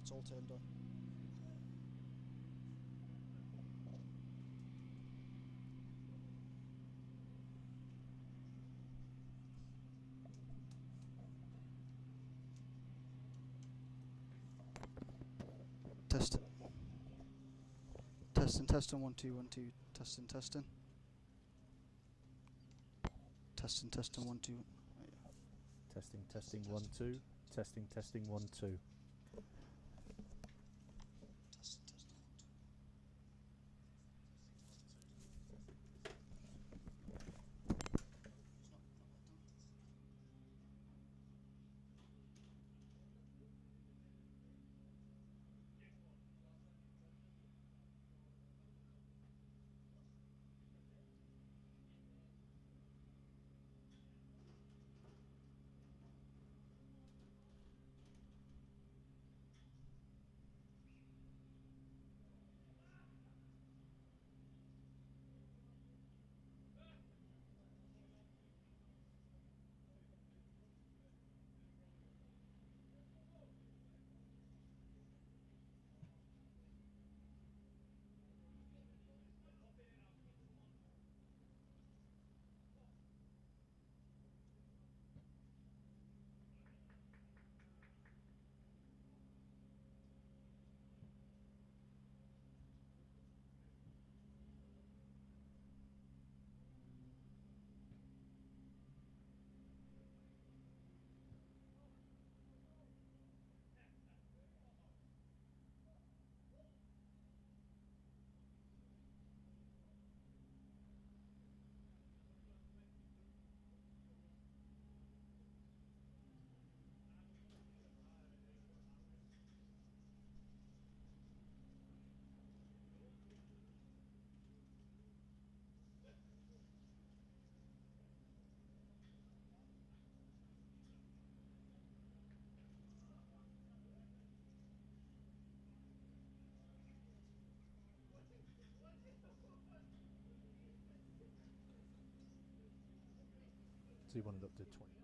it's all turned on. Test. Testing, testing, 1 2 1 2. Testing, testing. Testing, testing, 1 2. Testing, testing, 1 2. Testing, testing, 1 2. So you wanted up to 20.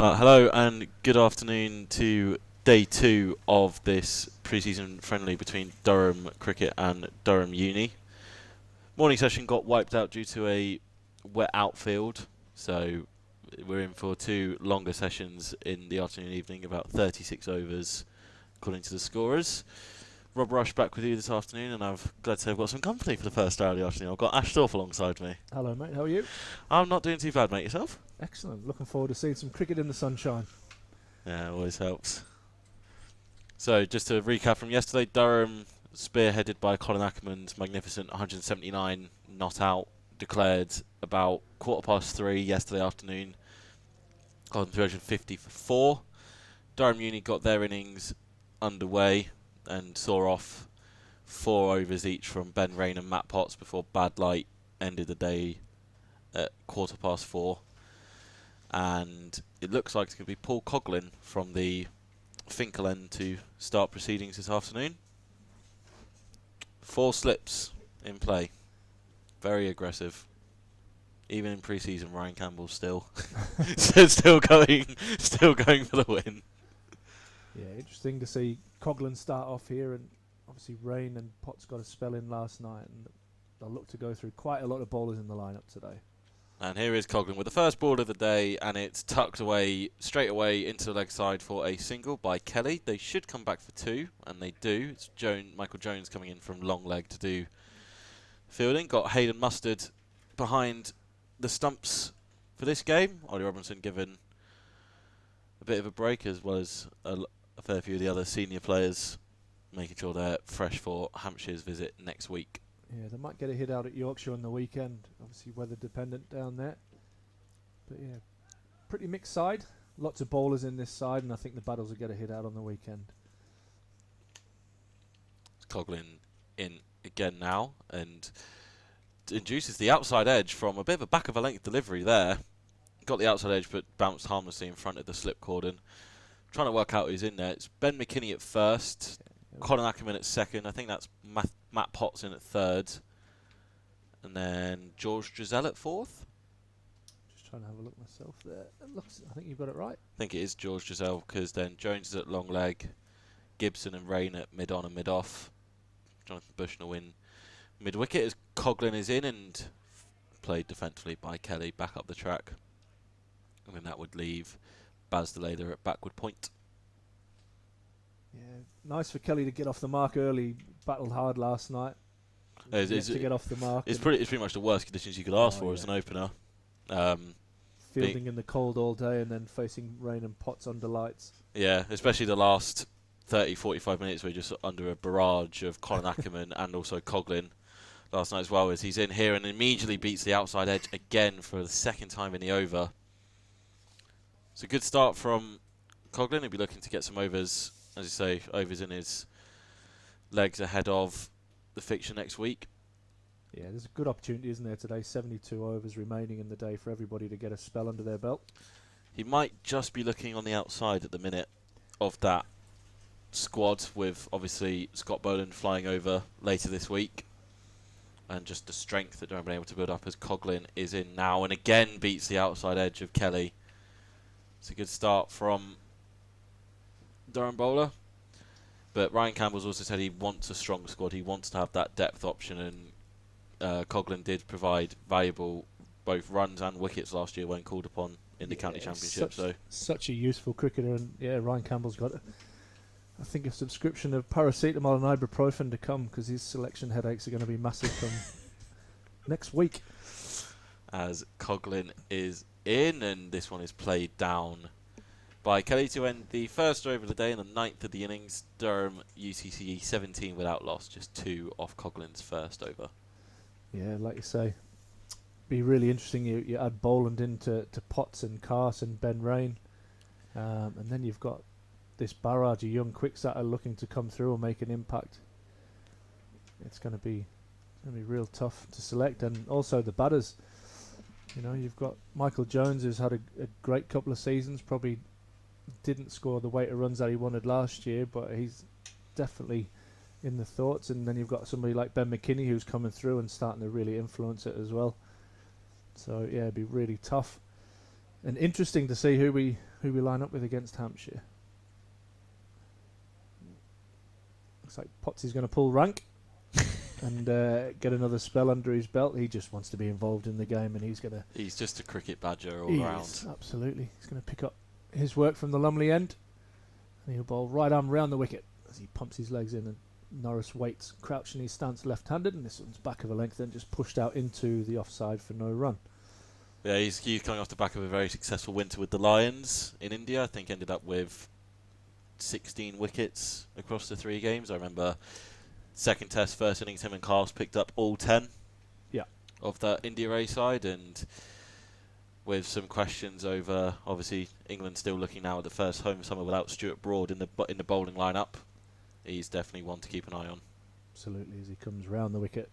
Hello and good afternoon to day 2 of this pre-season friendly between Durham Cricket and Durham Uni. Morning session got wiped out due to a wet outfield, so we're in for 2 longer sessions in the afternoon and evening, about 36 overs according to the scorers. Rob Rush back with you this afternoon, and I'm glad to say I've got some company for the first hour of the afternoon. I've got Ash Thorpe alongside me. Hello, mate. How are you? I'm not doing too bad, mate. Yourself? Excellent. Looking forward to seeing some cricket in the sunshine. Yeah, always helps. So, just to recap from yesterday, Durham, spearheaded by Colin Ackerman's magnificent 179 not out, declared about 3:15 yesterday afternoon on 350 for 4. Durham Uni got their innings underway and saw off 4 overs each from Ben Rain and Matt Potts before bad light ended the day at 4:15. And it looks like it's going to be Paul Coughlin from the Finkel end to start proceedings this afternoon. 4 slips in play. Very aggressive. Even in pre-season, Ryan Campbell's still still going for the win. Yeah, interesting to see Coughlin start off here, and obviously Rain and Potts got a spell in last night, and they'll look to go through quite a lot of bowlers in the lineup today. And here is Coughlin with the first ball of the day, and it's tucked away straight away into the leg side for a single by Kelly. They should come back for 2, and they do. It's Michael Jones coming in from long leg to do fielding. Got Hayden Mustard behind the stumps for this game. Ollie Robinson given a bit of a break, as well as a fair few of the other senior players making sure they're fresh for Hampshire's visit next week. Yeah, they might get a hit out at Yorkshire on the weekend. Obviously weather dependent down there. But yeah, pretty mixed side. Lots of bowlers in this side, and I think the Battles will get a hit out on the weekend. Coughlin in again now, and induces the outside edge from a bit of a back of a length delivery there. Got the outside edge but bounced harmlessly in front of the slip cordon. Trying to work out who's in there. It's Ben McKinney at first, Colin Ackerman at second. I think that's Matt Potts in at third, and then George Giselle at fourth. Just trying to have a look myself there. I think you've got it right. I think it is George Giselle, because then Jones is at long leg, Gibson and Rain at mid on and mid off. Jonathan Bushnell in mid wicket as Coughlin is in and played defensively by Kelly back up the track. And then that would leave Baz Delayder at backward point. Yeah, nice for Kelly to get off the mark early. Battled hard last night. To get off the mark. It's pretty much the worst conditions you could ask for as an opener. Fielding in the cold all day and then facing Rain and Potts under lights. Yeah, especially the last 30-45 minutes where you're just under a barrage of Colin Ackerman and also Coughlin last night as well, as he's in here and immediately beats the outside edge again for the second time in the over. It's a good start from Coughlin. He'll be looking to get some overs, as you say, overs in his legs ahead of the fixture next week. Yeah, there's a good opportunity, isn't there, today? 72 overs remaining in the day for everybody to get a spell under their belt. He might just be looking on the outside at the minute of that squad, with obviously Scott Boland flying over later this week, and just the strength that Durham been able to build up as Coughlin is in now and again beats the outside edge of Kelly. It's a good start from Durham bowler, but Ryan Campbell's also said he wants a strong squad. He wants to have that depth option, and Coughlin did provide valuable both runs and wickets last year when called upon in the county championship. Such a useful cricketer, and Ryan Campbell's got, I think, a subscription of paracetamol and ibuprofen to come, because his selection headaches are going to be massive from next week. As Coughlin is in, and this one is played down by Kelly to end the first over of the day and the 9th of the innings. Durham UCCE 17 without loss, just 2 off Coughlin's first over. Yeah, like you say, be really interesting. You add Boland into Potts and Cars and Ben Rain, and then you've got this barrage of young quicks that are looking to come through and make an impact. It's going to be real tough to select, and also the batters. You know, you've got Michael Jones, who's had a great couple of seasons. Probably didn't score the weight of runs that he wanted last year, but he's definitely in the thoughts. And then you've got somebody like Ben McKinney, who's coming through and starting to really influence it as well. So yeah, it'd be really tough. And interesting to see who we line up with against Hampshire. Looks like Potts is going to pull rank and get another spell under his belt. He just wants to be involved in the game, and he's just a cricket badger all around. Absolutely. He's going to pick up his work from the Lumley end, and he'll bowl right arm round the wicket as he pumps his legs in, and Norris waits, crouching his stance left-handed, and this one's back of a length and just pushed out into the offside for no run. Yeah, he's coming off the back of a very successful winter with the Lions in India. I think ended up with 16 wickets across the 3 games. I remember second test, first innings, him and Carls picked up all 10 of that India A side, and with some questions over, obviously, England still looking now at the first home summer without Stuart Broad in the bowling lineup. He's definitely one to keep an eye on. Absolutely, as he comes round the wicket.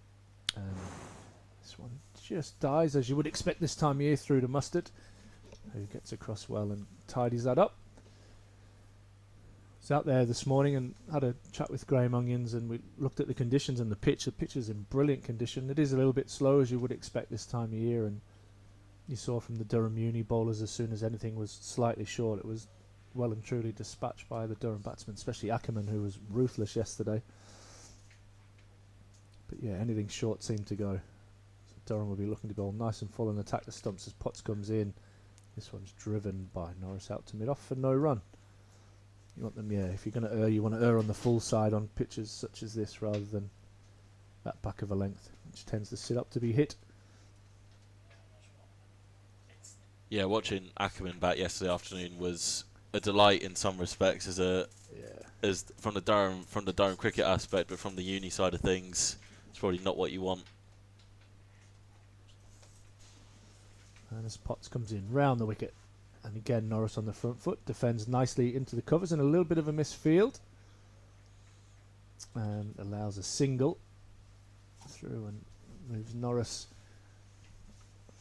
This one just dies, as you would expect this time of year, through to Mustard, who gets across well and tidies that up. I was out there this morning and had a chat with Graham Onions, and we looked at the conditions and the pitch. The pitch is in brilliant condition. It is a little bit slow, as you would expect this time of year, and you saw from the Durham Uni bowlers, as soon as anything was slightly short, it was well and truly dispatched by the Durham batsmen, especially Ackerman, who was ruthless yesterday. But yeah, anything short seemed to go. So Durham will be looking to bowl nice and full and attack the stumps as Potts comes in. This one's driven by Norris out to mid-off for no run. You want them, if you're going to err, you want to err on the full side on pitches such as this rather than that back of a length, which tends to sit up to be hit. Yeah, watching Ackerman bat yesterday afternoon was a delight in some respects, as from the Durham cricket aspect, but from the uni side of things, it's probably not what you want. And as Potts comes in round the wicket, and again Norris on the front foot defends nicely into the covers, and a little bit of a misfield, and allows a single through and moves Norris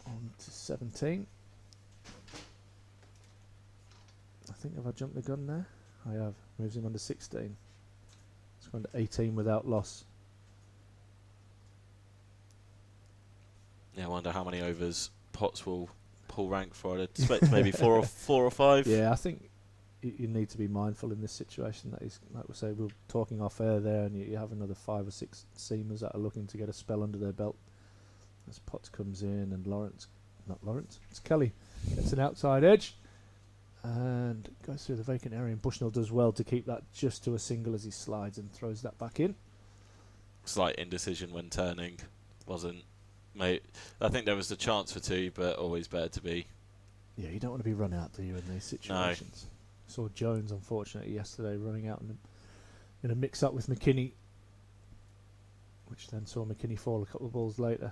on to 17. I think, have I jumped the gun there? I have. Moves him under 16. It's gone to 18 without loss. Yeah, I wonder how many overs Potts will pull rank for. I'd expect maybe four or five. Yeah, I think you need to be mindful in this situation. That is, like we say, we're talking off air there, and you have another 5 or 6 seamers that are looking to get a spell under their belt. As Potts comes in, and it's Kelly, gets an outside edge and goes through the vacant area, and Bushnell does well to keep that just to a single as he slides and throws that back in. Slight indecision when turning. I think there was the chance for 2, but always better to be. Yeah, you don't want to be run out, do you, in these situations? No. Saw Jones, unfortunately, yesterday running out in a mix-up with McKinney, which then saw McKinney fall a couple of balls later.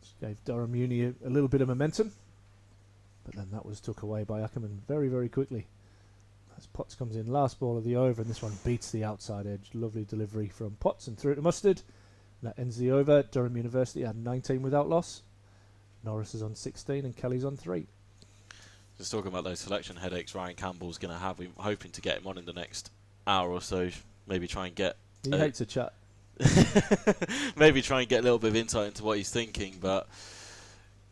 Which gave Durham Uni a little bit of momentum, but then that was took away by Ackerman very, very quickly. As Potts comes in, last ball of the over, and this one beats the outside edge. Lovely delivery from Potts and through to Mustard. That ends the over. Durham University had 19 without loss. Norris is on 16 and Kelly's on 3. Just talking about those selection headaches Ryan Campbell's going to have. We're hoping to get him on in the next hour or so. Maybe try and get... He hates a chat. Maybe try and get a little bit of insight into what he's thinking. But,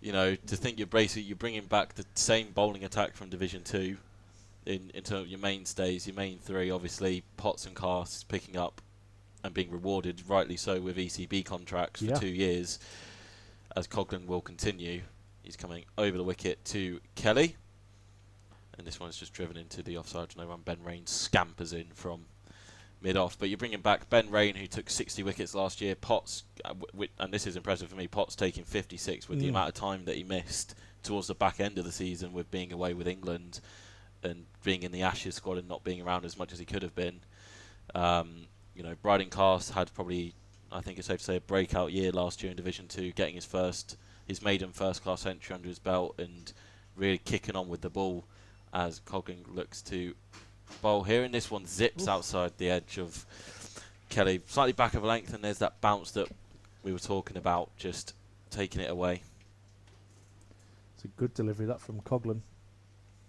to think you're bringing back the same bowling attack from Division 2 in terms of your mainstays, your main 3, obviously, Potts and Casts picking up and being rewarded, rightly so, with ECB contracts for 2 years, as Coghlan will continue. He's coming over the wicket to Kelly, and this one's just driven into the offside to no run. Ben Rain scampers in from mid-off, but you're bringing back Ben Rain, who took 60 wickets last year. Potts, and this is impressive for me, Potts taking 56 with the amount of time that he missed towards the back end of the season with being away with England and being in the Ashes squad and not being around as much as he could have been. Bryden Cast had probably, I think it's safe to say, a breakout year last year in Division 2, getting his maiden first-class entry under his belt and really kicking on with the ball as Coghlan looks to bowl here. And this one zips outside the edge of Kelly, slightly back of a length, and there's that bounce that we were talking about, just taking it away. It's a good delivery, that from Coghlan.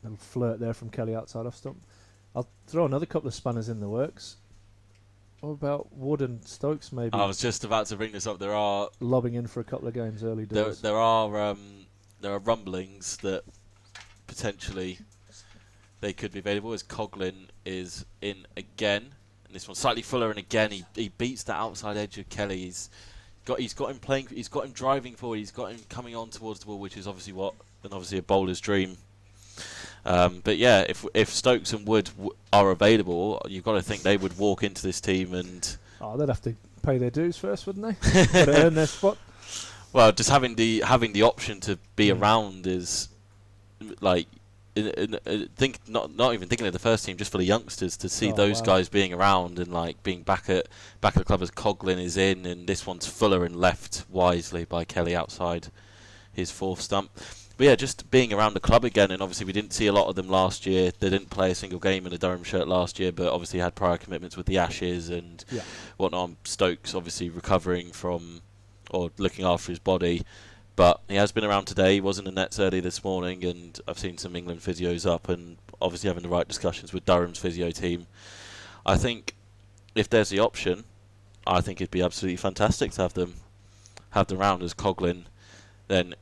A little flirt there from Kelly outside off stump. I'll throw another couple of spanners in the works. What about Wood and Stokes, maybe? I was just about to bring this up. There are lobbing in for a couple of games early doors. There are rumblings that potentially they could be available, as Coughlin is in again, and this one slightly fuller, and again he beats the outside edge of Kelly. He's got him playing, he's got him driving forward, he's got him coming on towards the ball, which is obviously a bowler's dream. But yeah, if Stokes and Wood are available, you've got to think they would walk into this team and they'd have to pay their dues first, wouldn't they? Got to earn their spot. Well, just having the option to be around is like, not even thinking of the first team, just for the youngsters to see those guys being around and like being back at the club as Coughlin is in, and this one's fuller and left wisely by Kelly outside his fourth stump. But yeah, just being around the club again, and obviously we didn't see a lot of them last year. They didn't play a single game in a Durham shirt last year, but obviously had prior commitments with the Ashes and whatnot. Stokes obviously recovering from or looking after his body, but he has been around today. He was in the nets early this morning, and I've seen some England physios up and obviously having the right discussions with Durham's physio team. I think if there's the option, I think it'd be absolutely fantastic to have them round, as Coughlin then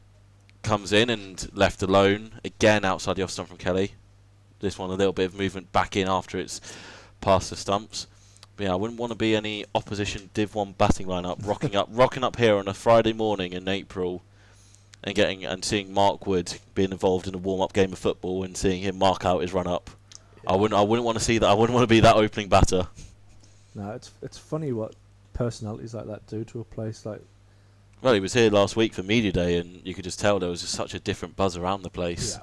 comes in and left alone again outside the off stump from Kelly. This one a little bit of movement back in after it's past the stumps. But yeah, I wouldn't want to be any opposition Div 1 batting lineup rocking up here on a Friday morning in April and seeing Mark Wood being involved in a warm up game of football and seeing him mark out his run up. I wouldn't want to see that. I wouldn't want to be that opening batter. No, it's funny what personalities like that do to a place like. Well, he was here last week for Media Day, and you could just tell there was just such a different buzz around the place.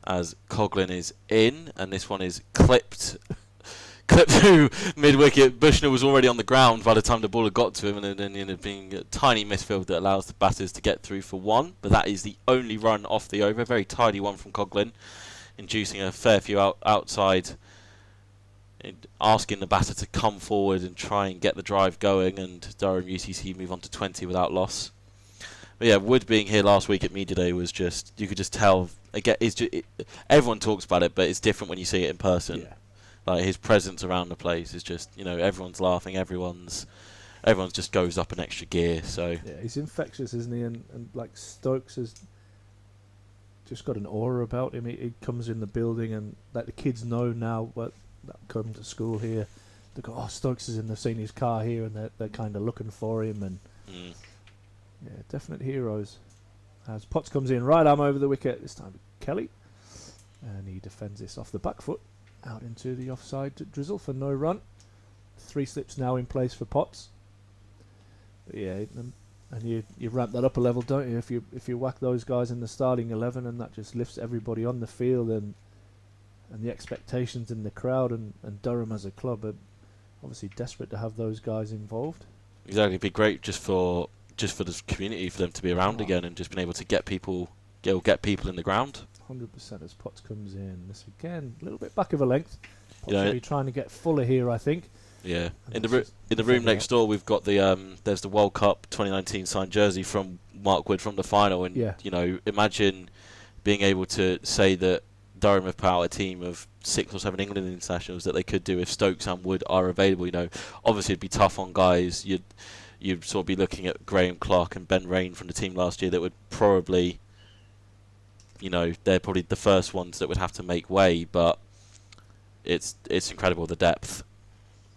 As Coughlin is in, and this one is clipped through mid-wicket. Bushnell was already on the ground by the time the ball had got to him, and then ended up being a tiny misfield that allows the batters to get through for one. But that is the only run off the over. A very tidy one from Coughlin, inducing a fair few outside, asking the batter to come forward and try and get the drive going, and Durham UCCE move on to 20 without loss. But yeah, Wood being here last week at Media Day was just, you could just tell, again, everyone talks about it, but it's different when you see it in person. Yeah. Like his presence around the place is just, everyone's laughing, everyone's just goes up an extra gear. So yeah, he's infectious, isn't he? And like Stokes has just got an aura about him. He comes in the building, and like the kids know now that come to school here, they go, "Oh, Stokes is in. They've seen his car here, and they're kind of looking for him." And yeah, definite heroes. As Potts comes in, right arm over the wicket. This time Kelly, and he defends this off the back foot out into the offside drizzle for no run. 3 slips now in place for Potts. But yeah, and you ramp that up a level, don't you? If you whack those guys in the starting 11, and that just lifts everybody on the field, and the expectations in the crowd, and Durham as a club are obviously desperate to have those guys involved. Exactly, it'd be great just for the community, for them to be around again, and just being able to get people in the ground. 100% as Potts comes in. This again, a little bit back of a length. Potts trying to get fuller here, I think. Yeah, in the room next door, we've got there's the World Cup 2019 signed jersey from Mark Wood from the final, and imagine being able to say that Durham have put out a team of 6 or 7 England internationals that they could do if Stokes and Wood are available. Obviously it'd be tough on guys. You'd sort of be looking at Graham Clark and Ben Rain from the team last year that would probably, they're probably the first ones that would have to make way. But it's incredible, the depth.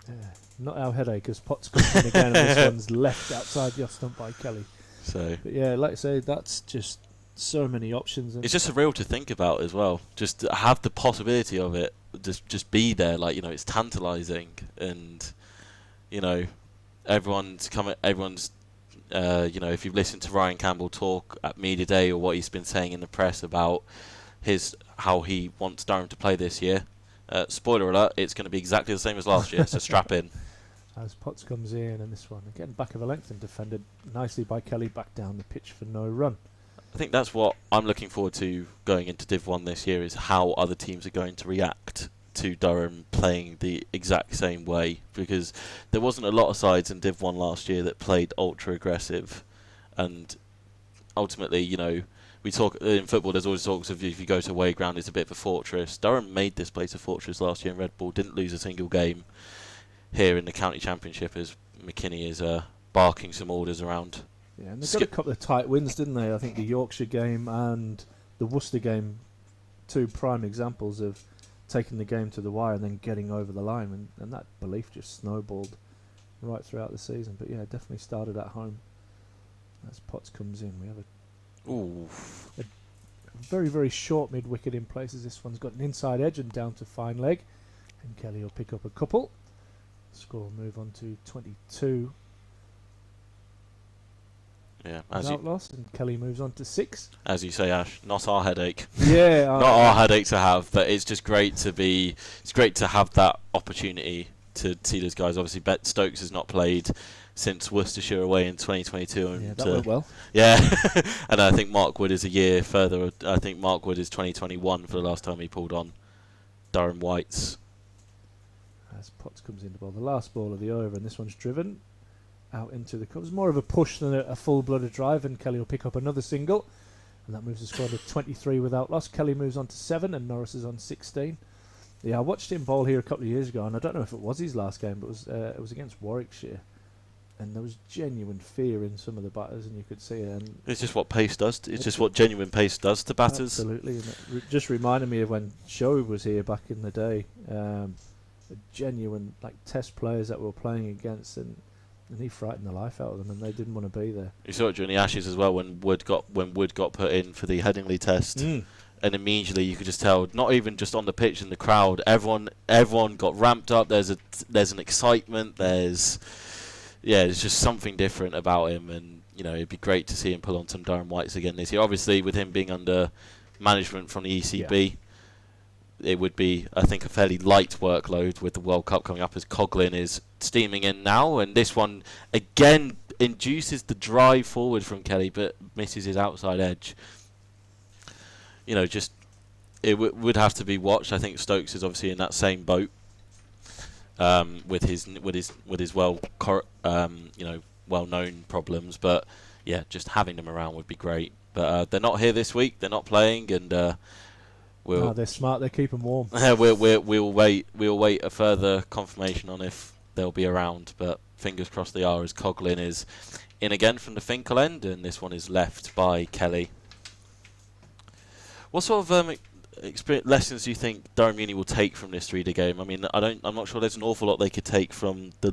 Yeah, not our headache as Potts comes in again, and this one's left outside the off stump by Kelly. But yeah, like I say, that's just so many options. And it's just surreal to think about as well. Just to have the possibility of it, just be there. It's tantalising, and everyone's coming. Everyone's if you've listened to Ryan Campbell talk at Media Day, or what he's been saying in the press about how he wants Durham to play this year. Spoiler alert, it's going to be exactly the same as last year, so strap in. As Potts comes in, and this one again back of a length and defended nicely by Kelly, back down the pitch for no run. I think that's what I'm looking forward to going into Div 1 this year, is how other teams are going to react to Durham playing the exact same way, because there wasn't a lot of sides in Div 1 last year that played ultra aggressive, and ultimately, we talk in football, there's always talks of if you go to away ground, it's a bit of a fortress. Durham made this place a fortress last year in Red Bull, didn't lose a single game here in the county championship, as McKinney is barking some orders around. Yeah, and they got a couple of tight wins, didn't they? I think the Yorkshire game and the Worcester game two prime examples of taking the game to the wire and then getting over the line, and that belief just snowballed right throughout the season. But yeah, definitely started at home. As Potts comes in, we have a very, very short mid-wicket in places. This one's got an inside edge and down to fine leg, and Kelly will pick up a couple. Score will move on to 22. Yeah, Without loss, and Kelly moves on to 6. as you say, Ash, not our headache. Yeah, Not our headache to have, but it's just great to be. It's great to have that opportunity to see those guys. Obviously, Stokes has not played since Worcestershire away in 2022, and yeah, that went well. yeah, and I think Mark Wood is a year further. I think Mark Wood is 2021 for the last time he pulled on Durham Whites. As Potts comes in to bowl the last ball of the over, and this one's driven out into the covers. More of a push than a full-blooded drive, and Kelly will pick up another single, and that moves the score to 23 without loss. Kelly moves on to 7, and Norris is on 16. Yeah, I watched him bowl here a couple of years ago, and I don't know if it was his last game, but it was against Warwickshire, and there was genuine fear in some of the batters, and you could see it. And It's just what pace does. It's just what genuine pace does to batters. absolutely, and it just reminded me of when Shoaib was here back in the day. The genuine test players that we were playing against, and he frightened the life out of them, and they didn't want to be there. You saw it during the Ashes as well when Wood got put in for the Headingley Test, and immediately you could just tell, not even just on the pitch in the crowd, everyone got ramped up. There's an excitement. There's just something different about him, and it'd be great to see him pull on some Durham Whites again this year. Obviously, with him being under management from the ECB. Yeah. It would be, I think, a fairly light workload with the World Cup coming up, as Coughlin is steaming in now, and this one again induces the drive forward from Kelly, but misses his outside edge. It would have to be watched. I think Stokes is obviously in that same boat with his well-known problems, but yeah, just having them around would be great. But they're not here this week. They're not playing, and. They're smart. They keep them warm. We'll wait a further confirmation on if they'll be around, but fingers crossed they are, as Coughlin is in again from the Finkel end, and this one is left by Kelly. What sort of lessons do you think Durham Uni will take from this 3-day game? I mean, I'm not sure there's an awful lot they could take from the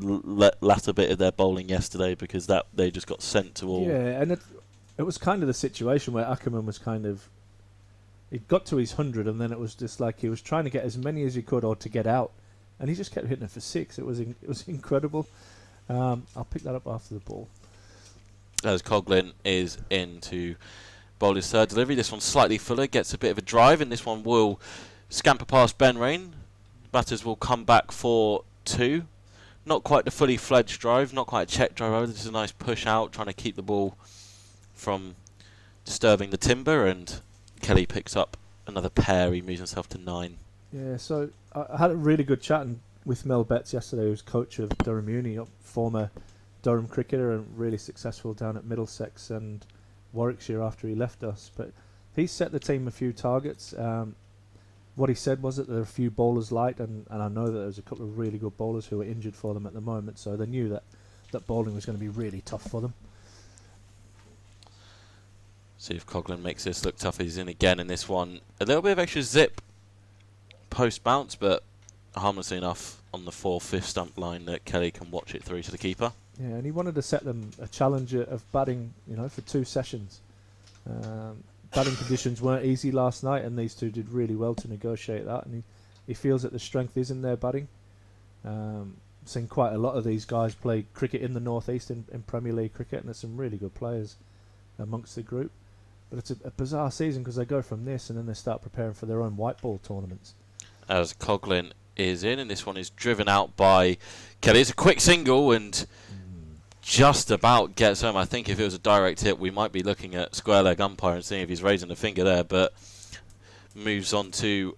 latter bit of their bowling yesterday, because they just got sent to all. Yeah, and it was kind of the situation where Ackerman was kind of. He'd got to his 100, and then it was just like he was trying to get as many as he could or to get out, and he just kept hitting it for 6. It was incredible. I'll pick that up after the ball. As Coughlin is in to bowl his third delivery. This one's slightly fuller, gets a bit of a drive, and this one will scamper past Ben Rain. Batters will come back for 2. Not quite the fully fledged drive, not quite a check drive over. This is a nice push out, trying to keep the ball from disturbing the timber, and Kelly picks up another pair. He moves himself to 9. Yeah, so I had a really good chat with Mel Betts yesterday, who's coach of Durham Uni, former Durham cricketer and really successful down at Middlesex and Warwickshire after he left us. But he set the team a few targets. What he said was that there are a few bowlers light, and I know that there's a couple of really good bowlers who are injured for them at the moment, so they knew that bowling was going to be really tough for them. See if Coughlin makes this look tough. He's in again in this one. A little bit of extra zip post bounce, but harmlessly enough on the 4th-5th stump line that Kelly can watch it through to the keeper. Yeah, and he wanted to set them a challenge of batting, for 2 sessions. Batting conditions weren't easy last night, and these two did really well to negotiate that, and he feels that the strength is in their batting. Seen quite a lot of these guys play cricket in the North East in Premier League cricket, and there's some really good players amongst the group. But it's a bizarre season, because they go from this and then they start preparing for their own white ball tournaments. As Coughlin is in, and this one is driven out by Kelly. It's a quick single and just about gets home. I think if it was a direct hit, we might be looking at square leg umpire and seeing if he's raising a finger there, but moves on to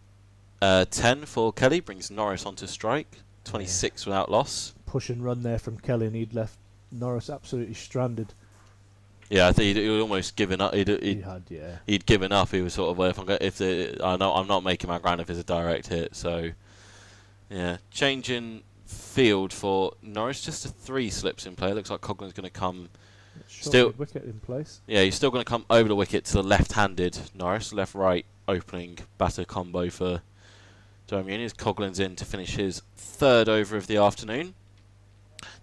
10 for Kelly, brings Norris onto strike, 26 without loss. Push and run there from Kelly, and he'd left Norris absolutely stranded. Yeah, I think he'd almost given up. He'd given up. He was sort of, well, I'm not making my ground if it's a direct hit. So, yeah, change in field for Norris. Just a 3 slips in play. Looks like Coughlin's going to come Still, wicket in place. yeah, he's still going to come over the wicket to the left-handed Norris, left-right opening batter combo for Durham Uni. Coughlin's in to finish his third over of the afternoon.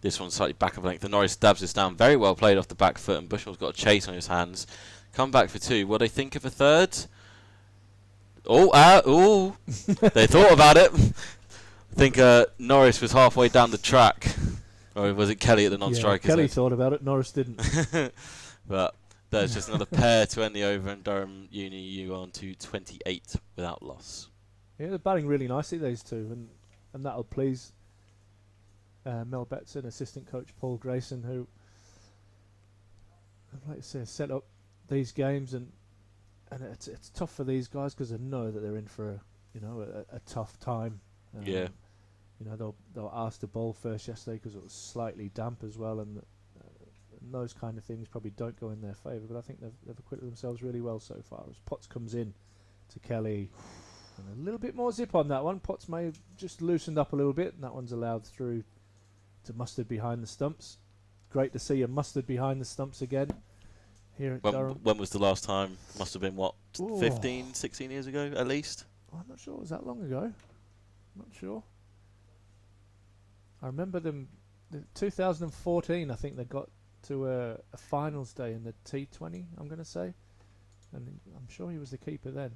This one's slightly back of length. The Norris stabs this down. Very well played off the back foot, and Bushnell's got a chase on his hands. Come back for two. What do they think of a third? Oh, they thought about it. I think Norris was halfway down the track. Or was it Kelly at the non-strikers? Yeah, Kelly thought about it, Norris didn't. But there's just another pair to end the over, and Durham Uni you on to 28 without loss. Yeah, they're batting really nicely, these two, and that'll please Mel Betson, assistant coach Paul Grayson, who, I'd like to say, set up these games, and it's tough for these guys because they know that they're in for a tough time. Yeah. They'll ask to bowl first yesterday because it was slightly damp as well, and those kind of things probably don't go in their favour. But I think they've acquitted themselves really well so far. As Potts comes in to Kelly, and a little bit more zip on that one. Potts may have just loosened up a little bit, and that one's allowed through to Mustard behind the stumps. Great to see a Mustard behind the stumps again here at Durham. When was the last time? Must have been, 15, 16 years ago at least? I'm not sure it was that long ago. Not sure. I remember them, 2014, I think they got to a finals day in the T20, I'm going to say. And I'm sure he was the keeper then.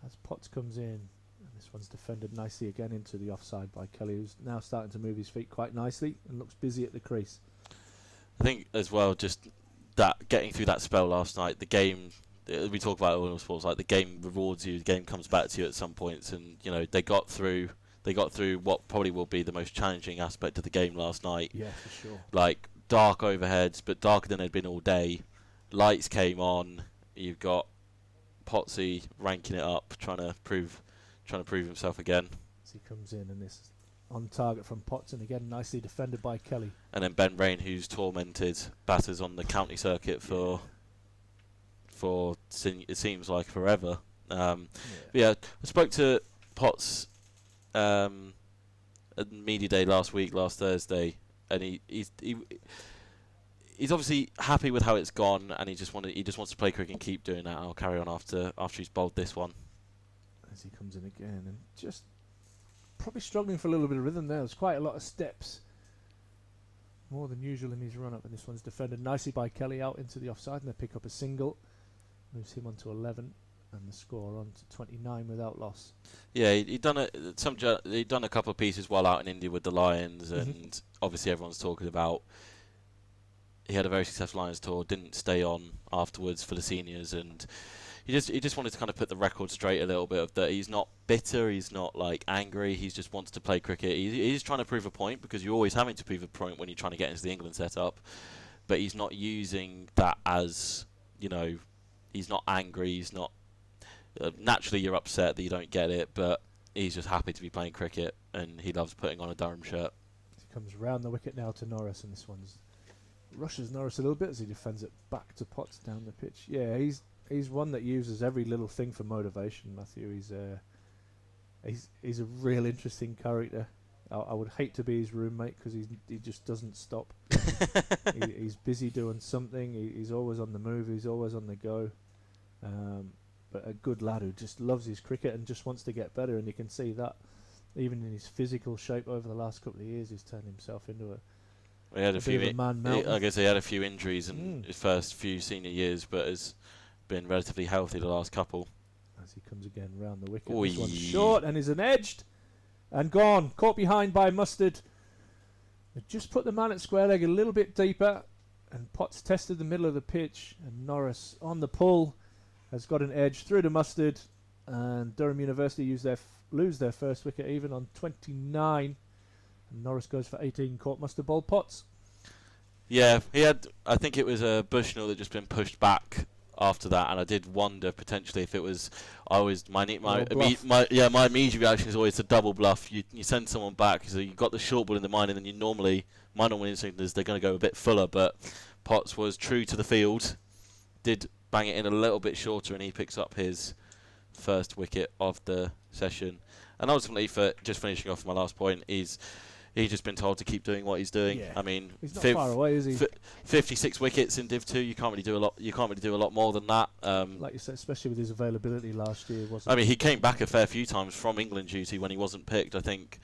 As Potts comes in, and this one's defended nicely again into the offside by Kelly, who's now starting to move his feet quite nicely and looks busy at the crease. I think as well, just that getting through that spell last night, the game, we talk about it all in sports, like the game rewards you, the game comes back to you at some points, and they got through what probably will be the most challenging aspect of the game last night. Yeah, for sure. Like dark overheads, but darker than they'd been all day. Lights came on. You've got Potsy ranking it up, trying to prove himself again. As he comes in, and this on target from Potts, and again nicely defended by Kelly. And then Ben Rain, who's tormented batters on the county circuit for it seems like forever. I spoke to Potts at media day last Thursday, and he's obviously happy with how it's gone, and he just wants to play cricket and keep doing that. I'll carry on after he's bowled this one. As he comes in again, and just probably struggling for a little bit of rhythm there. There's quite a lot of steps, more than usual in his run-up, and this one's defended nicely by Kelly out into the offside, and they pick up a single, moves him on to 11, and the score on to 29 without loss. Yeah, he'd done a couple of pieces while out in India with the Lions, and obviously everyone's talking about he had a very successful Lions tour, didn't stay on afterwards for the seniors, and he just wanted to kind of put the record straight a little bit of that he's not bitter, he's not like angry, he just wants to play cricket. He's trying to prove a point, because you're always having to prove a point when you're trying to get into the England setup, but he's not using that as, he's not angry, he's not naturally you're upset that you don't get it, but he's just happy to be playing cricket, and he loves putting on a Durham shirt. He comes round the wicket now to Norris, and this one's rushes Norris a little bit as he defends it back to Potts down the pitch. Yeah, he's one that uses every little thing for motivation, Matthew. He's a real interesting character. I would hate to be his roommate because he just doesn't stop. He's busy doing something. He's always on the move. He's always on the go. But a good lad who just loves his cricket and just wants to get better, and you can see that even in his physical shape over the last couple of years, he's turned himself into a I guess he had a few injuries in his first few senior years, but has been relatively healthy the last couple. As he comes again round the wicket. This one's short and is an edged and gone. Caught behind by Mustard. They just put the man at square leg a little bit deeper, and Potts tested the middle of the pitch, and Norris on the pull has got an edge through to Mustard, and Durham University lose their first wicket even on 29. And Norris goes for 18, caught Mustard bowled Potts. Yeah, I think it was a Bushnell that just been pushed back after that, and I did wonder potentially if it was. My immediate reaction is always a double bluff. You send someone back, so you got the short ball in the mind, and then my normal instinct is they're going to go a bit fuller, but Potts was true to the field, did bang it in a little bit shorter, and he picks up his first wicket of the session. And ultimately, for just finishing off my last point, is He's just been told to keep doing what he's doing. Yeah. I mean, He's not far away, is he? 56 wickets in Div 2. You can't really do a lot. You can't really do a lot more than that. Like you said, especially with his availability last year, wasn't I mean, he came back a fair few times from England duty when he wasn't picked. I think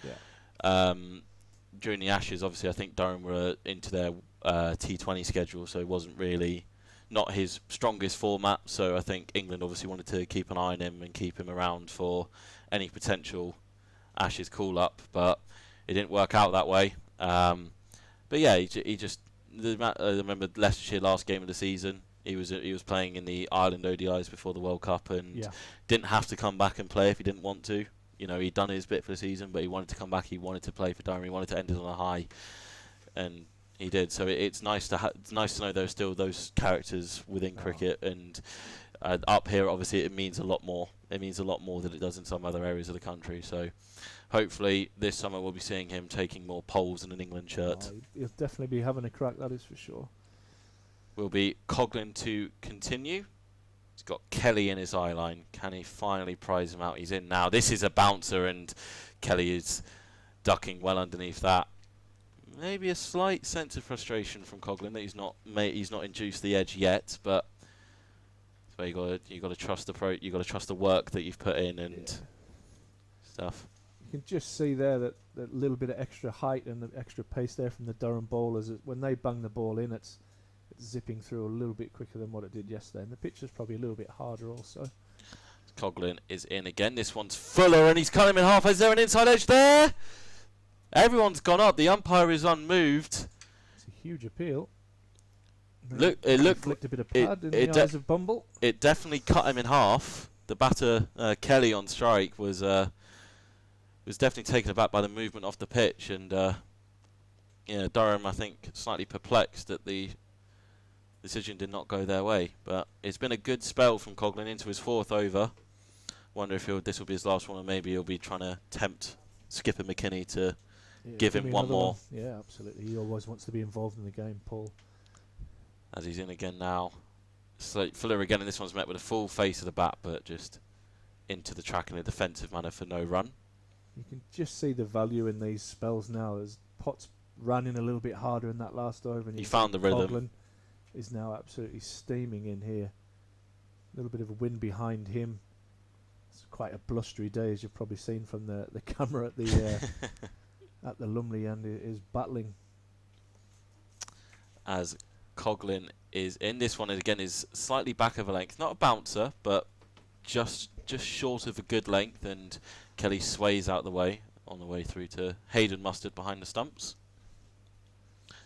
during the Ashes, obviously, I think Durham were into their T20 schedule, so it wasn't really not his strongest format. So I think England obviously wanted to keep an eye on him and keep him around for any potential Ashes call-up, but it didn't work out that way. But yeah, he just. I remember Leicestershire last game of the season. He was playing in the Ireland ODIs before the World Cup and didn't have to come back and play if he didn't want to. You know, he'd done his bit for the season, but he wanted to come back. He wanted to play for Durham. He wanted to end it on a high, and he did. So it's nice to know there's still those characters within cricket. And up here, obviously, it means a lot more. It means a lot more than it does in some other areas of the country. So hopefully this summer we'll be seeing him taking more poles in an England shirt. He'll definitely be having a crack, that is for sure. Will be Coughlin to continue. He's got Kelly in his eye line. Can he finally prize him out? He's in now. This is a bouncer, and Kelly is ducking well underneath that. Maybe a slight sense of frustration from Coughlin that he's not induced the edge yet, but so you got to trust the work that you've put in and stuff. You can just see there that little bit of extra height and the extra pace there from the Durham bowlers. When they bang the ball in, it's zipping through a little bit quicker than what it did yesterday, and the pitch is probably a little bit harder also. Coughlin is in again. This one's Fuller, and he's cut him in half. Is there an inside edge there? Everyone's gone up. The umpire is unmoved. It's a huge appeal. It looked flicked a bit of pad in the eyes of Bumble. It definitely cut him in half. The batter Kelly on strike was definitely taken aback by the movement off the pitch, and Durham, I think, slightly perplexed that the decision did not go their way. But it's been a good spell from Coughlin into his 4th over. Wonder if this will be his last one, or maybe he'll be trying to tempt Skipper McKinney to give him one more. Yeah, absolutely. He always wants to be involved in the game, Paul. As he's in again now. So Fuller again, and this one's met with a full face of the bat, but just into the track in a defensive manner for no run. You can just see the value in these spells now as Potts ran in a little bit harder in that last over, and he found the rhythm. Coughlin is now absolutely steaming in here. A little bit of a wind behind him. It's quite a blustery day, as you've probably seen from the camera at the at the Lumley end. Is battling as Coughlin is in. This one again is slightly back of a length, not a bouncer, but just short of a good length, and Kelly sways out the way on the way through to Hayden Mustard behind the stumps.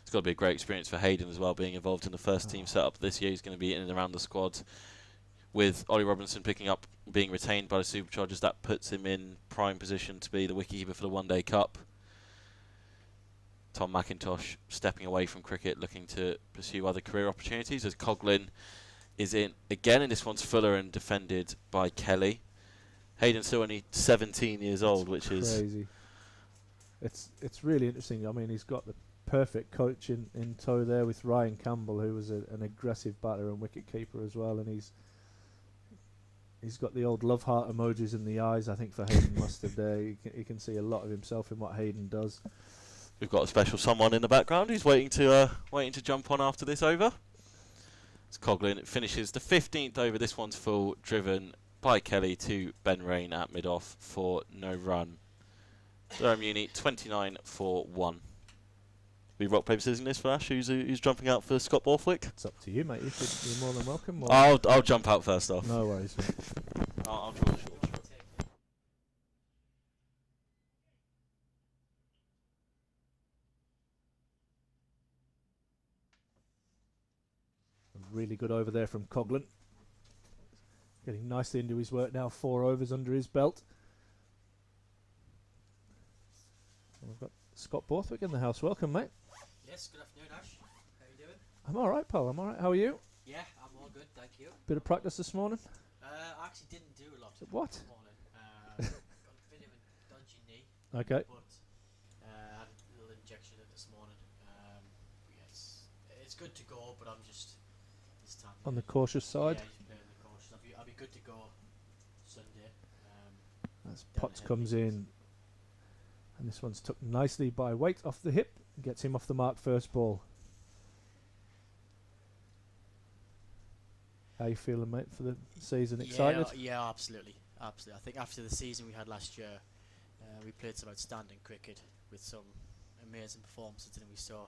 It's got to be a great experience for Hayden as well, being involved in the first team setup this year. He's going to be in and around the squad with Ollie Robinson being retained by the Superchargers. That puts him in prime position to be the wicketkeeper for the One Day Cup. Tom McIntosh stepping away from cricket, looking to pursue other career opportunities, as Coughlin is in again, and this one's Fuller and defended by Kelly. Hayden's still only 17 years old, which is crazy. It's really interesting. I mean, he's got the perfect coach in tow there with Ryan Campbell, who was an aggressive batter and wicketkeeper as well, and he's got the old love heart emojis in the eyes, I think, for Hayden Mustard there. You can see a lot of himself in what Hayden does. We've got a special someone in the background who's waiting to jump on after this over. It's Coughlin. It finishes the 15th over. This one's full, driven by Kelly to Ben Rain at mid-off for no run. Durham Uni 29 for 1. We rock paper scissors in this for Ash. Who's jumping out for Scott Borthwick? It's up to you, mate. You're more than welcome. I'll jump out first off. No worries. I'll draw the short. Really good over there from Coughlin. Getting nicely into his work now. 4 overs under his belt. And we've got Scott Borthwick in the house. Welcome, mate. Yes, good afternoon, Ash. How are you doing? I'm all right, pal. I'm all right. How are you? Yeah, I'm all good, thank you. Bit of practice this morning? I actually didn't do a lot What? this morning. Got a bit of a dodgy knee. Okay. But I had a little injection in this morning. Yes, it's good to go, but I'm just this time On the cautious side. Yeah, just playing the cautious. I'll be good to go Sunday. As Potts comes in. And this one's took nicely by Waite off the hip. Gets him off the mark first ball. How you feeling, mate, for the season? Excited? Yeah, absolutely. Absolutely. I think after the season we had last year, we played some outstanding cricket with some amazing performances, and we saw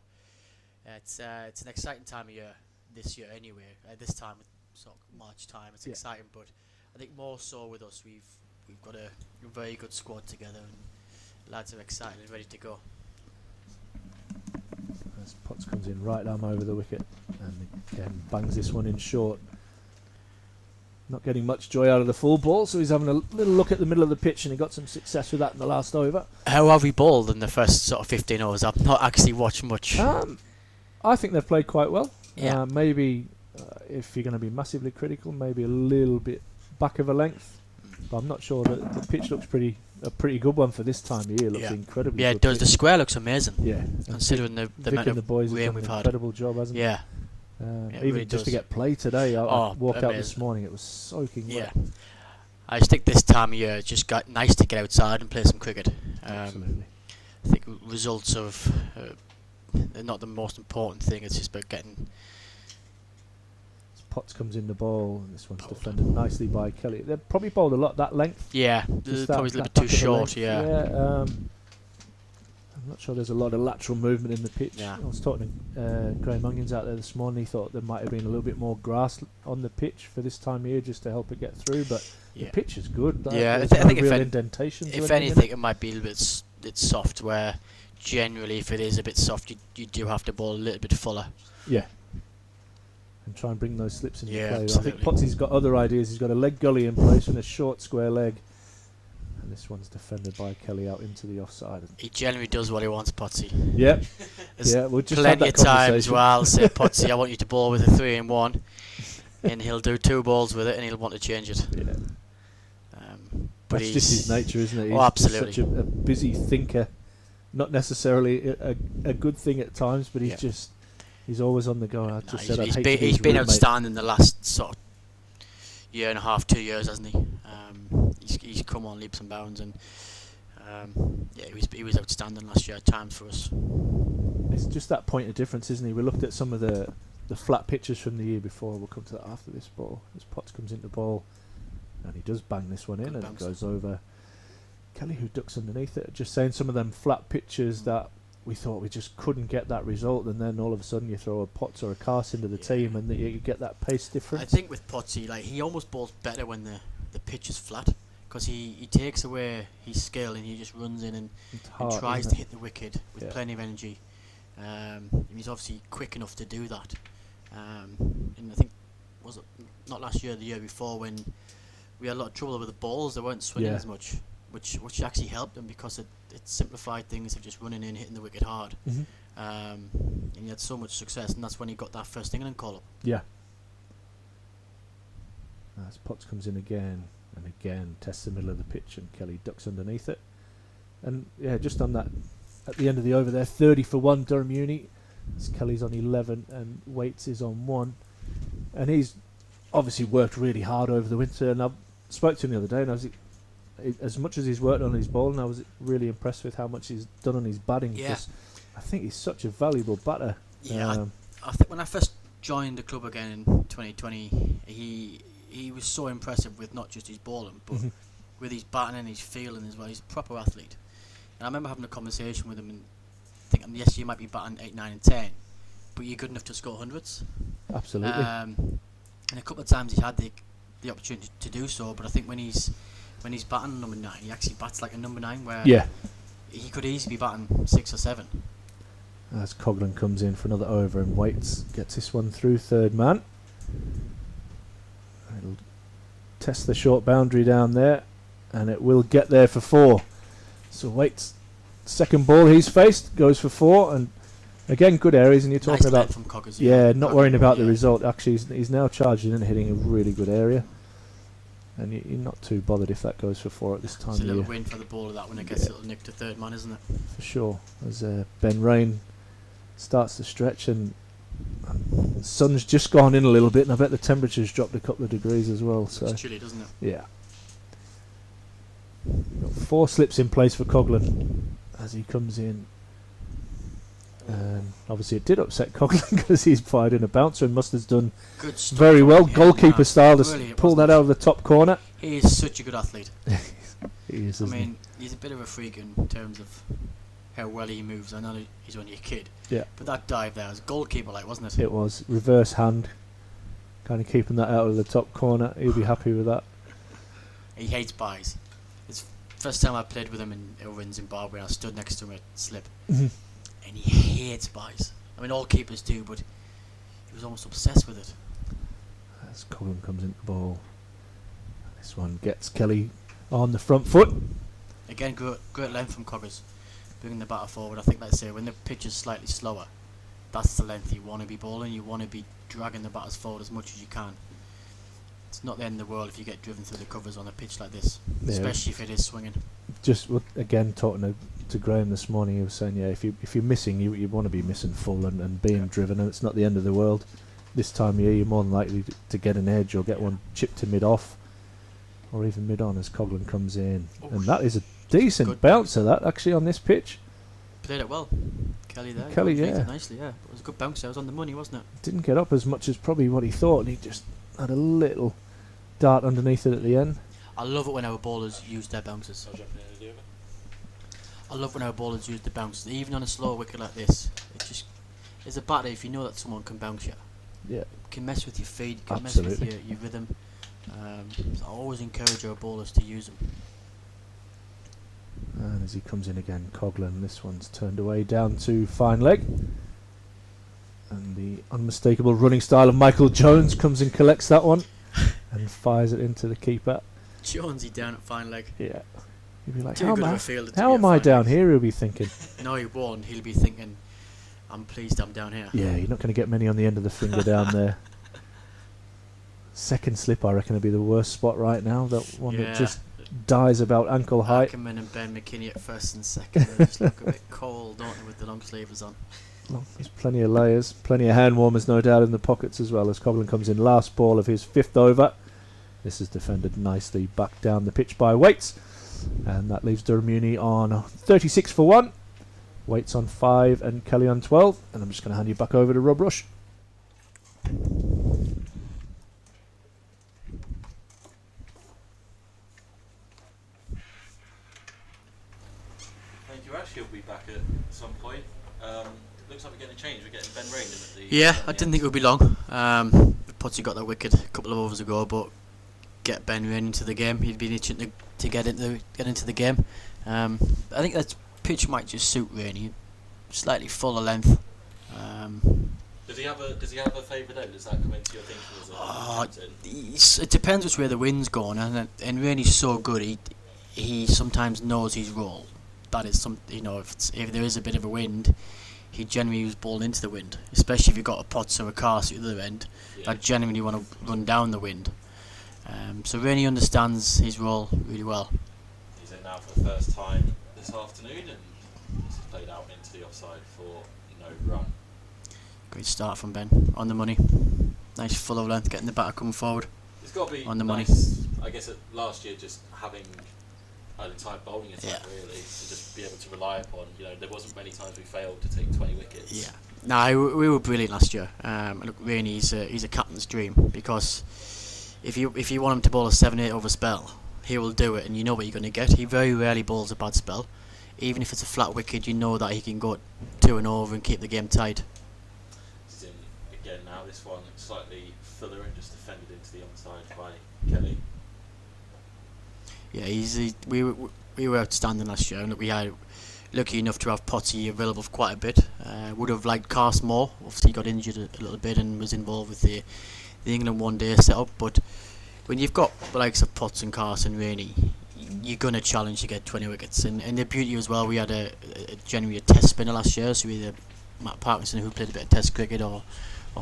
it's an exciting time of year this year anyway. This time, sort of March time, it's exciting, but I think more so with us, we've got a very good squad together, and lads are excited and ready to go. As Potts comes in right arm over the wicket, and again bangs this one in short. Not getting much joy out of the full ball, so he's having a little look at the middle of the pitch, and he got some success with that in the last over. How have we bowled in the first sort of 15 overs? I've not actually watched much. I think they've played quite well. Yeah. Maybe if you're going to be massively critical, maybe a little bit back of a length, but I'm not sure. That the pitch looks a pretty good one for this time of year. It looks incredibly good. It does. pitch. The square looks amazing. Yeah, considering the amount of boys rain have we've done an had. incredible job, hasn't Yeah. Even really just to does. get play today, I walked out amazing. this morning. It was soaking wet. I just think this time of year it's just got nice to get outside and play some cricket. Absolutely. I think results of they're not the most important thing. It's just about getting. Potts comes in the ball, and this one's defended nicely by Kelly. They've probably bowled a lot that length. Yeah, Just probably a little bit back too of the short. length. I'm not sure there's a lot of lateral movement in the pitch. Yeah. I was talking to Graham Onions out there this morning. He thought there might have been a little bit more grass on the pitch for this time of year just to help it get through, but the pitch is good. Yeah, I there's no think real indentations. if or anything, it might be a little bit it's soft. Where generally, if it is a bit soft, you do have to bowl a little bit fuller. Yeah. And try and bring those slips into play. Absolutely. I think Potsy's got other ideas. He's got a leg gully in place and a short square leg. And this one's defended by Kelly out into the offside. He generally does what he wants, Potsy. Yep. There's we'll just have plenty that of times conversation. where I'll say, Potsy, I want you to bowl with a 3-in-1, and he'll do 2 balls with it, and he'll want to change it. Yeah. But That's just his nature, isn't it? He's absolutely. just such a busy thinker. Not necessarily a good thing at times, but he's always on the go. He's been outstanding the last sort of year and a half, 2 years, hasn't he? He's come on leaps and bounds, and he was outstanding last year at times for us. It's just that point of difference, isn't he? We looked at some of the flat pitches from the year before. We'll come to that after this ball. As Potts comes into the ball, and he does bang this one in, and it goes over Kelly, who ducks underneath it. Just saying, some of them flat pitches that we thought we just couldn't get that result, and then all of a sudden you throw a Potts or a Cast into the team, and you get that pace difference. I think with Potsy, he almost bowls better when the pitch is flat, because he takes away his skill and he just runs in and tries to hit the wicket with plenty of energy. And he's obviously quick enough to do that. And I think, was it not last year, the year before, when we had a lot of trouble with the balls, they weren't swinging as much, which actually helped them, because it simplified things of just running in, hitting the wicket hard. And he had so much success, and that's when he got that first England call-up. Yeah. As Potts comes in again and again, tests the middle of the pitch, and Kelly ducks underneath it. And just on that, at the end of the over there, 30 for 1 Durham Uni. As Kelly's on 11 and Waits is on 1. And he's obviously worked really hard over the winter, and I spoke to him the other day, and I was, as much as he's worked on his bowling, I was really impressed with how much he's done on his batting. Yeah. I think he's such a valuable batter. Yeah, I think when I first joined the club again in 2020, he was so impressive with not just his bowling, but with his batting and his fielding as well. He's a proper athlete. And I remember having a conversation with him and thinking, yes, you might be batting 8, 9 and 10, but you're good enough to score hundreds. Absolutely. And a couple of times he's had the opportunity to do so, but I think when he's batting number 9, he actually bats like a number 9, where he could easily be batting 6 or 7. As Coghlan comes in for another over, and Waits gets this one through third man. It'll test the short boundary down there, and it will get there for 4. So Waits, second ball he's faced, goes for 4, and again good areas. And you're talking about from Coggers, not worrying about the result. Actually, he's now charged in and hitting a really good area, and you're not too bothered if that goes for 4 at this time it's of a little year. win for the bowler that when it gets a little nick to third man, isn't it? For sure. As Ben Rain starts to stretch, and the sun's just gone in a little bit, and I bet the temperature's dropped a couple of degrees as well. So it's chilly, doesn't it? Yeah. Got 4 slips in place for Coghlan, as he comes in. And obviously it did upset Coughlin because he's fired in a bouncer and must have done Good stuff very well. yeah, Goalkeeper style to brilliant, pull that wasn't out of the top corner. He is such a good athlete. He is, I isn't mean, he's a bit of a freak in terms of how well he moves. I know he's only a kid. Yeah. But that dive there was goalkeeper-like, wasn't it? he? It was reverse hand, kind of keeping that out of the top corner. He'll be happy with that. He hates buys. It's first time I played with him over in Zimbabwe. I stood next to him at slip. Mhm. And he hates buys. I mean, all keepers do, but he was almost obsessed with it. As Coughlin comes into the ball, this one gets Kelly on the front foot. Again, great length from Coggers, bringing the batter forward. I think, let's say, when the pitch is slightly slower, that's the length you want to be bowling. You want to be dragging the batters forward as much as you can. It's not the end of the world if you get driven through the covers on a pitch like this, Yeah. especially if it is swinging. Just again talking to Graham this morning, he was saying, yeah, if you're missing, you want to be missing full and being driven, and it's not the end of the world. This time of year, you're more than likely to get an edge or get one chipped to mid off, or even mid on as Coughlin comes in, and that is a decent Good bouncer that actually on this pitch. Played it well, Kelly there. Kelly, Played yeah. it nicely, yeah. It was a good bouncer. It was on the money, wasn't it? Didn't get up as much as probably what he thought, and he just had a little dart underneath it at the end. I love it when our bowlers use their bouncers. I love when our bowlers use the bouncers, even on a slow wicket like this. It just is a batter if you know that someone can bounce you. Yeah. It can mess with your feet, it can Absolutely. mess with your rhythm. So I always encourage our bowlers to use them. And as he comes in again, Coughlin, this one's turned away down to fine leg. And the unmistakable running style of Michael Jones comes and collects that one and fires it into the keeper. Jonesy down at fine leg. Yeah. He'll be like, Too how good am of I, a fielder to how be am at I fine down leg. here? He'll be thinking. No, he won't. He'll be thinking, I'm pleased I'm down here. Yeah, you're not going to get many on the end of the finger down there. Second slip, I reckon, would be the worst spot right now. That one that just dies about ankle height. Ackerman and Ben McKinney at first and second. They just look a bit cold, don't they, with the long sleeves on. There's plenty of layers, plenty of hand warmers, no doubt, in the pockets as well. As Coughlin comes in, last ball of his 5th over. This is defended nicely back down the pitch by Waits, and that leaves Durham Uni on 36 for 1. Waits on 5 and Kelly on 12. And I'm just going to hand you back over to Rob Rush. Thank you, Ash. He'll be back at some point. Looks like we're getting a change. We're getting Ben Rain in at the. Yeah, I didn't think it would be long. Putty got that wicket a couple of overs ago, but get Ben Rain into the game. He'd been itching to get into the game. I think that pitch might just suit Rainey. Slightly fuller length. Does he have a favourite end? Does that come into your thinking as a captain? It depends which way the wind's going, and Rainey's so good. He sometimes knows his role. That is if there is a bit of a wind, he generally use ball into the wind, especially if you've got a Potts or a Cast at the other end. Yeah. That generally want to run down the wind. So Rainey understands his role really well. He's in now for the first time this afternoon, and this is played out into the offside for no run. Great start from Ben on the money. Nice full of length, getting the batter coming forward. It's got to be on the money. nice, I guess, last year just having an entire bowling attack really to just be able to rely upon. There wasn't many times we failed to take 20 wickets. Yeah. No, we were brilliant last year. Look, Rainey, he's a captain's dream, because if you want him to bowl a 7-8 over spell, he will do it, and you know what you're going to get. He very rarely bowls a bad spell. Even if it's a flat wicket, you know that he can go 2 and over and keep the game tight. He's in again now. This one slightly fuller and just defended into the onside by Kelly. Yeah, we were outstanding last year, and we had lucky enough to have Potty available for quite a bit. Would have liked Cast more. Obviously, he got injured a little bit and was involved with the England one-day setup. But when you've got the likes of Potts and Cast and Rainey, you're going to challenge to get 20 wickets. And the beauty as well, we had generally a test spinner last year, so either Matt Parkinson, who played a bit of test cricket, or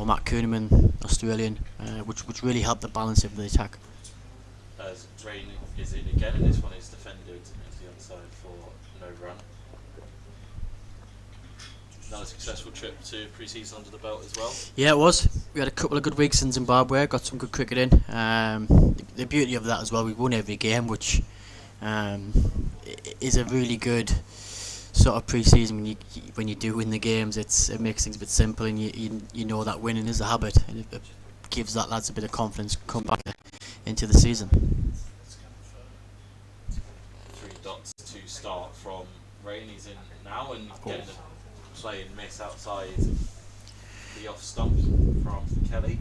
Matt Kuhneman, Australian, which really helped the balance of the attack. As Rain is in again, and this one is defended into the onside for no run. Another successful trip to pre-season under the belt as well. Yeah, it was. We had a couple of good weeks in Zimbabwe, got some good cricket in. The beauty of that as well, we won every game, which is a really good sort of pre-season when you do win the games, it makes things a bit simple, and you know that winning is a habit, and it gives that lads a bit of confidence come back into the season. 3 dots to start from Rain. He's in now and getting a play and miss outside the off stump from Kelly.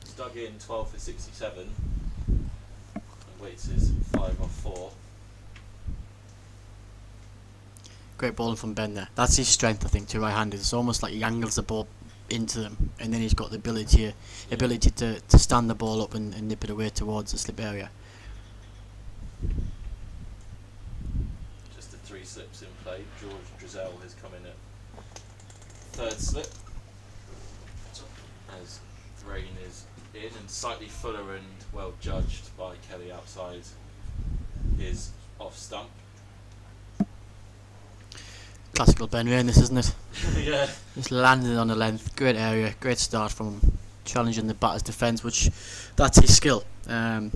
He's dug in 12 for 67 and Waits is 5 off 4. Great bowling from Ben there. That's his strength, I think, to right-handed. It's almost like he angles the ball into them, and then he's got the ability to stand the ball up and nip it away towards the slip area. Just the 3 slips in play. George Drizel has come in at 3rd slip as Rain is in, and slightly fuller and well judged by Kelly outside his off stump. Classical Ben Rain, this, isn't it? Yeah. Just landed on the length, great area, great start from him, challenging the batter's defence, which that's his skill. It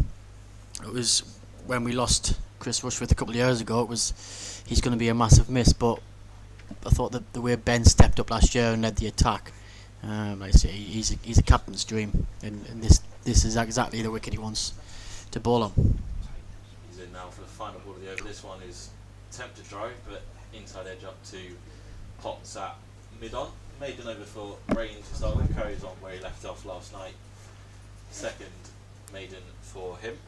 was when we lost Chris Rushworth a couple of years ago, he's going to be a massive miss, but I thought that the way Ben stepped up last year and led the attack, like I say, he's a captain's dream, and this is exactly the wicket he wants to bowl on. He's in now for the final ball of the over. This one is attempted drive, but inside edge up to Potts at mid-on. Maiden over for Rain to start with, carries on where he left off last night. Second maiden for him.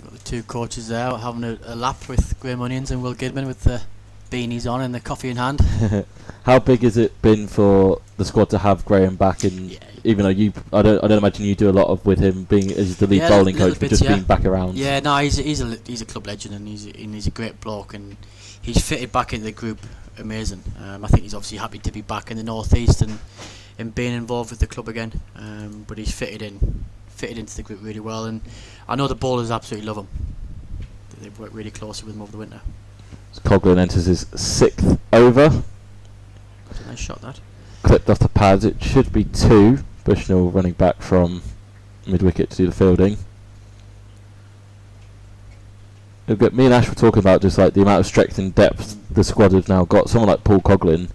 Got the 2 coaches there having a lap with Graham Onions and Will Gidman with the beanies on and the coffee in hand. How big has it been for the squad to have Graham back in? Yeah. Even though I don't imagine you do a lot of with him being as the lead bowling coach, but just being back around. Yeah, no, he's a club legend, and he's a great bloke, and he's fitted back into the group amazing. I think he's obviously happy to be back in the northeast and being involved with the club again. But he's fitted into the group really well, and I know the bowlers absolutely love him. They've worked really closely with him over the winter. So Coghlan enters his 6th over. That's a nice shot, that. Clipped off the pads. It should be 2. Bushnell running back from mid-wicket to do the fielding. Me and Ash were talking about just like the amount of strength and depth the squad have now got. Someone like Paul Coghlan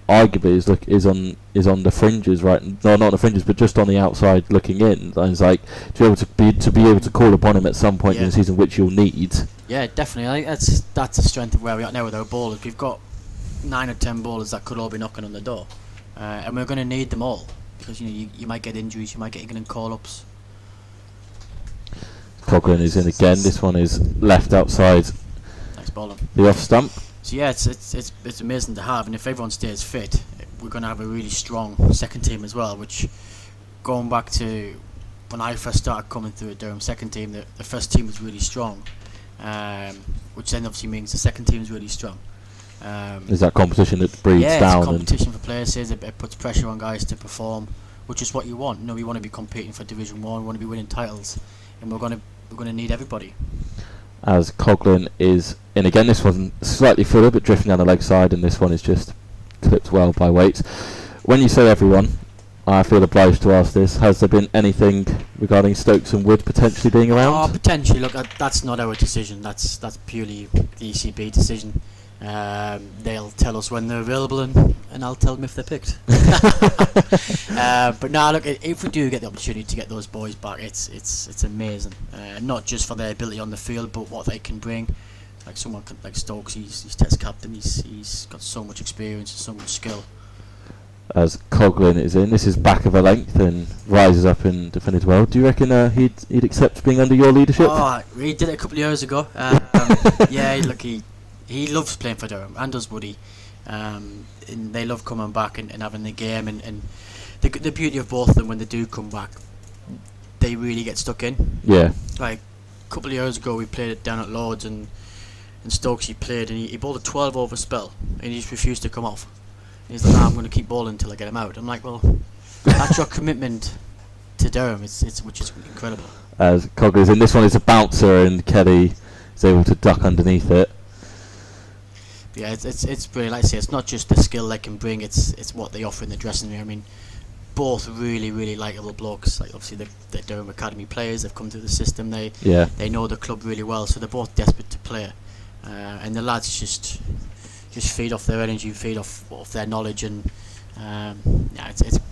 arguably is on the fringes, right? No, not on the fringes, but just on the outside looking in. And it's like to be able to call upon him at some point in the season, which you'll need. Yeah, definitely. I think that's the strength of where we are now with our bowlers. We've got 9 or 10 bowlers that could all be knocking on the door, and we're going to need them all, because you might get injuries, you might get England call-ups. Coghlan is in again. This one is left outside. Nice bowling. The off stump. So yeah, it's amazing to have, and if everyone stays fit, we're going to have a really strong second team as well. Which, going back to when I first started coming through a Durham second team, the first team was really strong, which then obviously means the second team is really strong. Is that competition that breeds down? Yeah, it's competition for places. It puts pressure on guys to perform, which is what you want. We want to be competing for Division 1, we want to be winning titles, and we're going to need everybody. As Coghlan is in again. This one slightly fuller, but drifting down the leg side, and this one is just clipped well by Waits. When you say everyone, I feel obliged to ask this: has there been anything regarding Stokes and Wood potentially being around? Oh, potentially. Look, that's not our decision. That's purely the ECB decision. They'll tell us when they're available, and I'll tell them if they're picked. But no, look, if we do get the opportunity to get those boys back, it's amazing. Not just for their ability on the field, but what they can bring. Like someone like Stokes, he's Test captain. He's got so much experience and so much skill. As Coghlan is in, this is back of a length and rises up and defended well. Do you reckon he'd accept being under your leadership? Oh, he did it a couple of years ago. Yeah, look, he loves playing for Durham, and does Woody. And they love coming back and having the game. And the beauty of both of them, when they do come back, they really get stuck in. Yeah. Like a couple of years ago, we played it down at Lords, and Stokes he played, and he bowled a 12 over spell, and he just refused to come off. And he's like, "Nah, I'm going to keep bowling until I get him out." I'm like, well, that's your commitment to Durham. It's which is incredible. As Coghlan's in, this one is a bouncer, and Kelly is able to duck underneath it. Yeah, it's brilliant. Like I say, it's not just the skill they can bring; it's what they offer in the dressing room. I mean, both really, really likeable blokes. Like obviously they're Durham Academy players. They've come through the system. They know the club really well, so they're both desperate to play. And the lads just feed off their energy, feed off their knowledge, and yeah,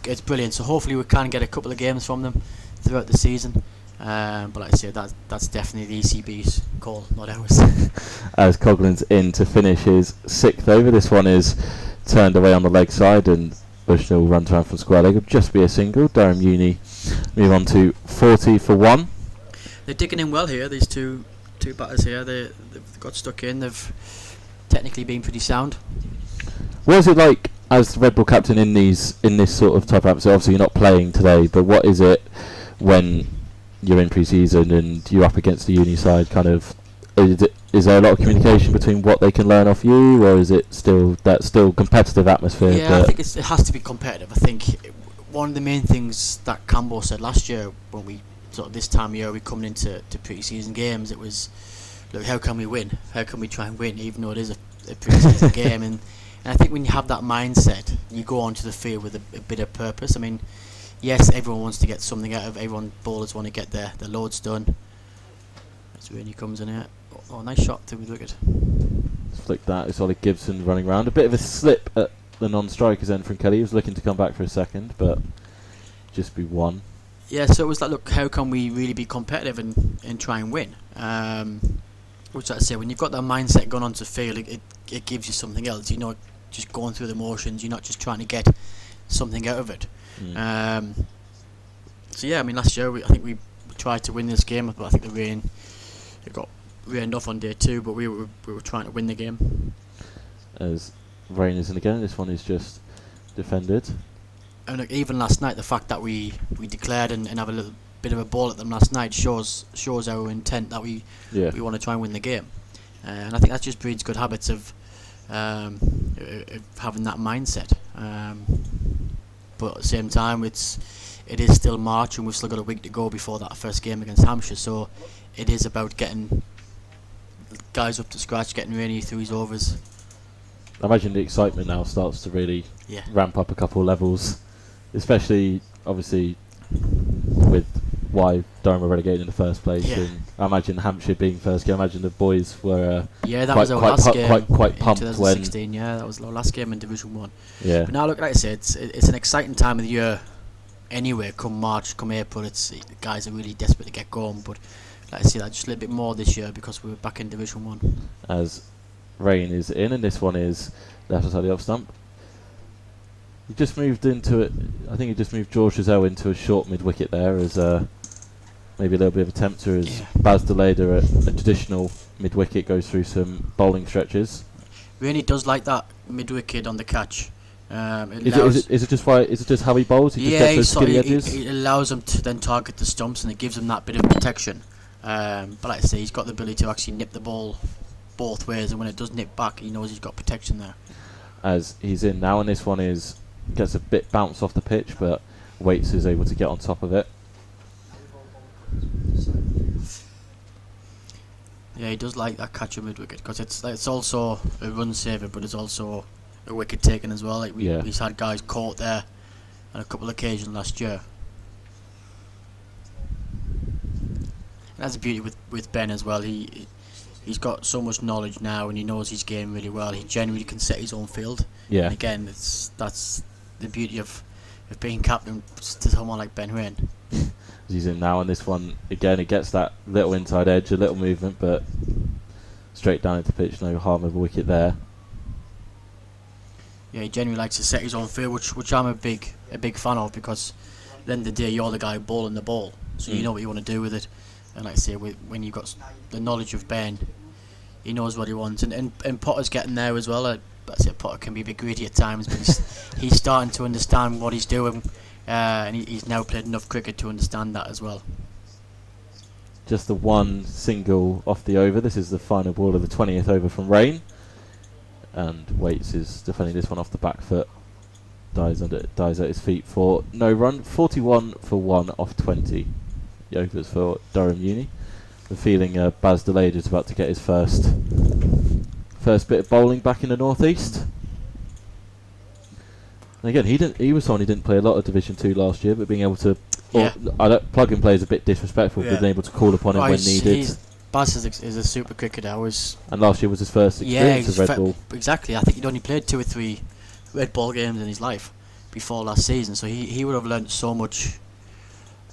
it's brilliant. So hopefully we can get a couple of games from them throughout the season. But like I said, that's definitely the ECB's call, not ours. As Coughlin's in to finish his 6th over. This one is turned away on the leg side, and Bushnell runs around from square leg. It'll just be a single. Durham Uni move on to 40 for 1. They're digging in well here. These two batters here. They've got stuck in. They've technically been pretty sound. What is it like as the Red Bull captain in this sort of type of atmosphere? Obviously you're not playing today, but what is it when you're in pre-season and you're up against the uni side? Kind of, is there a lot of communication between what they can learn off you, or is it still competitive atmosphere? Yeah, I think it has to be competitive. I think one of the main things that Cambo said last year when we sort of this time of year we coming into pre-season games, it was, look, how can we win? How can we try and win, even though it is a pre-season game? And I think when you have that mindset, you go onto the field with a bit of purpose. I mean, yes, everyone wants to get something out of everyone. Bowlers want to get their loads done. That's when he comes in here. Oh, nice shot through the wicket. Flick that. It's Ollie Gibson running around. A bit of a slip at the non-strikers end from Kelly. He was looking to come back for a second, but just be one. Yeah, so it was like, look, how can we really be competitive and try and win? Which I say, when you've got that mindset going onto field, it gives you something else. You're not just going through the motions. You're not just trying to get something out of it. So yeah, I mean, last year I think we tried to win this game, but I think it got rained off on day 2. But we were trying to win the game. As rain is in again, this one is just defended. And look, even last night, the fact that we declared and have a little bit of a ball at them last night shows our intent that we want to try and win the game. And I think that just breeds good habits of having that mindset. But at the same time, it is still March, and we've still got a week to go before that first game against Hampshire. So it is about getting guys up to scratch, getting Rainey through his overs. I imagine the excitement now starts to really ramp up a couple of levels, especially obviously with why Durham were relegated in the first place. And I imagine Hampshire being first game. I imagine the boys were that was our last game quite pumped in 2016. That was our last game in Division 1. Yeah. But now, look, like I said, it's an exciting time of the year. Anyway, come March, come April, the guys are really desperate to get going. But like I say, that just a little bit more this year because we're back in Division 1. As rain is in, and this one is left side of the off stump. He just moved into it. I think he just moved George Giselle into a short mid wicket there as maybe a little bit of a tempter as Baz Deleda at a traditional mid wicket goes through some bowling stretches. Really does like that mid wicket on the catch. Is it just how he bowls? He just gets those skinny edges? It allows him to then target the stumps, and it gives him that bit of protection. But like I say, he's got the ability to actually nip the ball both ways, and when it does nip back, he knows he's got protection there. As he's in now, and this one gets a bit bounced off the pitch, but Waits is able to get on top of it. Yeah, he does like that catch of mid wicket because it's also a run saver, but it's also a wicket taken as well. Like we've had guys caught there on a couple of occasions last year. And that's the beauty with Ben as well. He's got so much knowledge now, and he knows his game really well. He generally can set his own field. Yeah. And again, that's the beauty of being captain to someone like Ben Rain. He's in now, and this one again, it gets that little inside edge, a little movement, but straight down into pitch, no harm of a wicket there. Yeah, he generally likes to set his own field, which I'm a big fan of, because at the end of the day, you're the guy bowling the ball, so you know what you want to do with it. And like I say, when you've got the knowledge of Ben, he knows what he wants, and Potter's getting there as well. I say Potter can be a bit greedy at times, but he's starting to understand what he's doing, and he's now played enough cricket to understand that as well. Just the one single off the over. This is the final ball of the 20th over from Rain, and Waits is defending this one off the back foot. Dies at his feet for no run. 41 for 1 off 20. The overs for Durham Uni. The feeling Baz Deleda is about to get his first bit of bowling back in the northeast. And again, he was someone who didn't play a lot of Division 2 last year, but being able to, Yeah. I don't, plug and play is a bit disrespectful, Yeah. but being able to call upon him when needed. Baz is a super cricketer. And last year was his first experience of Red Ball. Exactly. I think he'd only played 2 or 3 Red Ball games in his life before last season, so he would have learnt so much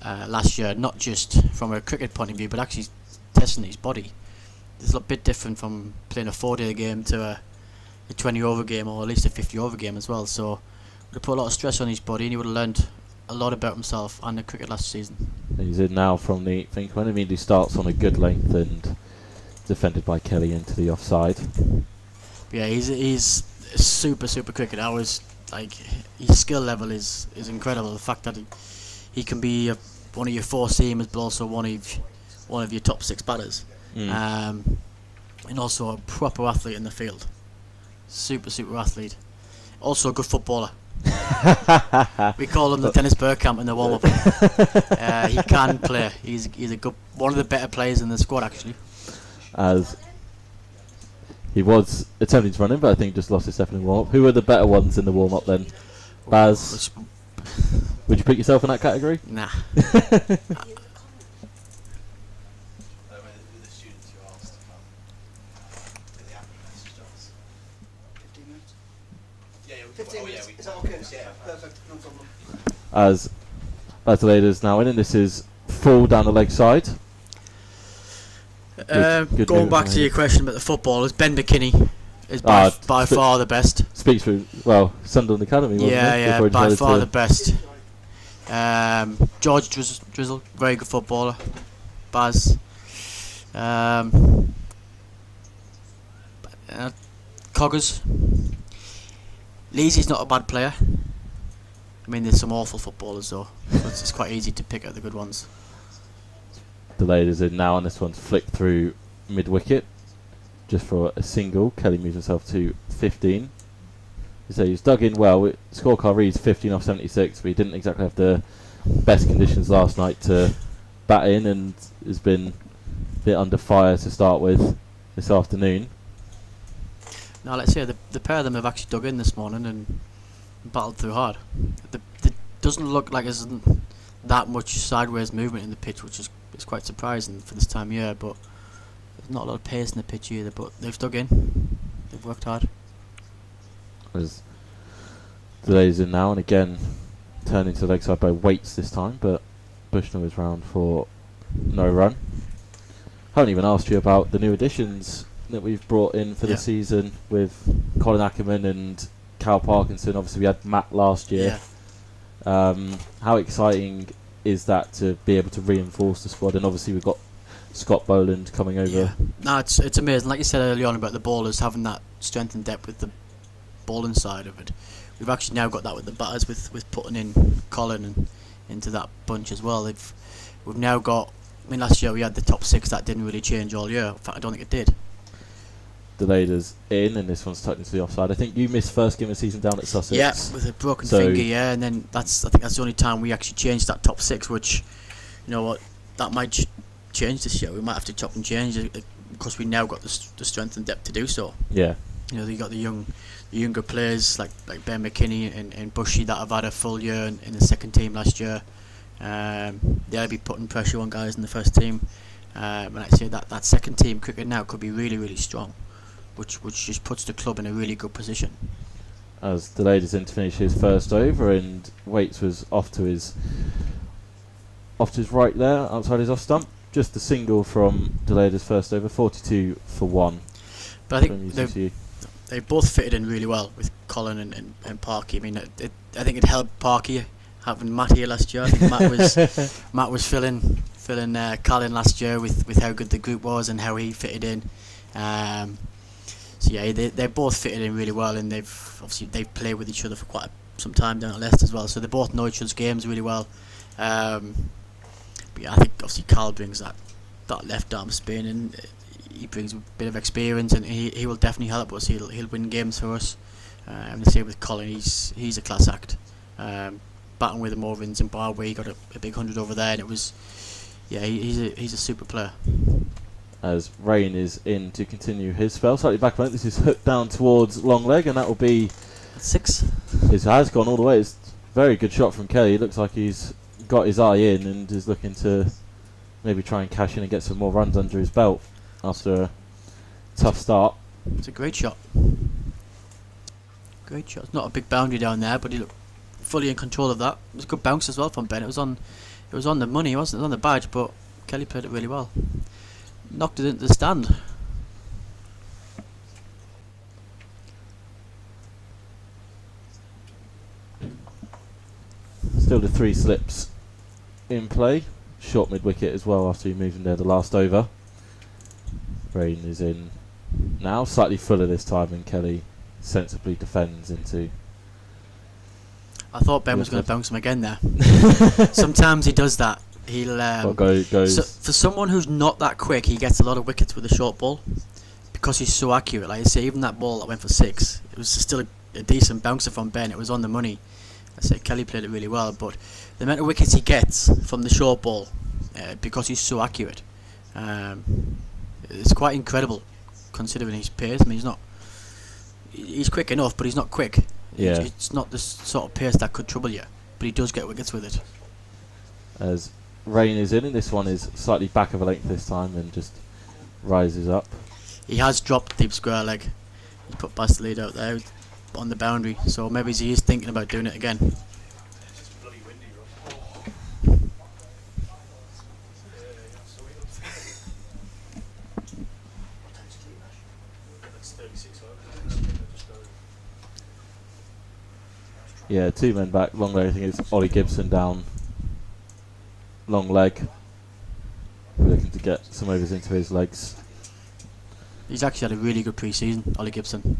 last year, not just from a cricket point of view, but actually testing his body. It's a bit different from playing a 4-day game to a 20-over game, or at least a 50-over game as well. So would have put a lot of stress on his body, and he would have learned a lot about himself and the cricket last season. And he's in now from the, I think when immediately starts on a good length and defended by Kelly into the offside. Yeah, he's a super cricketer. I was like, his skill level is incredible. The fact that he can be one of your 4 seamers, but also one of your top 6 batters, and also a proper athlete in the field. Super athlete. Also a good footballer. We call him the Tennis Bergkamp in the warm-up. He can play. He's a good, one of the better players in the squad actually. As he was attempting to run in, but I think just lost his step in the warm-up. Who were the better ones in the warm-up then? Baz? Would you put yourself in that category? Nah. As Adelaide is now in, and this is full down the leg side. Good Going back to your question about the footballers, Ben McKinney is by far the best. Speaks for, well, Sunderland Academy, wasn't Yeah, it? by far the best. George Drizzle, very good footballer. Baz. Coggers. Leesy's not a bad player. I mean, there's some awful footballers though, so it's quite easy to pick out the good ones. Delayed is in now, and this one's flicked through mid-wicket just for a single. Kelly moves himself to 15. So he's dug in well. Scorecard reads 15 off 76, but he didn't exactly have the best conditions last night to bat in, and has been a bit under fire to start with this afternoon. Now let's say the pair of them have actually dug in this morning and battled through hard. It doesn't look like there's that much sideways movement in the pitch, which is quite surprising for this time of year, but there's not a lot of pace in the pitch either, but they've dug in. They've worked hard. As Delay's in now, and again turning to the leg side by Waits this time, but Bushnell is round for no run. Haven't even asked you about the new additions that we've brought in for the season with Colin Ackerman and Cal Parkinson. Obviously we had Matt last year. How exciting is that to be able to reinforce the squad? And obviously we've got Scott Boland coming over. Yeah. No, it's amazing. Like you said earlier on about the bowlers having that strength and depth with the bowling side of it. We've actually now got that with the batters, with putting in Colin and into that bunch as well. We've now got, I mean, last year we had the top 6 that didn't really change all year. In fact, I don't think it did. Delayed is in, and this one's tucked into the offside. I think you missed first game of the season down at Sussex. Yeah, with a broken finger, and then I think that's the only time we actually changed that top 6, which, you know what, that might change this year. We might have to chop and change it because we now got the strength and depth to do so. Yeah. You know, you got the younger players like Ben McKinney and Bushy that have had a full year in the second team last year. They'll be putting pressure on guys in the first team. And I'd say that second team cricket now could be really strong, which just puts the club in a really good position. As Delayed is in to finish his first over, and Waits was off to his right there, outside his off stump. Just a single from Delayed's first over, 42 for 1. But I think they both fitted in really well with Colin and Parky. I mean, I think it helped Parky having Matt here last year. I think Matt was filling Colin last year with how good the group was and how he fitted in. So yeah, they both fitted in really well, and they've played with each other for quite some time down at Leicester as well. So they both know each other's games really well. But yeah, I think obviously Carl brings that left arm spin, and he brings a bit of experience, and he will definitely help us. He'll win games for us. And the same with Colin. He's a class act. Batting with him over in Zimbabwe, he got a big 100 over there, and it was he's a super player. As Rain is in to continue his spell, slightly back on it. This is hooked down towards long leg, and that will be 6. It has gone all the way. It's a very good shot from Kelly. It looks like he's got his eye in and is looking to maybe try and cash in and get some more runs under his belt after a tough start. It's a great shot. Great shot. It's not a big boundary down there, but he looked fully in control of that. It was a good bounce as well from Ben. It was on the money, wasn't it? It was on the badge, but Kelly played it really well. Knocked it into the stand. Still the 3 slips in play. Short mid-wicket as well after he moved in there the last over. Rain is in now, slightly fuller this time, and Kelly sensibly defends into... I thought Ben was going to bounce him again there. Sometimes he does that. He'll goes. So for someone who's not that quick, he gets a lot of wickets with the short ball because he's so accurate. Like I say, even that ball that went for 6, it was still a decent bouncer from Ben. It was on the money. I say Kelly played it really well, but the amount of wickets he gets from the short ball because he's so accurate, it's quite incredible considering his pace. I mean, he's quick enough, but he's not quick. Yeah. It's not the sort of pace that could trouble you, but he does get wickets with it. As Rain is in, and this one is slightly back of a length this time and just rises up. He has dropped deep square leg. He put Bastlead out there on the boundary, so maybe he is thinking about doing it again. Yeah, 2 men back, long leg. I think it's Ollie Gibson down. Long leg. Looking to get some overs into his legs. He's actually had a really good pre-season, Ollie Gibson.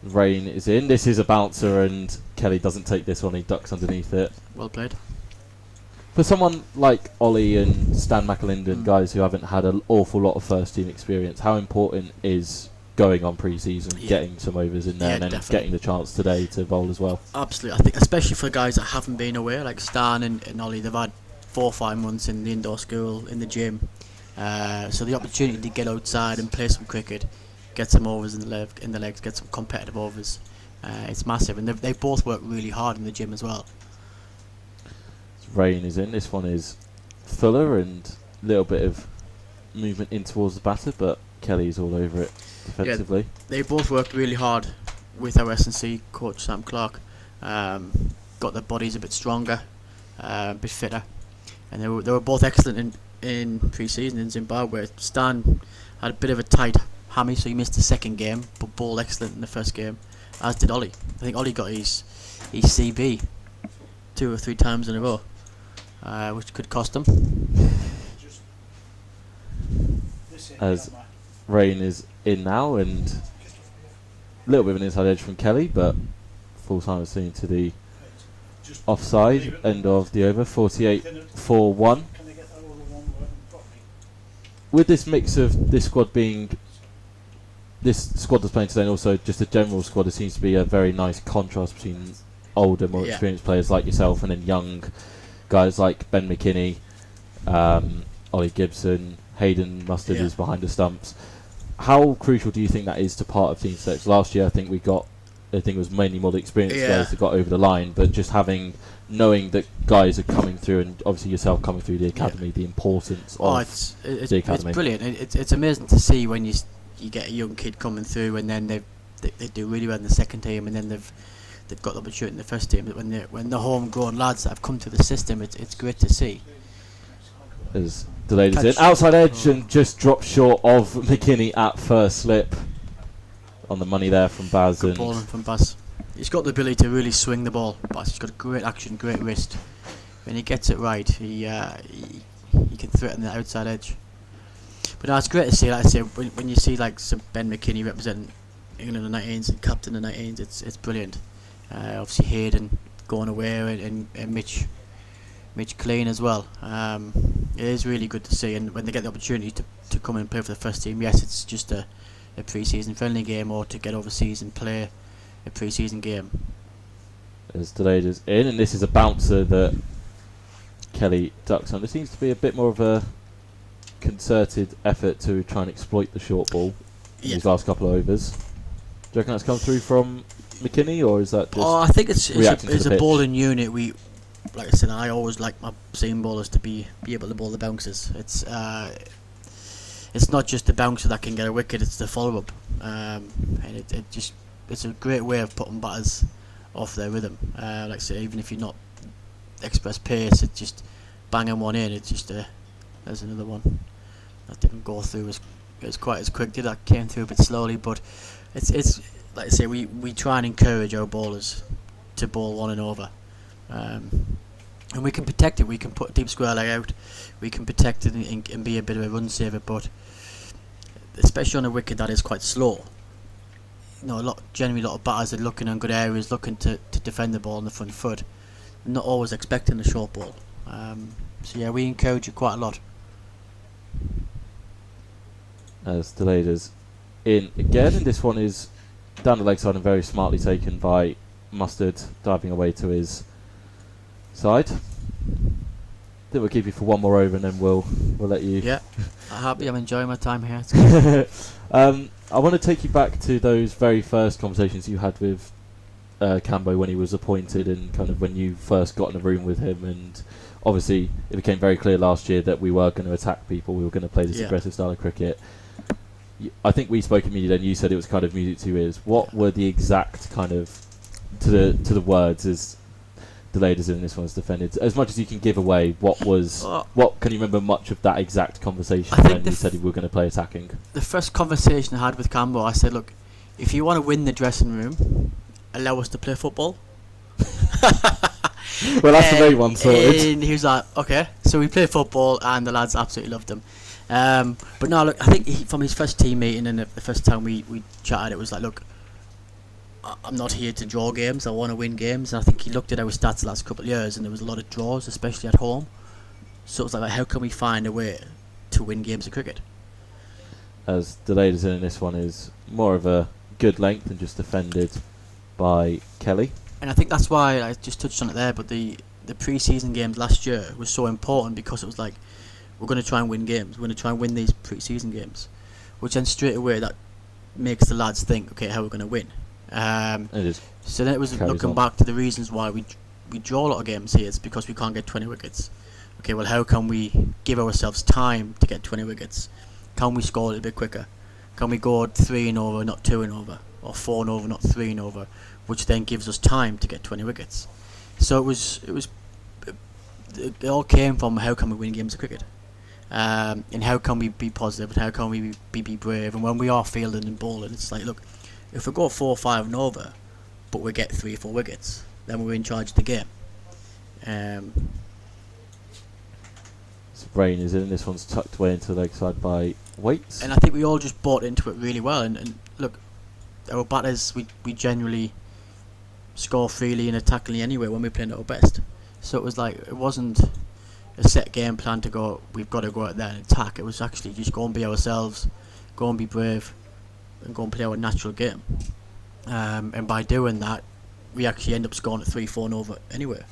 Rain is in. This is a bouncer, and Kelly doesn't take this one. He ducks underneath it. Well played. For someone like Ollie and Stan McAlinden, guys who haven't had an awful lot of first team experience, how important is going on pre-season, getting some overs in there, and then definitely getting the chance today to bowl as well? Absolutely. I think especially for guys that haven't been away, like Stan and Ollie, they've had 4 or 5 months in the indoor school, in the gym. So the opportunity to get outside and play some cricket, get some overs in the legs, get some competitive overs, it's massive. And they both work really hard in the gym as well. Rain is in. This one is fuller and a little bit of movement in towards the batter, but Kelly's all over it defensively. Yeah, they both worked really hard with our S&C coach Sam Clark. Got their bodies a bit stronger, a bit fitter, and they were both excellent in pre-season in Zimbabwe. Stan had a bit of a tight hammy, so he missed the second game, but bowled excellent in the first game, as did Ollie. I think Ollie got his CB 2 or 3 times in a row, which could cost him. As Rain is in now, and a little bit of an inside edge from Kelly, but full time is seen to the offside. End of the over, 48-4-1. With this mix of this squad that's playing today, and also just a general squad, there seems to be a very nice contrast between older, more experienced players like yourself, and then young guys like Ben McKinney, Ollie Gibson, Hayden Mustard is behind the stumps. How crucial do you think that is to part of team selection? Last year, I think it was mainly more the experienced guys that got over the line, but just knowing that guys are coming through, and obviously yourself coming through the academy, the importance of the academy. It's brilliant. It's amazing to see when you get a young kid coming through, and then they do really well in the second team, and then they've got the opportunity in the first team. But when the homegrown lads that have come to the system, it's great to see. As delayed is in, outside edge, and just dropped short of McKinney at first slip. On the money there from Baz. Good bowling from Baz. He's got the ability to really swing the ball. Baz, he's got a great action, great wrist. When he gets it right, he can threaten the outside edge. But no, it's great to see. Like I say, when you see like some Ben McKinney representing England in the 19s and captain in the 19s, it's brilliant. Obviously Hayden going away, and Mitch Clean as well. It is really good to see, and when they get the opportunity to come and play for the first team, yes, it's just a pre-season friendly game, or to get overseas and play a pre-season game. As delayed is in, and this is a bouncer that Kelly ducks on. There seems to be a bit more of a concerted effort to try and exploit the short ball in these last couple of overs. Do you reckon that's come through from McKinney, or is that just I think it's reacting to it's the a pitch? bowling unit. Like I said, I always like my seam bowlers to be able to bowl the bounces. It's not just the bouncer that can get a wicket; it's the follow up, and it's a great way of putting batters off their rhythm. Like I say, even if you're not express pace, it's just banging one in. It's just there's another one that didn't go through as quite as quick. That came through a bit slowly, but it's like I say, we try and encourage our bowlers to bowl one and over. And we can protect it. We can put a deep square leg out. We can protect it and be a bit of a run saver. But especially on a wicket that is quite slow, generally a lot of batters are looking on good areas, looking to defend the ball on the front foot, not always expecting the short ball. So yeah, we encourage it quite a lot. As delayed as in again, and this one is down the leg side and very smartly taken by Mustard, diving away to his side. I think we'll keep you for one more over and then we'll let you. Yeah, I'm happy. I'm enjoying my time here. It's good. I want to take you back to those very first conversations you had with Cambo when he was appointed, and kind of when you first got in a room with him. And obviously, it became very clear last year that we were going to attack people. We were going to play this aggressive style of cricket. I think we spoke immediately, and you said it was kind of music to your ears. What were the exact kind of to the words as delayed as in this one's defended? As much as you can give away, what can you remember much of that exact conversation when you said we were going to play attacking? The first conversation I had with Cambo, I said, look, if you want to win the dressing room, allow us to play football. Well, that's the main one sorted. And he was like, okay. So we played football, and the lads absolutely loved him. But no, look, I think from his first team meeting and the first time we chatted, it was like, look, I'm not here to draw games. I want to win games. And I think he looked at our stats the last couple of years, and there was a lot of draws, especially at home. So it was like, how can we find a way to win games of cricket? As delayed as in this one is more of a good length and just defended by Kelly. And I think that's why I just touched on it there. But the pre-season games last year was so important, because it was like, we're going to try and win games. We're going to try and win these pre-season games, which then straight away that makes the lads think, okay, how we're going to win. So then it was looking back to the reasons why we draw a lot of games here. It's because we can't get 20 wickets. Okay, well, how can we give ourselves time to get 20 wickets? Can we score a little bit quicker? Can we go 3 and over, not 2 and over, or 4 and over, not 3 and over, which then gives us time to get 20 wickets? So it all came from how can we win games of cricket, and how can we be positive, and how can we be brave. And when we are fielding and bowling, it's like, look, if we go 4 or 5 and over, but we get 3 or 4 wickets, then we're in charge of the game. Brain is in. This one's tucked away into the leg side by Waits. And I think we all just bought into it really well. And look, our batters, we generally score freely and attackingly anyway when we're playing at our best. So it was like, it wasn't a set game plan to go, we've got to go out there and attack. It was actually just go and be ourselves, go and be brave, and go and play our natural game. And by doing that, we actually end up scoring at 3-4 and over anyway.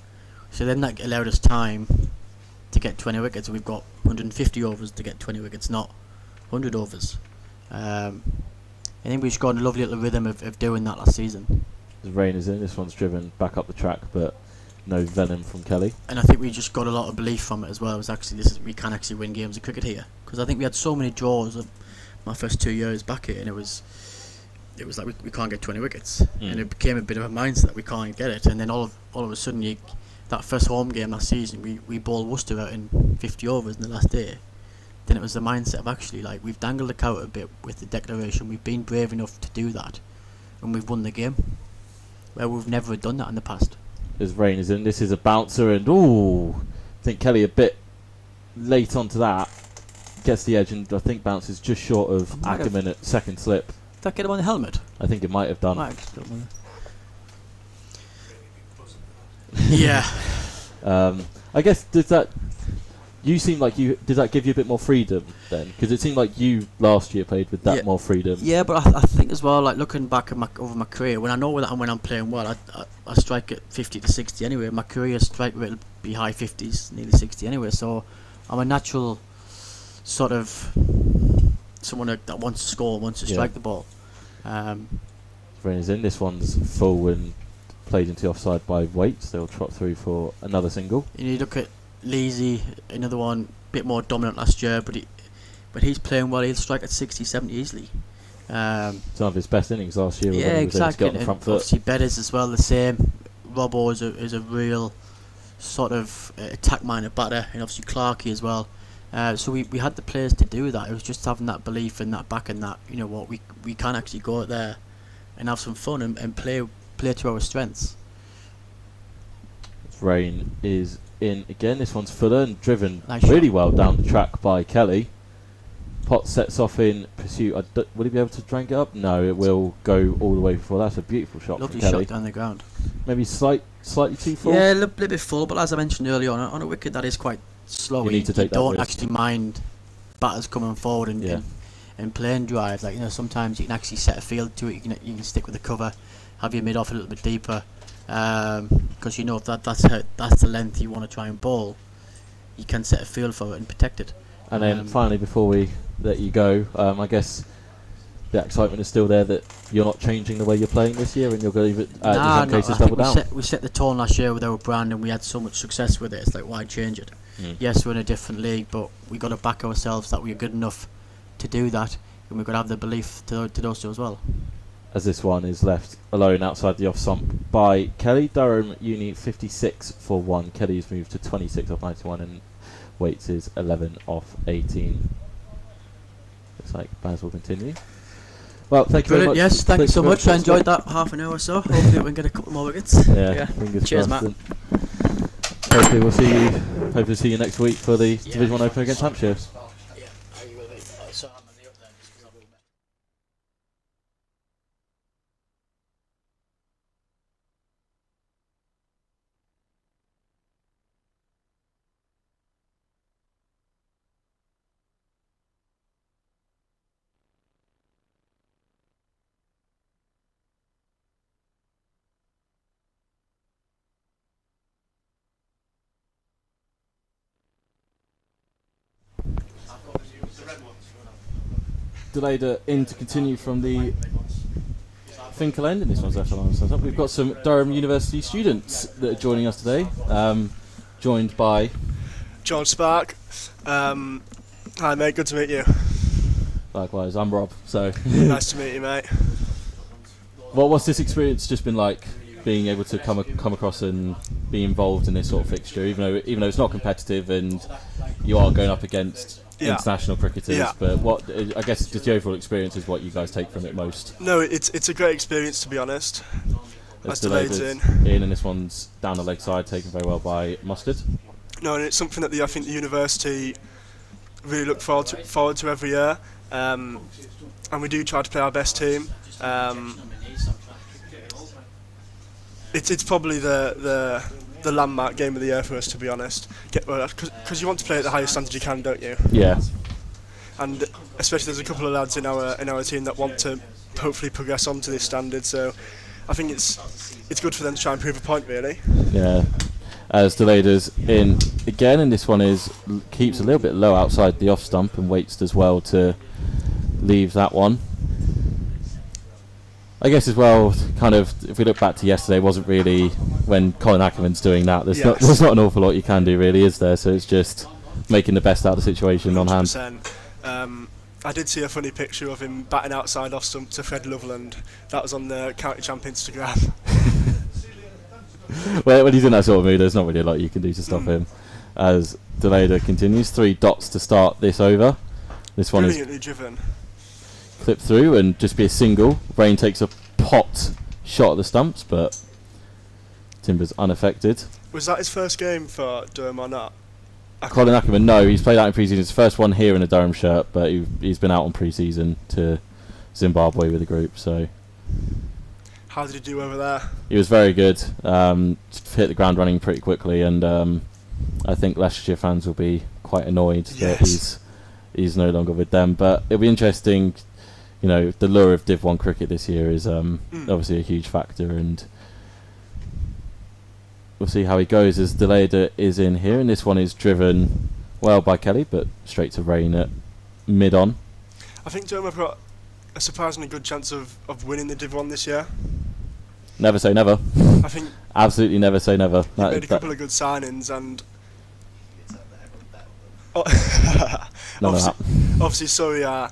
So then that allowed us time to get 20 wickets. We've got 150 overs to get 20 wickets, not 100 overs. I think we just got a lovely little rhythm of doing that last season. The rain is in. This one's driven back up the track, but no venom from Kelly. And I think we just got a lot of belief from it as well. It was actually we can actually win games of cricket here, because I think we had so many draws of my first 2 years back here, and it was like we can't get 20 wickets, and it became a bit of a mindset that we can't get it. And then all of a sudden, that first home game last season, we bowled Worcester out in 50 overs in the last day. Then it was the mindset of actually, like, we've dangled the carrot a bit with the declaration. We've been brave enough to do that, and we've won the game, where we've never done that in the past. As rain is in, this is a bouncer, and I think Kelly a bit late onto that, gets the edge, and I think bounces just short of Ackerman at second slip. Did that get him on the helmet? I think it might have done. Yeah. I guess did that give you a bit more freedom then? Because it seemed like you last year played with that more freedom. Yeah, but I think as well, like looking back at over my career, when I know that and when I'm playing well, I strike at 50 to 60 anyway. My career strike rate will be high 50s, nearly 60 anyway. So I'm a natural sort of someone that wants to score, wants to strike the ball. Rain is in. This one's full and played into offside by Waits. They'll trot through for another single. You look at Leasy, another one, bit more dominant last year, but he's playing well. He'll strike at 60, 70 easily. Some of his best innings last year. Yeah, exactly. On the front foot. Obviously, Bedders as well, the same. Robbo is a real sort of attack-minded batter, and obviously Clarkey as well. So we had the players to do that. It was just having that belief in that back and that, you know what, we can actually go out there and have some fun and play to our strengths. Rain is in again. This one's fuller and driven Nice really shot. well down the track by Kelly. Potts sets off in pursuit. Will he be able to drag it up? No, it will go all the way before. That's a beautiful shot Lovely from Kelly. shot down the ground. Maybe slightly too full. Yeah, a little bit full, but as I mentioned earlier on a wicket that is quite slow, You need to take that don't risk. actually mind batters coming forward and playing drive. Like, you know, sometimes you can actually set a field to it. You can stick with the cover, have your mid off a little bit deeper, because you know if that's the length you want to try and bowl, you can set a field for it and protect it. And then finally, before we let you go, I guess the excitement is still there that you're not changing the way you're playing this year, and you're going to, in some cases, double down. We set the tone last year with our brand, and we had so much success with it. It's like, why change it? Yes, we're in a different league, but we got to back ourselves that we're good enough to do that, and we've got to have the belief to do so as well. As this one is left alone outside the off stump by Kelly. Durham Uni 56 for 1. Kelly's moved to 26 off 91, and Waits is 11 off 18. Looks like Baz will continue. Well, thank you very much. Yes, thank you so much. I enjoyed that half an hour or so. Hopefully we can get a couple more wickets. Yeah. Fingers Cheers, crossed. Matt. Hopefully we'll see you. Hopefully see you next week for the Division 1 Open against Hampshire. Yeah, you will be. So I'm on the up then, just 'cause I will be. Delayed in to continue from the Finkel end, and this one's left on. We've got some Durham University students that are joining us today, joined by John Spark. Hi mate, good to meet you. likewise. I'm Rob. So Nice to meet you, mate. well, what's this experience just been like, being able to come across and be involved in this sort of fixture, even though it's not competitive and you are going up against international cricketers, but what I guess just the overall experience is what you guys take from it most. No, it's a great experience, to be honest. That's delayed in, and this one's down the leg side, taken very well by Mustard. No, and it's something that I think the university really look forward to every year, and we do try to play our best team. It's probably the landmark game of the year for us, to be honest, because you want to play at the highest standard you can, don't you? Yeah. And especially there's a couple of lads in our team that want to hopefully progress on to this standard, so I think it's good for them to try and prove a point, really. Yeah. As Delayder's in again, and this one keeps a little bit low outside the off stump and waits as well to leave that one. I guess as well, kind of, if we look back to yesterday, wasn't really when Colin Ackerman's doing that. There's not an awful lot you can do, really, is there? So it's just making the best out of the situation 100%. On hand. I did see a funny picture of him batting outside off stump to Fred Loveland. That was on the County Champ Instagram. Well, when he's in that sort of mood, there's not really a lot you can do to stop him. As Delayder continues, 3 dots to start this over. This one Brilliantly is driven. clipped through and just be a single. Rain takes a pot shot at the stumps, but Timber's unaffected. Was that his first game for Durham or not? Colin Ackerman, no, he's played out in pre-season. His first one here in a Durham shirt, but he's been out on pre-season to Zimbabwe with the group. So how did he do over there? he was very good. Hit the ground running pretty quickly, and I think Leicestershire fans will be quite annoyed that he's no longer with them. But it'll be interesting. You know, the lure of Div 1 cricket this year is obviously a huge factor, and we'll see how he goes as Delayder is in here, and this one is driven well by Kelly, but straight to Rain at mid-on. I think Durham have got a surprisingly good chance of winning the Div 1 this year. Never say never. I think Absolutely never say never. he made a couple of good signings, and none of that. obviously Surrey are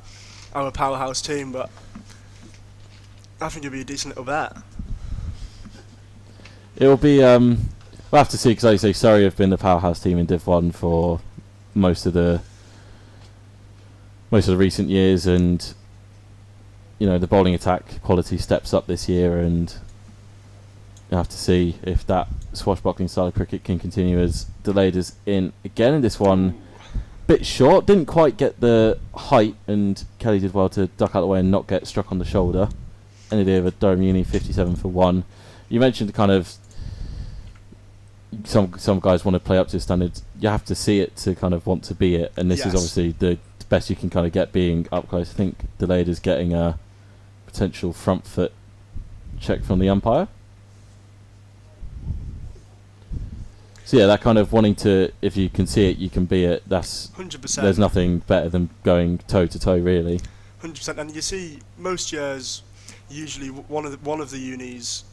our powerhouse team, but I think it'll be a decent little bet. It'll be. We'll have to see, because like you say, Surrey have been the powerhouse team in Div 1 for most of the recent years, and the bowling attack quality steps up this year, and you have to see if that swashbuckling style of cricket can continue, as Delayed is in again in this one. Bit short, didn't quite get the height, and Kelly did well to duck out of the way and not get struck on the shoulder. Ended over Durham Uni 57 for 1. You mentioned kind of some guys want to play up to the standards. You have to see it to kind of want to be it, and this is obviously the best you can kind of get being up close. I think Delayed is getting a potential front foot check from the umpire. So yeah, that kind of wanting to, if you can see it, you can be it. That's 100%. There's nothing better than going toe to toe, really. 100%, and you see most years, usually one of the unis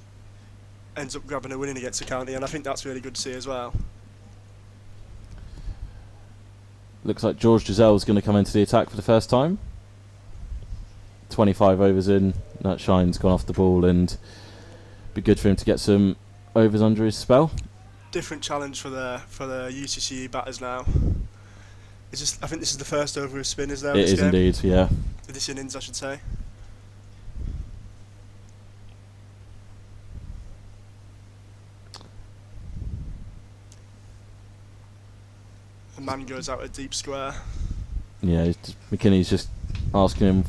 ends up grabbing a winning against a county, and I think that's really good to see as well. Looks like George Giselle's going to come into the attack for the first time. 25 overs in, that shine's gone off the ball, and be good for him to get some overs under his spell. Different challenge for the UCCE batters now. I think this is the first over of spin, is there? It is game? Indeed, yeah. This innings, I should say. The man goes out at deep square. Yeah, McKinney's just asking him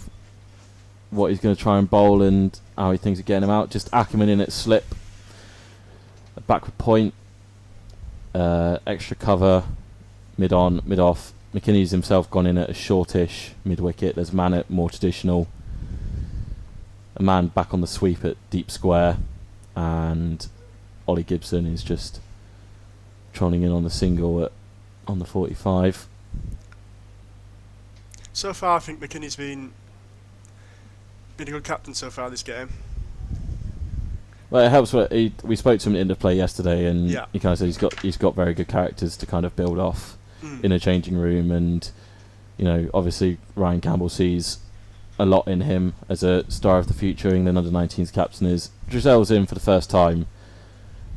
what he's going to try and bowl and how he thinks of getting him out. Just Ackerman in at slip. A backward point. Extra cover. Mid on, mid off. McKinney's himself gone in at a shortish mid wicket. There's a man at more traditional. A man back on the sweep at deep square. And Ollie Gibson is just trolling in on the single on the 45. So far, I think McKinney's been a good captain so far this game. Well, it helps. We spoke to him at the end of play yesterday, and Yeah. he kind of said he's got very good characters to kind of build off in a changing room, and obviously Ryan Campbell sees a lot in him as a star of the future. England under-19s captain is. Drizel's in for the first time,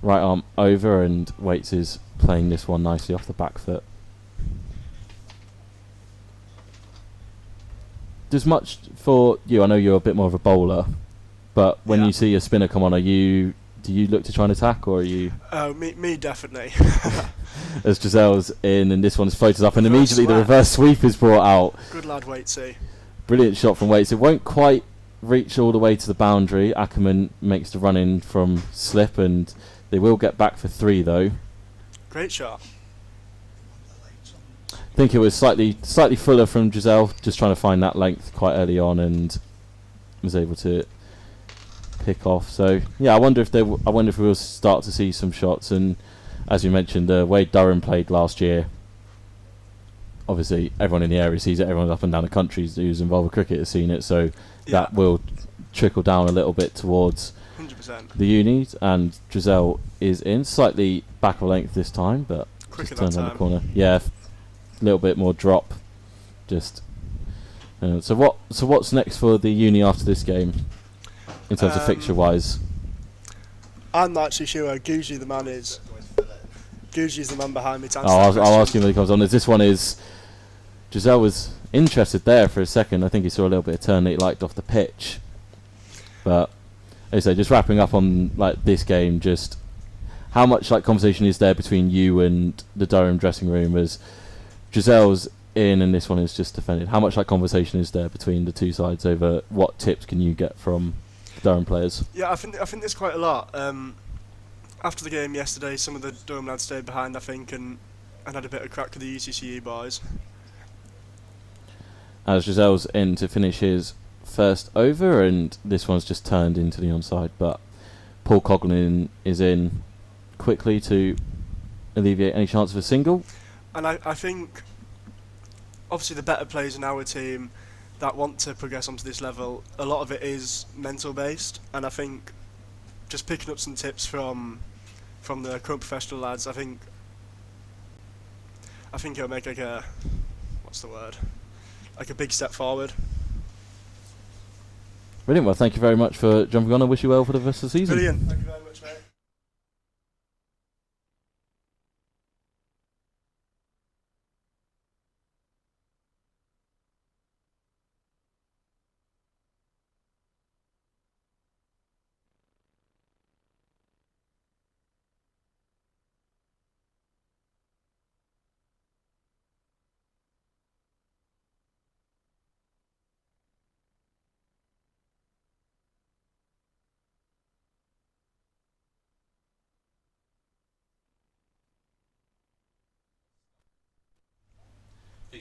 right arm over, and Waits is playing this one nicely off the back foot. Does much for you? I know you're a bit more of a bowler, but when you see a spinner come on, do you look to try and attack, or are you? Oh, me definitely. As Giselle's in, and this one's floated up, and Reverse immediately the sweep. reverse sweep is brought out. Good lad, Waitsy. Brilliant shot from Waits. It won't quite reach all the way to the boundary. Ackerman makes the run in from slip, and they will get back for 3 though. Great shot. I think it was slightly fuller from Giselle, just trying to find that length quite early on, and was able to pick off. So yeah, I wonder if we will start to see some shots. And as you mentioned, the way Durham played last year, obviously everyone in the area sees it. Everyone up and down the country who's involved with cricket has seen it. So that will trickle down a little bit towards 100%. the unis. And Giselle is in slightly back of length this time, but Quicker just turned that on the time. corner. Yeah, a little bit more drop. Just so what's next for the uni after this game in terms of fixture wise? I'm not actually sure where Guji the man is. Guji's the man behind me to answer I'll that ask him question. when he comes on. As this one is, Giselle was interested there for a second. I think he saw a little bit of turn that he liked off the pitch. But as I say, just wrapping up on this game, just how much conversation is there between you and the Durham dressing room as Giselle's in and this one is just defended? How much conversation is there between the two sides over what tips can you get from Durham players? Yeah, I think there's quite a lot. After the game yesterday, some of the Durham lads stayed behind, I think, and had a bit of crack with the UCCE boys. As Giselle's in to finish his first over, and this one's just turned into the onside, but Paul Coughlin is in quickly to alleviate any chance of a single. And I think, obviously, the better players in our team that want to progress onto this level, a lot of it is mental based, and I think just picking up some tips from the current professional lads, I think it'll make like a like a big step forward. Brilliant. Well, thank you very much for jumping on. I wish you well for the rest of the season. Brilliant. Thank you very much, mate.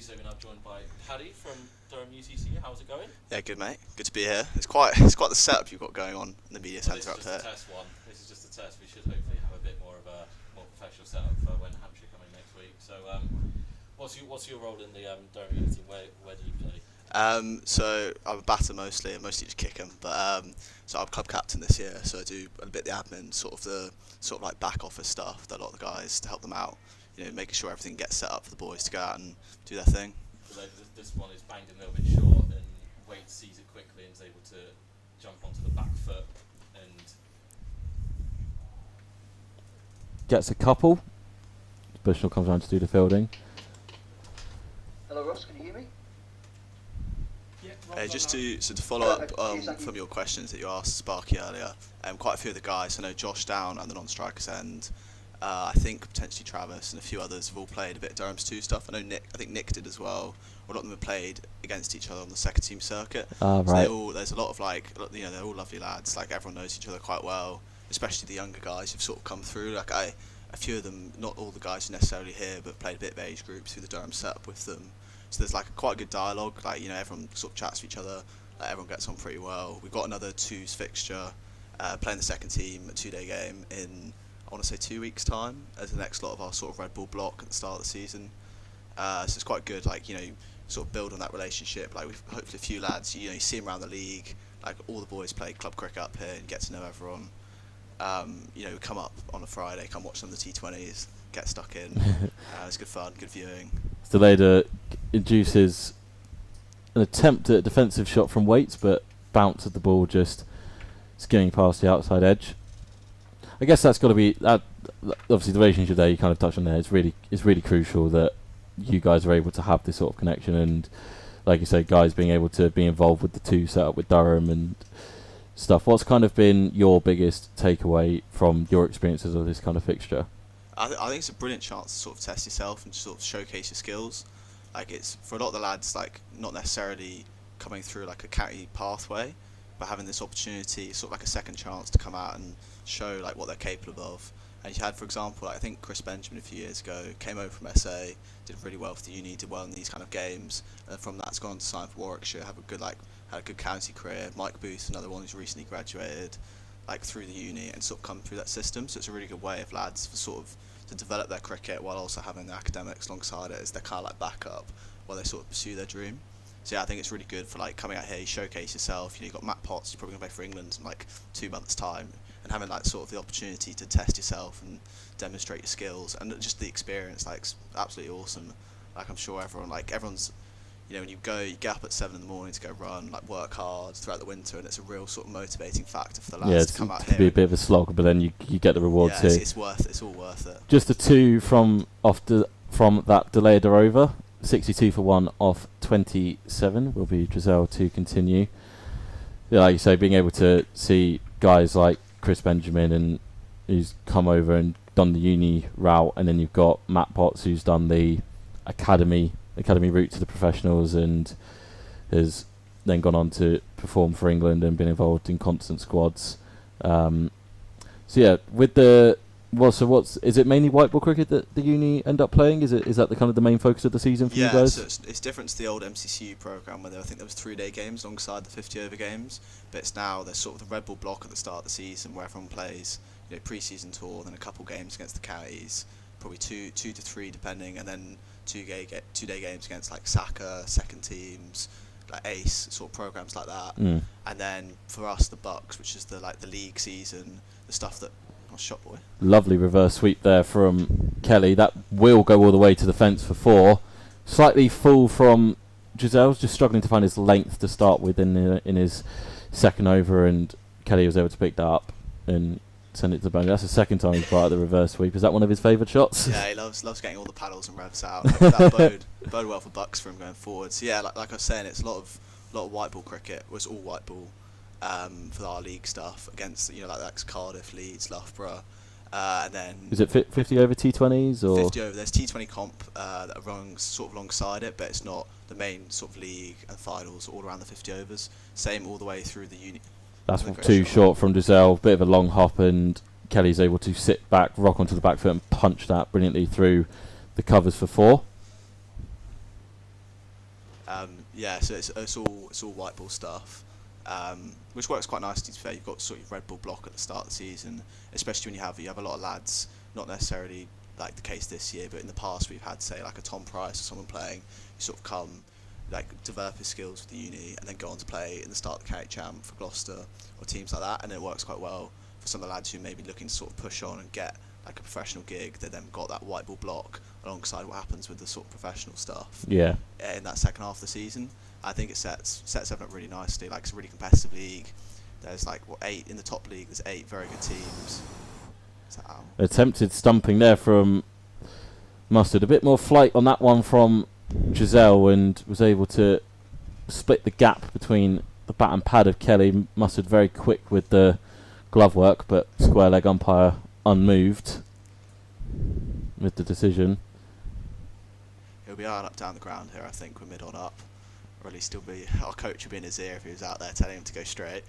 So we're now joined by Paddy from Durham UCCE. How's it going? Yeah, good mate. Good to be here. It's quite the setup you've got going on in the media centre up there. This is just a test one. This is just a test. We should hopefully have a bit more of a more professional setup for when Hampshire come in next week. So, what's your role in the Durham Uni team? Where do you play? So I'm a batter mostly. I mostly just kick 'em. But so I'm club captain this year. So I do a bit of the admin, sort of like back office stuff that a lot of the guys to help them out. You know, making sure everything gets set up for the boys to go out and do their thing. So this one is banged a little bit short, and Wade sees it quickly and is able to jump onto the back foot and Gets a couple. Bushnell comes around to do the fielding. Hello Ross, can you hear me? Just to follow up from your questions that you asked Sparky earlier, quite a few of the guys, I know Josh down at the non-strikers end, I think potentially Travis and a few others have all played a bit of Durham's 2 stuff. I know I think Nick did as well. A lot of them have played against each other on the second team circuit. Right. So there's a lot of they're all lovely lads. Like everyone knows each other quite well, especially the younger guys who've sort of come through. Like a few of them, not all the guys are necessarily here, but played a bit of age groups through the Durham setup with them. So there's like quite a good dialogue. Like everyone sort of chats to each other. Like everyone gets on pretty well. We've got another 2s fixture, playing the second team, a 2-day game in, I want to say 2 weeks' time, as the next lot of our sort of Red Bull block at the start of the season. So it's quite good, sort of build on that relationship. Like we've hopefully a few lads, you see them around the league. Like all the boys play club cricket up here and get to know everyone. We come up on a Friday, come watch some of the T20s, get stuck in. It's good fun, good viewing. Deleda induces an attempt at a defensive shot from Waits, but bounce at the ball just skimming past the outside edge. I guess that's got to be that. Obviously, the relationship there you kind of touched on there is really crucial that you guys are able to have this sort of connection, and like you say, guys being able to be involved with the 2 setup with Durham and stuff. What's kind of been your biggest takeaway from your experiences of this kind of fixture? I think it's a brilliant chance to sort of test yourself and sort of showcase your skills. Like it's for a lot of the lads, like not necessarily coming through like a county pathway, but having this opportunity, sort of like a second chance to come out and show like what they're capable of. And you had, for example, I think Chris Benjamin a few years ago came over from SA, did really well for the uni, did well in these kind of games, and from that has gone on to sign for Warwickshire, had a good county career. Mike Booth, another one who's recently graduated, through the uni and sort of come through that system. So it's a really good way of lads for sort of to develop their cricket while also having the academics alongside it as their kind of like backup while they sort of pursue their dream. So yeah, I think it's really good for coming out here, you showcase yourself. You've got Matt Potts, you're probably going to play for England in 2 months' time, and having sort of the opportunity to test yourself and demonstrate your skills and just the experience, it's absolutely awesome. I'm sure everyone's, when you get up at 7 in the morning to go run, work hard throughout the winter, and it's a real sort of motivating factor for the lads to come out here. Yeah, be a bit of a slog, but then you get the reward too. It's all worth it. Just a 2 from that delayed over. 62 for 1 off 27 will be Drizel to continue. Yeah, like you say, being able to see guys like Chris Benjamin and who's come over and done the uni route, and then you've got Matt Potts who's done the academy route to the professionals and has then gone on to perform for England and been involved in constant squads. So yeah, with the is it mainly white ball cricket that the uni end up playing? Is that the kind of the main focus of the season for you guys? Yeah, so it's different to the old MCCU program where I think there was 3-day games alongside the 50 over games, but it's now there's sort of the Red Bull block at the start of the season where everyone plays pre-season tour, then a couple games against the counties, probably two to three depending, and then 2-day games against Saka, second teams, like ACE sort of programs like that. Mm. And then for us, the Bucks, which is the league season, the stuff that. Oh, shot boy. Lovely reverse sweep there from Kelly. That will go all the way to the fence for 4. Slightly full from Giselle's, just struggling to find his length to start with in his second over, and Kelly was able to pick that up and send it to the boundary. That's the second time he's brought out the reverse sweep. Is that one of his favourite shots? Yeah, he loves getting all the paddles and revs out. That bode well for Bucks for him going forward. So yeah, like I was saying, it's a lot of white ball cricket. It was all white ball for our league stuff against like that's Cardiff, Leeds, Loughborough, and then is it 50 over T20s or 50 over? There's T20 comp that are run sort of alongside it, but it's not the main sort of league and finals all around the 50 overs. Same all the way through the uni. That's too short from Giselle. Bit of a long hop, and Kelly's able to sit back, rock onto the back foot, and punch that brilliantly through the covers for 4. Yeah, so it's all white ball stuff, which works quite nicely. To be fair, you've got sort of red ball block at the start of the season, especially when you have a lot of lads, not necessarily like the case this year, but in the past we've had say like a Tom Price or someone playing, who sort of come like develop his skills with the uni and then go on to play in the start of the county jam for Gloucester or teams like that, and it works quite well for some of the lads who may be looking to sort of push on and get like a professional gig. They then got that white ball block alongside what happens with the sort of professional stuff. Yeah. In that second half of the season, I think it sets everything up really nicely. Like it's a really competitive league. There's like 8 in the top league. There's 8 very good teams. Attempted stumping there from Mustard. A bit more flight on that one from Giselle, and was able to split the gap between the bat and pad of Kelly. Mustard very quick with the glove work, but square leg umpire unmoved with the decision. He'll be eyeing up down the ground here, I think, with mid on up. Or at least our coach would be in his ear if he was out there telling him to go straight.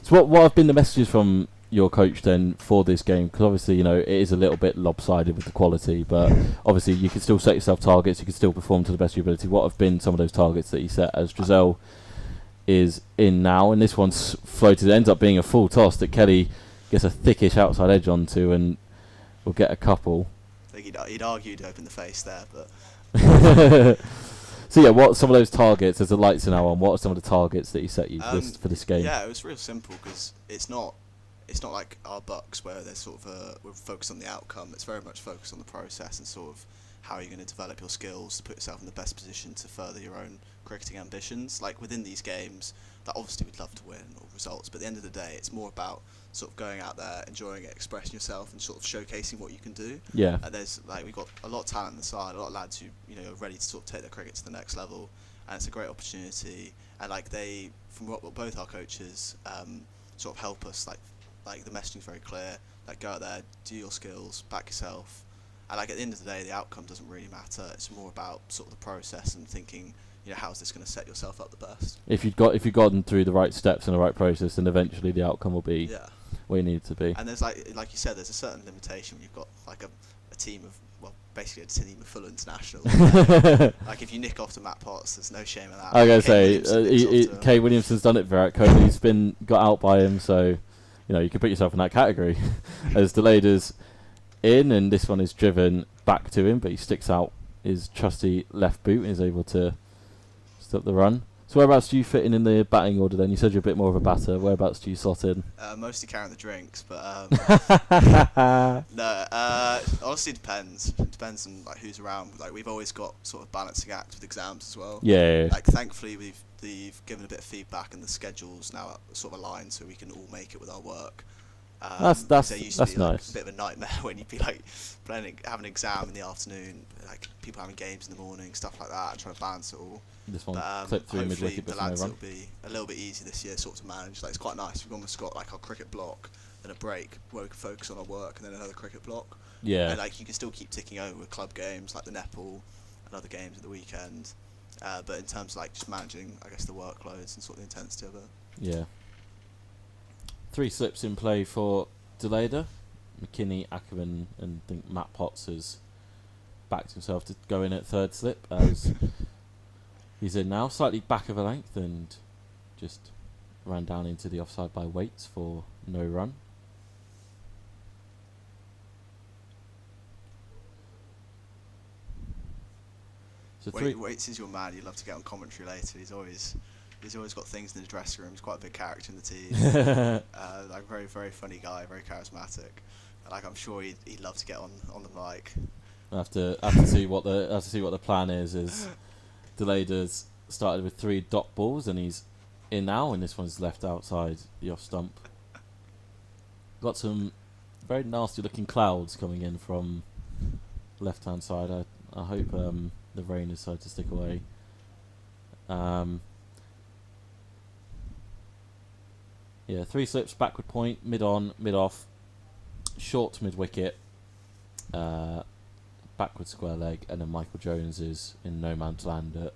So what have been the messages from your coach then for this game? Because obviously, it is a little bit lopsided with the quality, but obviously you can still set yourself targets, you can still perform to the best of your ability. What have been some of those targets that you set as Giselle is in now? And this one's floated, it ends up being a full toss that Kelly gets a thickish outside edge onto and will get a couple. I think he'd argue to open the face there, but... So yeah, what some of those targets, as the lights are now on, what are some of the targets that you set you for this game? Yeah, it was real simple because it's not like our Bucks where they're sort of we're focused on the outcome. It's very much focused on the process and sort of how you're going to develop your skills to put yourself in the best position to further your own cricketing ambitions. Like within these games, that obviously we'd love to win or results, but at the end of the day, it's more about sort of going out there, enjoying it, expressing yourself, and sort of showcasing what you can do. Yeah. And there's we've got a lot of talent on the side, a lot of lads who are ready to sort of take their cricket to the next level, and it's a great opportunity. And they, from what both our coaches, sort of help us. Like the messaging's very clear. Like go out there, do your skills, back yourself, and at the end of the day, the outcome doesn't really matter. It's more about sort of the process and thinking, how is this going to set yourself up the best? If you've gotten through the right steps and the right process, then eventually the outcome will be where you need it to be. And there's like you said, there's a certain limitation when you've got like a team of basically a team of full internationals. Like if you nick off to Matt Potts, there's no shame in that. I gotta say, Kay Williamson's done it for Cody's got out by him, so you can put yourself in that category. As Delader's in, and this one is driven back to him, but he sticks out his trusty left boot and is able to stop the run. So whereabouts do you fit in the batting order then? You said you're a bit more of a batter. Whereabouts do you slot in? Mostly carrying the drinks, but no. Honestly, depends. It depends on who's around. We've always got sort of balancing act with exams as well. Yeah. Thankfully, we've given a bit of feedback, and the schedules now are sort of aligned, so we can all make it with our work. That's there used to be, nice. A bit of a nightmare when you'd be having an exam in the afternoon, people having games in the morning, stuff like that, and trying to balance it all. This one clip through mid-wicket, the lads will be a little bit easier this year, sort of to manage. It's quite nice. We've almost got our cricket block and a break where we can focus on our work, and then another cricket block. Yeah. And you can still keep ticking over with club games like the netball and other games at the weekend. But in terms of just managing, I guess, the workloads and sort of the intensity of it. Yeah. 3 slips in play for Delader. McKinney, Ackerman, and I think Matt Potts has backed himself to go in at third slip as he's in now, slightly back of a length, and just ran down into the offside by Waits for no run. So three. Waits is your man. You'd love to get on commentary later. He's always got things in the dressing room. He's quite a big character in the team. Like very, very funny guy, very charismatic. Like I'm sure he'd love to get on the mic. I have to see what the plan is. Delayed has started with 3 dot balls and he's in now, and this one's left outside the off stump. Got some very nasty looking clouds coming in from left hand side. I hope the rain is decided to stick away. Yeah, 3 slips, backward point, mid on, mid off, short to mid wicket, backward square leg, and then Michael Jones is in no man's land at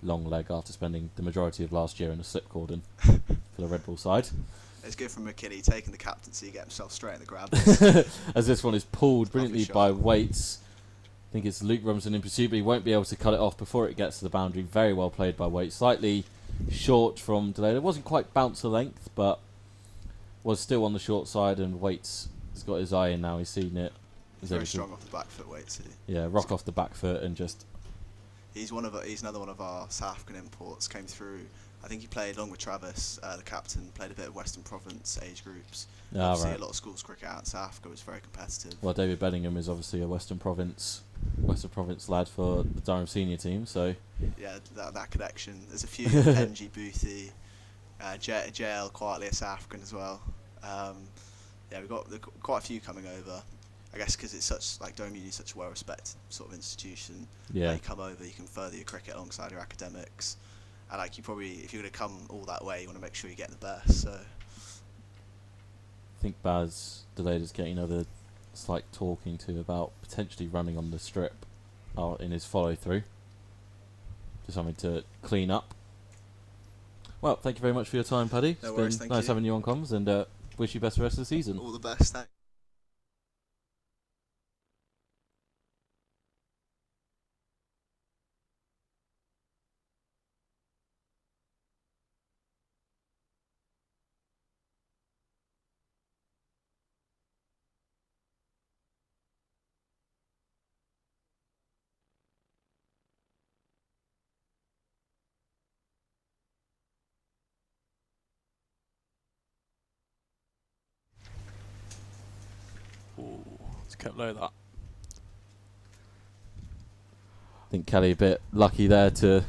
long leg after spending the majority of last year in a slip cordon for the Red Bull side. It's good from McKinney taking the captaincy, get himself straight in the grab. As this one is pulled brilliantly by Waits. I think it's Luke Rumson in pursuit, but he won't be able to cut it off before it gets to the boundary. Very well played by Waits. Slightly short from delay. It wasn't quite bouncer length, but was still on the short side, and Waits has got his eye in now. He's seen it. He's very strong off the back foot, Waits. Yeah, rock off the back foot and just... He's another one of our South African imports. Came through. I think he played along with Travis, the captain. Played a bit of Western Province age groups. Obviously, a lot of schools cricket out in South Africa was very competitive. Well, David Bellingham is obviously a Western Province lad for the Durham senior team. So yeah, that connection. There's a few Benji Boothie, JL quietly a South African as well. Yeah, we've got quite a few coming over. I guess because it's such Durham Uni is such a well-respected sort of institution. Yeah, you come over, you can further your cricket alongside your academics, and you probably, if you're going to come all that way, you want to make sure you get the best. So I think Baz Delayed is getting another slight talking to about potentially running on the strip in his follow-through. Just something to clean up. Well, thank you very much for your time, Paddy. No worries, been thank nice you. having you on comms, and wish you best for the rest of the season. All the best, thanks. Ooh, it's kept low that. I think Kelly a bit lucky there to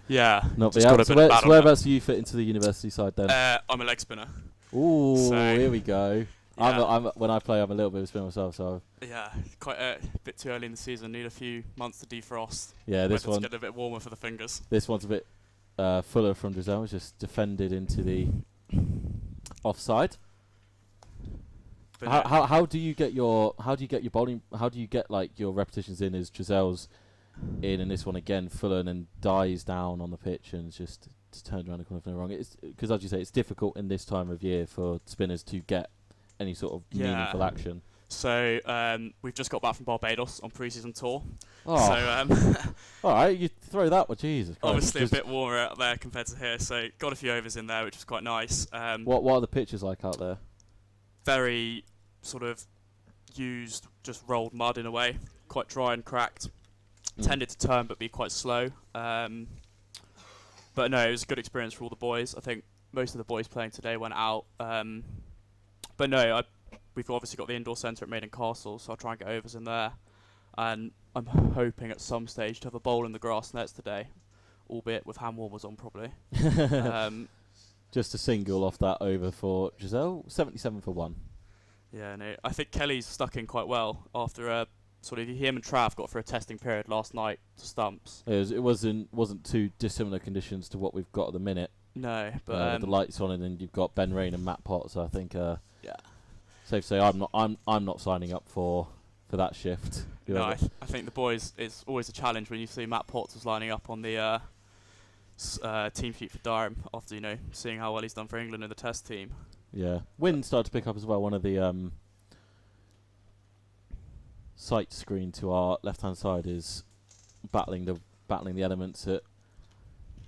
not be just got out. a bit bad on Whereabouts do you fit into the university side then? I'm a leg spinner. Ooh, so here we go. Yeah. When I play, I'm a little bit of a spinner myself. So Yeah, quite a bit too early in the season. Need a few months to defrost. yeah, this Weather's one. getting a bit warmer for the fingers. This one's a bit fuller from Giselle. It's just defended into the offside. But How do you get your bowling? How do you get your repetitions in? As Giselle's in, and this one again, Fuller, and then dies down on the pitch and just turned around the corner from the wrong. It's because, as you say, it's difficult in this time of year for spinners to get any sort of meaningful action. So we've just got back from Barbados on pre-season tour. Oh, So all right, you throw that one, Jesus Christ. obviously a bit warmer out there compared to here. So got a few overs in there, which was quite nice. What are the pitches like out there? Very sort of used, just rolled mud in a way. Quite dry and cracked. Tended to turn but be quite slow. But no, it was a good experience for all the boys. I think most of the boys playing today went out. But no, we've obviously got the indoor centre at Maiden Castle, so I'll try and get overs in there. And I'm hoping at some stage to have a bowl in the grass nets today, albeit with hand warmers on probably. Just a single off that over for Giselle, 77 for 1. Yeah, no, I think Kelly's stuck in quite well after sort of him and Trav got for a testing period last night to Stumps. It wasn't too dissimilar conditions to what we've got at the minute. No, but with the lights on, and then you've got Ben Rain and Matt Potts. So I think yeah, safe to say I'm not signing up for that shift. No, I think the boys, it's always a challenge when you see Matt Potts was lining up on the team sheet for Durham after seeing how well he's done for England in the Test team. Yeah, wind started to pick up as well. One of the sight screen to our left-hand side is battling the elements at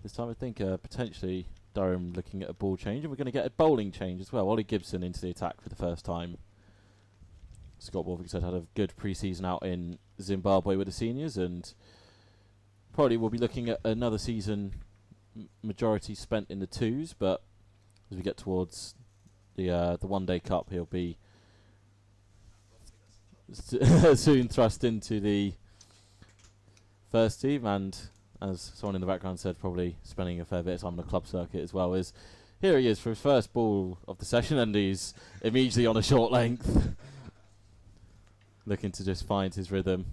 this time. I think potentially Durham looking at a ball change, and we're going to get a bowling change as well. Ollie Gibson into the attack for the first time. Scott Borthwick said had a good pre-season out in Zimbabwe with the seniors, and probably will be looking at another season majority spent in the twos, but as we get towards the One-Day Cup, he'll be soon thrust into the first team, and as someone in the background said, probably spending a fair bit of time on the club circuit as well. Here he is for his first ball of the session, and he's immediately on a short length, looking to just find his rhythm.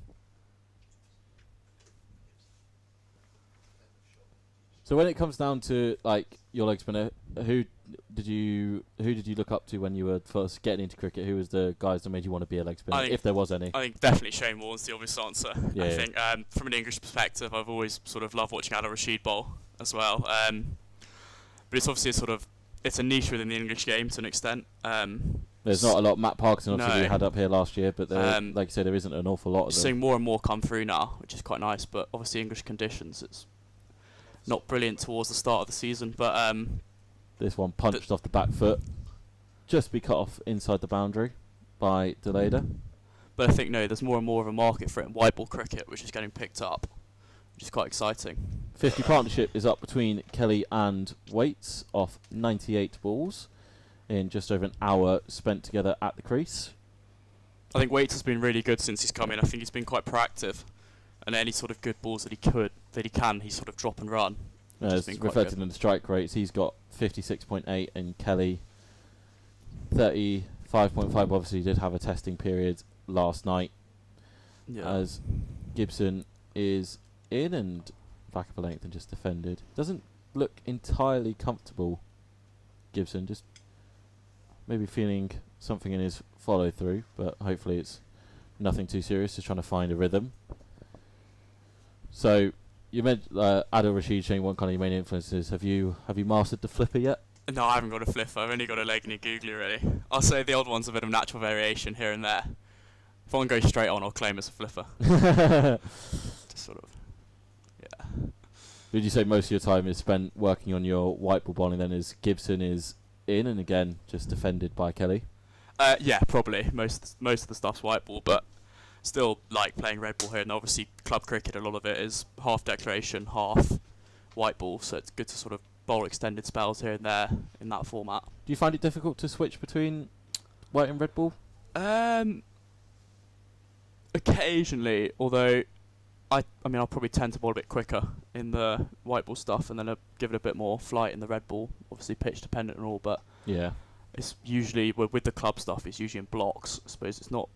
So when it comes down to like your leg spinner, who did you look up to when you were first getting into cricket? Who was the guys that made you want to be a leg spinner, if there was any? I think definitely Shane Warne's the obvious answer. Yeah, I think from an English perspective, I've always sort of loved watching Adil Rashid bowl as well. But it's obviously it's a niche within the English game to an extent. There's not a lot. Matt Parkinson obviously we had up here last year, but like you said, there isn't an awful lot of them. Seeing more and more come through now, which is quite nice. But obviously English conditions, it's not brilliant towards the start of the season. But this one punched off the back foot, just be cut off inside the boundary by Deleda. But I think there's more and more of a market for it in white ball cricket, which is getting picked up, which is quite exciting. 50 partnership is up between Kelly and Waits off 98 balls in just over an hour spent together at the crease. I think Waits has been really good since he's come in. I think he's been quite proactive, and any sort of good balls that he can, he sort of drop and run. It's reflected in the strike rates. He's got 56.8 and Kelly 35.5. Obviously, he did have a testing period last night. Yeah. As Gibson is in and back up a length and just defended. Doesn't look entirely comfortable, Gibson. Just maybe feeling something in his follow through, but hopefully it's nothing too serious. Just trying to find a rhythm. So you mentioned Adil Rashid showing one kind of your main influences. Have you mastered the flipper yet? No, I haven't got a flipper. I've only got a leg and a googly really. I'll say the old one's a bit of natural variation here and there. If one goes straight on, I'll claim it's a flipper. Just sort of, yeah. Would you say most of your time is spent working on your white ball bowling then, as Gibson is in and again just defended by Kelly? Yeah, probably. Most of the stuff's white ball, but still like playing red ball here. And obviously club cricket, a lot of it is half declaration, half white ball. So it's good to sort of bowl extended spells here and there in that format. Do you find it difficult to switch between white and red ball? Occasionally, although I mean I'll probably tend to bowl a bit quicker in the white ball stuff, and then I'll give it a bit more flight in the red ball. Obviously pitch dependent and all, but yeah, it's usually with the club stuff. It's usually in blocks. I suppose it's not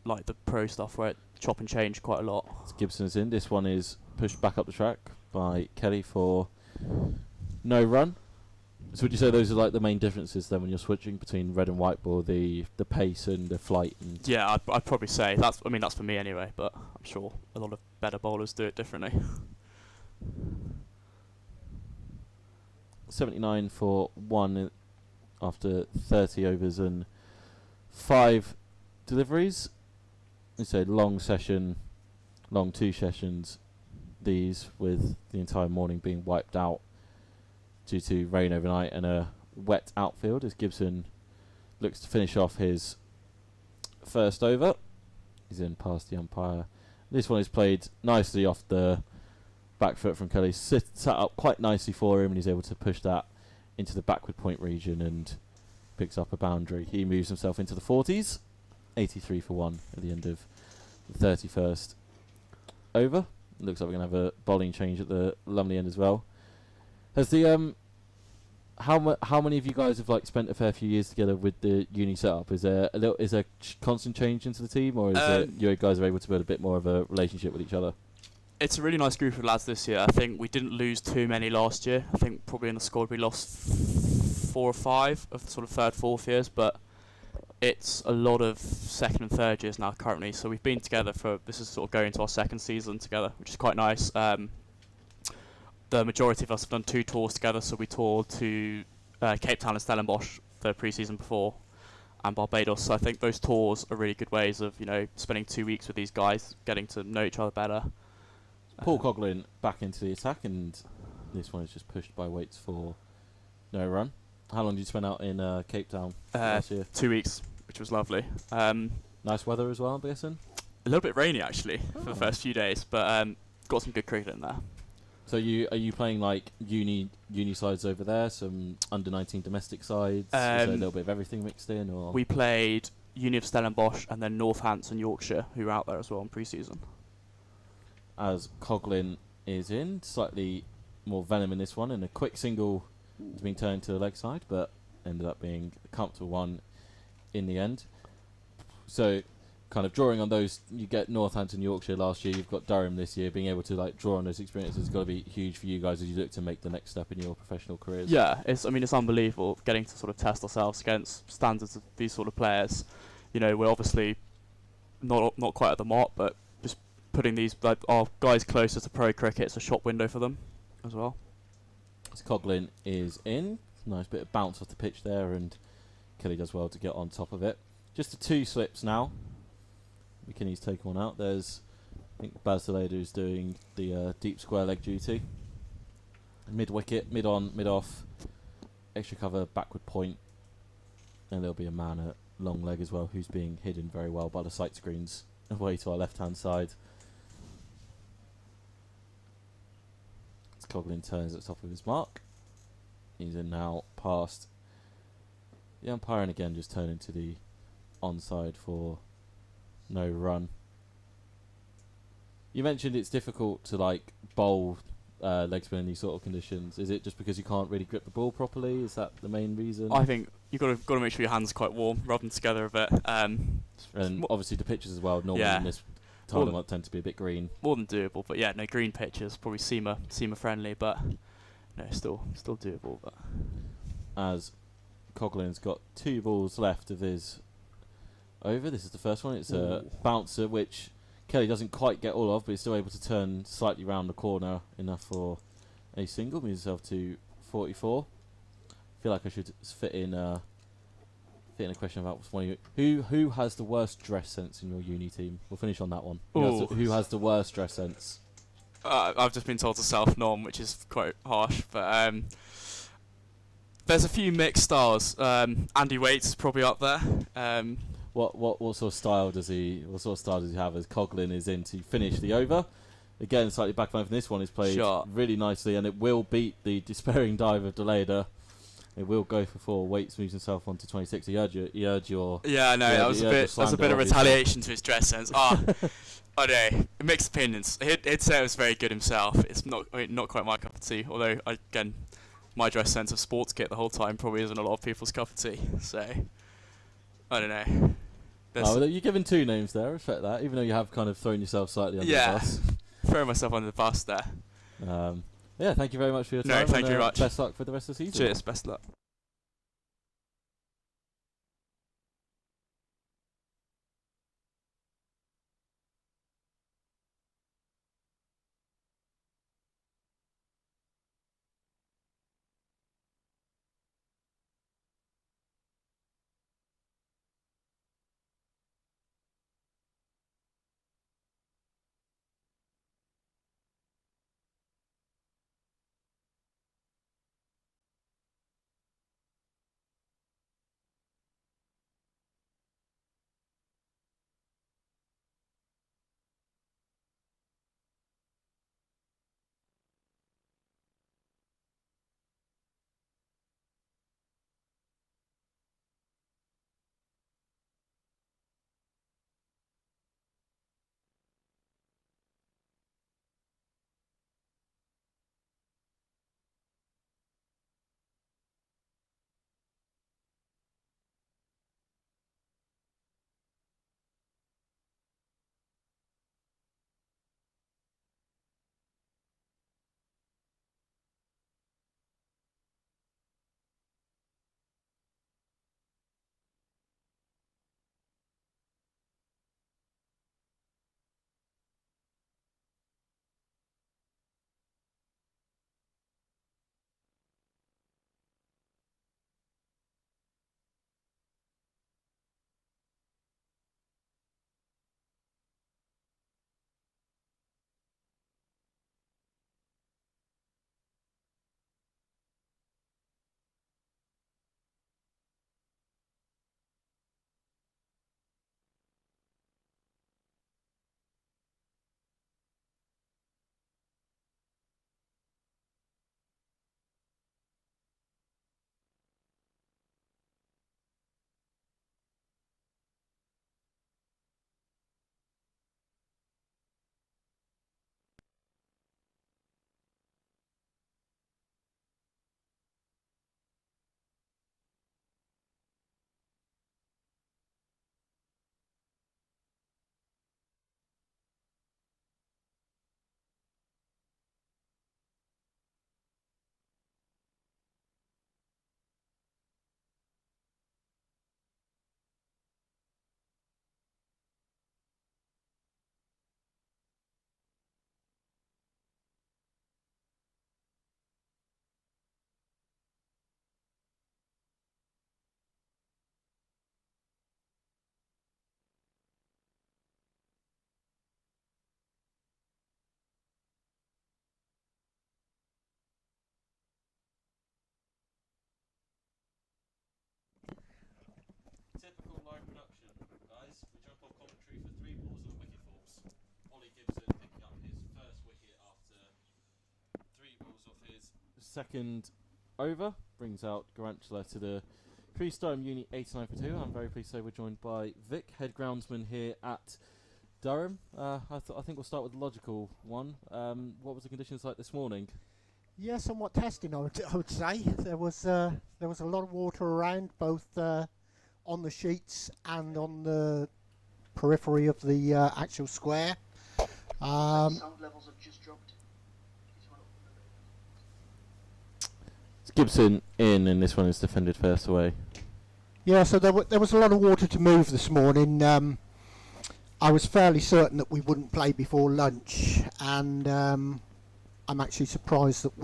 like the pro stuff where it chop and change quite a lot. Gibson's in. This one is pushed back up the track by Kelly for no run. So would you say those are like the main differences then when you're switching between red and white ball, the pace and the flight? And yeah, I'd probably say that's for me anyway, but I'm sure a lot of better bowlers do it differently. 79 for 1 after 30 overs and 5 deliveries. It's a long session, long 2 sessions, these with the entire morning being wiped out due to rain overnight and a wet outfield, as Gibson looks to finish off his first over. He's in past the umpire. This one is played nicely off the back foot from Kelly. Sat up quite nicely for him, and he's able to push that into the backward point region and picks up a boundary. He moves himself into the 40s. 83 for 1 at the end of the 31st over. Looks like we're going to have a bowling change at the Lumley end as well. Has the how many of you guys have like spent a fair few years together with the uni setup? Is there constant change into the team, or is it you guys are able to build a bit more of a relationship with each other? It's a really nice group of lads this year. I think we didn't lose too many last year. I think probably in the squad we lost 4 or 5 of the sort of third, fourth years, but it's a lot of second and third years now currently. So we've been together this is sort of going into our second season together, which is quite nice. The majority of us have done 2 tours together, so we toured to Cape Town and Stellenbosch the pre-season before, and Barbados. So I think those tours are really good ways of spending 2 weeks with these guys, getting to know each other better. Paul Coughlin back into the attack, and this one is just pushed by Waits for no run. How long did you spend out in Cape Town last year? 2 weeks, which was lovely. Nice weather as well, I'm guessing? A little bit rainy actually for the first few days, but got some good cricket in there. So are you playing like uni sides over there? Some under-19 domestic sides? Is there a little bit of everything mixed in, or we played Uni of Stellenbosch and then Northampton, Yorkshire, who were out there as well in pre-season. as Coughlin is in, slightly more venom in this one, and a quick single has been turned to the leg side, but ended up being a comfortable one in the end. So, kind of drawing on those, you get Northampton, Yorkshire last year, you've got Durham this year. Being able to like draw on those experiences has got to be huge for you guys as you look to make the next step in your professional careers. Yeah, it's unbelievable getting to sort of test ourselves against standards of these sort of players. You know, we're obviously not quite at the mark, but just putting these like our guys closer to pro cricket, it's a shop window for them as well. So Coughlin is in, nice bit of bounce off the pitch there, and Kelly does well to get on top of it. Just the 2 slips now. McKinney's taken one out. There's, I think, Baz Delayder who's doing the deep square leg duty. Mid wicket, mid on, mid off, extra cover, backward point, and there'll be a man at long leg as well who's being hidden very well by the sight screens away to our left hand side. As Coughlin turns at the top of his mark, he's in now past the umpire, and again just turning to the onside for no run. You mentioned it's difficult to like bowl leg spin in these sort of conditions. Is it just because you can't really grip the ball properly? Is that the main reason? I think you've got to make sure your hands are quite warm, rub them together a bit. And obviously the pitches as well, normally in this time of the month tend to be a bit green. More than doable, but yeah, no, green pitches, probably SEMA friendly, but no, still doable. But as Coughlin's got 2 balls left of his over. This is the first one. It's a bouncer, which Kelly doesn't quite get all of, but he's still able to turn slightly round the corner enough for a single. Moves himself to 44. Feel like I should fit in a question about one of you. Who has the worst dress sense in your uni team? We'll finish on that one. Who has the worst dress sense? I've just been told to self-norm, which is quite harsh, but there's a few mixed styles. Andy Waits is probably up there. What sort of style does he have as Coughlin is in to finish the over? Again, slightly back from this one is played really nicely, and it will beat the despairing dive of Delayder. It will go for 4. Waits moves himself on to 26. He heard your yeah, no, that was a bit of retaliation to his dress sense. I know, mixed opinions. He'd say it was very good himself. It's not quite my cup of tea. Although again, my dress sense of sports kit the whole time probably isn't a lot of people's cup of tea. So I don't know. Well, you're given 2 names there. I respect that, even though you have kind of thrown yourself slightly under the bus. Throw myself under the bus there. Yeah, thank you very much for your time. No, thank you very much. Best luck for the rest of the season. Cheers, best luck. typical live production, guys. We jump off commentary for 3 balls and a wicket falls. Ollie Gibson picking up his first wicket after 3 balls off his second over. Brings out Garantula to the Durham Uni 89 for 2. I'm very pleased to say we're joined by Vic, head groundsman here at Durham. I think we'll start with the logical one. What was the conditions like this morning? Yeah, somewhat testing, I would say. There was a lot of water around, both on the sheets and on the periphery of the actual square. Sound levels have just dropped. It's Gibson in, and this one is defended first away. Yeah, so there was a lot of water to move this morning. I was fairly certain that we wouldn't play before lunch, and I'm actually surprised that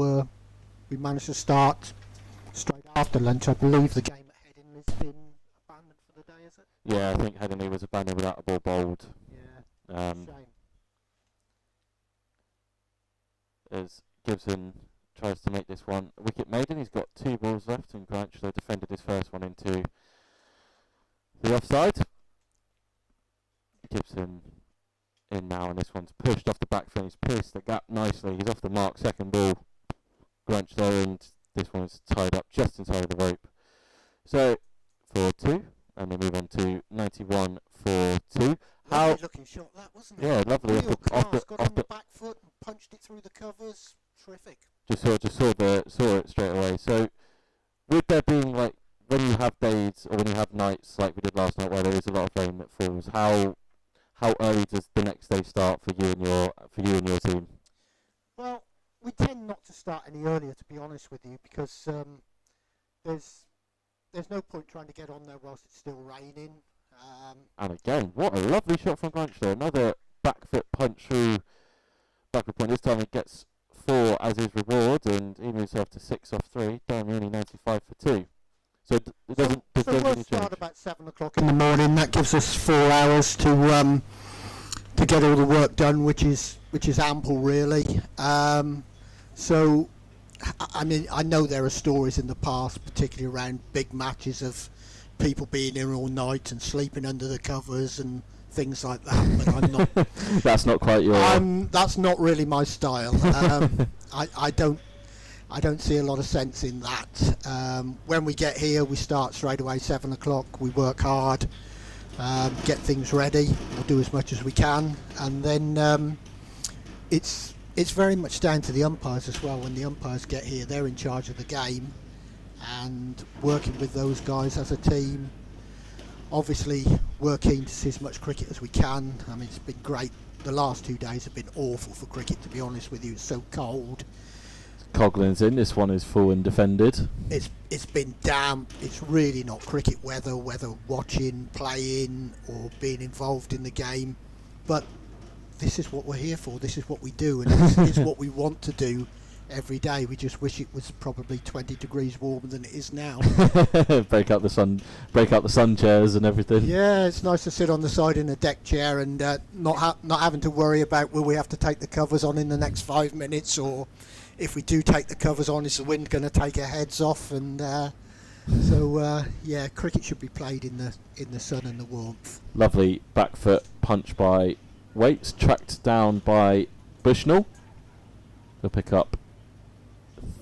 we managed to start straight after lunch. I believe the game at Headingley has been abandoned for the day, is it? Yeah, I think Headingley was abandoned without a ball bowled. Yeah, shame. As Gibson tries to make this one a wicket maiden, he's got 2 balls left, and Grantula defended his first one into the offside. Gibson in now, and this one's pushed off the back foot. He's pierced the gap nicely. He's off the mark. Second ball, Grantula, and this one's tied up just inside of the rope. So 4-2, and we move on to 91 for 2. Lovely looking shot that, wasn't it? Yeah, lovely. Real class. Got on the back foot and punched it through the covers. Terrific. Just saw it straight away. So, with there being like when you have days or when you have nights like we did last night where there is a lot of rain that falls, how early does the next day start for you and your team? Well, we tend not to start any earlier, to be honest with you, because there's no point trying to get on there whilst it's still raining. And again, what a lovely shot from Grantula. Another back foot punch through back point. This time he gets 4 as his reward, and he moves off to 6 off 3. Durham only 95 for 2. So it doesn't. So we'll start about 7 o'clock in the morning. That gives us 4 hours to get all the work done, which is ample, really. So, I mean, I know there are stories in the past, particularly around big matches, of people being in all night and sleeping under the covers and things like that. But I'm not. That's not quite your. That's not really my style. I don't see a lot of sense in that. When we get here, we start straight away 7 o'clock. We work hard, get things ready. We'll do as much as we can, and then it's very much down to the umpires as well. When the umpires get here, they're in charge of the game, and working with those guys as a team. Obviously, we're keen to see as much cricket as we can. I mean, it's been great. The last 2 days have been awful for cricket, to be honest with you. It's so cold. Coughlin's in. This one is full and defended. It's been damp. It's really not cricket weather, whether watching, playing, or being involved in the game. But this is what we're here for. This is what we do, and this is what we want to do every day. We just wish it was probably 20 degrees warmer than it is now. break out the sun chairs and everything. Yeah, it's nice to sit on the side in a deck chair and not having to worry about will we have to take the covers on in the next 5 minutes, or if we do take the covers on, is the wind going to take our heads off? And yeah, cricket should be played in the sun and the warmth. Lovely back foot punch by Waits, tracked down by Bushnell. They'll pick up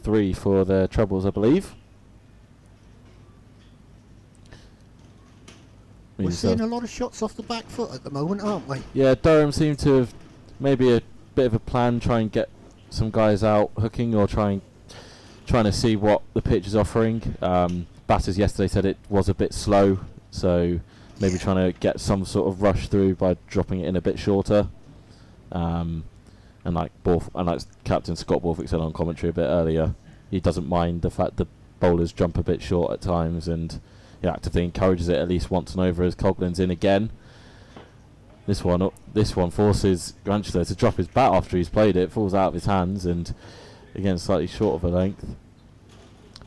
3 for their troubles, I believe. We're seeing a lot of shots off the back foot at the moment, aren't we? Yeah, Durham seem to have maybe a bit of a plan, try and get some guys out hooking, or trying to see what the pitch is offering. Batters yesterday said it was a bit slow, so maybe trying to get some sort of rush through by dropping it in a bit shorter. And like Captain Scott Borthwick said on commentary a bit earlier, he doesn't mind the fact that bowlers jump a bit short at times, and he actively encourages it at least once and over as Coughlin's in again. This one forces Grantula to drop his bat after he's played it, falls out of his hands, and again slightly short of a length.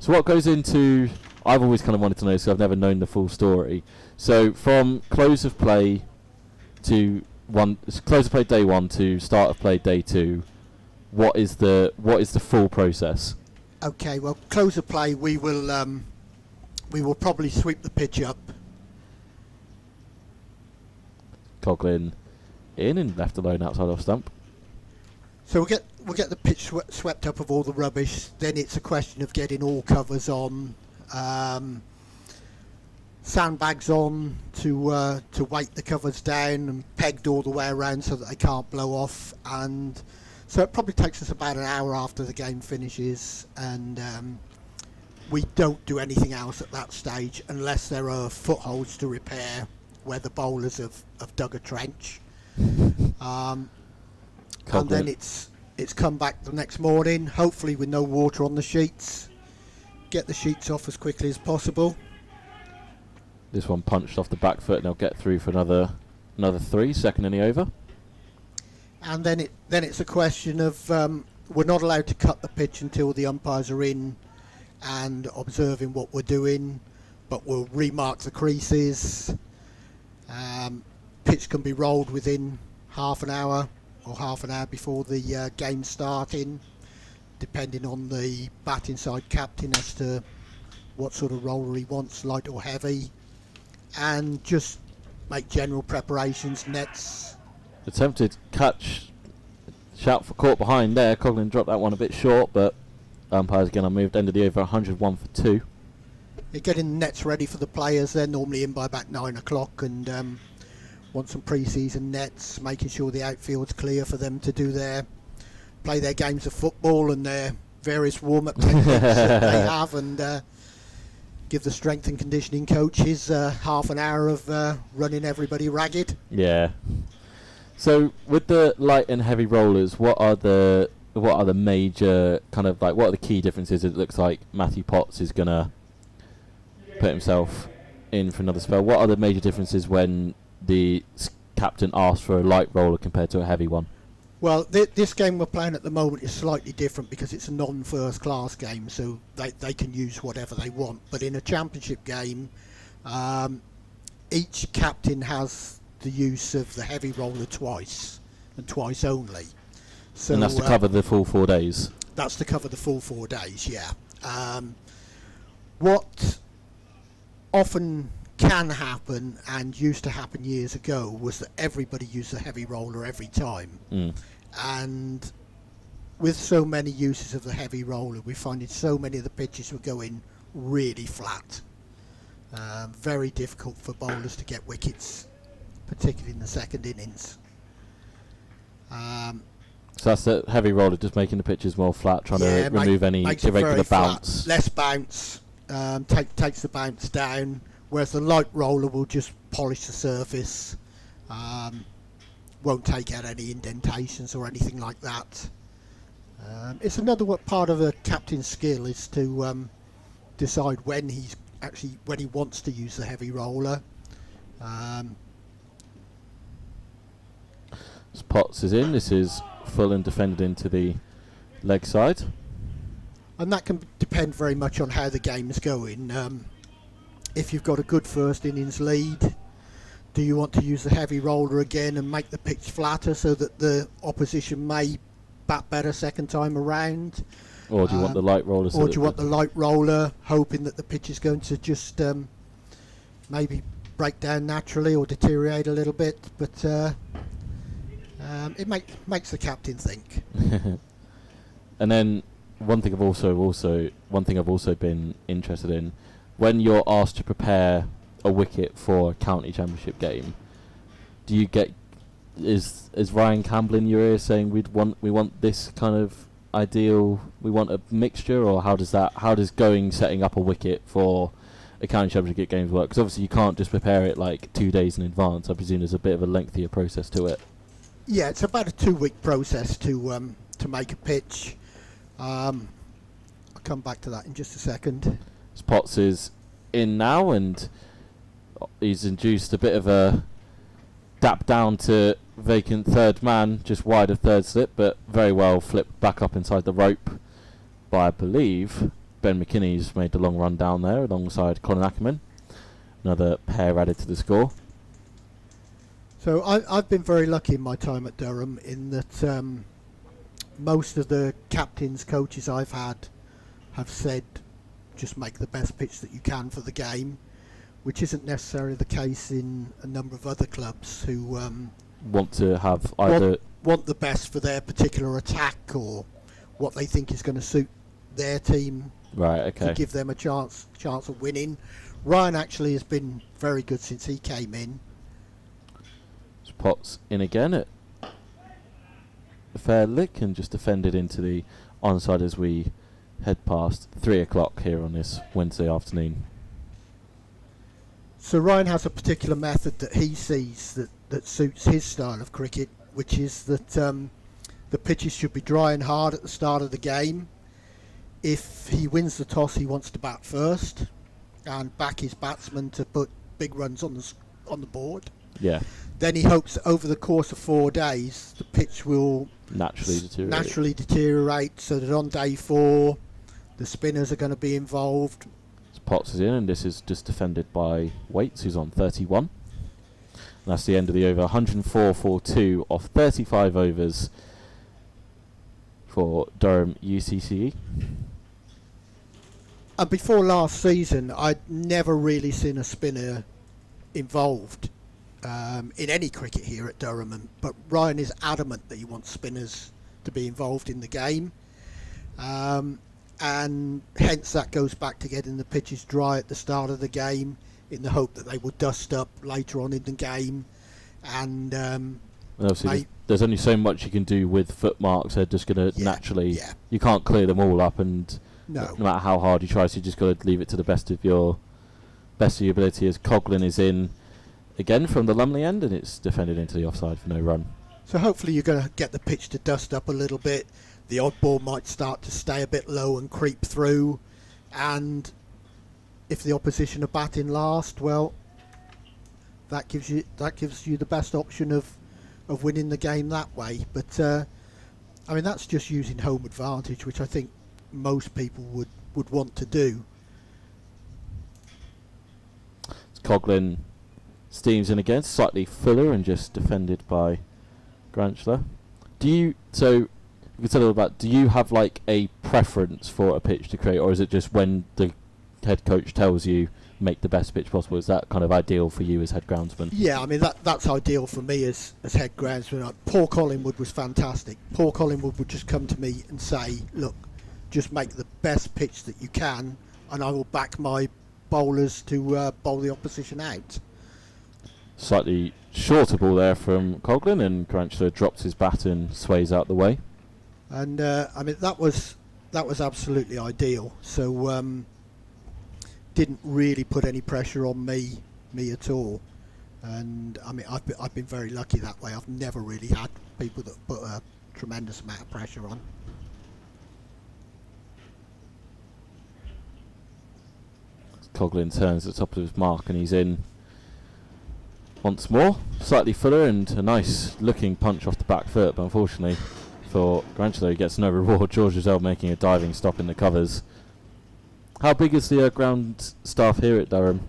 So what goes into, I've always kind of wanted to know, so I've never known the full story. So from close of play day 1 to start of play day 2, what is the full process? Okay, well, close of play, we will probably sweep the pitch up. Coughlin in and left alone outside off stump. So we'll get the pitch swept up of all the rubbish. Then it's a question of getting all covers on, sandbags on to weight the covers down, and pegged all the way around so that they can't blow off. And so it probably takes us about an hour after the game finishes, and we don't do anything else at that stage unless there are footholds to repair where the bowlers have dug a trench. And then it's come back the next morning, hopefully with no water on the sheets. Get the sheets off as quickly as possible. This one punched off the back foot, and they'll get through for another 3, second in the over. And then it's a question of we're not allowed to cut the pitch until the umpires are in and observing what we're doing, but we'll remark the creases. Pitch can be rolled within half an hour or half an hour before the game starting, depending on the batting side captain as to what sort of roller he wants, light or heavy, and just make general preparations, nets. Attempted catch, shout for caught behind there. Coughlin dropped that one a bit short, but umpires again are moved, end of the over 101 for 2. You're getting the nets ready for the players. They're normally in by about 9 o'clock, and want some pre-season nets, making sure the outfield's clear for them to play their games of football and their various warm-up techniques that they have, and give the strength and conditioning coaches half an hour of running everybody ragged. Yeah. So with the light and heavy rollers, what are the major kind of like, what are the key differences? It looks like Matthew Potts is gonna put himself in for another spell. What are the major differences when the captain asks for a light roller compared to a heavy one? Well, this game we're playing at the moment is slightly different because it's a non-first class game, so they can use whatever they want. But in a championship game, each captain has the use of the heavy roller twice, and twice only. So, and that's to cover the full 4 days? That's to cover the full 4 days, yeah. What often can happen, and used to happen years ago, was that everybody used the heavy roller every time. And with so many uses of the heavy roller, we're finding so many of the pitches were going really flat. Very difficult for bowlers to get wickets, particularly in the second innings. So that's the heavy roller, just making the pitches more flat, trying to remove any irregular bounce. Less bounce, takes the bounce down, whereas the light roller will just polish the surface, won't take out any indentations or anything like that. It's another part of a captain's skill is to decide when he wants to use the heavy roller. Potts is in. This is full and defended into the leg side. And that can depend very much on how the game's going. If you've got a good first innings lead, do you want to use the heavy roller again and make the pitch flatter so that the opposition may bat better second time around? Or do you want the light roller? Or do you want the light roller, hoping that the pitch is going to just maybe break down naturally or deteriorate a little bit? But it makes the captain think. And then one thing I've also been interested in, when you're asked to prepare a wicket for a county championship game, do you get is Ryan Campbell in your ear saying we want this kind of ideal, we want a mixture, or how does setting up a wicket for a county championship games work? Because obviously you can't just prepare it like 2 days in advance. I presume there's a bit of a lengthier process to it. Yeah, it's about a 2-week process to make a pitch. I'll come back to that in just a second. Potts is in now, and he's induced a bit of a dap down to vacant third man, just wide of third slip, but very well flipped back up inside the rope by, I believe, Ben McKinney's made the long run down there alongside Colin Ackerman. Another pair added to the score. So I've been very lucky in my time at Durham in that most of the captains, coaches I've had have said just make the best pitch that you can for the game. which isn't necessarily the case in a number of other clubs who want to have either want the best for their particular attack or what they think is going to suit their team. Right. Okay. To give them a chance of winning. Ryan actually has been very good since he came in. Potts in again at a fair lick and just defended into the onside as we head past 3 o'clock here on this Wednesday afternoon. So Ryan has a particular method that he sees that suits his style of cricket, which is that the pitches should be dry and hard at the start of the game. If he wins the toss, he wants to bat first and back his batsman to put big runs on the board. Yeah. Then he hopes that over the course of 4 days the pitch will naturally deteriorate, so that on day 4 the spinners are going to be involved. Potts is in, and this is just defended by Waits, who's on 31. And that's the end of the over. 104 for 2 off 35 overs for Durham UCCE. And before last season, I'd never really seen a spinner involved in any cricket here at Durham. But Ryan is adamant that he wants spinners to be involved in the game. And hence that goes back to getting the pitches dry at the start of the game in the hope that they will dust up later on in the game. And obviously there's only so much you can do with footmarks. They're just going to naturally... Yeah. You can't clear them all up, and no matter how hard you try, so you just got to leave it to the best of your ability. As Coughlin is in again from the Lumley end, and it's defended into the offside for no run. So hopefully you're going to get the pitch to dust up a little bit. The odd ball might start to stay a bit low and creep through, and if the opposition are batting last, well, that gives you the best option of winning the game that way. But I mean, that's just using home advantage, which I think most people would want to do. Coughlin steams in again, slightly fuller and just defended by Granchler. We can tell a little about, do you have like a preference for a pitch to create, or is it just when the head coach tells you make the best pitch possible? Is that kind of ideal for you as head groundsman? Yeah, I mean that's ideal for me as head groundsman. Paul Collingwood was fantastic. Paul Collingwood would just come to me and say, look, just make the best pitch that you can and I will back my bowlers to bowl the opposition out. Slightly shorter ball there from Coughlin, and Granchler drops his bat and sways out the way. And I mean that was absolutely ideal. So didn't really put any pressure on me at all. And I mean I've been very lucky that way. I've never really had people that put a tremendous amount of pressure on. Coughlin turns at the top of his mark and he's in once more. Slightly fuller and a nice looking punch off the back foot, but unfortunately for Granchler, he gets no reward. George Giselle making a diving stop in the covers. How big is the ground staff here at Durham?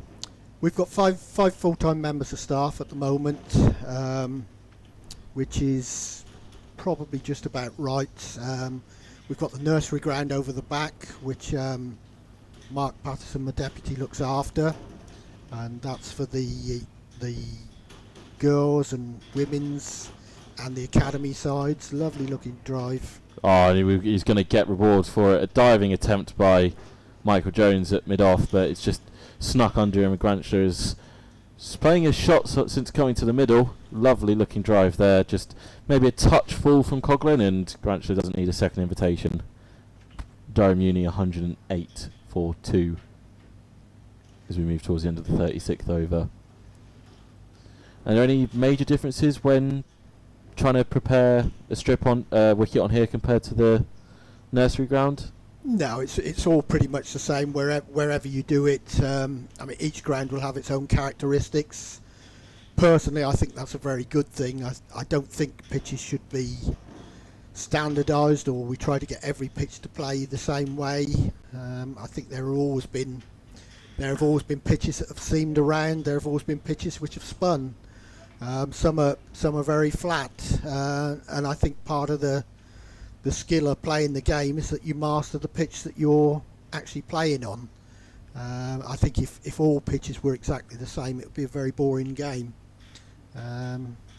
We've got five full-time members of staff at the moment, which is probably just about right. We've got the nursery ground over the back, which Mark Patterson, my deputy, looks after, and that's for the girls and women's and the academy sides. Lovely looking drive. Oh, and he's going to get rewards for it. A diving attempt by Michael Jones at mid-off, but it's just snuck under him. Granchler is playing his shot since coming to the middle. Lovely looking drive there. Just maybe a touch full from Coughlin, and Granchler doesn't need a second invitation. Durham Uni 108 for 2 as we move towards the end of the 36th over. Are there any major differences when trying to prepare a strip on wicket on here compared to the nursery ground? No, it's all pretty much the same wherever you do it. I mean, each ground will have its own characteristics. Personally, I think that's a very good thing. I don't think pitches should be standardised, or we try to get every pitch to play the same way. I think there have always been pitches that have seamed around. There have always been pitches which have spun. Some are very flat, and I think part of the skill of playing the game is that you master the pitch that you're actually playing on. I think if all pitches were exactly the same, it would be a very boring game.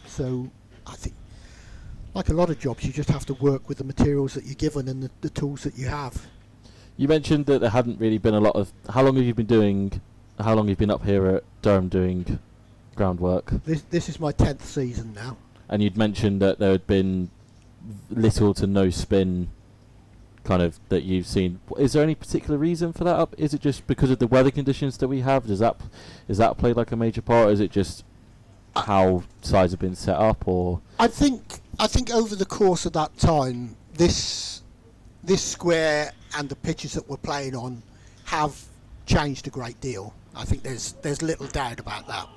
So I think, like a lot of jobs, you just have to work with the materials that you're given and the tools that you have. You mentioned that there hadn't really been a lot of... How long have you been up here at Durham doing groundwork? This is my 10th season now. And you'd mentioned that there had been little to no spin kind of that you've seen. Is there any particular reason for that? Is it just because of the weather conditions that we have? Does that play like a major part, or is it just how sides have been set up? Or I think over the course of that time, this square and the pitches that we're playing on have changed a great deal. I think there's little doubt about that.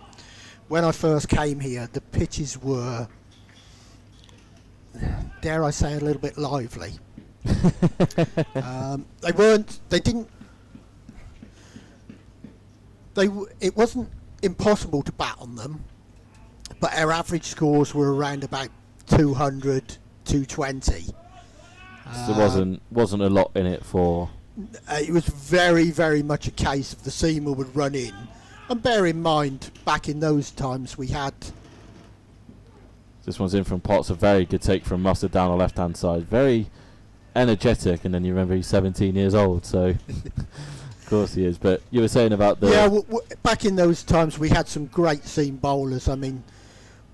When I first came here, the pitches were, dare I say, a little bit lively. It wasn't impossible to bat on them, but our average scores were around about 200, 220. There wasn't a lot in it for... It was very, very much a case of the seamer would run in. And bear in mind, back in those times we had... This one's in from Potts, a very good take from Mustard down the left-hand side. Very energetic, and then you remember he's 17 years old, so... Of course he is, but you were saying about the... Yeah, back in those times we had some great seam bowlers. I mean,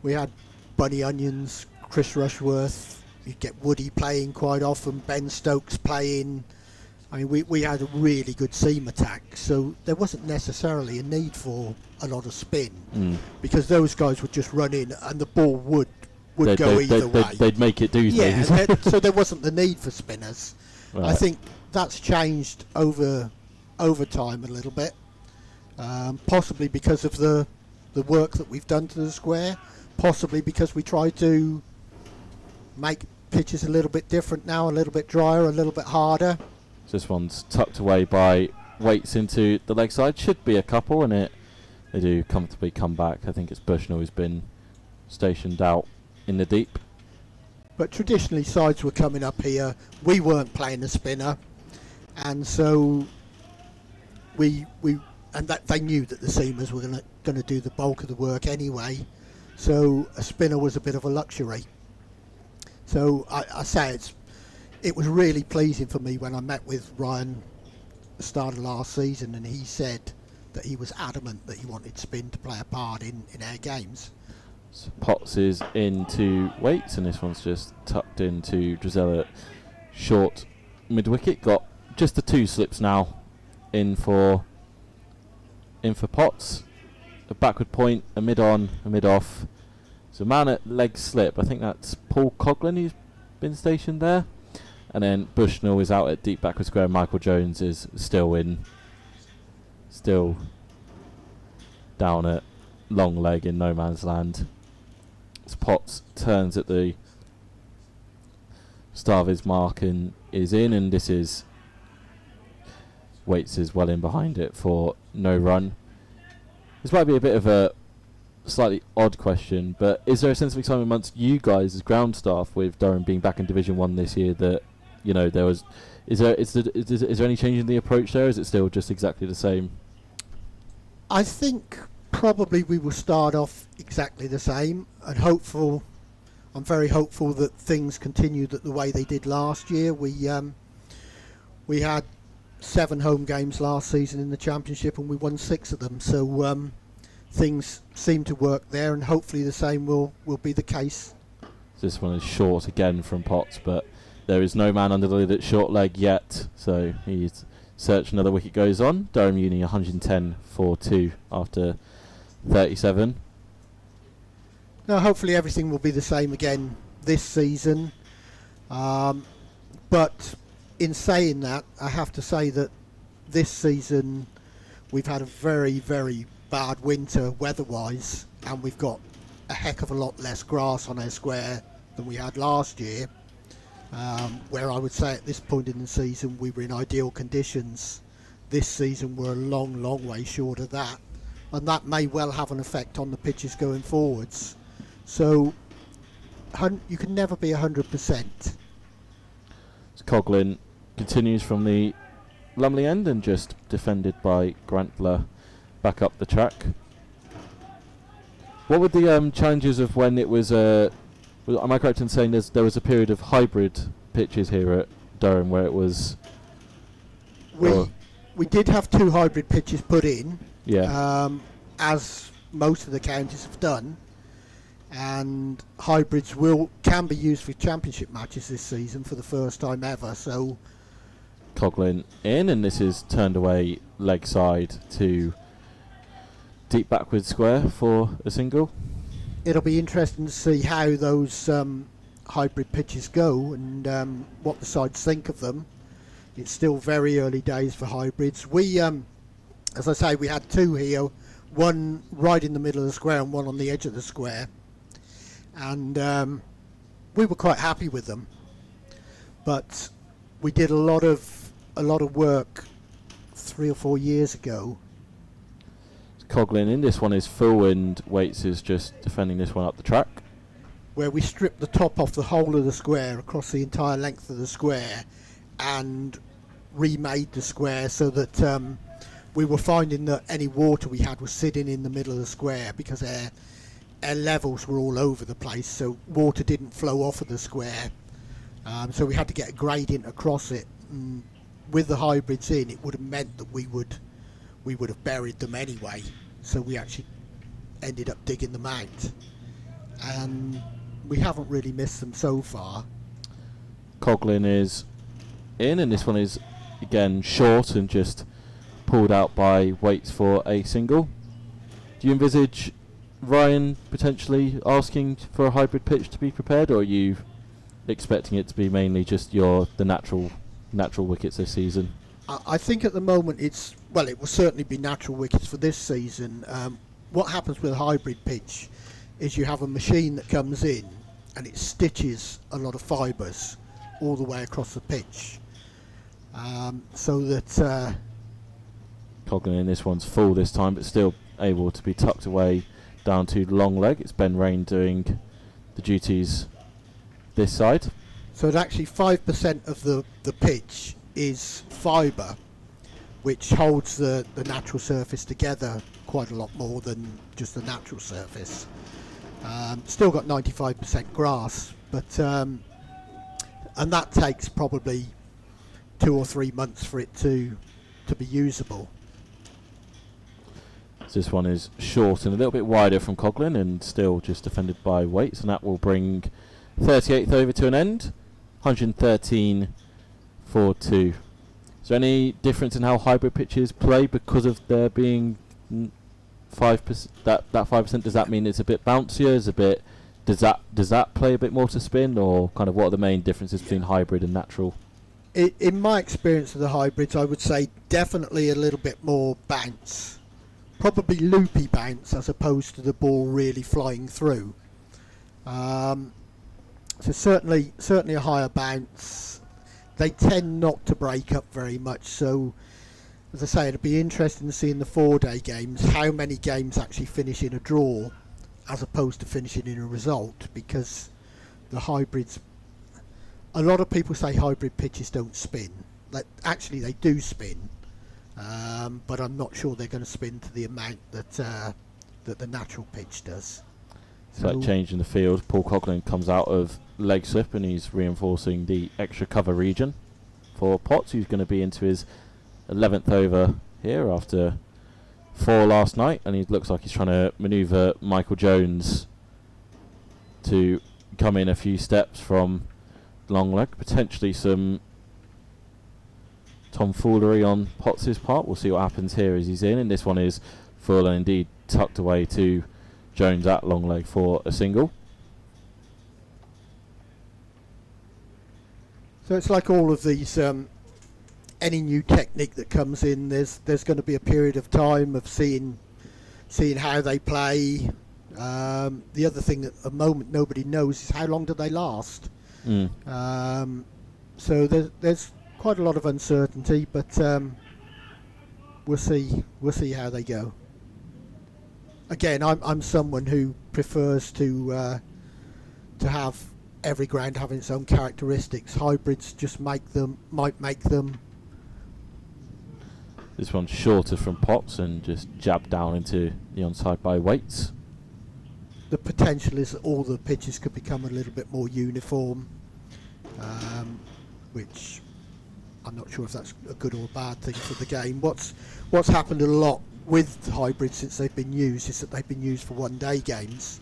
we had Bunny Onions, Chris Rushworth, you'd get Woody playing quite often, Ben Stokes playing. I mean, we had a really good seam attack, so there wasn't necessarily a need for a lot of spin, because those guys would just run in and the ball would go either way. They'd make it do things. Yeah, so there wasn't the need for spinners. Right. I think that's changed over time a little bit, possibly because of the work that we've done to the square, possibly because we try to make pitches a little bit different now, a little bit drier, a little bit harder. This one's tucked away by Waits into the leg side. Should be a couple, and they do comfortably come back. I think it's Bushnell who's been stationed out in the deep. But traditionally sides were coming up here. We weren't playing a spinner, and so they knew that the seamers were going to do the bulk of the work anyway. So a spinner was a bit of a luxury. So I say it was really pleasing for me when I met with Ryan at the start of last season, and he said that he was adamant that he wanted spin to play a part in our games. So Potts is into Waits, and this one's just tucked into Drizella short mid wicket. Got just the two slips now in for Potts. A backward point, a mid on, a mid off. So man at leg slip. I think that's Paul Coughlin who's been stationed there. And then Bushnell is out at deep backward square. Michael Jones is still down at long leg in no man's land. As Potts turns at the start of his mark and is in, and this is Waits is well in behind it for no run. This might be a bit of a slightly odd question, but is there a sense of excitement amongst you guys as ground staff with Durham being back in Division 1 this year that, you know, is there any change in the approach there? Is it still just exactly the same? I think probably we will start off exactly the same, and I'm very hopeful that things continue the way they did last year. We had 7 home games last season in the Championship and we won 6 of them, so things seem to work there, and hopefully the same will be the case. This one is short again from Potts, but there is no man under the lid at short leg yet, so he's searched. Another wicket goes on. Durham Uni 110 for 2 after 37. Now hopefully everything will be the same again this season, but in saying that, I have to say that this season we've had a very, very bad winter weather-wise, and we've got a heck of a lot less grass on our square than we had last year, where I would say at this point in the season we were in ideal conditions. This season we're a long, long way short of that, and that may well have an effect on the pitches going forwards. So you can never be 100%. Coughlin continues from the Lumley end and just defended by Grantler back up the track. What were the challenges of when it was? Am I correct in saying there was a period of hybrid pitches here at Durham where it was? We did have 2 hybrid pitches put in. Yeah. As most of the counties have done, and hybrids can be used for championship matches this season for the first time ever. So Coughlin in, and this is turned away leg side to deep backward square for a single. It'll be interesting to see how those hybrid pitches go and what the sides think of them. It's still very early days for hybrids. We, as I say, we had 2 here, one right in the middle of the square and one on the edge of the square, and we were quite happy with them. But we did a lot of work 3 or 4 years ago. Coughlin in, this one is full, and Waits is just defending this one up the track. Where we stripped the top off the whole of the square across the entire length of the square and remade the square so that we were finding that any water we had was sitting in the middle of the square because our levels were all over the place, so water didn't flow off of the square. So we had to get a gradient across it. And with the hybrids in, it would have meant that we would have buried them anyway. So we actually ended up digging them out, and we haven't really missed them so far. Coughlin is in, and this one is again short and just pulled out by Waits for a single. Do you envisage Ryan potentially asking for a hybrid pitch to be prepared, or are you expecting it to be mainly just the natural wickets this season? I think at the moment it will certainly be natural wickets for this season. What happens with a hybrid pitch is you have a machine that comes in and it stitches a lot of fibres all the way across the pitch, so that Coughlin in, this one's full this time, but still able to be tucked away down to long leg. It's Ben Rain doing the duties this side. So it's actually 5% of the pitch is fibre, which holds the natural surface together quite a lot more than just the natural surface. Still got 95% grass, but and that takes probably 2 or 3 months for it to be usable. So this one is short and a little bit wider from Coughlin, and still just defended by Waits, and that will bring 38th over to an end. 113 for 2. Is there any difference in how hybrid pitches play because of there being 5%? That 5%, does that mean it's a bit bouncier? Does that play a bit more to spin, or kind of what are the main differences between hybrid and natural? In my experience of the hybrids, I would say definitely a little bit more bounce, probably loopy bounce as opposed to the ball really flying through. So certainly a higher bounce. They tend not to break up very much. So, as I say, it'd be interesting to see in the 4-day games how many games actually finish in a draw, as opposed to finishing in a result. Because the hybrids, a lot of people say hybrid pitches don't spin. Actually, they do spin, but I'm not sure they're going to spin to the amount that the natural pitch does. Slight change in the field. Paul Coughlin comes out of leg slip, and he's reinforcing the extra cover region for Potts, who's going to be into his 11th over here after 4 last night, and he looks like he's trying to manoeuvre Michael Jones to come in a few steps from long leg. Potentially some tomfoolery on Potts' part. We'll see what happens here as he's in, and this one is full and indeed tucked away to Jones at long leg for a single. So it's like all of these, any new technique that comes in, there's going to be a period of time of seeing how they play. The other thing at the moment nobody knows is how long do they last. So there's quite a lot of uncertainty, but we'll see how they go. Again, I'm someone who prefers to have every ground having its own characteristics. Hybrids just might make them This one's shorter from Potts and just jabbed down into the onside by Waits. The potential is that all the pitches could become a little bit more uniform, which I'm not sure if that's a good or a bad thing for the game. What's happened a lot with hybrids since they've been used is that they've been used for one-day games,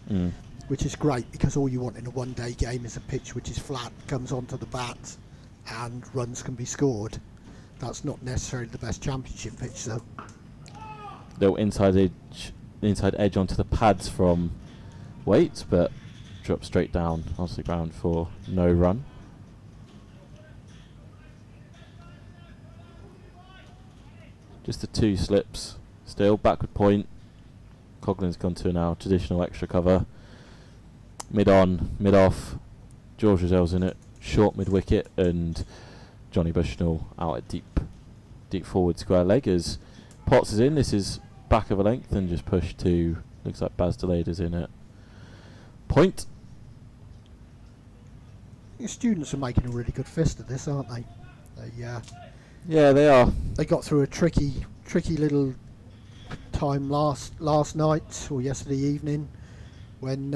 which is great because all you want in a one-day game is a pitch which is flat, comes onto the bat, and runs can be scored. That's not necessarily the best championship pitch, though. Little inside edge onto the pads from Waits, but dropped straight down onto the ground for no run. Just the 2 slips. Still backward point. Coughlin's gone to now traditional extra cover. Mid on, mid off. George Roselle's in it. Short mid wicket, and Johnny Bushnell out at deep forward square leg as Potts is in. This is back of a length and just pushed to, looks like Baz Delayder's in at point. The students are making a really good fist of this, aren't they? Yeah, they are. They got through a tricky little time last night or yesterday evening when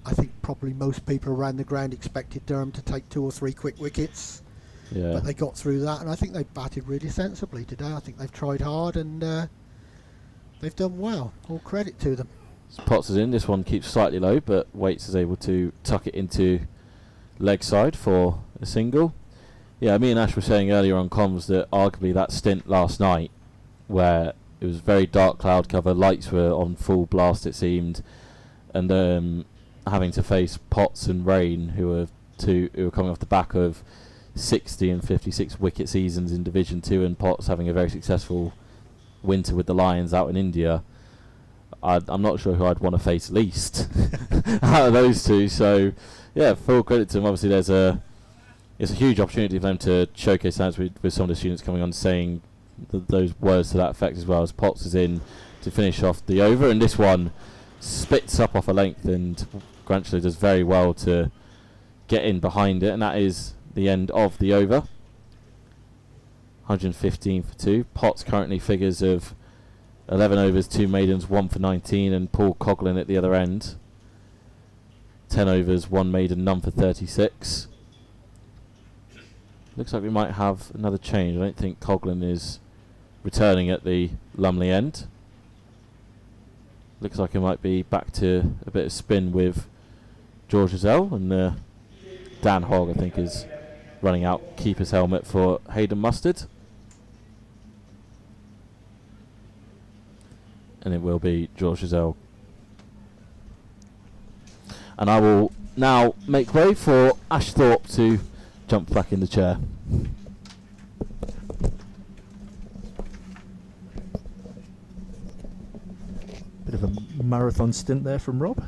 I think probably most people around the ground expected Durham to take 2 or 3 quick wickets. Yeah. But they got through that, and I think they've batted really sensibly today. I think they've tried hard, and they've done well. All credit to them. So Potts is in. This one keeps slightly low, but Waits is able to tuck it into leg side for a single. Yeah, me and Ash were saying earlier on comms that arguably that stint last night, where it was very dark cloud cover, lights were on full blast it seemed, and having to face Potts and Rain, who were coming off the back of 60 and 56 wicket seasons in Division 2, and Potts having a very successful winter with the Lions out in India. I'm not sure who I'd want to face least out of those two. So, yeah, full credit to them. Obviously, it's a huge opportunity for them to showcase that with some of the students coming on saying those words to that effect as well, as Potts is in to finish off the over, and this one splits up off a length, and Granchlow does very well to get in behind it, and that is the end of the over. 115 for 2. Potts currently figures of 11 overs, 2 maidens, 1 for 19, and Paul Coughlin at the other end. 10 overs, 1 maiden, none for 36. Looks like we might have another change. I don't think Coughlin is returning at the Lumley end. Looks like it might be back to a bit of spin with George Roselle, and Dan Hogg, I think, is running out keeper's helmet for Hayden Mustard. And it will be George Roselle. And I will now make way for Ash Thorpe to jump back in the chair. Bit of a marathon stint there from Rob.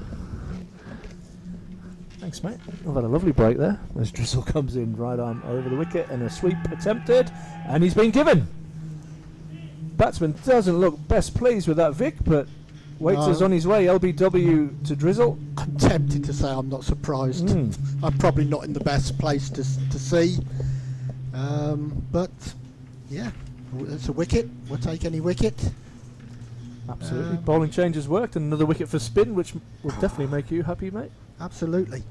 Thanks, mate. I've had a lovely break there as Drizzle comes in right arm over the wicket, and a sweep attempted, and he's been given. Batsman doesn't look best pleased with that Vic, but Waits is on his way. LBW to Drizzle. I'm tempted to say I'm not surprised. I'm probably not in the best place to see, but yeah, it's a wicket. We'll take any wicket. Absolutely. Bowling change has worked, and another wicket for spin, which will definitely make you happy, mate. Absolutely.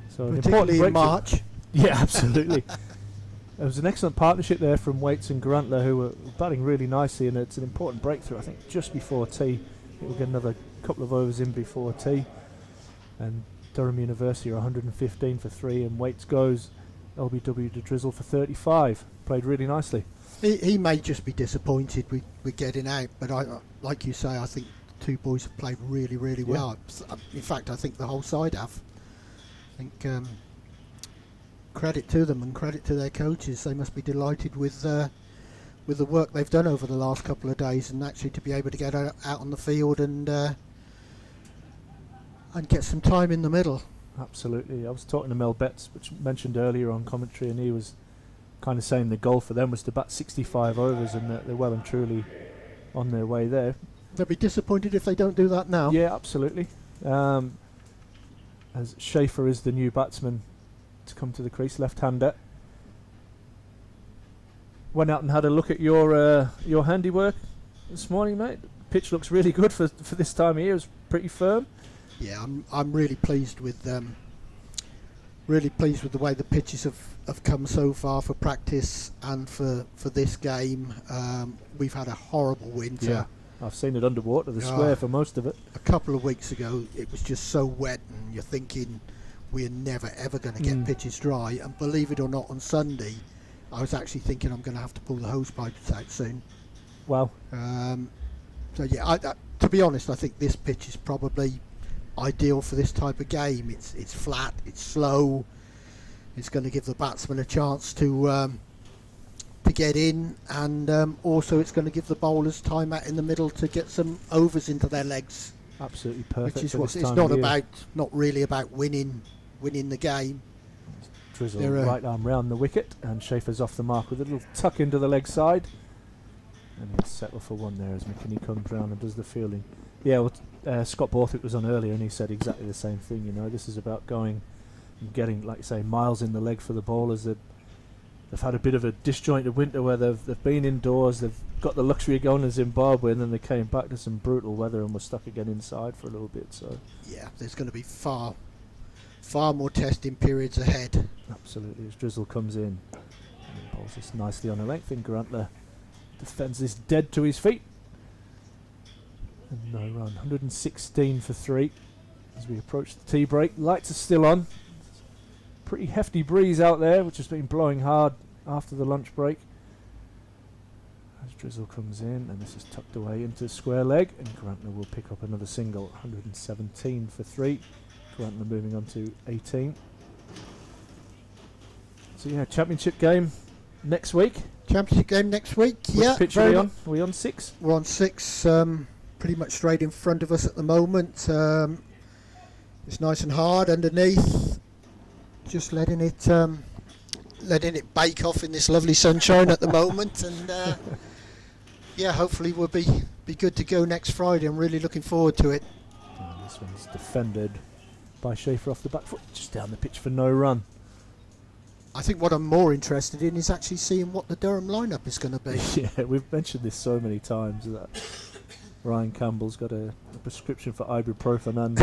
So particularly in March. Yeah, absolutely. There was an excellent partnership there from Waits and Grantler, who were batting really nicely, and it's an important breakthrough, I think, just before tea. We'll get another couple of overs in before tea. And Durham University are 115 for 3, and Waits goes LBW to Drizzle for 35. Played really nicely. He may just be disappointed with getting out, but like you say, I think the two boys have played really, really well. In fact, I think the whole side have. I think credit to them and credit to their coaches. They must be delighted with the work they've done over the last couple of days, and actually to be able to get out on the field and get some time in the middle. Absolutely. I was talking to Mel Betts, which mentioned earlier on commentary, and he was kind of saying the goal for them was to bat 65 overs, and they're well and truly on their way there. They'll be disappointed if they don't do that now. Yeah, absolutely. As Schaefer is the new batsman to come to the crease, left-hander. went out and had a look at your handiwork this morning, mate. Pitch looks really good for this time of year. It's pretty firm. Yeah, I'm really pleased with the way the pitches have come so far for practice and for this game. We've had a horrible winter. Yeah, I've seen it underwater the square for most of it. A couple of weeks ago it was just so wet and you're thinking we're never ever going to get pitches dry, and believe it or not, on Sunday I was actually thinking I'm going to have to pull the hose pipes out soon. Wow. So yeah, to be honest, I think this pitch is probably ideal for this type of game. It's flat, it's slow, it's going to give the batsman a chance to get in, and also it's going to give the bowlers time out in the middle to get some overs into their legs. Absolutely perfect. Which is for what this it's time of year. not really about winning the game. Drizzle right arm round the wicket, and Schaefer's off the mark with a little tuck into the leg side, and he'll settle for one there as McKinney comes round and does the fielding. Yeah, well, Scott Borthwick was on earlier and he said exactly the same thing. You know, this is about going and getting, like you say, miles in the leg for the bowlers. They've had a bit of a disjointed winter where they've been indoors, they've got the luxury of going to Zimbabwe, and then they came back to some brutal weather and were stuck again inside for a little bit. So yeah, there's going to be far more testing periods ahead. Absolutely, as Drizzle comes in and bowls this nicely on a length, and Grantler defends this dead to his feet. And no run. 116 for 3 as we approach the tea break. Lights are still on. Pretty hefty breeze out there, which has been blowing hard after the lunch break. As Drizzle comes in, and this is tucked away into square leg, and Grantler will pick up another single. 117 for 3. Grantler moving on to 18. So yeah, championship game next week. Championship game next week. Which pitch are we on? Are we on 6? We're on 6. Pretty much straight in front of us at the moment. It's nice and hard underneath. Just letting it bake off in this lovely sunshine at the moment, and yeah, hopefully we'll be good to go next Friday. I'm really looking forward to it. And this one's defended by Schaefer off the back foot, just down the pitch for no run. I think what I'm more interested in is actually seeing what the Durham lineup is going to be. Yeah, we've mentioned this so many times that Ryan Campbell's got a prescription for ibuprofen and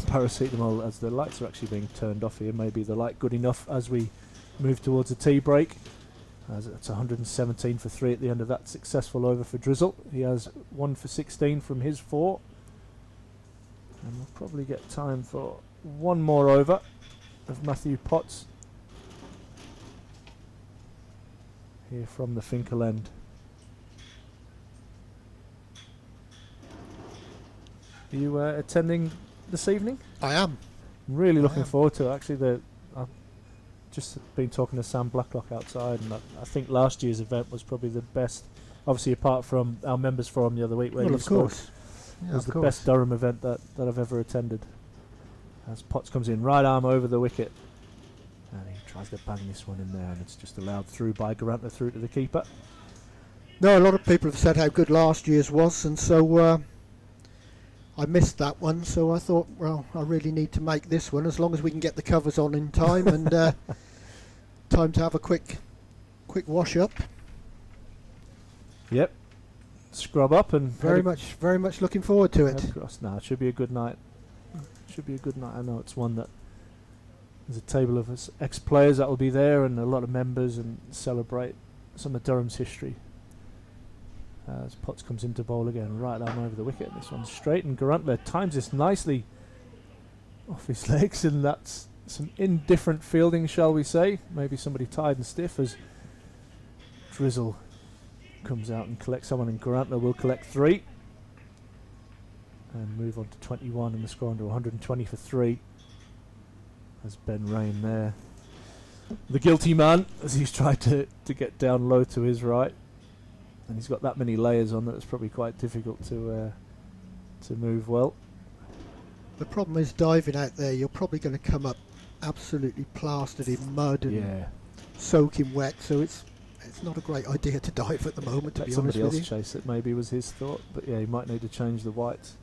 paracetamol. As the lights are actually being turned off here, maybe the light good enough as we move towards the tea break. As it's 117 for 3 at the end of that successful over for Drizzle. He has 1 for 16 from his 4, and we'll probably get time for one more over of Matthew Potts here from the Finkel end. Are you attending this evening? I am. I'm really looking forward to it. Actually, I've just been talking to Sam Blacklock outside, and I think last year's event was probably the best. Obviously, apart from our members forum the other week, where well, you of spoke, course, yeah, it was of the course. best Durham event that I've ever attended. As Potts comes in, right arm over the wicket, and he tries to bang this one in there, and it's just allowed through by Grantler through to the keeper. No, a lot of people have said how good last year's was, and so I missed that one. So I thought, well, I really need to make this one, as long as we can get the covers on in time, and time to have a quick wash up. Yep, scrub up, and Very much looking forward to it. No, it should be a good night. Should be a good night. I know it's one that there's a table of us ex-players that will be there, and a lot of members, and celebrate some of Durham's history. As Potts comes into bowl again, right arm over the wicket. This one's straight, and Grantler times this nicely off his legs, and that's some indifferent fielding, shall we say. Maybe somebody tired and stiff, as Drizzle comes out and collects someone, and Grantler will collect 3 and move on to 21, and the score under 120 for 3 as Ben Rain there, the guilty man, as he's tried to get down low to his right, and he's got that many layers on that it's probably quite difficult to move well. The problem is diving out there, you're probably going to come up absolutely plastered in mud and soaking wet, so it's not a great idea to dive at the moment, to be honest with you. Somebody else chase it, maybe, was his thought, but yeah, he might need to change the whites.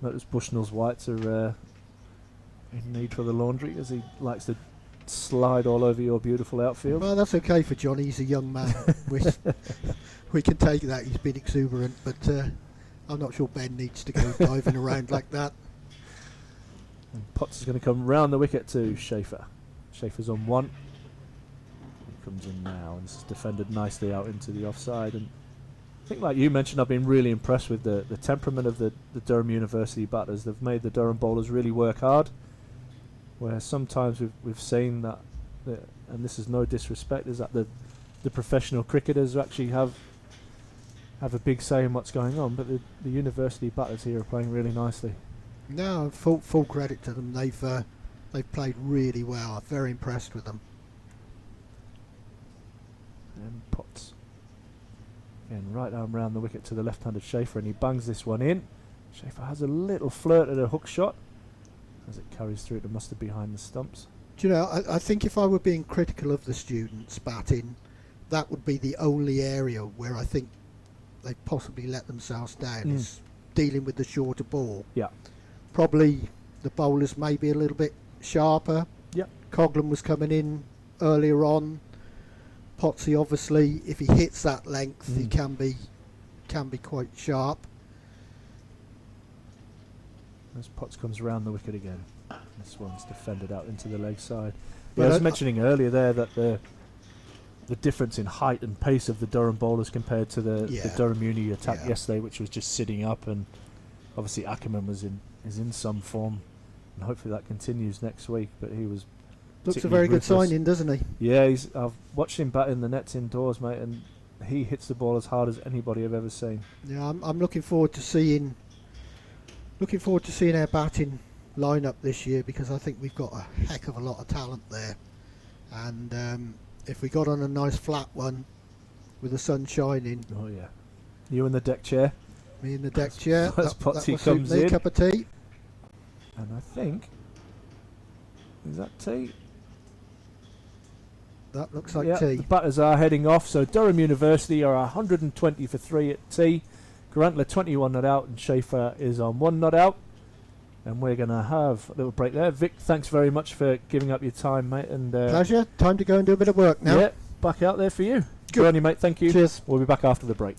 Notice Bushnell's whites are in need for the laundry, as he likes to slide all over your beautiful outfield. Well, that's okay for Johnny. He's a young man. we can take that. He's been exuberant, but I'm not sure Ben needs to go diving around like that. And Potts is going to come round the wicket to Schaefer. Schaefer's on 1. He comes in now, and this is defended nicely out into the offside. And I think, like you mentioned, I've been really impressed with the temperament of the Durham University batters. They've made the Durham bowlers really work hard, where sometimes we've seen that, and this is no disrespect, is that the professional cricketers actually have a big say in what's going on, but the university batters here are playing really nicely. No, full credit to them. They've played really well. I'm very impressed with them. And Potts. Again, right arm round the wicket to the left-handed Schaefer, and he bangs this one in. Schaefer has a little flirt at a hook shot as it carries through to Mustard behind the stumps. Do you know, I think if I were being critical of the students batting, that would be the only area where I think they possibly let themselves down, is dealing with the shorter ball. Yeah. Probably the bowlers maybe a little bit sharper. Yeah. Coghlan was coming in earlier on. Potsy, obviously, if he hits that length, he can be quite sharp. As Potts comes around the wicket again. This one's defended out into the leg side. But Yeah, I was mentioning earlier there that the difference in height and pace of the Durham bowlers compared to the Durham Uni attack yesterday, which was just sitting up, and obviously Ackerman is in some form, and hopefully that continues next week. But he was looks a very good signing, doesn't he? Yeah, I've watched him bat in the nets indoors, mate, and he hits the ball as hard as anybody I've ever seen. Yeah, I'm looking forward to seeing our batting lineup this year, because I think we've got a heck of a lot of talent there, and if we got on a nice flat one with the sun shining. Oh yeah, you in the deck chair. Me in the deck chair. As that Potsy will suit comes me, in. cup of tea. And I think, is that tea? That looks like yeah, tea. The batters are heading off. So Durham University are 120 for 3 at tea. Grantler 21 not out, and Schaefer is on 1 not out. And we're going to have a little break there. Vic, thanks very much for giving up your time, mate. And pleasure. Time to go and do a bit of work now. Yeah, back out there for you. Good on you, mate. Thank you. Cheers. We'll be back after the break.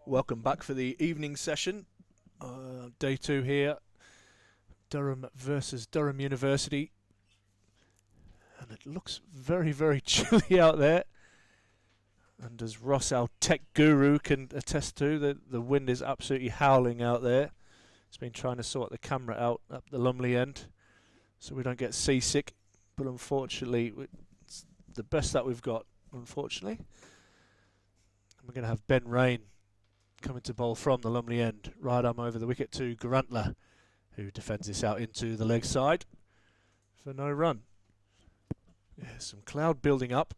Welcome back for the evening session. Day 2 here. Durham versus Durham University. And it looks very, very chilly out there. And as Ross, our tech guru, can attest to, the wind is absolutely howling out there. It's been trying to sort the camera out up the Lumley end so we don't get seasick. But unfortunately, it's the best that we've got, unfortunately. And we're going to have Ben Rain coming to bowl from the Lumley end. Right arm over the wicket to Grantler, who defends this out into the leg side for no run. Yeah, some cloud building up.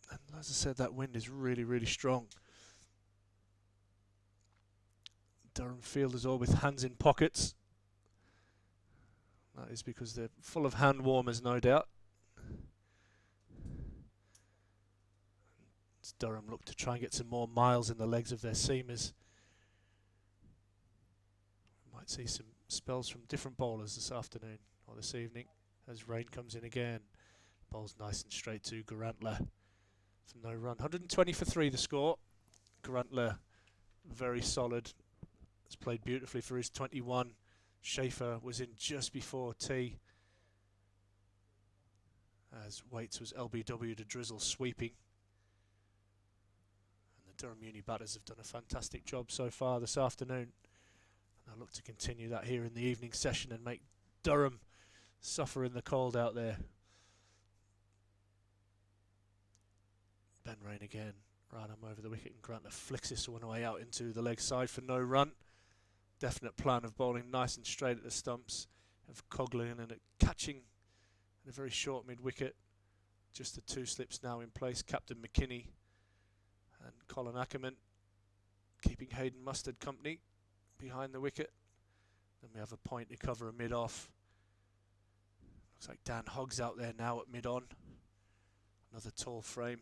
And as I said, that wind is really, really strong. Durham fielders all with hands in pockets. That is because they're full of hand warmers, no doubt. As Durham look to try and get some more miles in the legs of their seamers. We might see some spells from different bowlers this afternoon or this evening as rain comes in again. Bowls nice and straight to Grantler for no run. 120 for 3 the score. Grantler very solid. Has played beautifully for his 21. Schaefer was in just before tea as Waits was LBW to Drizzle sweeping. And the Durham Uni batters have done a fantastic job so far this afternoon. And I look to continue that here in the evening session and make Durham suffer in the cold out there. Ben Rain again, right arm over the wicket, and Grantler flicks this one away out into the leg side for no run. Definite plan of bowling nice and straight at the stumps of Coughlin and catching at a very short mid-wicket. Just the 2 slips now in place. Captain McKinney and Colin Ackerman keeping Hayden Mustard company behind the wicket. Then we have a point to cover a mid-off. Looks like Dan Hogg's out there now at mid-on. Another tall frame.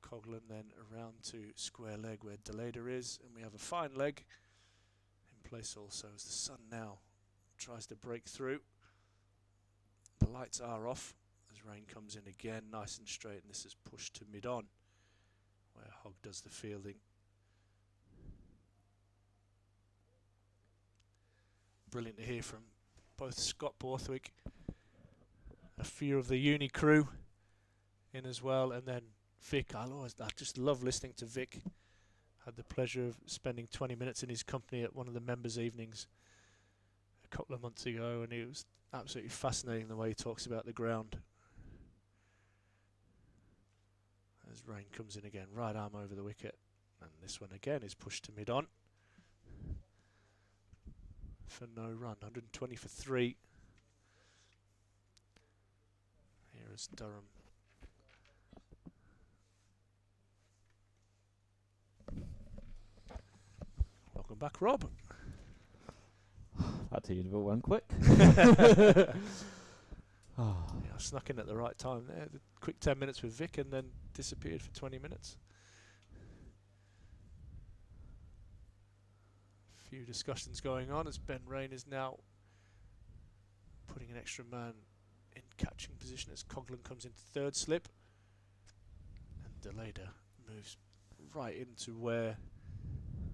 Coughlin then around to square leg where Deleda is, and we have a fine leg in place also as the sun now tries to break through. The lights are off as rain comes in again, nice and straight, and this is pushed to mid-on where Hogg does the fielding. Brilliant to hear from both Scott Borthwick, a few of the uni crew in as well, and then Vic. I just love listening to Vic. Had the pleasure of spending 20 minutes in his company at one of the members' evenings a couple of months ago, and it was absolutely fascinating the way he talks about the ground. As rain comes in again, right arm over the wicket, and this one again is pushed to mid-on for no run. 120 for 3. Here is Durham. Welcome back, Rob. That to you went quick. Oh. Yeah, I snuck in at the right time there. The quick 10 minutes with Vic and then disappeared for 20 minutes. A few discussions going on as Ben Rain is now putting an extra man in catching position as Coughlin comes into third slip. And Deleda moves right into where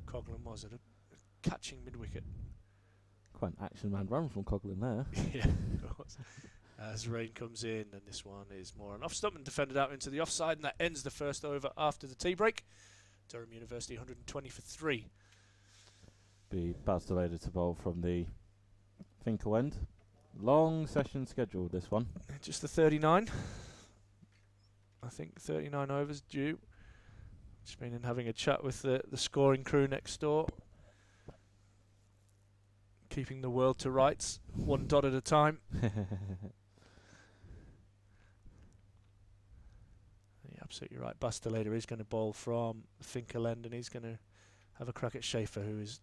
Coughlin was at a catching mid-wicket. Quite an action man run from Coughlin there. Yeah, of course. As rain comes in, and this one is more an off-stump and defended out into the offside, and that ends the first over after the tea break. Durham University 120 for 3. Be Baz Deleda to bowl from the Finkel end. Long session scheduled, this one. Just the 39. I think 39 overs due. Just been in having a chat with the scoring crew next door. Keeping the world to rights, 1 dot at a time. You're absolutely right. Baz Deleda is going to bowl from the Finkel end, and he's going to have a crack at Schaefer, who is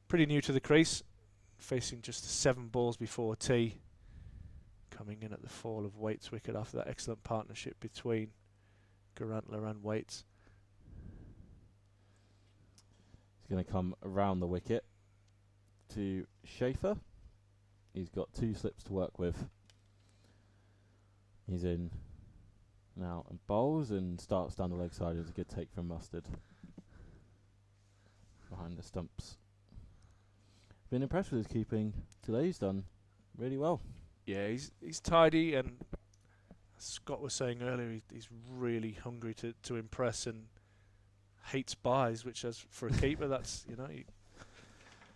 pretty new to the crease, facing just 7 balls before tea. Coming in at the fall of Waits' wicket after that excellent partnership between Grantler and Waits. He's going to come around the wicket to Schaefer. He's got 2 slips to work with. He's in now and bowls and starts down the leg side. It's a good take from Mustard. behind the stumps. Been impressed with his keeping today. He's done really well. Yeah, he's tidy, and as Scott was saying earlier, he's really hungry to impress and hates buys, which as for a keeper, that's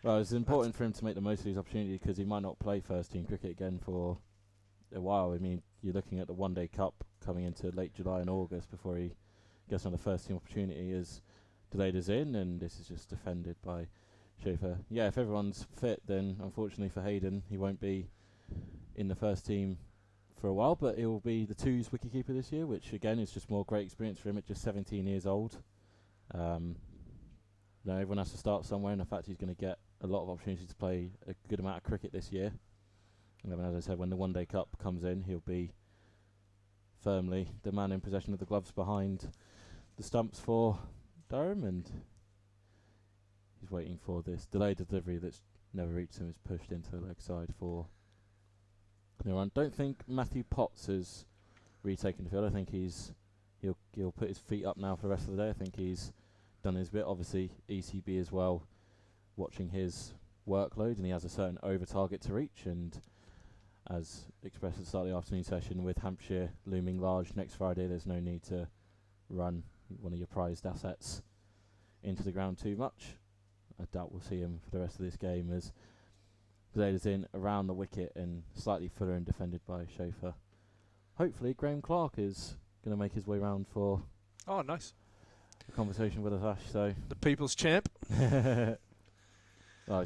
Well, it's important for him to make the most of his opportunity because he might not play first team cricket again for a while. I mean, you're looking at the One Day Cup coming into late July and August before he gets another first team opportunity. As delayed as in, and this is just defended by Schaefer. Yeah, if everyone's fit, then unfortunately for Hayden, he won't be in the first team for a while, but he will be the twos wicketkeeper this year, which again is just more great experience for him at just 17 years old. Everyone has to start somewhere, and the fact he's going to get a lot of opportunities to play a good amount of cricket this year. And as I said, when the One Day Cup comes in, he'll be firmly the man in possession of the gloves behind the stumps for Durham, and he's waiting for this delayed delivery that's never reached him, is pushed into the leg side for no run. Don't think Matthew Potts has retaken the field. I think he'll put his feet up now for the rest of the day. I think he's done his bit. Obviously ECB as well, watching his workload, and he has a certain over target to reach, and as expressed at the start of the afternoon session, with Hampshire looming large next Friday, there's no need to run one of your prized assets into the ground too much. I doubt we'll see him for the rest of this game, as Blader's in around the wicket and slightly fuller and defended by Schaefer. Hopefully Graham Clark is going to make his way round for nice a conversation with us, Ash. So the people's champ. He's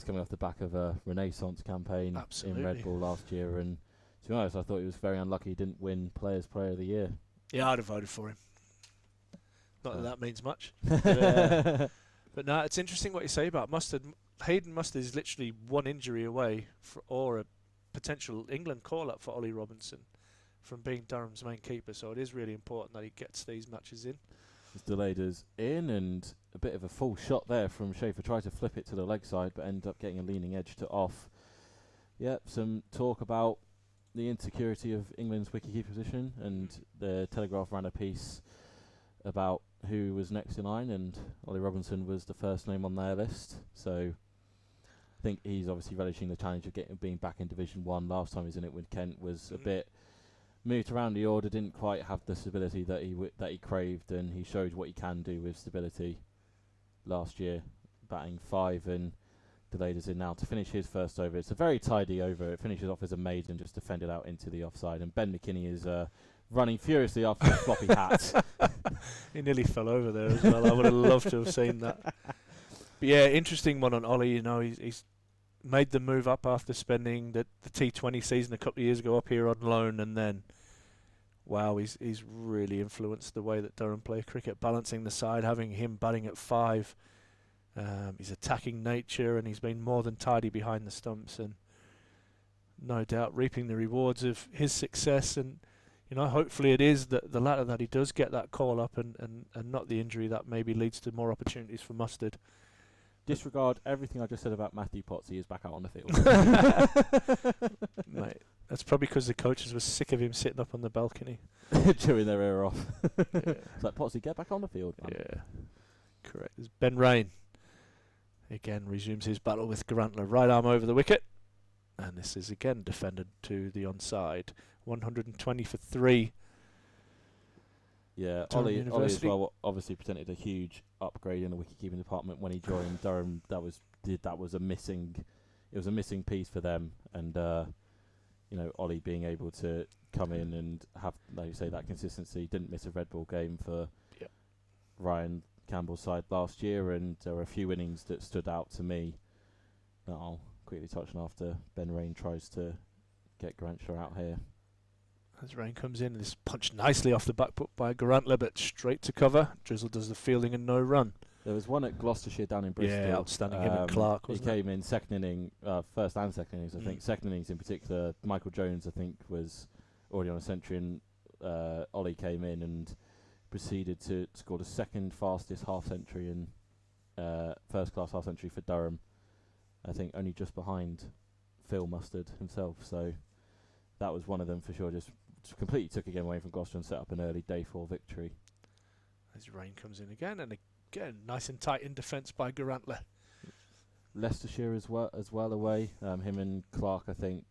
coming off the back of a Renaissance campaign in Red Bull last year, and to be honest, I thought he was very unlucky he didn't win Players Player of the Year. Yeah, I'd have voted for him. Not that means much. But no, it's interesting what you say about Mustard. Hayden Mustard is literally one injury away or a potential England call-up for Ollie Robinson from being Durham's main keeper, so it is really important that he gets these matches in. His delayed is in, and a bit of a full shot there from Schaefer. Tried to flip it to the leg side, but ended up getting a leaning edge to off. Yep, some talk about the insecurity of England's wicketkeeper position, and the Telegraph ran a piece about who was next in line, and Ollie Robinson was the first name on their list. So I think he's obviously relishing the challenge of being back in Division 1. Last time he was in it with Kent was a bit moved around the order, didn't quite have the stability that he craved, and he showed what he can do with stability last year, batting 5 and delayed as in now to finish his first over. It's a very tidy over. It finishes off as a maiden, just defended out into the offside, and Ben McKinney is running furiously after the floppy hat. He nearly fell over there as well. I would have loved to have seen that. But yeah, interesting one on Ollie. He's made the move up after spending the T20 season a couple of years ago up here on loan, and then he's really influenced the way that Durham play cricket, balancing the side, having him batting at 5. His attacking nature, and he's been more than tidy behind the stumps, and no doubt reaping the rewards of his success. And hopefully it is the latter, that he does get that call up and not the injury that maybe leads to more opportunities for Mustard. Disregard everything I just said about Matthew Potts. He is back out on the field. Mate, that's probably because the coaches were sick of him sitting up on the balcony. Chewing their ear off. Yeah. It's like, Pottsy, get back on the field, man. Yeah, correct. There's Ben Rain. Again, resumes his battle with Garantler. Right arm over the wicket. And this is again defended to the onside. 120 for 3. Yeah, Durham Ollie as University. well obviously presented a huge upgrade in the wicket-keeping department when he joined Durham. That was a missing piece for them, and Ollie being able to come in and have, like you say, that consistency. Didn't miss a Red Bull game for Ryan Campbell's side last year, and there were a few innings that stood out to me that I'll quickly touch on after Ben Rain tries to get Garantler out here. As Rain comes in, and is punched nicely off the back foot by Garantler, but straight to cover. Drizzle does the fielding and no run. There was one at Gloucestershire down in Bristol. Yeah, outstanding. Him and Clark, he wasn't came in second inning, first and second innings, I think. Second innings in particular, Michael Jones, I think, was already on a century, and Ollie came in and proceeded to score the second fastest half-century and first-class half-century for Durham. I think only just behind Phil Mustard himself. So that was one of them for sure. Just completely took a game away from Gloucester and set up an early day 4 victory. As Rain comes in again, and again, nice and tight in defence by Garantler. Leicestershire as well away. Him and Clark, I think.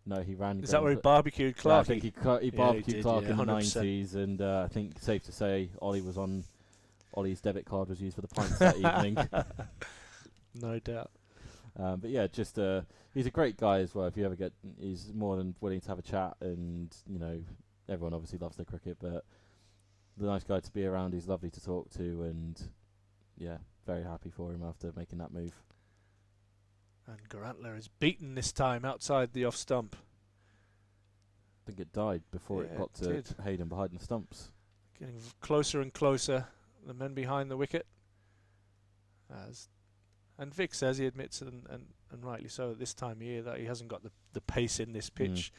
No, he ran. Is that where he barbecued Clark? Yeah, I think he barbecued Clark in the 100%. 90s, and I think safe to say Ollie's debit card was used for the pints that evening. No doubt. But yeah, just he's a great guy as well. If you ever he's more than willing to have a chat, and everyone obviously loves their cricket, but the nice guy to be around. He's lovely to talk to, and yeah, very happy for him after making that move. And Garantler is beaten this time outside the off stump. I think it died before it got to Hayden behind the stumps. Getting closer and closer, the men behind the wicket. And Vic says he admits, and rightly so, at this time of year, that he hasn't got the pace in this pitch,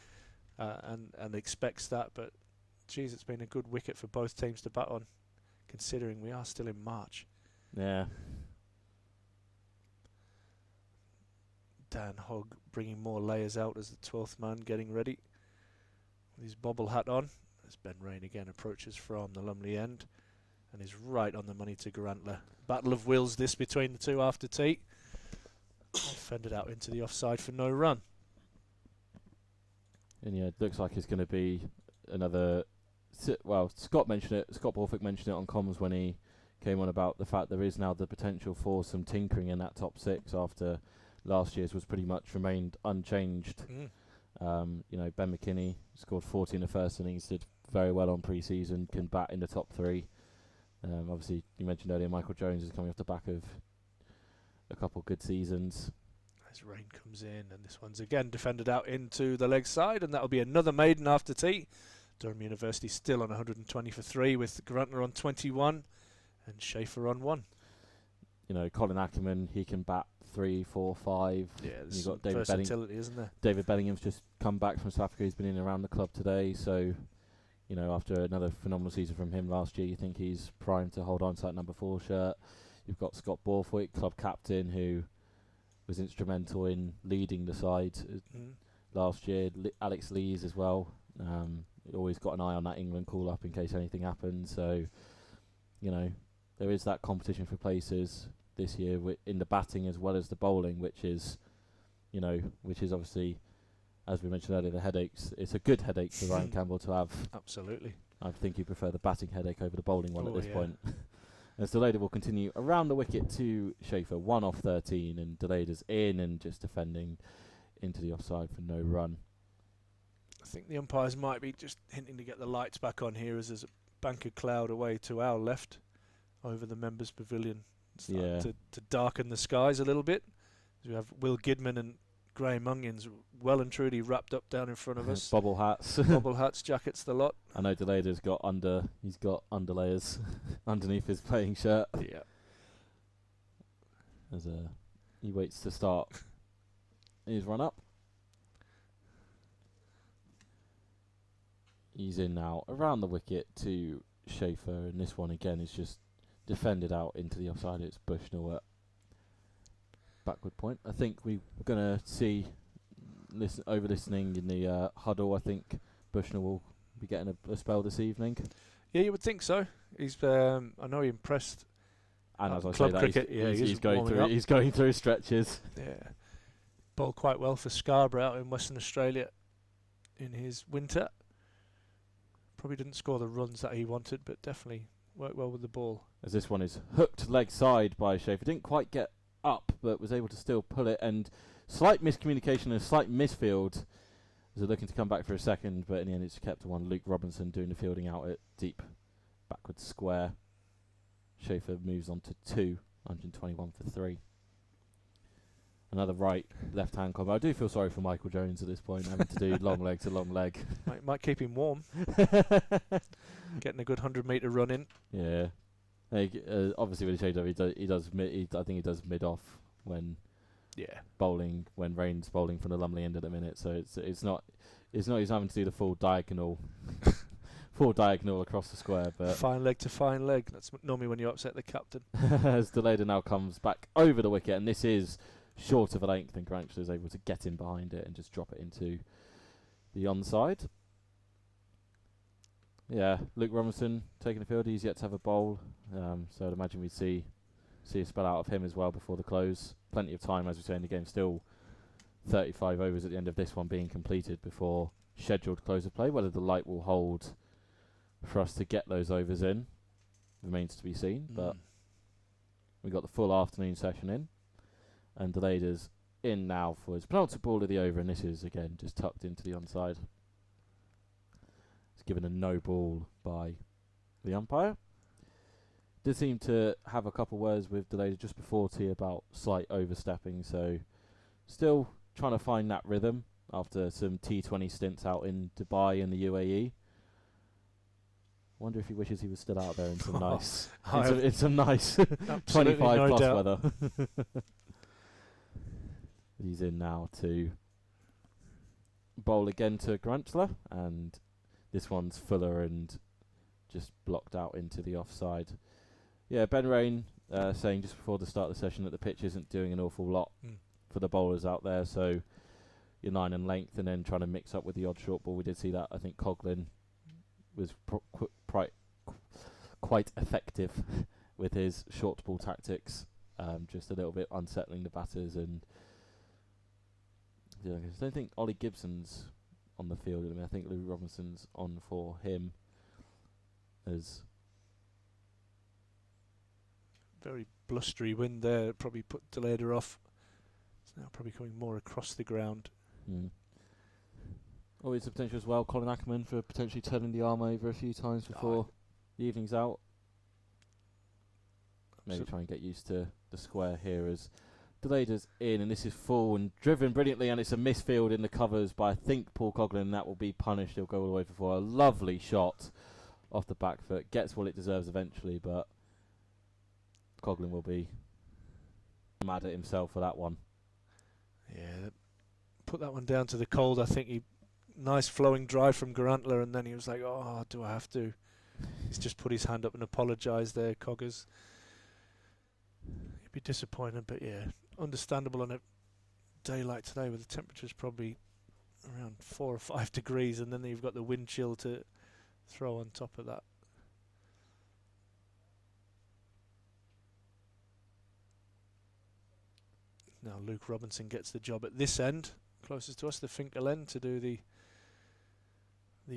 and expects that. But, geez, it's been a good wicket for both teams to bat on, considering we are still in March. Yeah. Dan Hogg bringing more layers out as the 12th man, getting ready with his bobble hat on, as Ben Rain again approaches from the Lumley end and is right on the money to Garantler. Battle of wills this between the two after tea. Fended out into the offside for no run. And yeah, it looks like it's going to be another. Well, Scott Borthwick mentioned it on comms when he came on about the fact there is now the potential for some tinkering in that top six after last year's was pretty much remained unchanged. Ben McKinney scored 40 in the first innings, did very well on pre-season, can bat in the top three. Obviously, you mentioned earlier Michael Jones is coming off the back of a couple good seasons. As Rain comes in, and this one's again defended out into the leg side, and that'll be another maiden after tea. Durham University still on 120 for 3 with Garantler on 21 and Schaefer on 1. Colin Ackerman, he can bat 3, 4, 5. Yeah, there's you've got versatility, isn't there? David Bellingham's just come back from South Africa. He's been in and around the club today, so after another phenomenal season from him last year, you think he's primed to hold on to that number 4 shirt. You've got Scott Borthwick, club captain, who was instrumental in leading the side last year. Alex Lees as well. Always got an eye on that England call-up in case anything happens. So, there is that competition for places this year in the batting as well as the bowling, which is obviously, as we mentioned earlier, the headaches. It's a good headache for Ryan Campbell to have. Absolutely. I think you prefer the batting headache over the bowling one at this point. As Delayder will continue around the wicket to Schaefer, 1 off 13, and Delayder's in and just defending into the offside for no run. I think the umpires might be just hinting to get the lights back on here as there's a bank of cloud away to our left over the members' pavilion. To darken the skies a little bit. We have Will Gidman and Graham Onions well and truly wrapped up down in front of us. Bobble hats. Bobble hats, jackets, the lot. I know Delayder's got underlayers underneath his playing shirt. Yeah. As he waits to start his run up. He's in now around the wicket to Schaefer, and this one again is just defended out into the offside. It's Bushnell at backward point. I think we're going to see, over-listening in the huddle, I think Bushnell will be getting a spell this evening. Yeah, you would think so. He's, I know he impressed. And as I club say that, cricket, he's going through stretches. Yeah, bowled quite well for Scarborough out in Western Australia in his winter. Probably didn't score the runs that he wanted, but definitely worked well with the ball. As this one is hooked leg side by Schaefer. Didn't quite get up, but was able to still pull it. And slight miscommunication and a slight misfield as they're looking to come back for a second, but in the end it's kept to one. Luke Robinson doing the fielding out at deep backward square. Schaefer moves on to 2, 121 for 3. Another left-hand combo. I do feel sorry for Michael Jones at this point, having to do long leg to long leg. Might keep him warm. Getting a good 100-metre run in. Yeah. Obviously with the change-up, I think he does mid-off when bowling, when Rain's bowling from the Lumley end at the minute. So it's not he's having to do the full diagonal across the square. But fine leg to fine leg. That's normally when you upset the captain. As Delayder now comes back over the wicket, and this is short of a length, and Grantler is able to get in behind it and just drop it into the onside. Yeah, Luke Robinson taking the field. He's yet to have a bowl, so I'd imagine we'd see see a spell out of him as well before the close. Plenty of time, as we say in the game. Still 35 overs at the end of this one being completed before scheduled close of play. Whether the light will hold for us to get those overs in remains to be seen. But we got the full afternoon session in, and Delayed is in now for his penultimate ball of the over, and this is again just tucked into the onside. It's given a no ball by the umpire. Did seem to have a couple words with Delayed just before tea about slight overstepping, so still trying to find that rhythm after some T20 stints out in Dubai and the UAE. Wonder if he wishes he was still out there in some nice, in some nice 25 plus weather. He's in now to bowl again to Grantler, and this one's fuller and just blocked out into the offside. Yeah, Ben Rain saying just before the start of the session that the pitch isn't doing an awful lot for the bowlers out there, so your 9 and length and then trying to mix up with the odd short ball. We did see that. I think Coughlin was quite effective with his short ball tactics, just a little bit unsettling the batters. And I don't think Ollie Gibson's on the field. I mean, I think Lou Robinson's on for him as very blustery wind there. Probably put Delayed off. It's now probably coming more across the ground. Always a potential as well. Colin Ackerman for potentially turning the arm over a few times before the evening's out. Maybe try and get used to the square here as Delayed is in, and this is full and driven brilliantly, and it's a misfield in the covers by I think Paul Coughlin, and that will be punished. He'll go all the way for 4. A lovely shot off the back foot. Gets what it deserves eventually, but Coughlin will be mad at himself for that one. Yeah, put that one down to the cold. I think he nice flowing drive from Grantler, and then he was like, oh, do I have to? He's just put his hand up and apologised there, Coggers. He'd be disappointed, but yeah, understandable on a day like today with the temperatures probably around 4 or 5 degrees, and then you've got the wind chill to throw on top of that. Now Luke Robinson gets the job at this end, closest to us, the Finkel end, to do the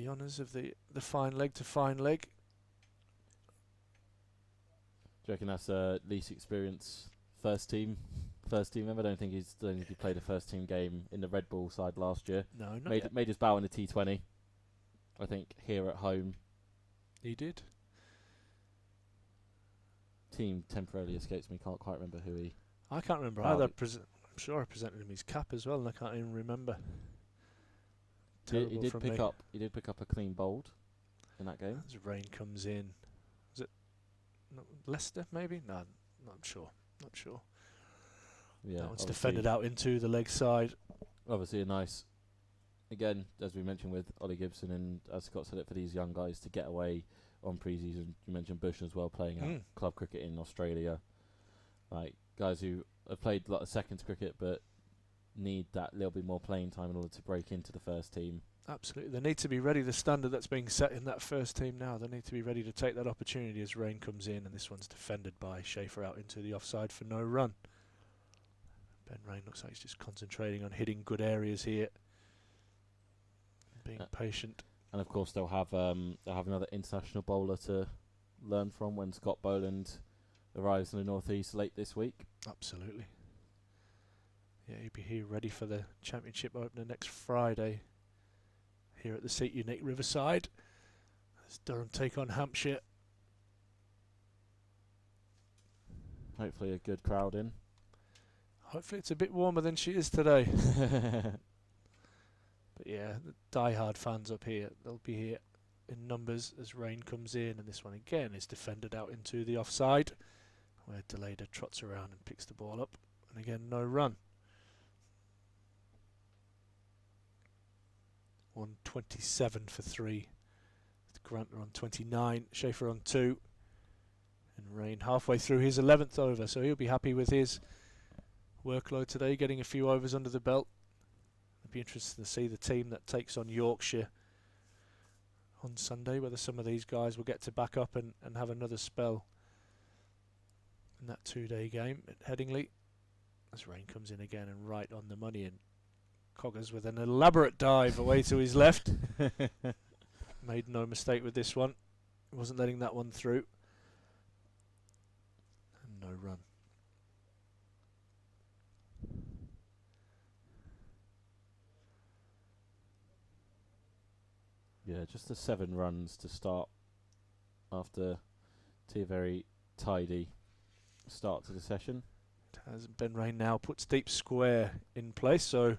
honours of the fine leg to fine leg. Do you reckon that's least experienced first team member? I don't think he played a first team game in the Red Bull side last year. No, not yet. Made his bow in the T20. I think here at home. He did. Team temporarily escapes me. Can't quite remember who he. I can't remember either. I'm sure I presented him his cap as well, and I can't even remember. He did pick up a clean bowled in that game. As rain comes in, was it Leicester? Maybe no, not sure. Yeah, that one's defended out into the leg side. Obviously, a nice. Again, as we mentioned with Ollie Gibson, and as Scott said it, for these young guys to get away on pre-season. You mentioned Bush as well, playing out club cricket in Australia. Like guys who have played a lot of seconds cricket, but need that little bit more playing time in order to break into the first team. Absolutely, they need to be ready. The standard that's being set in that first team now, they need to be ready to take that opportunity as rain comes in, and this one's defended by Schaefer out into the offside for no run. Ben Rain looks like he's just concentrating on hitting good areas here, being patient. And of course they'll have another international bowler to learn from when Scott Boland arrives in the northeast late this week. Absolutely. Yeah, he'll be here ready for the championship opener next Friday here at the Seat Unique Riverside as Durham take on Hampshire. Hopefully a good crowd in. Hopefully it's a bit warmer than she is today. But yeah, the die-hard fans up here, they'll be here in numbers as rain comes in, and this one again is defended out into the offside where Delayed trots around and picks the ball up, and again no run. 127 for 3 with Grantler on 29, Schaefer on 2, and Rain halfway through his 11th over, so he'll be happy with his workload today, getting a few overs under the belt. It'll be interesting to see the team that takes on Yorkshire on Sunday, whether some of these guys will get to back up and have another spell. in that 2-day game at Headingley. As rain comes in again and right on the money, and Coggers with an elaborate dive away to his left. Made no mistake with this one. Wasn't letting that one through. And no run. Yeah, just the 7 runs to start after a very tidy start to the session. As Ben Rain now puts deep square in place, so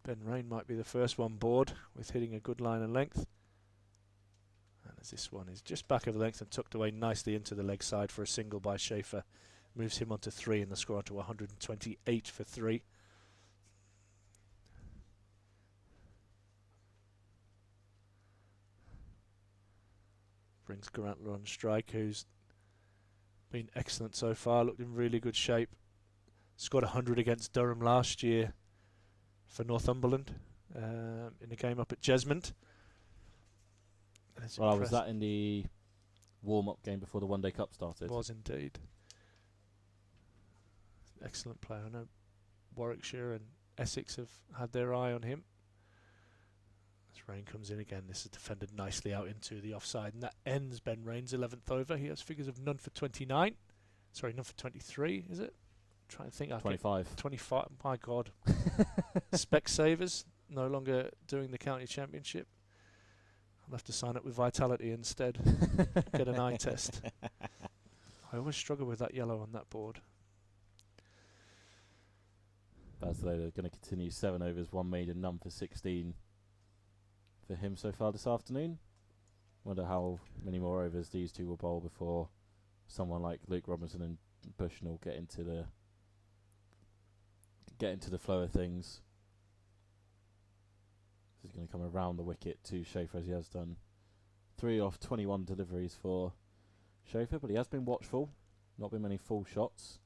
Ben Rain might be the first one board with hitting a good line of length. And as this one is just back of the length and tucked away nicely into the leg side for a single by Schaefer, moves him onto 3 and the score onto 128 for 3. Brings Grantler on strike, who's been excellent so far, looked in really good shape. Scored 100 against Durham last year for Northumberland in a game up at Jesmond. Well, was that in the warm-up game before the one-day cup started? It was indeed. Excellent player. I know Warwickshire and Essex have had their eye on him. As Rain comes in again, this is defended nicely out into the offside, and that ends Ben Rain's 11th over. He has figures of none for 29. Sorry, none for 23, is it? I'm trying to think. 25. 25, my God. Specsavers, no longer doing the county championship. I'll have to sign up with Vitality instead. Get an eye test. I always struggle with that yellow on that board. Baslow going to continue 7 overs, 1 maiden, none for 16 for him so far this afternoon. Wonder how many more overs these two will bowl before someone like Luke Robinson and Bushnell get into the flow of things. He's going to come around the wicket to Schaefer as he has done. 3 off 21 deliveries for Schaefer, but he has been watchful. Not been many full shots.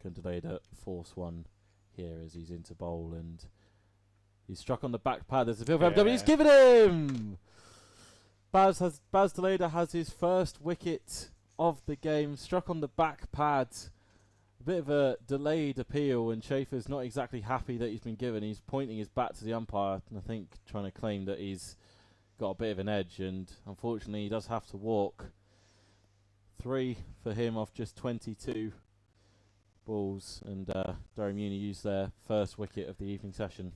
Candelaida force one here as he's into bowl, and he's struck on the back pad. There's a field for MW. He's given him! Baz Deleda has his first wicket of the game. Struck on the back pad. A bit of a delayed appeal, and Schaefer's not exactly happy that he's been given. He's pointing his bat to the umpire, and I think trying to claim that he's got a bit of an edge, and unfortunately he does have to walk. 3 for him off just 22 balls, and Durham Uni used their first wicket of the evening session.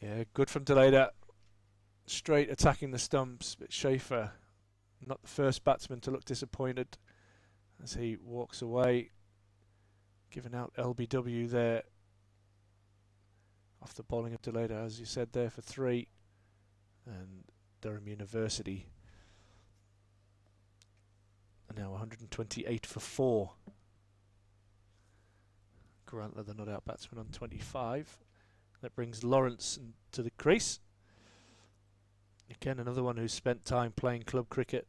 Yeah, good from Deleda. Straight attacking the stumps, but Schaefer, not the first batsman to look disappointed as he walks away, giving out LBW there off the bowling of Deleda, as you said there, for 3. And Durham University are now 128 for 4. Grantler, the not out batsman, on 25. That brings Lawrence to the crease. Again, another one who's spent time playing club cricket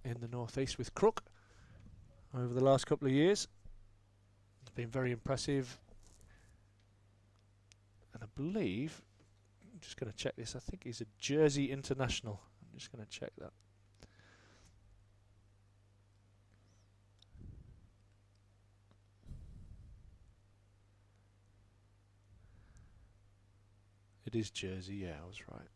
in the North East with Crook over the last couple of years. It's been very impressive. And I believe, I'm just going to check this, I think he's a Jersey international. I'm just going to check that. It is Jersey, yeah, I was right.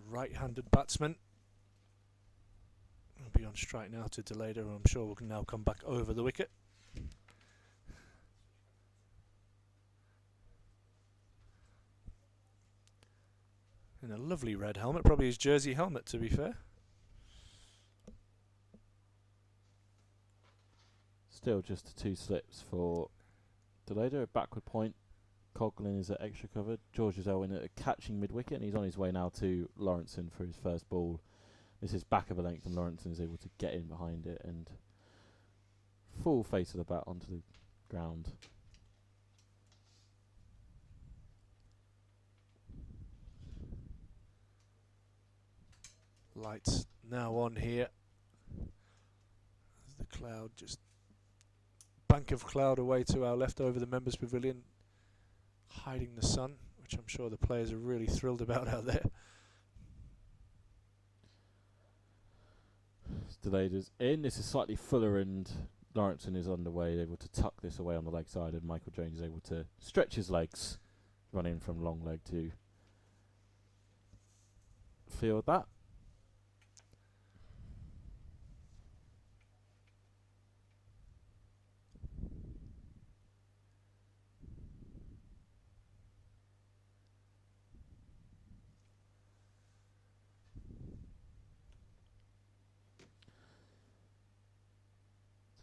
Right-handed batsman. Will be on strike now to Deleda, who I'm sure will now come back over the wicket. In a lovely red helmet, probably his Jersey helmet, to be fair. Still just 2 slips for Deleda, a backward point. Coughlin is at extra cover. George is Elwin at a catching mid-wicket, and he's on his way now to Lawrenson for his first ball. This is back of a length, and Lawrenson is able to get in behind it and full face of the bat onto the ground. Lights now on here. As the cloud just bank of cloud away to our left over the members' pavilion. hiding the sun, which I'm sure the players are really thrilled about out there. Delayed is in. This is slightly fuller, and Lawrenson is underway, able to tuck this away on the leg side, and Michael Jones is able to stretch his legs, running from long leg to field that.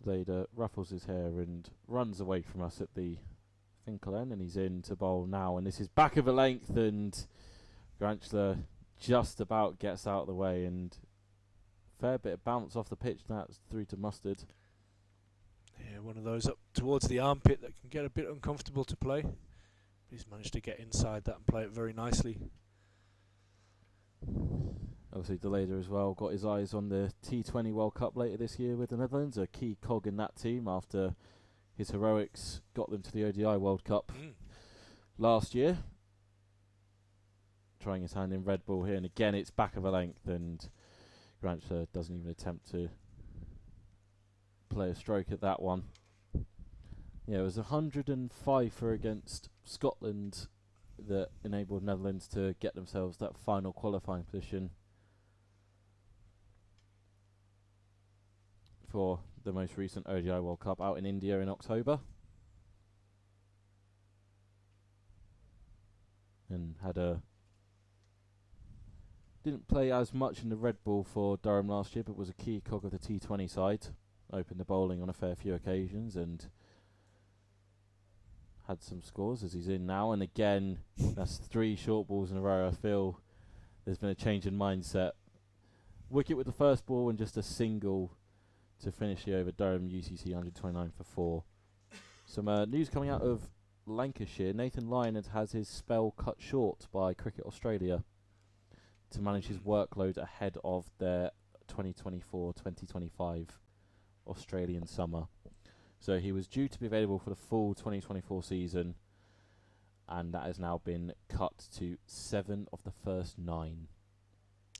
Delayed ruffles his hair and runs away from us at the Finkel end, and he's in to bowl now, and this is back of a length, and Granchler just about gets out of the way, and fair bit of bounce off the pitch. That's through to Mustard. Yeah, one of those up towards the armpit that can get a bit uncomfortable to play. But he's managed to get inside that and play it very nicely. Obviously Delader as well got his eyes on the T20 World Cup later this year with the Netherlands, a key cog in that team after his heroics got them to the ODI World Cup last year. Trying his hand in red ball here, and again it's back of a length, and Granchler doesn't even attempt to play a stroke at that one. Yeah, it was 105 for against Scotland that enabled Netherlands to get themselves that final qualifying position for the most recent ODI World Cup out in India in October. And didn't play as much in the red ball for Durham last year, but was a key cog of the T20 side. Opened the bowling on a fair few occasions and had some scores as he's in now. And again, that's 3 short balls in a row. I feel there's been a change in mindset. Wicket with the first ball and just a single to finish the over. Durham UCCE 129 for 4. Some news coming out of Lancashire. Nathan Lyon has his spell cut short by Cricket Australia to manage his workload ahead of their 2024-2025 Australian summer. So he was due to be available for the full 2024 season, and that has now been cut to 7 of the first 9.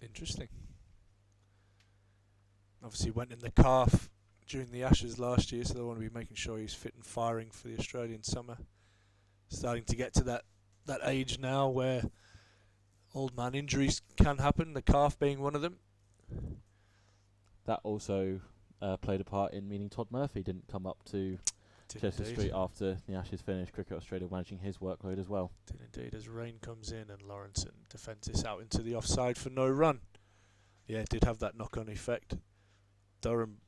Interesting. Obviously went in the calf during the Ashes last year, so they want to be making sure he's fit and firing for the Australian summer. Starting to get to that age now where old man injuries can happen, the calf being one of them. That also played a part in meaning Todd Murphy didn't come up to Chester Street after the Ashes finished. Cricket Australia managing his workload as well. Did indeed, as rain comes in and Lawrenson defends this out into the offside for no run. Yeah, it did have that knock-on effect. Durham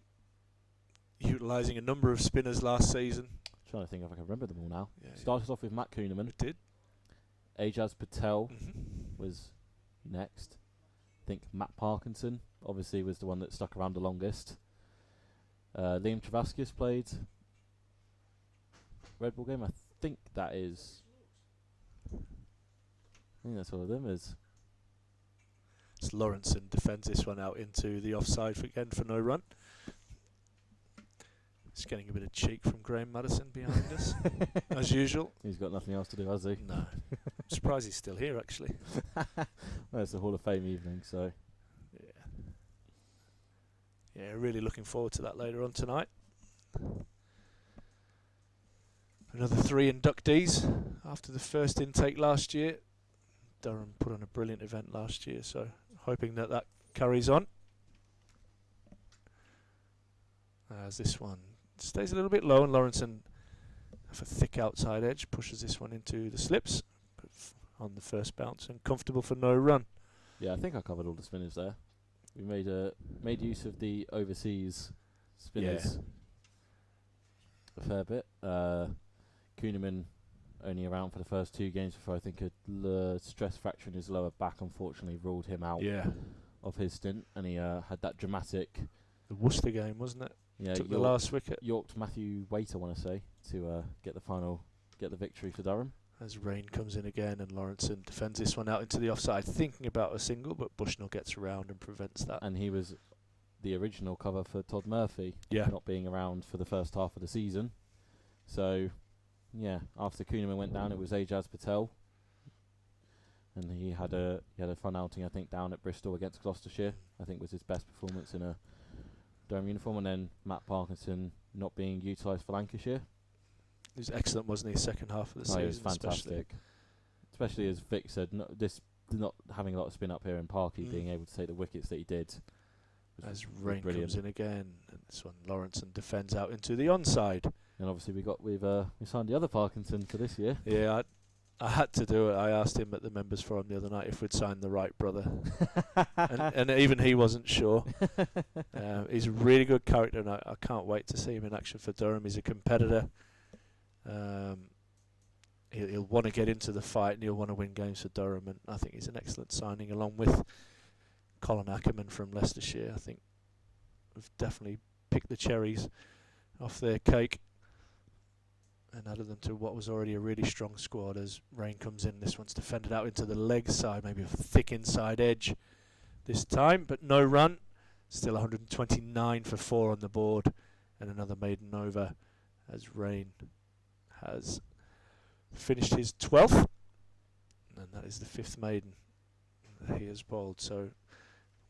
utilising a number of spinners last season. Trying to think if I can remember them all now. Yeah, Started off with Matt Kuhneman. It did. Ajaz Patel was next. I think Matt Parkinson obviously was the one that stuck around the longest. Liam Travaskis played red ball game. I think that's all of them is. It's Lawrenson defends this one out into the offside again for no run. It's getting a bit of cheek from Graham Madison behind us, as usual. He's got nothing else to do, has he? No. I'm surprised he's still here, actually. Well, it's a Hall of Fame evening, so... Yeah, really looking forward to that later on tonight. Another 3 inductees after the first intake last year. Durham put on a brilliant event last year, so hoping that carries on. As this one stays a little bit low, and Lawrenson, with a thick outside edge, pushes this one into the slips on the first bounce, and comfortable for no run. Yeah, I think I covered all the spinners there. We made use of the overseas spinners a fair bit. Kuhneman only around for the first 2 games before I think a stress fracture in his lower back unfortunately ruled him out of his stint, and he had that dramatic... The Worcester game, wasn't it? Yeah, took the last wicket. Yorked Matthew Waite, I want to say, to get the victory for Durham. As rain comes in again, and Lawrenson defends this one out into the offside, thinking about a single, but Bushnell gets around and prevents that. And he was the original cover for Todd Murphy, not being around for the first half of the season. So after Kuhneman went down, it was Ajaz Patel, and he had a fun outing, I think, down at Bristol against Gloucestershire. I think was his best performance in a Durham uniform, and then Matt Parkinson not being utilised for Lancashire. He was excellent, wasn't he? Second half of the season, He was fantastic, especially as Vic said, not having a lot of spin up here, and Parky being able to take the wickets that he did. As rain comes in again, and this one Lawrenson defends out into the onside. And obviously we signed the other Parkinson for this year. Yeah, I had to do it. I asked him at the members forum the other night if we'd signed the right brother, and even he wasn't sure. He's a really good character, and I can't wait to see him in action for Durham. He's a competitor. He'll want to get into the fight, and he'll want to win games for Durham, and I think he's an excellent signing, along with Colin Ackerman from Leicestershire. I think we've definitely picked the cherries off their cake and added them to what was already a really strong squad. As rain comes in, this one's defended out into the leg side, maybe a thick inside edge this time, but no run. Still 129 for 4 on the board, and another maiden over as Rain has finished his 12th, and that is the 5th maiden that he has bowled. So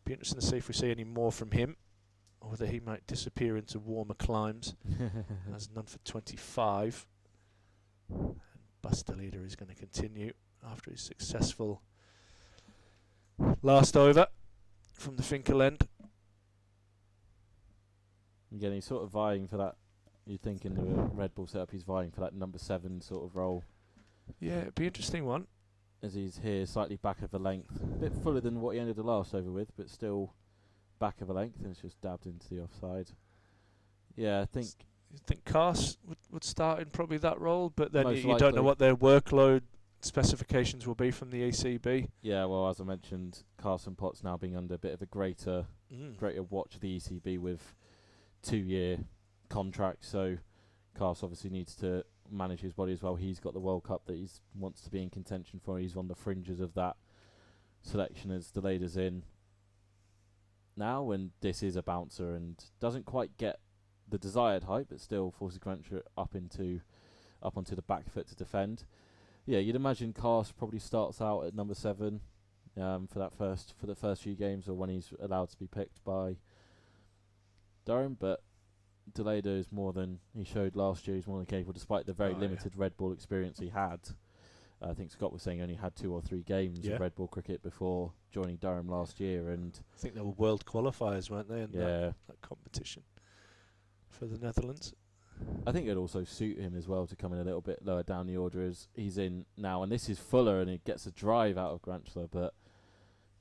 be interesting to see if we see any more from him, or whether he might disappear into warmer climes. Has none for 25. And Buster Leader is going to continue after his successful last over from the Finkel end. Again, he's sort of vying for that. You'd think in the Red Bull setup, he's vying for that number 7 sort of role. Yeah, it'd be an interesting one. As he's here, slightly back of a length, a bit fuller than what he ended the last over with, but still back of a length, and it's just dabbed into the offside. Yeah, I think. You think Cars would start in probably that role, but then you don't know likely. what their workload specifications will be from the ECB. Yeah, well, as I mentioned, Carson Potts now being under a bit of a greater watch of the ECB with 2-year contracts, so Cars obviously needs to manage his body as well. He's got the World Cup that he wants to be in contention for. He's on the fringes of that selection as delayed as in now, and this is a bouncer and doesn't quite get the desired height, but still forces Grantshire up onto the back foot to defend. Yeah, you'd imagine Cars probably starts out at number 7 for the first few games, or when he's allowed to be picked by Durham, but Delado is more than he showed last year. He's more than capable, despite the very limited red ball experience he had. I think Scott was saying he only had 2 or 3 games of red ball cricket before joining Durham last year, and I think they were world qualifiers, weren't they, in that competition for the Netherlands. I think it'd also suit him as well to come in a little bit lower down the order as he's in now, and this is Fuller, and it gets a drive out of Grantchler, but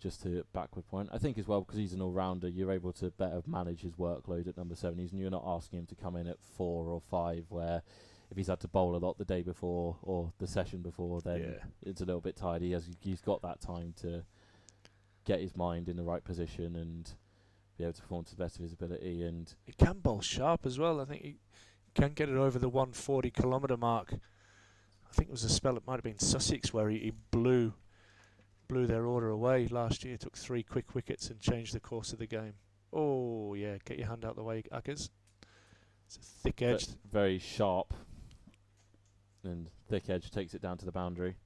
just to backward point, I think as well, because he's an all-rounder, you're able to better manage his workload at number 7. You're not asking him to come in at 4 or 5, where if he's had to bowl a lot the day before or the session before, then it's a little bit tired. He's got that time to get his mind in the right position and be able to perform to the best of his ability. And he can bowl sharp as well. I think he can get it over the 140 kilometre mark. I think it was a spell, it might have been Sussex, where he blew their order away last year. Took 3 quick wickets and changed the course of the game. Oh yeah, get your hand out the way, Ackers. It's a thick edge, very sharp, and thick edge takes it down to the boundary.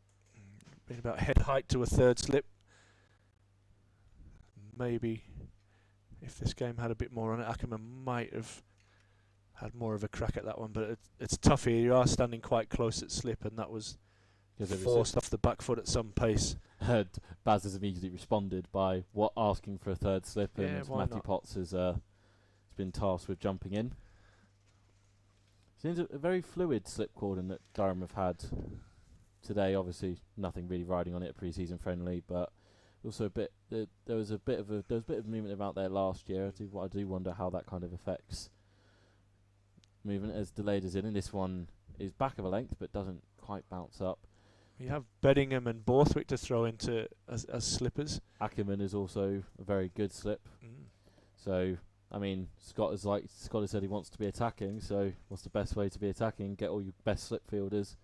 Been about head height to a 3rd slip. Maybe if this game had a bit more on it, Ackerman might have had more of a crack at that one, but it's tough here. You are standing quite close at slip, and that was forced off the back foot at some pace. Baz has immediately responded by asking for a 3rd slip, and Matty Potts has been tasked with jumping in. Seems a very fluid slip cordon that Durham have had today. Obviously, nothing really riding on it, pre-season friendly, but also a bit. There was a bit of movement about there last year. I do wonder how that kind of affects movement as delayed as in. And this one is back of a length, but doesn't quite bounce up. You have Beddingham and Borthwick to throw into as slippers. Ackerman is also a very good slip. So, I mean, Scott has said he wants to be attacking, so what's the best way to be attacking? Get all your best slip fielders.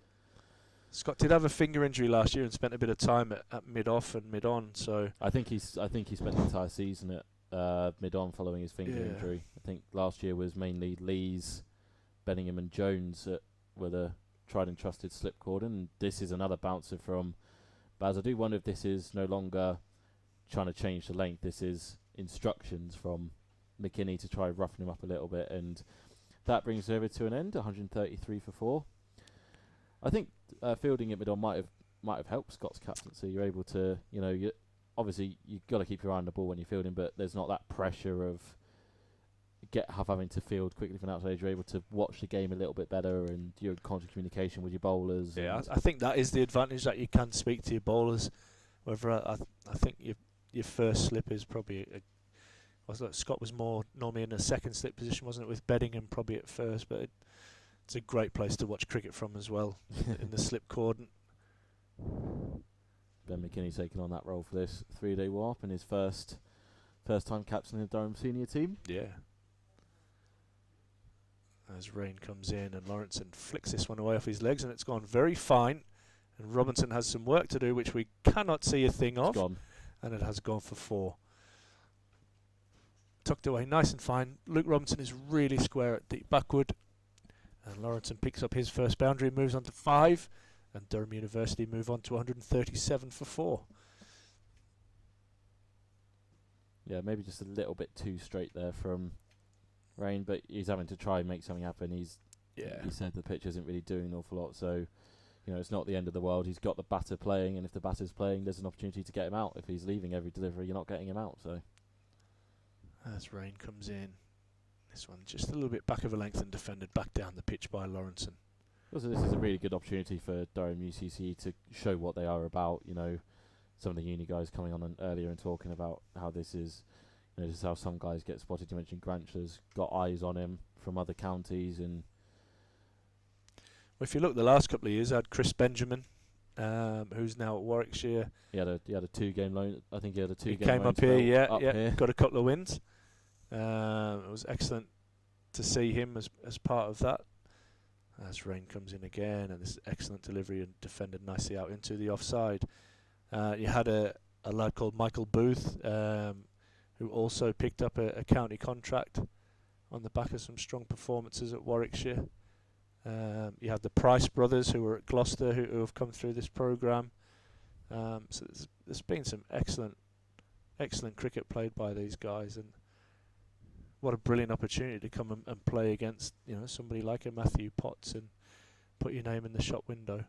Scott did have a finger injury last year and spent a bit of time at mid-off and mid-on, so I think he spent the entire season at mid-on following his finger injury. I think last year was mainly Lees, Bellingham and Jones that were the tried and trusted slip cordon. And this is another bouncer from Baz. I do wonder if this is no longer trying to change the length. This is instructions from McKinney to try roughen him up a little bit, and that brings over to an end. 133 for 4. I think fielding at mid-on might have helped Scott's captaincy. You're able to, obviously you've got to keep your eye on the ball when you're fielding, but there's not that pressure of having to field quickly from outside. You're able to watch the game a little bit better, and you're in constant communication with your bowlers. Yeah, I think that is the advantage, that you can speak to your bowlers. Whether I think your first slip is probably Scott was more normally in a second slip position, wasn't it, with Beddingham probably at first, but it's a great place to watch cricket from as well, in the slip cordon. Ben McKinney taking on that role for this 3-day warp, and his first time captaining the Durham senior team. Yeah. As rain comes in, and Lawrenson flicks this one away off his legs, and it's gone very fine. And Robinson has some work to do, which we cannot see a thing of. Gone. And it has gone for 4. Tucked away nice and fine. Luke Robinson is really square at deep backward. And Lawrenson picks up his first boundary and moves on to 5. And Durham University move on to 137 for 4. Yeah, maybe just a little bit too straight there from Rain, but he's having to try and make something happen. He said the pitch isn't really doing an awful lot, so it's not the end of the world. He's got the batter playing, and if the batter's playing, there's an opportunity to get him out. If he's leaving every delivery, you're not getting him out. So as rain comes in, this one just a little bit back of a length and defended back down the pitch by Lawrenson. Also, this is a really good opportunity for Durham UCCE to show what they are about. Some of the uni guys coming on earlier and talking about how this is, this is how some guys get spotted. You mentioned Granchler's got eyes on him from other counties, and well, if you look the last couple of years, I had Chris Benjamin, who's now at Warwickshire. He had a 2-game loan. I think he had a 2-game. He came loan up here, here. got a couple of wins. It was excellent to see him as part of that. As rain comes in again, and this excellent delivery and defended nicely out into the offside. You had a lad called Michael Booth, who also picked up a county contract on the back of some strong performances at Warwickshire. You had the Price brothers, who were at Gloucester, who have come through this programme. So there's been some excellent cricket played by these guys, and what a brilliant opportunity to come and play against somebody like a Matthew Potts and put your name in the shop window.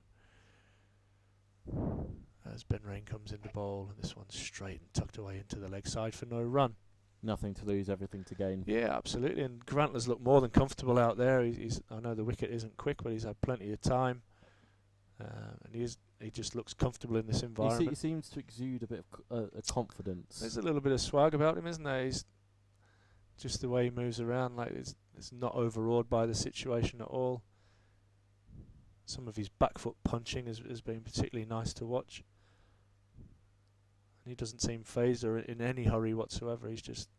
As Ben Rain comes into bowl, and this one's straight and tucked away into the leg side for no run. Nothing to lose, everything to gain. Yeah, absolutely. And Grantler's looked more than comfortable out there. I know the wicket isn't quick, but he's had plenty of time, and he just looks comfortable in this environment. He seems to exude a bit of a confidence. There's a little bit of swag about him, isn't there? He's just the way he moves around, like it's not overawed by the situation at all. Some of his back foot punching has been particularly nice to watch. And he doesn't seem phased or in any hurry whatsoever. He's just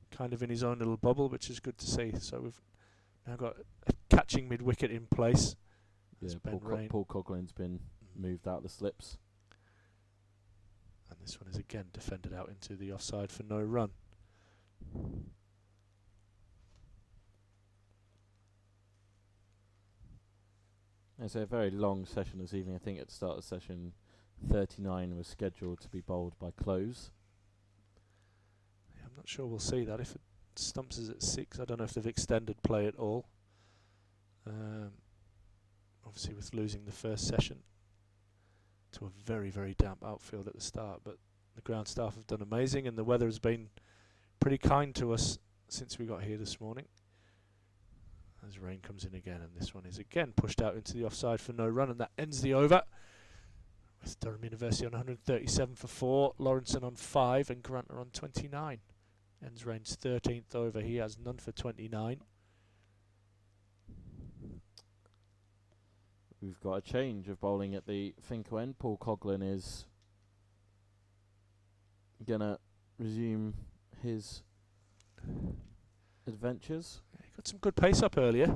kind of in his own little bubble, which is good to see. So we've now got a catching mid-wicket in place. Yeah, Paul Coughlin's been moved out the slips. And this one is again defended out into the offside for no run. It's a very long session this evening. I think at the start of session 39 was scheduled to be bowled by close. Yeah, I'm not sure we'll see that. If it Stumps is at 6, I don't know if they've extended play at all. Obviously with losing the first session to a very, very damp outfield at the start, but the ground staff have done amazing, and the weather has been pretty kind to us since we got here this morning. As rain comes in again, and this one is again pushed out into the offside for no run, and that ends the over with Durham University on 137 for 4, Lawrenson on 5, and Grantler on 29. Ends Rain's 13th over. He has none for 29. We've got a change of bowling at the Finco end. Paul Coughlin is gonna resume his adventures. He got some good pace up earlier.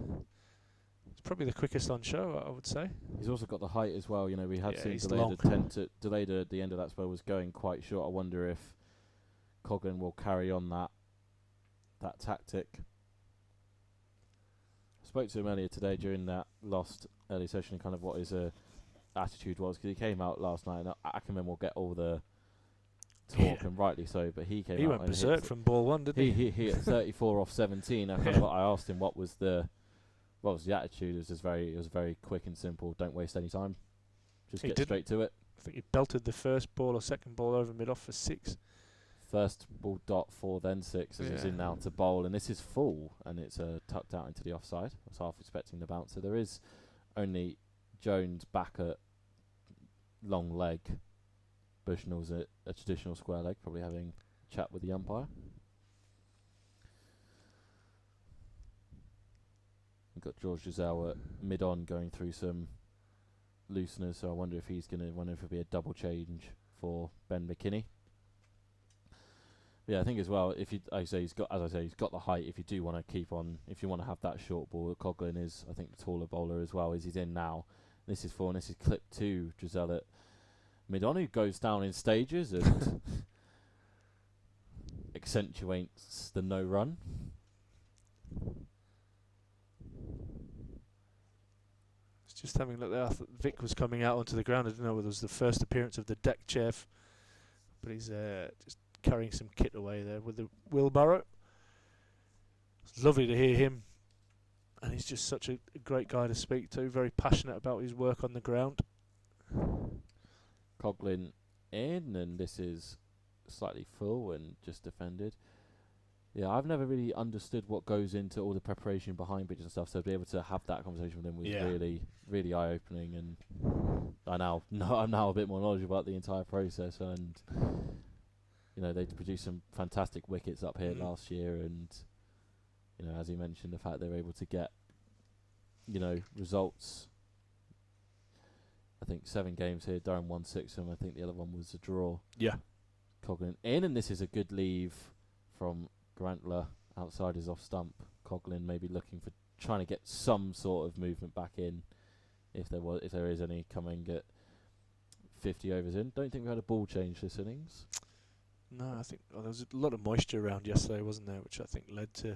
It's probably the quickest on show, I would say. He's also got the height as well. We had seen delayed at the end of that spell was going quite short. I wonder if Coughlin will carry on that tactic. spoke to him earlier today during that lost early session, and kind of what his attitude was, because he came out last night, and Ackerman will get all the talk, and rightly so, but he came out. He went berserk from ball one, didn't he? He hit 34 off 17. I asked him what was the attitude. It was very quick and simple. Don't waste any time. Just get straight to it. I think he belted the first ball or second ball over mid off for 6. First ball dot 4, then 6 as it's in now to bowl, and this is full, and it's tucked out into the offside. I was half expecting the bouncer. There is only Jones back at long leg. Bushnell's at a traditional square leg, probably having a chat with the umpire. We've got George Giselle at mid-on going through some looseners, so I wonder if it'll be a double change for Ben McKinney. Yeah, I think as well, he's got the height. If you do want to keep on, if you want to have that short ball, Coughlin is, I think, the taller bowler as well. He's in now. This is 4, and this is clip 2. Giselle at mid-on, who goes down in stages and accentuates the no run. Just having a look there, I thought Vic was coming out onto the ground. I didn't know whether it was the first appearance of the deck chef, but he's just carrying some kit away there with the wheelbarrow. It's lovely to hear him, and he's just such a great guy to speak to, very passionate about his work on the ground. Coughlin in, and this is slightly full and just defended. Yeah, I've never really understood what goes into all the preparation behind pitches and stuff, so to be able to have that conversation with him was really, really eye-opening, and I'm now a bit more knowledgeable about the entire process, and they produced some fantastic wickets up here last year, and as he mentioned, the fact they were able to get results. I think 7 games here, Durham won 6 of them. I think the other one was a draw. Yeah. Coughlin in, and this is a good leave from Grantler. Outside is off stump. Coughlin maybe looking for trying to get some sort of movement back in, if there is any coming at 50 overs in. Don't think we had a ball change this innings. No, I think there was a lot of moisture around yesterday, wasn't there, which I think led to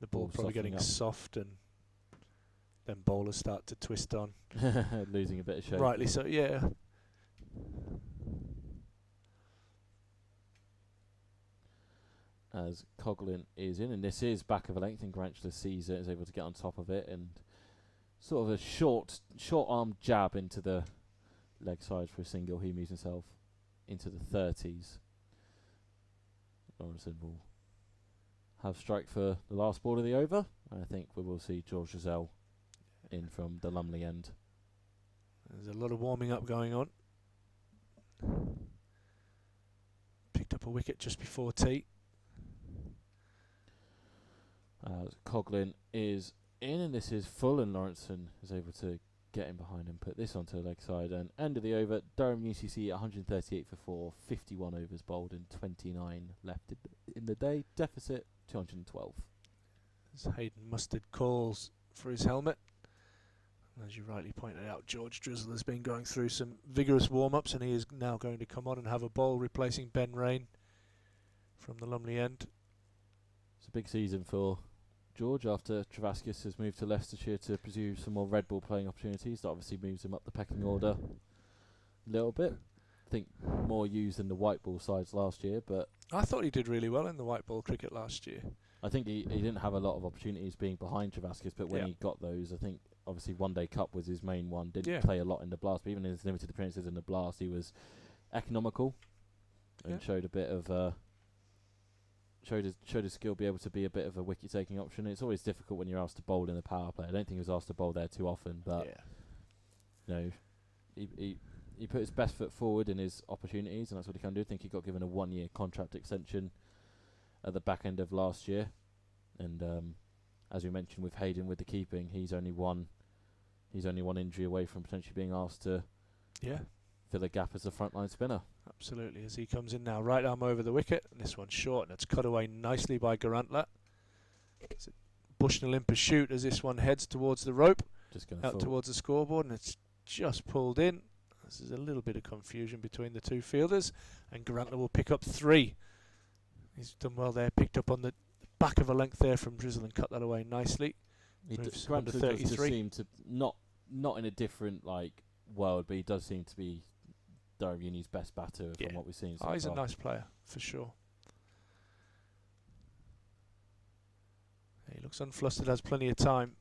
the ball probably getting soft, and then bowlers start to twist on. Losing a bit of shape. Rightly so, yeah. As Coughlin is in, and this is back of a length, and Grantler sees it, is able to get on top of it, and sort of a short arm jab into the leg side for a single. He moves himself into the 30s. Lawrenson will have strike for the last ball of the over, and I think we will see George Giselle in from the Lumley end. There's a lot of warming up going on. Picked up a wicket just before tea. Coughlin is in, and this is full, and Lawrenson is able to get in behind and put this onto the leg side, and end of the over. Durham UCCE 138 for 4, 51 overs bowled and 29 left in the day. Deficit 212. As Hayden Mustard calls for his helmet. As you rightly pointed out, George Drizzle has been going through some vigorous warm-ups, and he is now going to come on and have a bowl, replacing Ben Rain from the Lumley end. It's a big season for George after Travaskis has moved to Leicestershire to pursue some more red ball playing opportunities. That obviously moves him up the pecking order a little bit. I think more used than the white ball sides last year, but I thought he did really well in the white ball cricket last year. I think he didn't have a lot of opportunities being behind Travaskis, but when he got those, I think obviously One Day Cup was his main one. Didn't play a lot in the Blast, but even in his limited appearances in the Blast, he was economical and showed a bit of showed his skill, be able to be a bit of a wicket taking option. It's always difficult when you're asked to bowl in the power play. I don't think he was asked to bowl there too often, but he put his best foot forward in his opportunities, and that's what he can do. I think he got given a 1-year contract extension at the back end of last year, and as we mentioned with Hayden with the keeping, he's only one injury away from potentially being asked to fill a gap as a frontline spinner. Absolutely, as he comes in now, right arm over the wicket, and this one's short, and it's cut away nicely by Garantler. It's a Bushnell in pursuit as this one heads towards the rope, out towards the scoreboard, and it's just pulled in. This is a little bit of confusion between the two fielders, and Garantler will pick up 3. He's done well there, picked up on the back of a length there from Drizzle and cut that away nicely. Moves Grantler under does 33. seem to not in a different like world, but he does seem to be Durham Uni's best batter from what we've seen so He's far. a nice player for sure. He looks unflustered, has plenty of time.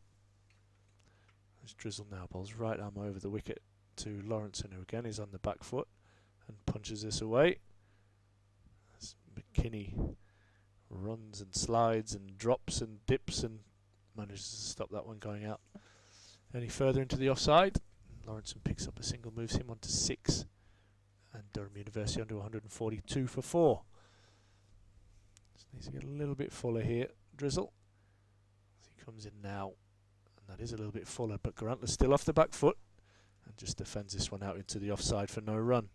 There's Drizzle now, bowls right arm over the wicket to Lawrenson, who again is on the back foot and punches this away. As McKinney runs and slides and drops and dips and manages to stop that one going out any further into the offside. Lawrenson picks up a single, moves him on to 6, and Durham University under 142 for 4. Just needs to get a little bit fuller here, Drizzle. As he comes in now, and that is a little bit fuller, but Grantler's still off the back foot and just defends this one out into the offside for no run.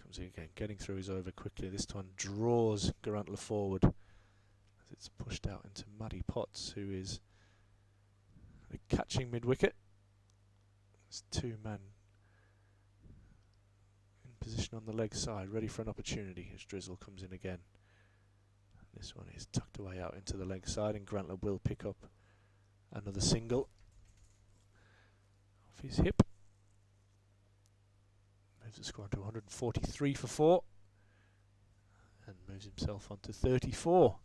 Comes in again, getting through his over quickly. This time draws Grantler forward as it's pushed out into Matty Potts, who is catching mid-wicket. There's 2 men in position on the leg side, ready for an opportunity as Drizzle comes in again. And this one is tucked away out into the leg side, and Grantler will pick up another single off his hip. Moves the score on to 143 for 4 and moves himself on to 34.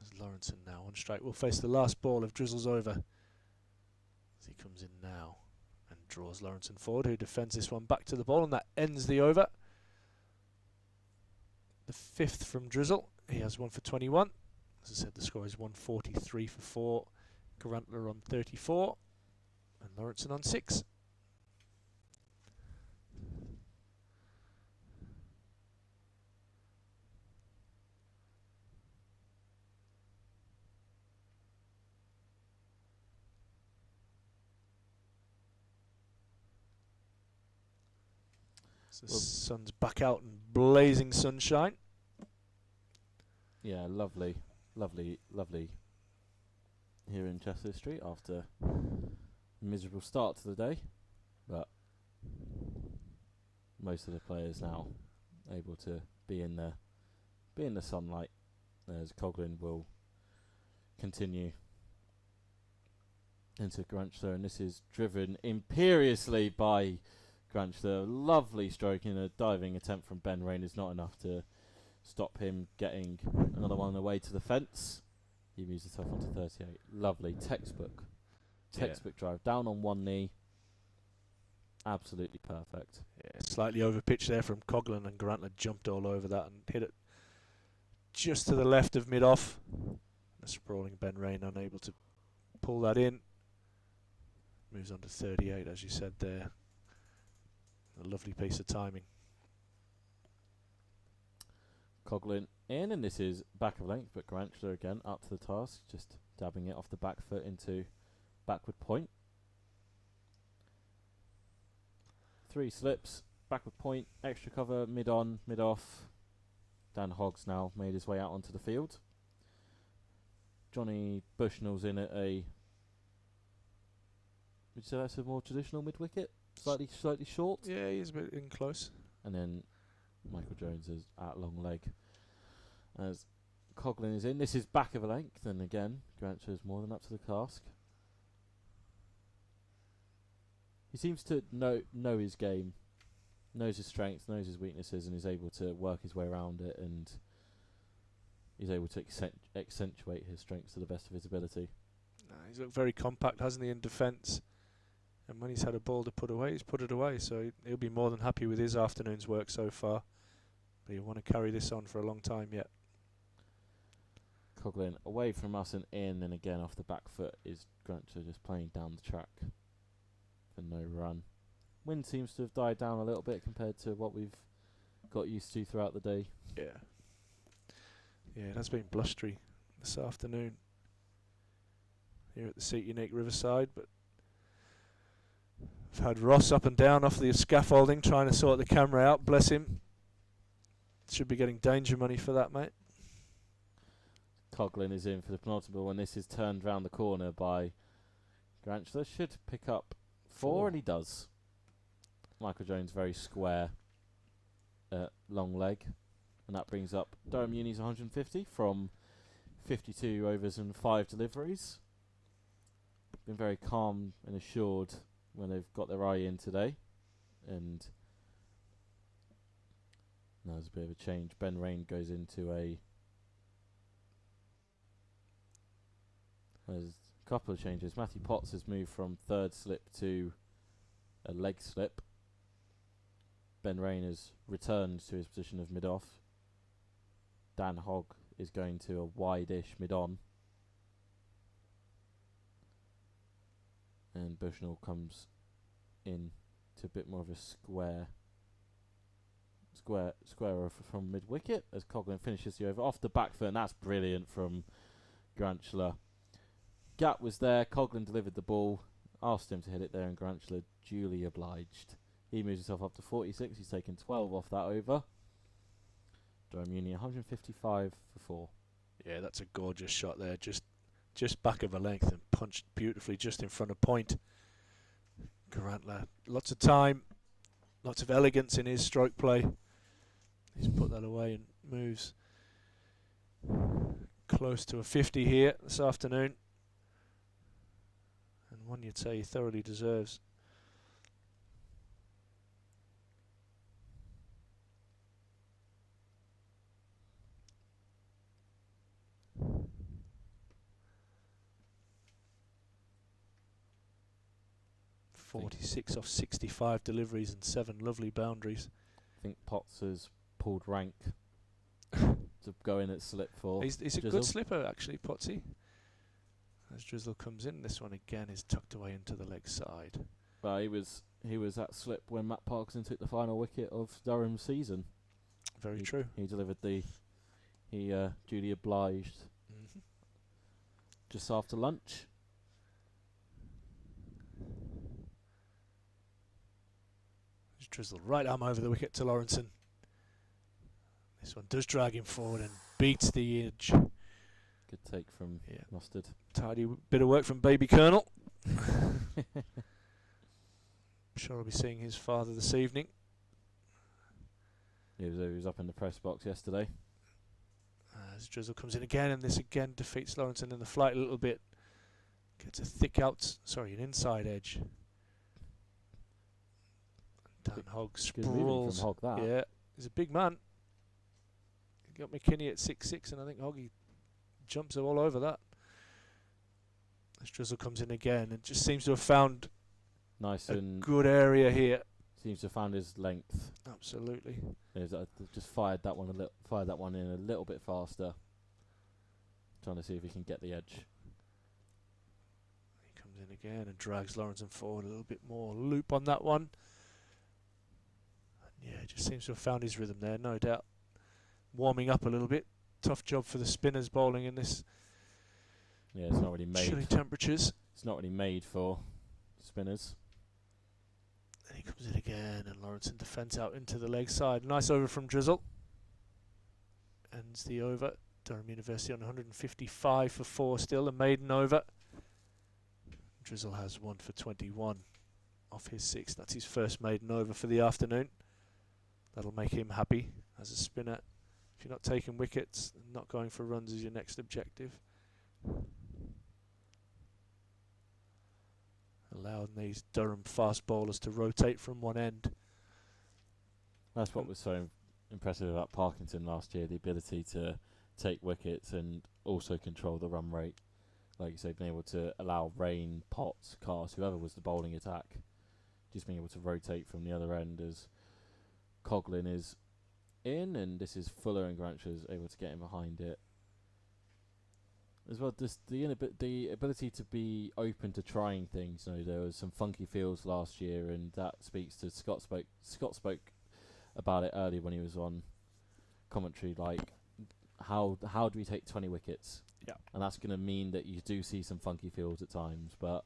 As Lawrenson now on strike will face the last ball of Drizzle's over as he comes in now and draws Lawrenson forward, who defends this one back to the ball, and that ends the over. The 5th from Drizzle. He has 1 for 21. As I said, the score is 143 for 4. Grantler on 34 and Lawrenson on 6. So the sun's back out in blazing sunshine. Yeah, lovely, lovely, lovely here in Chester Street after miserable start to the day, but most of the players now able to be in the sunlight as Coghlan will continue into Grantler, and this is driven imperiously by Grantler. Lovely stroke in a diving attempt from Ben Rain is not enough to stop him getting another one away to the fence. He moves himself onto 38. Lovely textbook drive down on one knee. Absolutely perfect. Yeah, slightly over pitch there from Coghlan, and Grantler jumped all over that and hit it just to the left of mid-off. The sprawling Ben Rain unable to pull that in. Moves on to 38, as you said there. A lovely piece of timing. Coghlan in, and this is back of length, but Grantler again up to the task, just dabbing it off the back foot into backward point. 3 slips, backward point, extra cover, mid on, mid off. Dan Hoggs now made his way out onto the field. Johnny Bushnell's in at a, would you say that's a more traditional mid wicket? Slightly short? Yeah, he's a bit in close. And then Michael Jones is at long leg. As Coghlan is in, this is back of a length, and again, Grantler is more than up to the task. He seems to know his game, knows his strengths, knows his weaknesses, and is able to work his way around it, and he's able to accentuate his strengths to the best of his ability. He's looked very compact, hasn't he, in defence? And when he's had a ball to put away, he's put it away. So he'll be more than happy with his afternoon's work so far. But he'll want to carry this on for a long time yet. Coghlan away from us and in, and again off the back foot is Grantler just playing down the track for no run. Wind seems to have died down a little bit compared to what we've got used to throughout the day. Yeah. Yeah, it has been blustery this afternoon here at the Seat Unique Riverside, but I've had Ross up and down off the scaffolding trying to sort the camera out. Bless him. Should be getting danger money for that, mate. Coghlan is in for the penultimate ball, and this is turned round the corner by Grantler. Should pick up 4, and he does. Michael Jones very square, long leg, and that brings up Durham Uni's 150 from 52 overs and 5 deliveries. Been very calm and assured when they've got their eye in today, and now there's a bit of a change. Ben Rain goes into there's a couple of changes. Matthew Potts has moved from third slip to a leg slip. Ben Rain has returned to his position of mid-off. Dan Hogg is going to a wide-ish mid-on. And Bushnell comes in to a bit more of a square from mid-wicket as Coughlin finishes the over off the back foot, and that's brilliant from Grantchler. Gap was there, Coughlin delivered the ball, asked him to hit it there, and Grantchler duly obliged. He moves himself up to 46, he's taken 12 off that over. Durham Uni 155 for 4. Yeah, that's a gorgeous shot there, just back of a length and punched beautifully just in front of point. Grantler, lots of time, lots of elegance in his stroke play. He's put that away and moves close to a 50 here this afternoon, and one you'd say he thoroughly deserves. .46 off 65 deliveries and 7 lovely boundaries. I think Potts has pulled rank to go in at slip 4. He's a good slipper actually, Potsy. As Drizzle comes in, this one again is tucked away into the leg side. Well, he was at slip when Matt Parkinson took the final wicket of Durham's season. Very true. He delivered he duly obliged just after lunch. Drizzle right arm over the wicket to Lawrenson. This one does drag him forward and beats the edge. Good take from Mustard. Tidy bit of work from Baby Colonel. I'm sure I'll be seeing his father this evening. He was up in the press box yesterday. As Drizzle comes in again, and this again defeats Lawrenson in the flight a little bit. Gets a thick an inside edge. Dan Hogg sprawls. From Hogg, that. Yeah, he's a big man. He got McKinney at 6'6", and I think Hoggy jumps all over that. As Drizzle comes in again, and just seems to have found a good area here. Seems to have found his length. Absolutely. Just fired that one in a little bit faster. Trying to see if he can get the edge. He comes in again and drags Lawrenson forward a little bit more. Loop on that one. Yeah, just seems to have found his rhythm there, no doubt. Warming up a little bit. Tough job for the spinners bowling in this. Yeah, it's not really made. Chilly temperatures. It's not really made for spinners. And he comes in again, and Lawrenson defends out into the leg side. Nice over from Drizzle. Ends the over. Durham University on 155 for 4 still, a maiden over. Drizzle has 1 for 21 off his 6. That's his first maiden over for the afternoon. That'll make him happy as a spinner. If you're not taking wickets, not going for runs is your next objective. Allowing these Durham fast bowlers to rotate from one end. That's what was so impressive about Parkinson last year, the ability to take wickets and also control the run rate. Like you say, being able to allow Rain, Potts, Cast, whoever was the bowling attack, just being able to rotate from the other end as Coughlin is in, and this is Fuller, and Grantchler is able to get in behind it. As well, just the ability to be open to trying things. You know, there was some funky fields last year, and that speaks to Scott spoke about it earlier when he was on commentary. Like, how do we take 20 wickets? Yeah, and that's going to mean that you do see some funky fields at times. But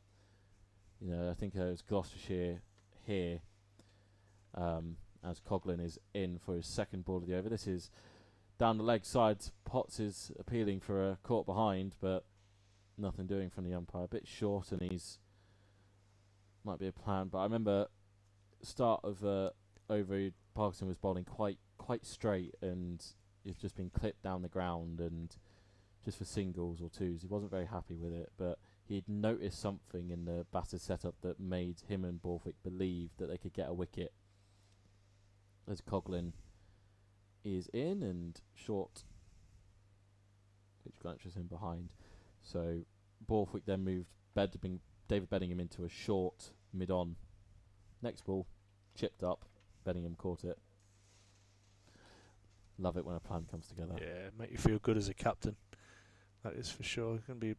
you know, I think it was Gloucestershire here. As Coughlin is in for his second ball of the over. This is down the leg side. Potts is appealing for a caught behind, but nothing doing from the umpire. A bit short, and he's might be a plan. But I remember start of over, Parkinson was bowling quite straight, and he's just been clipped down the ground, and just for singles or twos, he wasn't very happy with it. But he'd noticed something in the batter's setup that made him and Borthwick believe that they could get a wicket. As Coughlin is in and short, which Grant's in behind. So Borthwick then moved David Bedingham into a short mid-on. Next ball, chipped up. Bedingham caught it. Love it when a plan comes together. Yeah, make you feel good as a captain. That is for sure. It's going to be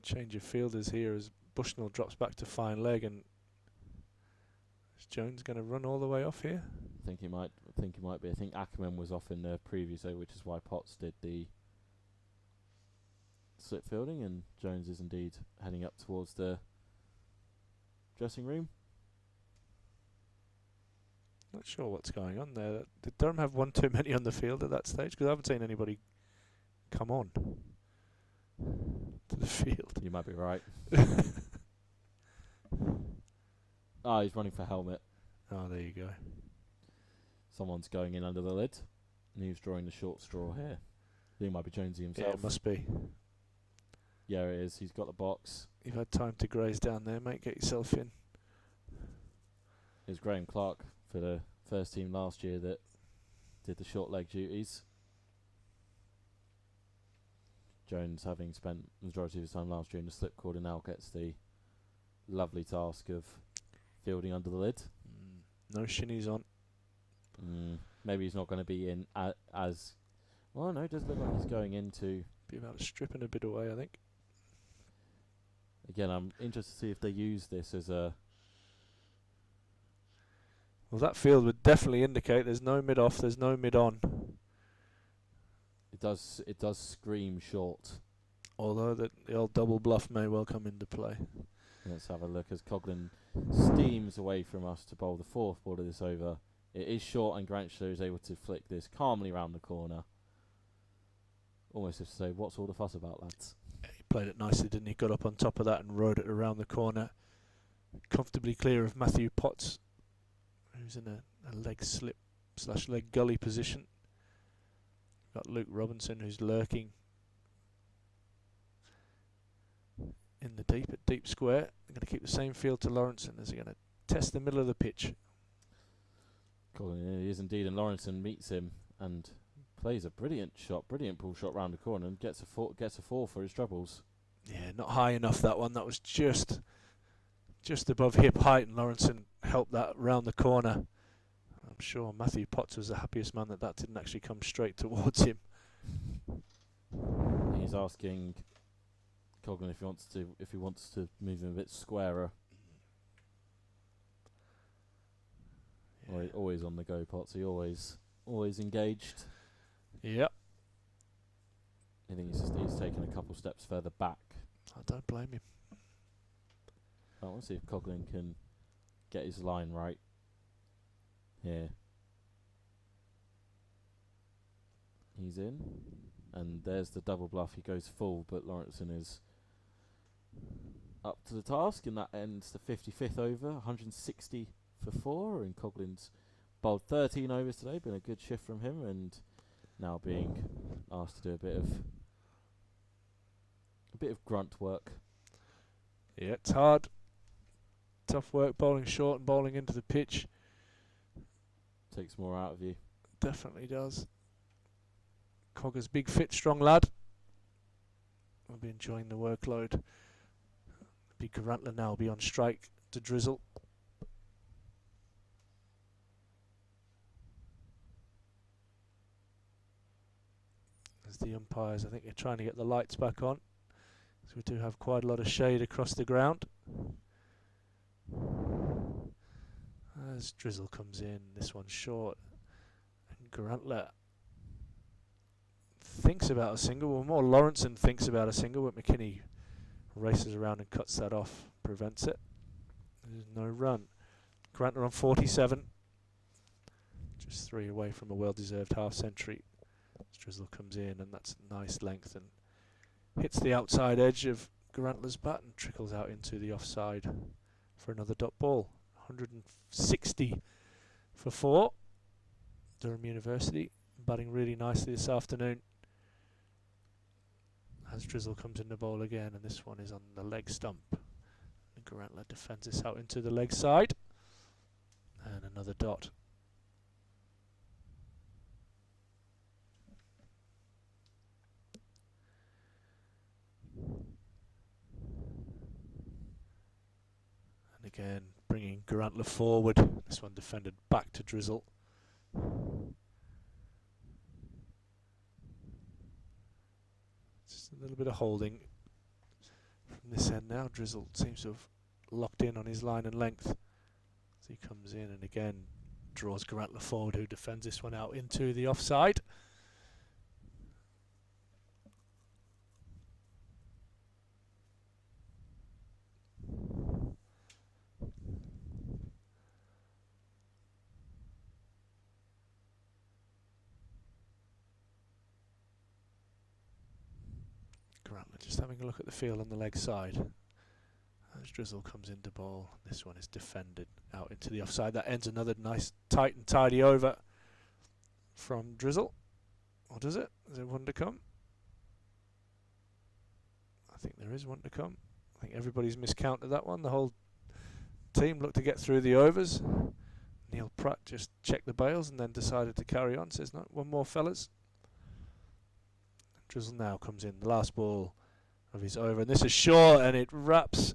change of fielders here as Bushnell drops back to fine leg, and is Jones going to run all the way off here? I think he might be. I think Ackerman was off in the previous over, which is why Potts did the slip fielding, and Jones is indeed heading up towards the dressing room. Not sure what's going on there. Did Durham have one too many on the field at that stage? Because I haven't seen anybody come on to the field. You might be right. He's running for helmet. Oh, there you go. Someone's going in under the lid. And he's drawing the short straw here. I think it might be Jonesy himself. Yeah, it must be. Yeah, it is. He's got the box. You've had time to graze down there, mate. Get yourself in. It was Graham Clark for the first team last year that did the short leg duties. Jones, having spent the majority of his time last year in the slip corner, now gets the lovely task of fielding under the lid. No shinnies on. Maybe he's not going to be in as... Well, no, it does look like he's going into... Be about stripping a bit away, I think. Again, I'm interested to see if they use this as a... Well, that field would definitely indicate there's no mid-off, there's no mid-on. It does scream short. Although the old double bluff may well come into play. Let's have a look as Coughlin steams away from us to bowl the fourth ball of this over. It is short, and Granchlow is able to flick this calmly round the corner. Almost as to say, what's all the fuss about, lads? Yeah, he played it nicely, didn't he? Got up on top of that and rode it around the corner. Comfortably clear of Matthew Potts, who's in a leg slip / leg gully position. Got Luke Robinson, who's lurking in the deep square. They're going to keep the same field to Lawrenson as they're going to test the middle of the pitch. He is indeed, and Lawrenson meets him and plays a brilliant pull shot round the corner and gets a four for his troubles. Yeah, not high enough, that one. That was just above hip height, and Lawrenson helped that round the corner. I'm sure Matthew Potts was the happiest man that didn't actually come straight towards him. He's asking Coughlin if he wants to move him a bit squarer. Yeah. Always on the go, Pottsy. Always engaged. Yep. I think he's taken a couple steps further back. I don't blame him. I want to see if Coughlin can get his line right here. He's in, and there's the double bluff. He goes full, but Lawrenson is up to the task, and that ends the 55th over, 160 for 4, and Coughlin's bowled 13 overs today. Been a good shift from him, and now being asked to do a bit of grunt work. Yeah, it's hard. Tough work bowling short and bowling into the pitch. Takes more out of you. Definitely does. Cogger's big, fit, strong lad. I'll be enjoying the workload. Big Garantler now will be on strike to drizzle. As the umpires, I think they're trying to get the lights back on. So we do have quite a lot of shade across the ground. As drizzle comes in, this one's short. And Garantler thinks about a single. Well, more Lawrenson thinks about a single, but McKinney races around and cuts that off, prevents it. There's no run. Garantler on 47. Just 3 away from a well-deserved half-century. Drizzle comes in, and that's nice length and hits the outside edge of Grantler's bat and trickles out into the offside for another dot ball. 160 for 4. Durham University batting really nicely this afternoon. As Drizzle comes in the bowl again, and this one is on the leg stump. And Grantler defends this out into the leg side. And another dot. And again, bringing Grantler forward. This one defended back to Drizzle. Just a little bit of holding from this end now. Drizzle seems to have locked in on his line and length. As he comes in and again draws Grantler forward, who defends this one out into the offside. Grantler just having a look at the field on the leg side. As Drizzle comes into ball, this one is defended out into the offside. That ends another nice tight and tidy over from Drizzle. Or does it? Is there one to come? I think there is one to come. I think everybody's miscounted that one. The whole team looked to get through the overs. Neil Pratt just checked the bails and then decided to carry on. Says, no, one more, fellas. Drizzle now comes in. The last ball of his over. And this is short, and it wraps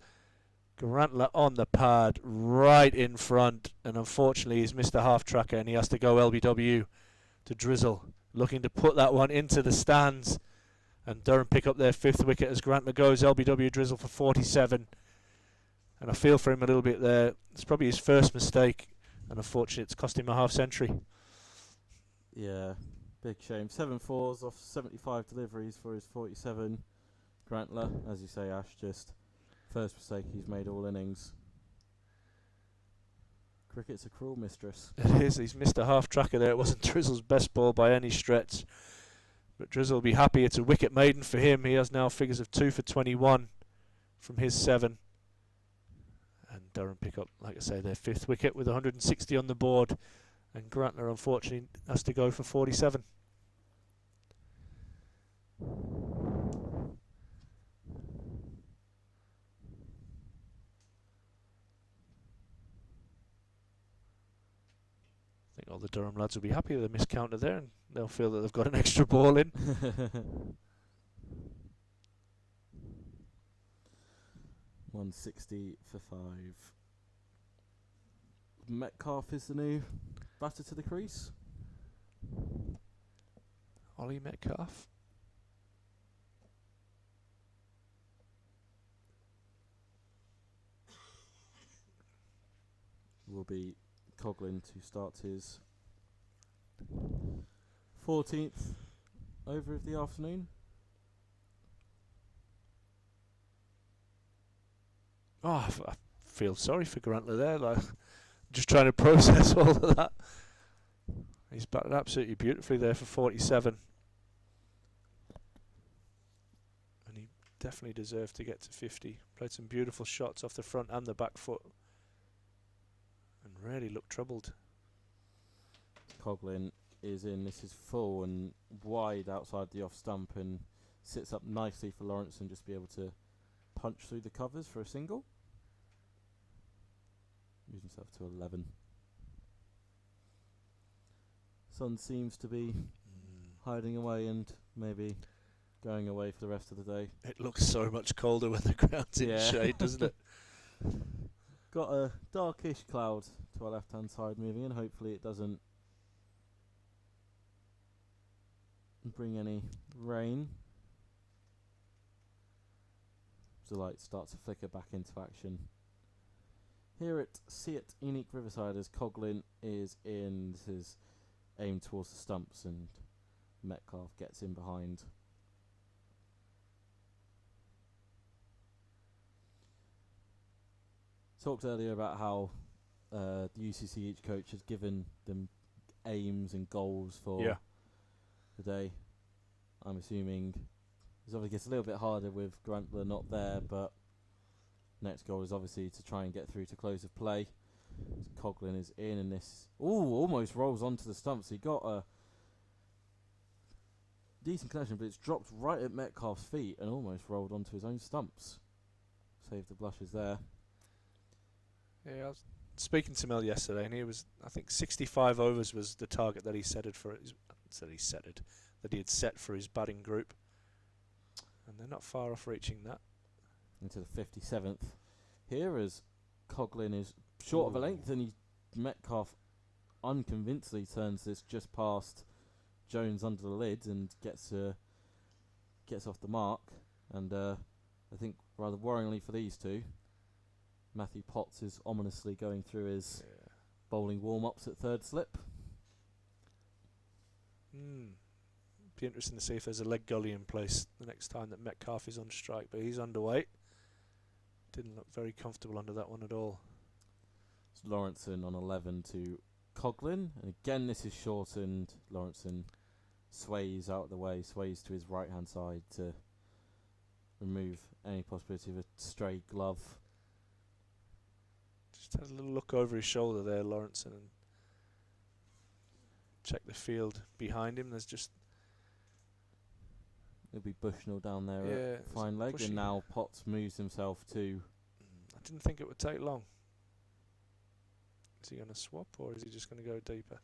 Grantler on the pad right in front. And unfortunately, he's missed a half tracker, and he has to go LBW to Drizzle, looking to put that one into the stands. And Durham pick up their 5th wicket as Grantler goes LBW Drizzle for 47. And I feel for him a little bit there. It's probably his first mistake, and unfortunately it's cost him a half century. Yeah, big shame. 7 fours off 75 deliveries for his 47. Grantler, as you say, Ash, just first mistake he's made all innings. Cricket's a cruel mistress. It is. He's missed a half tracker there. It wasn't Drizzle's best ball by any stretch. But Drizzle will be happy. It's a wicket maiden for him. He has now figures of 2 for 21 from his 7. And Durham pick up, like I say, their 5th wicket with 160 on the board. And Grantler, unfortunately, has to go for 47. I think all the Durham lads will be happy with the miscounter there, and they'll feel that they've got an extra ball in. 160 for 5. Metcalf is the new batter to the crease. Ollie Metcalf. Will be Coughlin to start his 14th over of the afternoon. Oh, I feel sorry for Grantler there. Like, just trying to process all of that. He's batted absolutely beautifully there for 47. And he definitely deserved to get to 50. Played some beautiful shots off the front and the back foot. And really looked troubled. Coughlin is in. This is full and wide outside the off stump and sits up nicely for Lawrence and just be able to punch through the covers for a single. Moves himself to 11. Sun seems to be hiding away and maybe going away for the rest of the day. It looks so much colder when the ground's in shade, doesn't it? Got a darkish cloud to our left hand side moving in. Hopefully it doesn't bring any rain. The lights start to flicker back into action. Here at See It Unique Riverside as Coughlin is in. This is aimed towards the stumps and Metcalf gets in behind. Talked earlier about how the UCCE coach has given them aims and goals for the day. I'm assuming It obviously gets a little bit harder with Grantler not there, but next goal is obviously to try and get through to close of play. Coughlin is in, and this almost rolls onto the stumps. He got a decent connection, but it's dropped right at Metcalf's feet and almost rolled onto his own stumps. Saved the blushes there. Yeah, I was speaking to Mel yesterday, and he was, I think, 65 overs was the target that he set for his, that he had set for his batting group, and they're not far off reaching that. Into the 57th here, as Coughlin is short of a length, and Metcalf unconvincingly turns this just past Jones under the lid and gets off the mark. And I think rather worryingly for these two, Matthew Potts is ominously going through his bowling warm-ups at third slip. Be interesting to see if there's a leg gully in place the next time that Metcalf is on strike, but he's underweight. Didn't look very comfortable under that one at all. It's Lawrenson on 11 to Coughlin, and again this is shortened. Lawrenson sways out of the way, sways to his right hand side to remove any possibility of a stray glove. Just had a little look over his shoulder there, Lawrenson, and check the field behind him. There's just It'll be Bushnell down there at fine leg, and now Potts moves himself to... I didn't think it would take long. Is he going to swap, or is he just going to go deeper?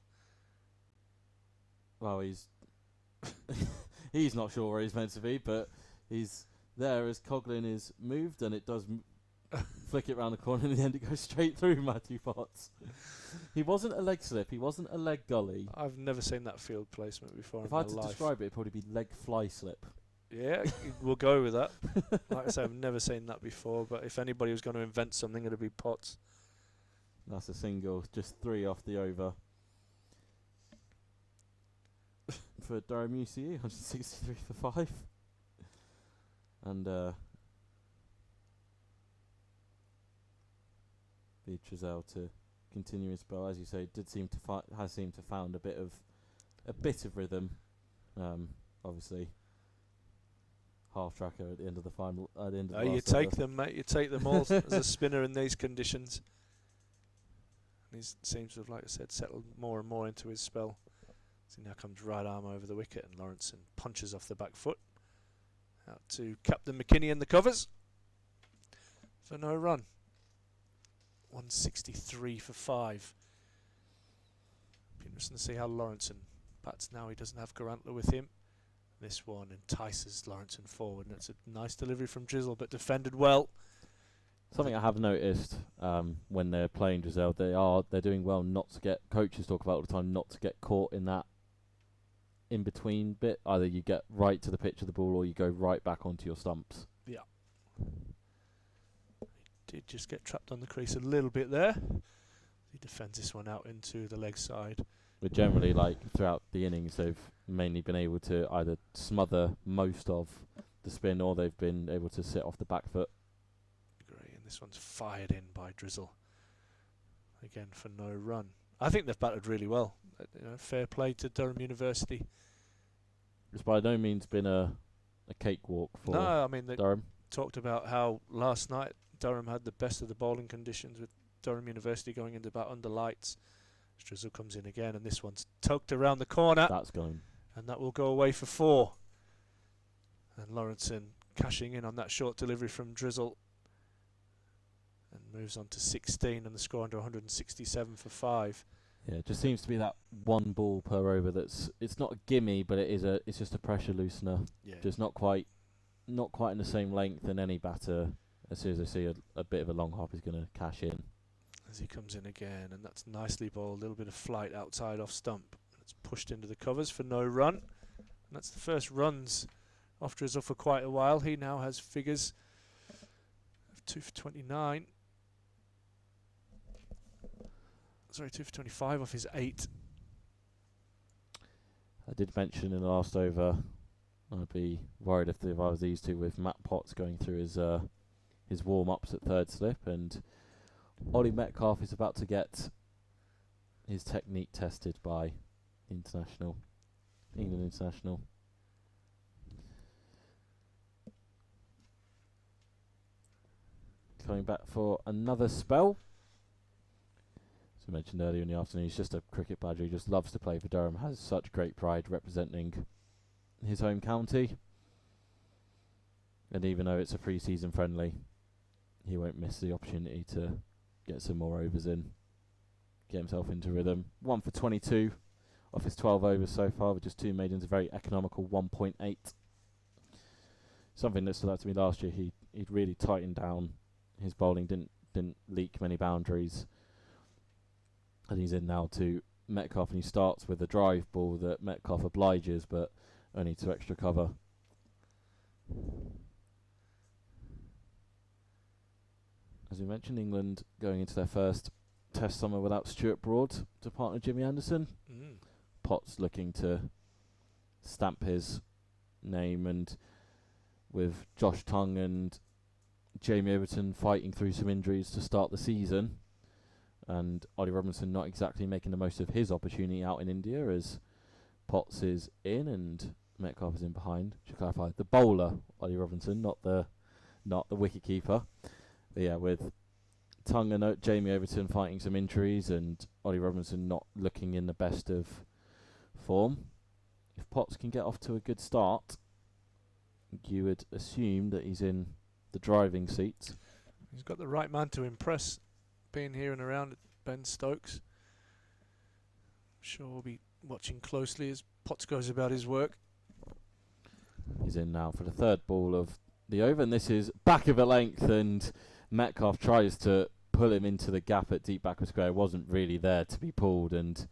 Well, he's he's not sure where he's meant to be, but he's there as Coughlin is moved, and it does flick it round the corner, and in the end it goes straight through Matthew Potts. He wasn't a leg slip, he wasn't a leg gully. I've never seen that field placement before if in my I had to life. Describe it, it'd probably be leg fly slip. Yeah, we'll go with that. Like I say, I've never seen that before, but if anybody was going to invent something, it'd be Potts. That's a single, just 3 off the over. For Durham UCE, 163 for 5. And Beatrizel to continue his spell, as you say, has seemed to found a bit of rhythm. Obviously, half tracker at the end of the final. At the end of the you take them, mate. You take them all as a spinner in these conditions. And he seems to have, like I said, settled more and more into his spell. So now comes right arm over the wicket, and Lawrenson punches off the back foot. Out to Captain McKinney in the covers for no run. 163 for 5. Be interesting to see how Lawrenson bats now. He doesn't have Garantler with him. This one entices Lawrenson forward, and it's a nice delivery from Drizzle, but defended well. Something I have noticed when they're playing Drizzle, they're doing well not to get, coaches talk about all the time, not to get caught in that in between bit. Either you get right to the pitch of the ball, or you go right back onto your stumps. Yeah. He did just get trapped on the crease a little bit there. He defends this one out into the leg side. But generally, like throughout the innings, they've mainly been able to either smother most of the spin, or they've been able to sit off the back foot. Agree, and this one's fired in by Drizzle. Again for no run. I think they've batted really well. Fair play to Durham University. It's by no means been a cakewalk for Durham. Talked about how last night Durham had the best of the bowling conditions, with Durham University going into bat under lights. Drizzle comes in again, and this one's tugged around the corner. That's going. And that will go away for 4. And Lawrenson cashing in on that short delivery from Drizzle. And moves on to 16, and the score under 167 for 5. Yeah, it just seems to be that one ball per over it's not a gimme, but it's just a pressure loosener. Yeah. Just not quite in the same length, and any batter, as soon as they see a bit of a long hop, is going to cash in. As he comes in again, and that's nicely bowled. A little bit of flight outside off stump. It's pushed into the covers for no run. And that's the first runs off Drizzle for quite a while. He now has figures of 2 for 29. Sorry, 2 for 25 off his 8. I did mention in the last over, I'd be worried if I was these two, with Matt Potts going through his warm-ups at third slip, and Ollie Metcalf is about to get his technique tested by England International. coming back for another spell. As I mentioned earlier in the afternoon, he's just a cricket badger. He just loves to play for Durham, has such great pride representing his home county. And even though it's a pre-season friendly, he won't miss the opportunity to get some more overs in, get himself into rhythm. 1 for 22 off his 12 overs so far with just 2 maidens, a very economical 1.8. Something that stood out to me last year, he'd really tightened down his bowling, didn't leak many boundaries. And he's in now to Metcalf, and he starts with a drive ball that Metcalf obliges, but only to extra cover. As we mentioned, England going into their first Test summer without Stuart Broad to partner Jimmy Anderson. Potts looking to stamp his name, and with Josh Tongue and Jamie Overton fighting through some injuries to start the season, and Ollie Robinson not exactly making the most of his opportunity out in India, as Potts is in and Metcalf is in behind. Should clarify, the bowler Ollie Robinson, not the wicket keeper. But yeah, with Tongue and Jamie Overton fighting some injuries and Ollie Robinson not looking in the best of form, if Potts can get off to a good start, you would assume that he's in the driving seat. He's got the right man to impress, being here and around Ben Stokes. I'm sure we'll be watching closely as Potts goes about his work. He's in now for the third ball of the over, and this is back of a length, and Metcalf tries to pull him into the gap at deep backward square. Wasn't really there to be pulled, and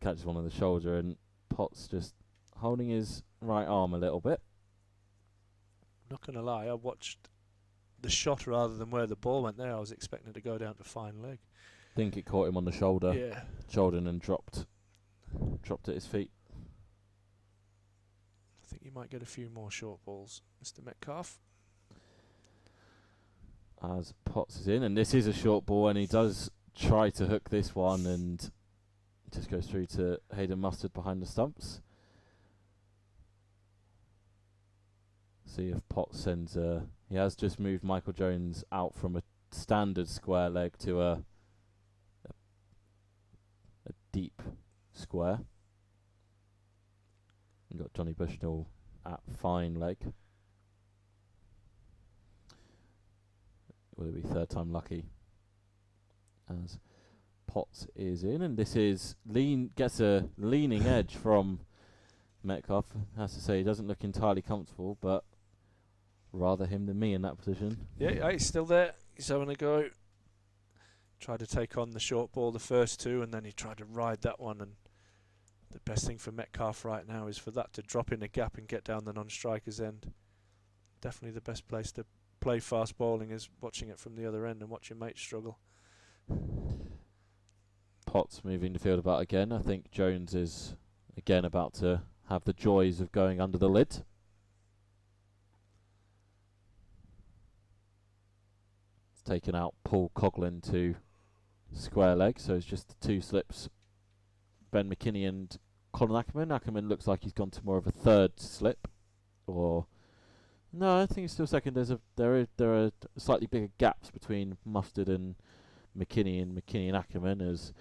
catches one on the shoulder, and Potts just holding his right arm a little bit. Not going to lie, I watched the shot rather than where the ball went there. I was expecting it to go down to fine leg. I think it caught him on the shoulder. Yeah. Shoulder and dropped at his feet. I think you might get a few more short balls, Mr. Metcalf. As Potts is in, and this is a short ball, and he does try to hook this one, and just goes through to Hayden Mustard behind the stumps. See if Potts sends he has just moved Michael Jones out from a standard square leg to a deep square. We've got Johnny Bushnell at fine leg. Will it be third time lucky? As Potts is in, and this is gets a leaning edge from Metcalf. Has to say he doesn't look entirely comfortable, but rather him than me in that position. Yeah, he's still there. He's having a go. Tried to take on the short ball the first two, and then he tried to ride that one. And the best thing for Metcalf right now is for that to drop in a gap and get down the non-striker's end. Definitely the best place to play fast bowling is watching it from the other end and watch your mate struggle. Potts moving the field about again. I think Jones is again about to have the joys of going under the lid. It's taken out Paul Coughlin to square leg, so it's just the two slips. Ben McKinney and Colin Ackerman. Ackerman looks like he's gone to more of a third slip, or no, I think it's still second. There are slightly bigger gaps between Mustard and McKinney and Ackerman. As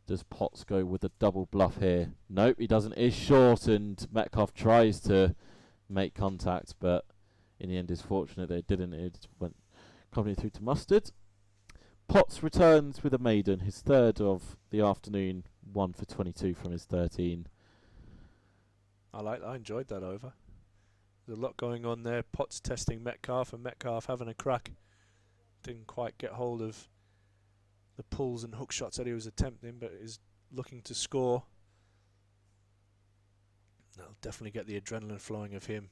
does Potts go with a double bluff here? Nope, he doesn't. It's short, and Metcalf tries to make contact, but in the end is fortunate that it didn't. It went coming through to Mustard. Potts returns with a maiden, his third of the afternoon, 1 for 22 from his 13. I enjoyed that over. There's a lot going on there. Potts testing Metcalf, and Metcalf having a crack. Didn't quite get hold of the pulls and hook shots that he was attempting, but is looking to score. That'll definitely get the adrenaline flowing of him,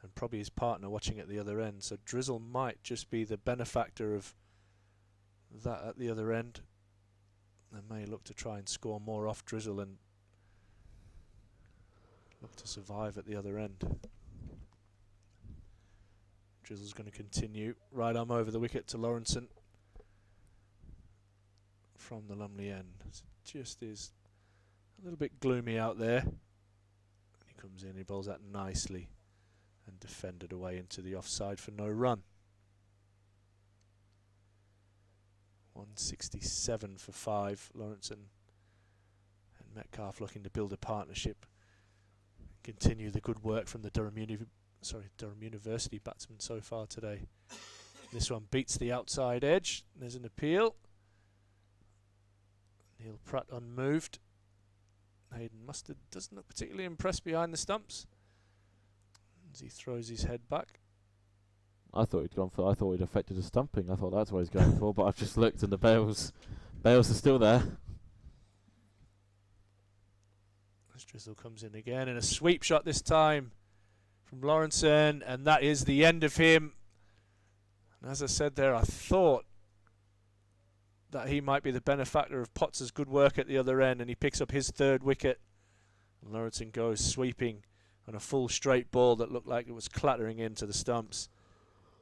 and probably his partner watching at the other end. So Drizzle might just be the benefactor of that at the other end. They may look to try and score more off Drizzle and look to survive at the other end. Drizzle's going to continue. Right arm over the wicket to Lawrenson from the Lumley end. It just is a little bit gloomy out there. And he comes in, he bowls that nicely and defended away into the offside for no run. 167 for 5. Lawrence and Metcalf looking to build a partnership, continue the good work from the Durham University batsmen so far today. This one beats the outside edge. There's an appeal. Neil Pratt unmoved. Hayden Mustard doesn't look particularly impressed behind the stumps as he throws his head back. I thought he'd affected a stumping. I thought that's what he's going for, but I've just looked and the bails are still there. As Drizzle comes in again, and a sweep shot this time from Lawrenson, and that is the end of him. And as I said there, I thought that he might be the benefactor of Potts' good work at the other end, and he picks up his 3rd wicket. And Lawrenson goes sweeping on a full straight ball that looked like it was clattering into the stumps.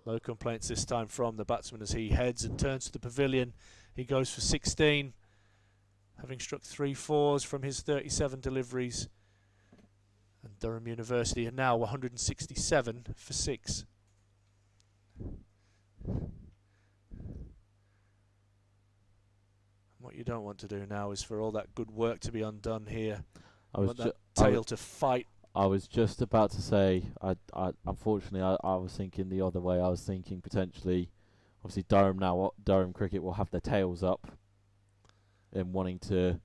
No complaints this time from the batsman as he heads and turns to the pavilion. He goes for 16, having struck 3 fours from his 37 deliveries. And Durham University are now 167 for 6. What you don't want to do now is for all that good work to be undone here. I was that tail to fight. I was just about to say, unfortunately, I was thinking the other way. I was thinking potentially, obviously Durham Cricket will have their tails up in wanting to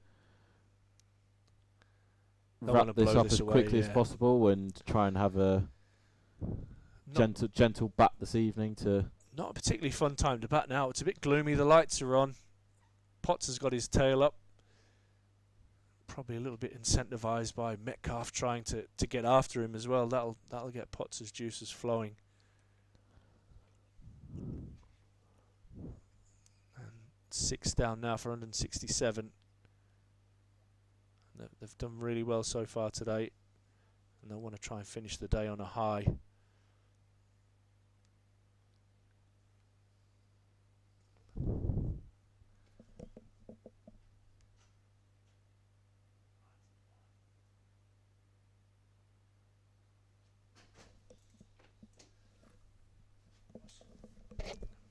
wrap this up as quickly as possible and try and have a gentle bat this evening. Not a particularly fun time to bat now. It's a bit gloomy. The lights are on. Potts has got his tail up. Probably a little bit incentivised by Metcalf trying to get after him as well. That'll get Potts' juices flowing. And 6 down now for 167. They've done really well so far today, and they want to try and finish the day on a high.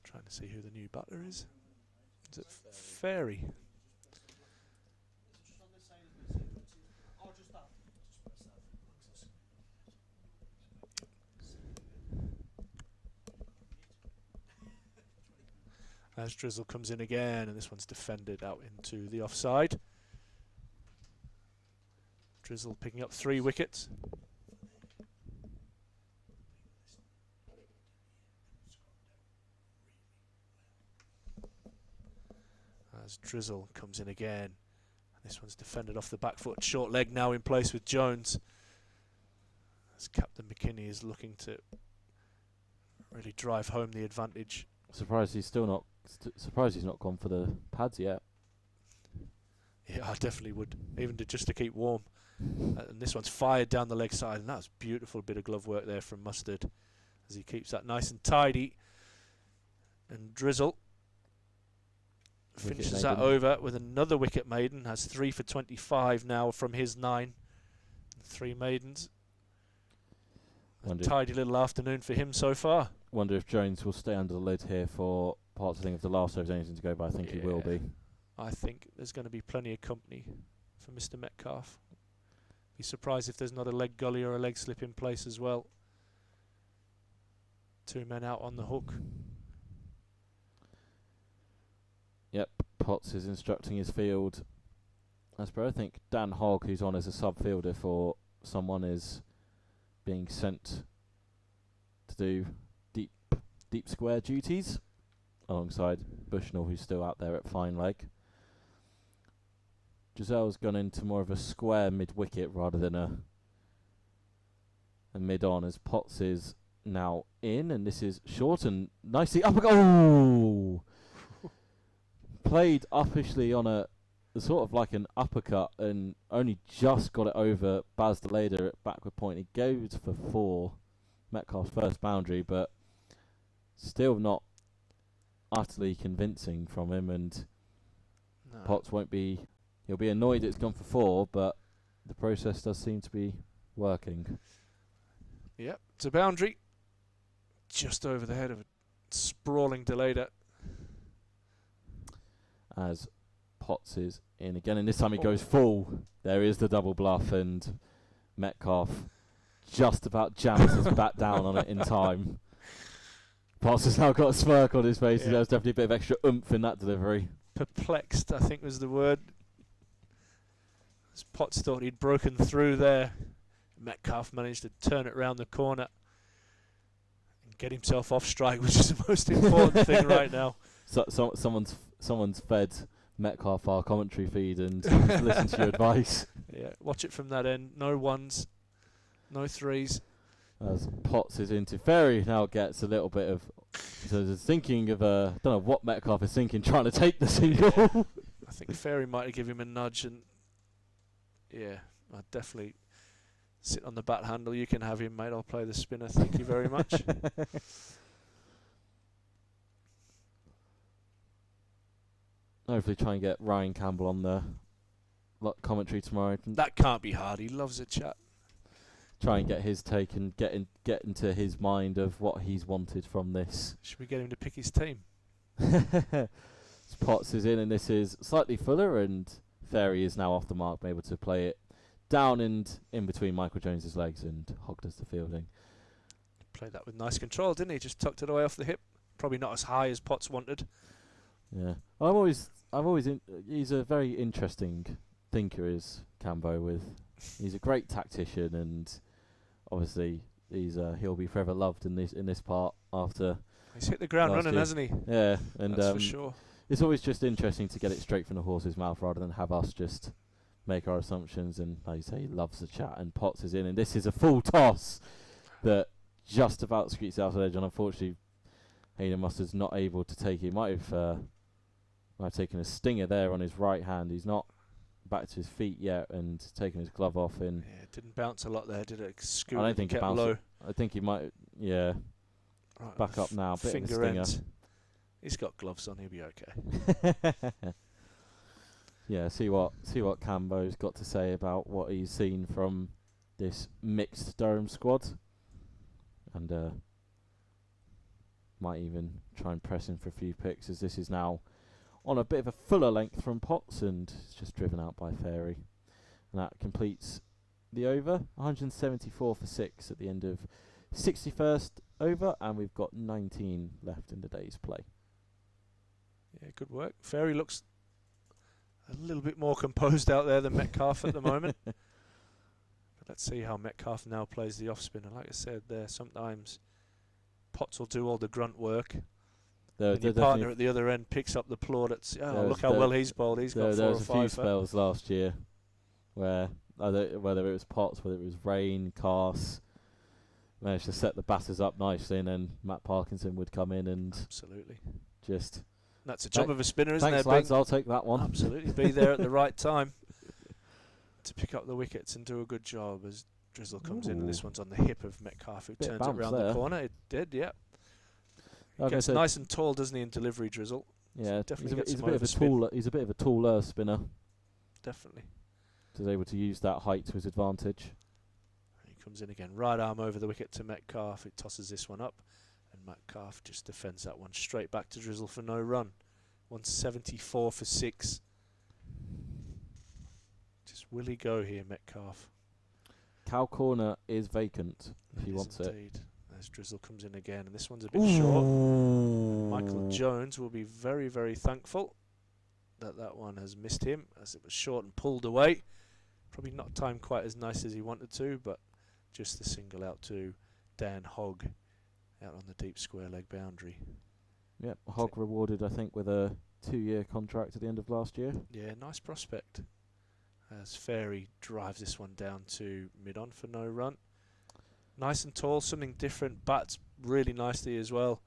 Trying to see who the new batter is. Is it Fairy? As Drizzle comes in again, and this one's defended out into the offside. Drizzle picking up 3 wickets. As Drizzle comes in again, and this one's defended off the back foot. Short leg now in place with Jones. As Captain McKinney is looking to really drive home the advantage. Surprised he's still not. Surprised he's not gone for the pads yet. Yeah, I definitely would, even just to keep warm. And this one's fired down the leg side, and that's beautiful bit of glove work there from Mustard as he keeps that nice and tidy. And Drizzle finishes that over with another wicket maiden. Has 3 for 25 now from his 9. 3 maidens. A tidy little afternoon for him so far. Wonder if Jones will stay under the lid here for parts. I think if the last over's anything to go by, I think he will be. I think there's going to be plenty of company for Mr. Metcalf. Be surprised if there's not a leg gully or a leg slip in place as well. 2 men out on the hook. Yep, Potts is instructing his field. As per, I think Dan Hogg, who's on as a sub fielder for someone, is being sent to do deep square duties alongside Bushnell, who's still out there at fine leg. Giselle's gone into more of a square mid-wicket rather than a mid-on, as Potts is now in, and this is short and nicely up. Oh! Played uppishly on a sort of like an uppercut and only just got it over Baz Deleda at backward point. He goes for 4, Metcalf's first boundary, but still not utterly convincing from him, and Potts won't be. He'll be annoyed it's gone for 4, but the process does seem to be working. Yep, it's a boundary just over the head of a sprawling Deleda. as Potts is in again, and this time he goes full. There is the double bluff, and Metcalf just about jams his bat down on it in time. Potts has now got a smirk on his face. Yeah. There's definitely a bit of extra oomph in that delivery. Perplexed, I think was the word. As Potts thought he'd broken through there, Metcalf managed to turn it round the corner and get himself off strike, which is the most important thing right now. So someone's fed Metcalf our commentary feed and listened to your advice. Yeah, watch it from that end. No ones, no threes. As Potts is into Ferry, now gets a little bit of. So there's thinking of don't know what Metcalf is thinking, trying to take the single. I think Ferry might have given him a nudge, and yeah, I'd definitely sit on the bat handle. You can have him, mate. I'll play the spinner. Thank you very much. Hopefully try and get Ryan Campbell on the commentary tomorrow. That can't be hard. He loves a chat. Try and get his take and get into his mind of what he's wanted from this. Should we get him to pick his team? Potts is in, and this is slightly fuller, and Ferry is now off the mark, able to play it down and in between Michael Jones's legs, and Hogg does the fielding. Played that with nice control, didn't he? Just tucked it away off the hip. Probably not as high as Potts wanted. Yeah, he's a very interesting thinker, is Cambo. He's a great tactician, and obviously he'll be forever loved in this part after. He's hit the ground running, year. hasn't he? Yeah, and that's for sure. It's always just interesting to get it straight from the horse's mouth rather than have us just make our assumptions. And like you say, he loves the chat, and Potts is in, and this is a full toss that just about squeaks out of the edge, and unfortunately Hayden Mustard's not able to take it. He might have taken a stinger there on his right hand. He's not back to his feet yet and taken his glove off. And yeah, it didn't bounce a lot there, did it? I don't think it bounced low. I think he might, yeah. Right, back up now, bit of a finger stinger. ends. He's got gloves on, he'll be okay. Yeah, see what Cambo's got to say about what he's seen from this mixed Durham squad, and might even try and press him for a few picks, as this is now on a bit of a fuller length from Potts, and it's just driven out by Ferry, and that completes the over. 174 for 6 at the end of 61st over, and we've got 19 left in the day's play. Yeah, good work. Ferry looks a little bit more composed out there than Metcalf at the moment. But let's see how Metcalf now plays the off spinner. Like I said there, sometimes Potts will do all the grunt work. And your partner at the other end picks up the plaudits. Oh, look how well he's bowled. He's got 4 or 5. There was a few spells last year where whether it was Potts, whether it was Rain, Cars, managed to set the batters up nicely, and then Matt Parkinson would come in and absolutely just. That's the job of a spinner, isn't thanks, it? Lads, I'll take that one. Absolutely, be there at the right time to pick up the wickets and do a good job. As Drizzle comes in, and this one's on the hip of Metcalf, who turns it round the corner. It did, yeah. He gets nice and tall, doesn't he, in delivery, Drizzle? Yeah, so definitely he's a bit of a taller spinner. Definitely. He's able to use that height to his advantage. He comes in again, right arm over the wicket to Metcalf. It tosses this one up, and Metcalf just defends that one straight back to Drizzle for no run. 174 for 6. Just will he go here, Metcalf? Cow corner is vacant if he wants indeed. As Drizzle comes in again, and this one's a bit short. Michael Jones will be very, very thankful that one has missed him, as it was short and pulled away. Probably not timed quite as nice as he wanted to, but just the single out to Dan Hogg out on the deep square leg boundary. Yep, Hogg rewarded, I think, with a 2-year contract at the end of last year. Yeah, nice prospect. As Ferry drives this one down to mid-on for no run. Nice and tall, something different, bats really nicely as well.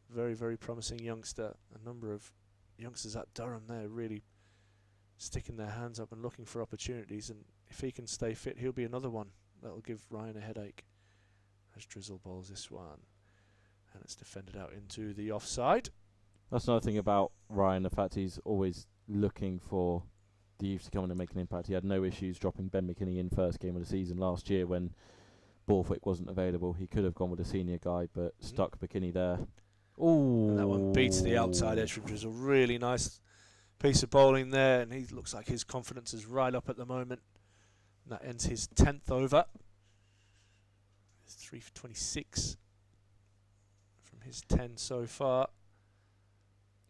Very, very promising youngster. A number of youngsters at Durham there really sticking their hands up and looking for opportunities, and if he can stay fit, he'll be another one that'll give Ryan a headache. As Drizzle bowls this one, and it's defended out into the offside. That's another thing about Ryan, the fact he's always looking for the youth to come in and make an impact. He had no issues dropping Ben McKinney in first game of the season last year when Borthwick wasn't available. He could have gone with a senior guy, but stuck McKinney there. Ooh. And that one beats the outside edge from Drizzle. Really nice piece of bowling there, and he looks like his confidence is right up at the moment. And that ends his 10th over. It's 3 for 26 from his 10 so far.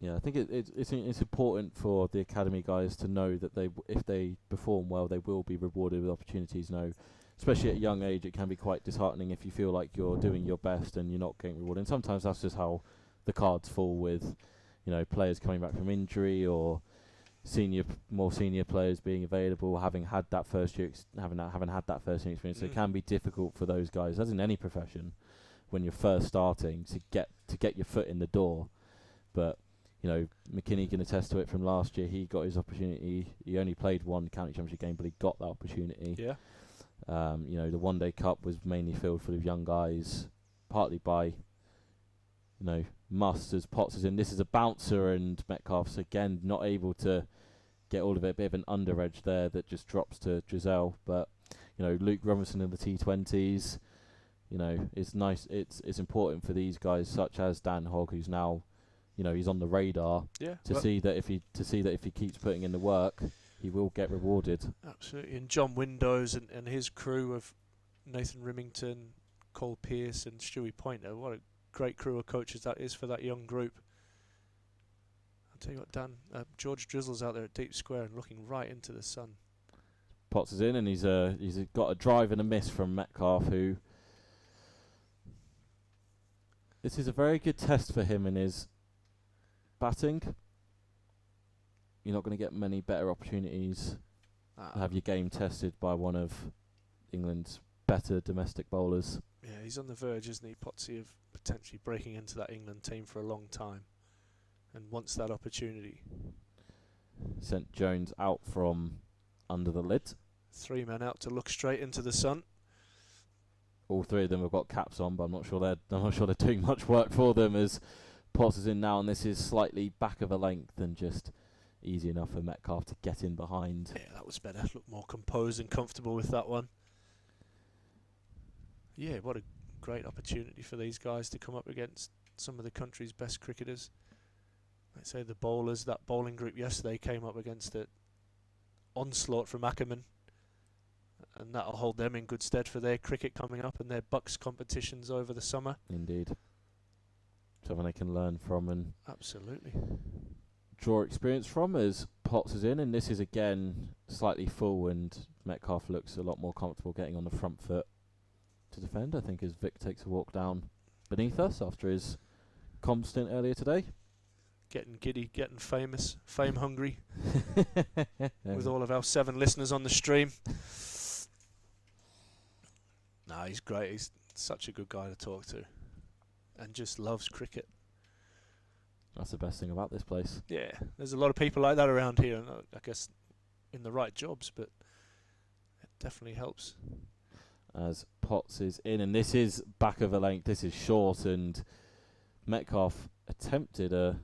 Yeah, I think it's important for the academy guys to know that if they perform well, they will be rewarded with opportunities. Especially at a young age, it can be quite disheartening if you feel like you're doing your best and you're not getting rewarded. And sometimes that's just how the cards fall with, players coming back from injury or more senior players being available, having had that first year, having had that first year experience. So it can be difficult for those guys, as in any profession, when you're first starting to get your foot in the door. But McKinney can attest to it from last year. He got his opportunity. He only played one county championship game, but he got that opportunity. Yeah. The One Day Cup was mainly filled full of young guys, partly by, musts as Potts is in. This is a bouncer, and Metcalf's again not able to get all of it. A bit of an under edge there that just drops to Giselle. But Luke Robinson in the T20s. It's nice. It's important for these guys such as Dan Hogg, who's now, he's on the radar. Yeah. To see that if he keeps putting in the work, he will get rewarded. Absolutely. And John Windows and his crew of Nathan Rimington, Cole Pearce and Stewie Pointer, what a great crew of coaches that is for that young group. I'll tell you what, Dan, George Drizzle's out there at deep square and looking right into the sun. Potts is in, and he's got a drive and a miss from Metcalf, who... This is a very good test for him in his batting. You're not going to get many better opportunities to have your game tested by one of England's better domestic bowlers. Yeah, he's on the verge, isn't he, Potsy, of potentially breaking into that England team for a long time and wants that opportunity. Sent Jones out from under the lid. 3 men out to look straight into the sun. All three of them have got caps on, but I'm not sure they're doing much work for them as Potts is in now, and this is slightly back of a length and just easy enough for Metcalf to get in behind. Yeah, that was better. Look more composed and comfortable with that one. Yeah, what a great opportunity for these guys to come up against some of the country's best cricketers. Let's say the bowlers, that bowling group yesterday came up against an onslaught from Ackerman, and that'll hold them in good stead for their cricket coming up and their Bucks competitions over the summer. Indeed. Something they can learn from and absolutely draw experience from as Potts is in, and this is again slightly full, and Metcalf looks a lot more comfortable getting on the front foot to defend, I think, as Vic takes a walk down beneath us after his comp stint earlier today. Getting giddy, getting famous, fame hungry with all of our 7 listeners on the stream. Nah, he's great. He's such a good guy to talk to and just loves cricket. That's the best thing about this place. Yeah, there's a lot of people like that around here, and I guess in the right jobs, but it definitely helps. As Potts is in, and this is back of a length, this is short, and Metcalf attempted a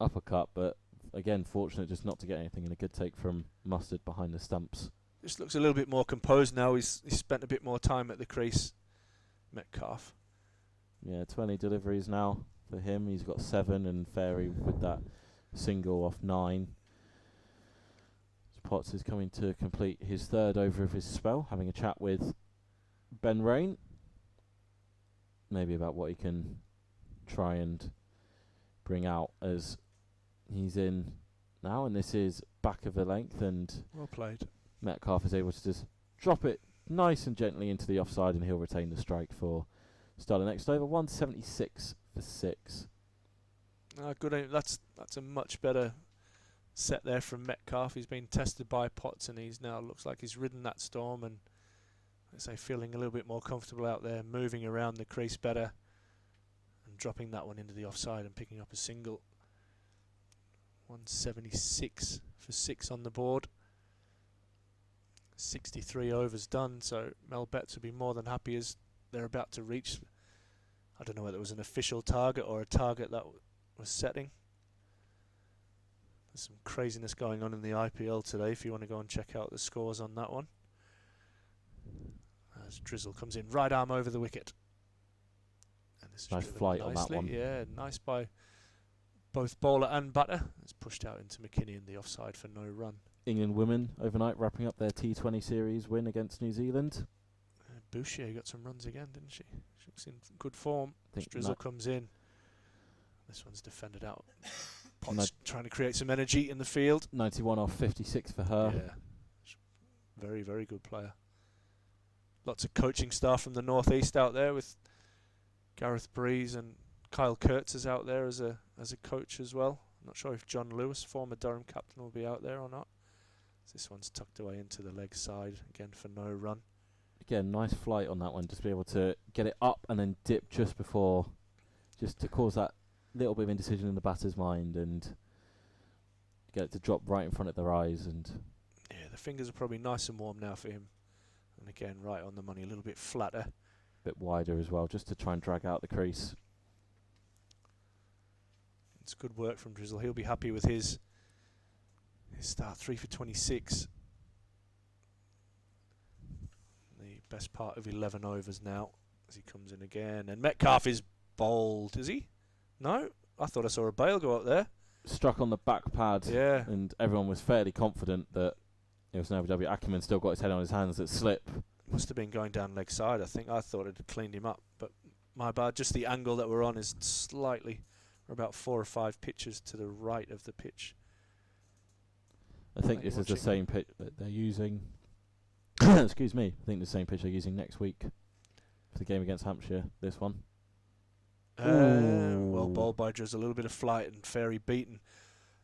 uppercut, but again fortunate just not to get anything, and a good take from Mustard behind the stumps. Just looks a little bit more composed now. He's spent a bit more time at the crease, Metcalf. Yeah, 20 deliveries now for him. He's got 7, and Fairy with that single off 9. Potts is coming to complete his 3rd over of his spell, having a chat with Ben Rain, maybe about what he can try and bring out as he's in now, and this is back of the length, and well played. Metcalf is able to just drop it nice and gently into the offside, and he'll retain the strike for start the next over. 176 for 6. Good aim. That's a much better set there from Metcalf. He's been tested by Potts, and he's now looks like he's ridden that storm, and let's say feeling a little bit more comfortable out there, moving around the crease better, and dropping that one into the offside and picking up a single. 176 for 6 on the board. 63 overs done, so Mel Betts would be more than happy as they're about to reach, I don't know whether it was an official target or a target that was setting. There's some craziness going on in the IPL today if you want to go and check out the scores on that one. As Drizzle comes in, right arm over the wicket. And This Nice is flight on that nicely. one. Yeah, nice by both bowler and batter. It's pushed out into McKinney in the offside for no run. England women overnight wrapping up their T20 series win against New Zealand. Boucher got some runs again, didn't she? She was in good form. Think Drizzle comes in. This one's defended out. Potts trying to create some energy in the field. 91 off 56 for her. Yeah. Very, very good player. Lots of coaching staff from the northeast out there with Gareth Breeze and Kyle Kurtz is out there as a coach as well. I'm not sure if John Lewis, former Durham captain, will be out there or not. This one's tucked away into the leg side again for no run. Again, nice flight on that one. Just be able to get it up and then dip just before, just to cause that little bit of indecision in the batter's mind and get it to drop right in front of their eyes. And yeah, the fingers are probably nice and warm now for him. And again, right on the money, a little bit flatter. a bit wider as well, just to try and drag out the crease. It's good work from Drizzle. He'll be happy with his start. 3 for 26. The best part of 11 overs now as he comes in again. And Metcalf is bowled, is he? No? I thought I saw a bail go up there. Struck on the back pad. Yeah. And everyone was fairly confident that it was an OW. Ackerman still got his head on his hands that slip. Must have been going down leg side, I think. I thought it had cleaned him up, but my bad. Just the angle that we're on is slightly, or about 4 or 5 pitches to the right of the pitch. I think this is the same pitch that they're using. Excuse me. I think the same pitch they're using next week for the game against Hampshire. This one. Well bowled by Drizzle. A little bit of flight and fairly beaten.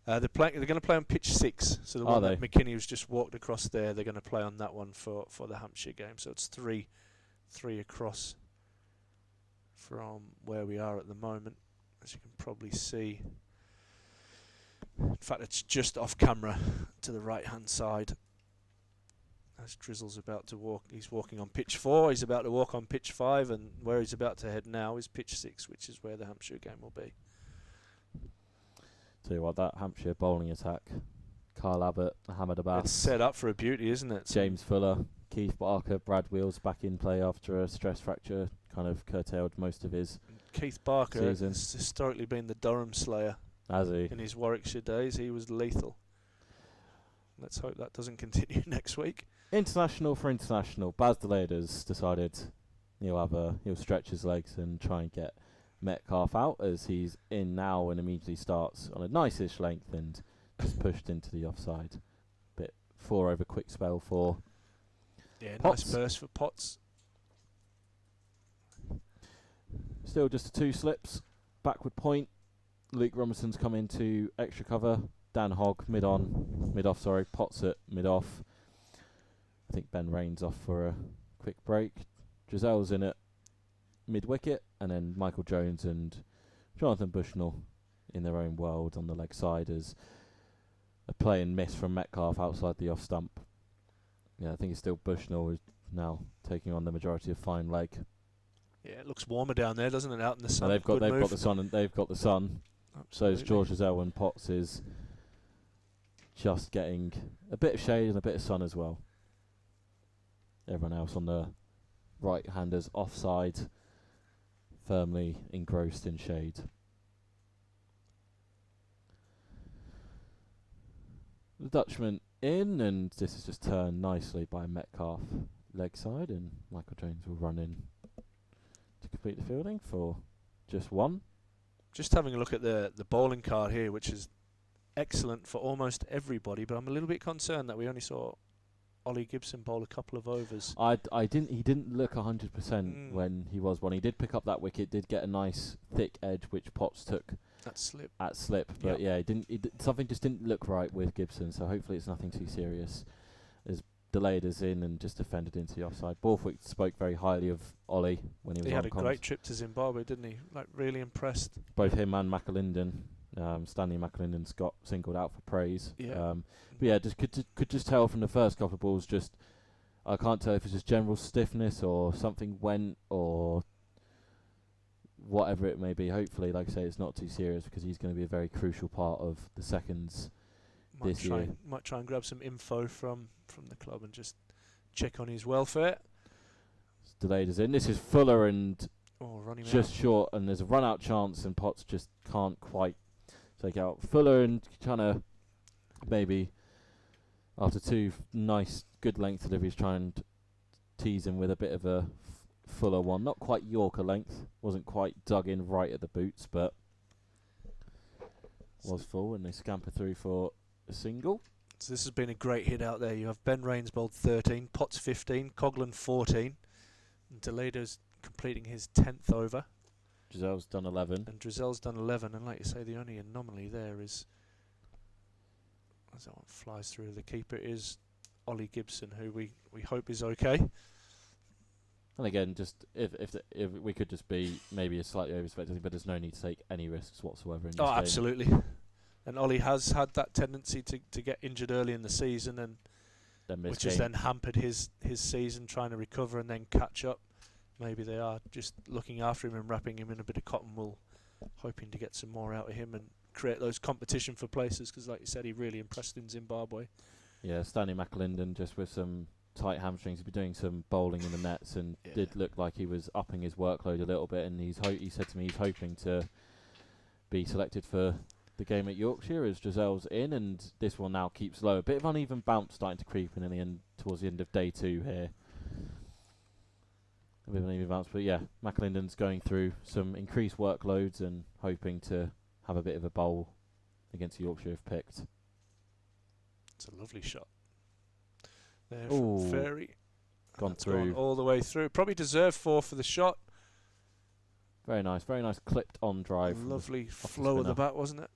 They're going to play on pitch 6. So the one that McKinney was just walked across there, they're going to play on that one for the Hampshire game. So it's 3 across from where we are at the moment, as you can probably see. In fact, it's just off camera to the right-hand side. As Drizzle's about to walk, he's walking on pitch 4. He's about to walk on pitch 5, and where he's about to head now is pitch 6, which is where the Hampshire game will be. Tell you what, that Hampshire bowling attack, Kyle Abbott, Mohammed Abbas. It's set up for a beauty, isn't it? James Fuller, Keith Barker, Brad Wheels back in play after a stress fracture, kind of curtailed most of his Keith Barker season. has historically been the Durham slayer. Has he? In his Warwickshire days, he was lethal. Let's hope that doesn't continue next week. International for international. Baz Delayder's decided he'll stretch his legs and try and get Metcalf out, as he's in now and immediately starts on a nice-ish length and just pushed into the offside. Bit 4 over quick spell for Potts. Nice burst for Potts. Still just 2 slips. Backward point. Luke Robinson's come into extra cover. Dan Hogg mid-off, Potts at mid-off. I think Ben Rain's off for a quick break. Giselle's in at mid-wicket, and then Michael Jones and Jonathan Bushnell in their own world on the leg side as a play and miss from Metcalf outside the off stump. Yeah, I think it's still Bushnell who's now taking on the majority of fine leg. Yeah, it looks warmer down there, doesn't it? Out in the sun. And they've got the sun, and they've got the sun. So is George Giselle, and Potts is just getting a bit of shade and a bit of sun as well. Everyone else on the right-handers offside, firmly engrossed in shade. The Dutchman in, and this is just turned nicely by Metcalf leg side, and Michael Jones will run in to complete the fielding for just 1. Just having a look at the bowling card here, which is excellent for almost everybody, but I'm a little bit concerned that we only saw Ollie Gibson bowl a couple of overs. He didn't look 100% when he was one. He did pick up that wicket, did get a nice thick edge, which Potts took at slip. But yeah, something just didn't look right with Gibson. So hopefully it's nothing too serious. As delayed us in and just defended into the offside. Borthwick spoke very highly of Ollie when he was on had a great trip to Zimbabwe, didn't he? Like, really impressed. Both him and McAlinden. Stanley McAlinden got singled out for praise. Yeah. But yeah, just could just tell from the first couple of balls, just I can't tell if it's just general stiffness or something went or whatever it may be. Hopefully, like I say, it's not too serious because he's going to be a very crucial part of the seconds this year. Might try and grab some info from the club and just check on his welfare. Delayed is in. This is Fuller and Oh, running just short, and there's a run-out chance, and Potts just can't quite take out Fuller, and trying to maybe, after two nice, good length deliveries, try and tease him with a bit of a Fuller one. Not quite Yorker length, wasn't quite dug in right at the boots, but was full, and they scamper through for a single. So this has been a great hit out there. You have Ben Rains bowled 13, Potts 15, Coghlan 14, and Toledo's completing his 10th over. Drizel's done 11. And Drizel's done 11, and like you say, the only anomaly there is, as that one flies through the keeper, is Ollie Gibson, who we hope is okay. And again, just if we could just be maybe a slightly over-expecting, but there's no need to take any risks whatsoever in this game. Absolutely. And Ollie has had that tendency to get injured early in the season, and which has then hampered his season, trying to recover and then catch up. Maybe they are just looking after him and wrapping him in a bit of cotton wool, hoping to get some more out of him and create those competition for places, because like you said, he really impressed in Zimbabwe. Yeah, Stanley McAlinden just with some tight hamstrings. He'd be doing some bowling in the nets, and did look like he was upping his workload a little bit, and he said to me he's hoping to be selected for the game at Yorkshire as Drizel's in, and this one now keeps low. A bit of uneven bounce starting to creep in the end towards the end of day 2 here. A bit of uneven bounce, but yeah, McAlinden's going through some increased workloads and hoping to have a bit of a bowl against Yorkshire if picked. It's a lovely shot there from Ferry. Gone through. Gone all the way through. Probably deserved 4 for the shot. Very nice clipped on drive. Lovely flow of the bat, wasn't it?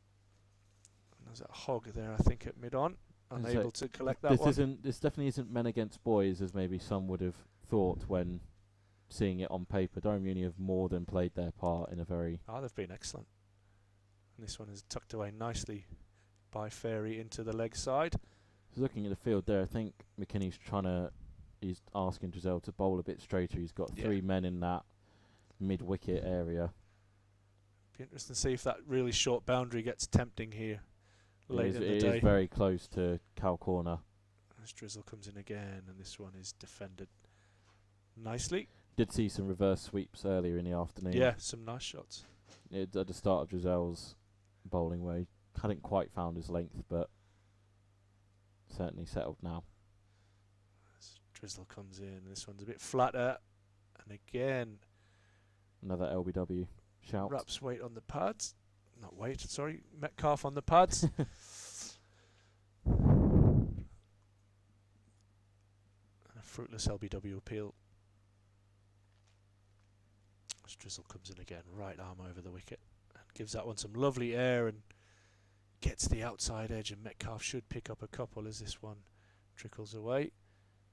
And there's a hog there, I think, at mid-on. Unable to collect that one. This definitely isn't men against boys, as maybe some would have thought when seeing it on paper. Durham Uni have more than played their part in a very... they've been excellent. And this one is tucked away nicely by Ferry into the leg side. Looking at the field there, I think McKinney's he's asking Drizel to bowl a bit straighter. He's got 3 men in that mid-wicket area. Be interesting to see if that really short boundary gets tempting here later in the day. It is very close to cow corner. As Drizel comes in again, and this one is defended nicely. Did see some reverse sweeps earlier in the afternoon. Yeah, some nice shots. At the start of Drizel's bowling, where he hadn't quite found his length, but certainly settled now. As Drizel comes in, this one's a bit flatter, and again another LBW shout. Wraps weight on the pads. Not weight, sorry. Metcalf on the pads. And a fruitless LBW appeal. As Drizel comes in again, right arm over the wicket, and gives that one some lovely air and gets the outside edge, and Metcalf should pick up a couple as this one trickles away.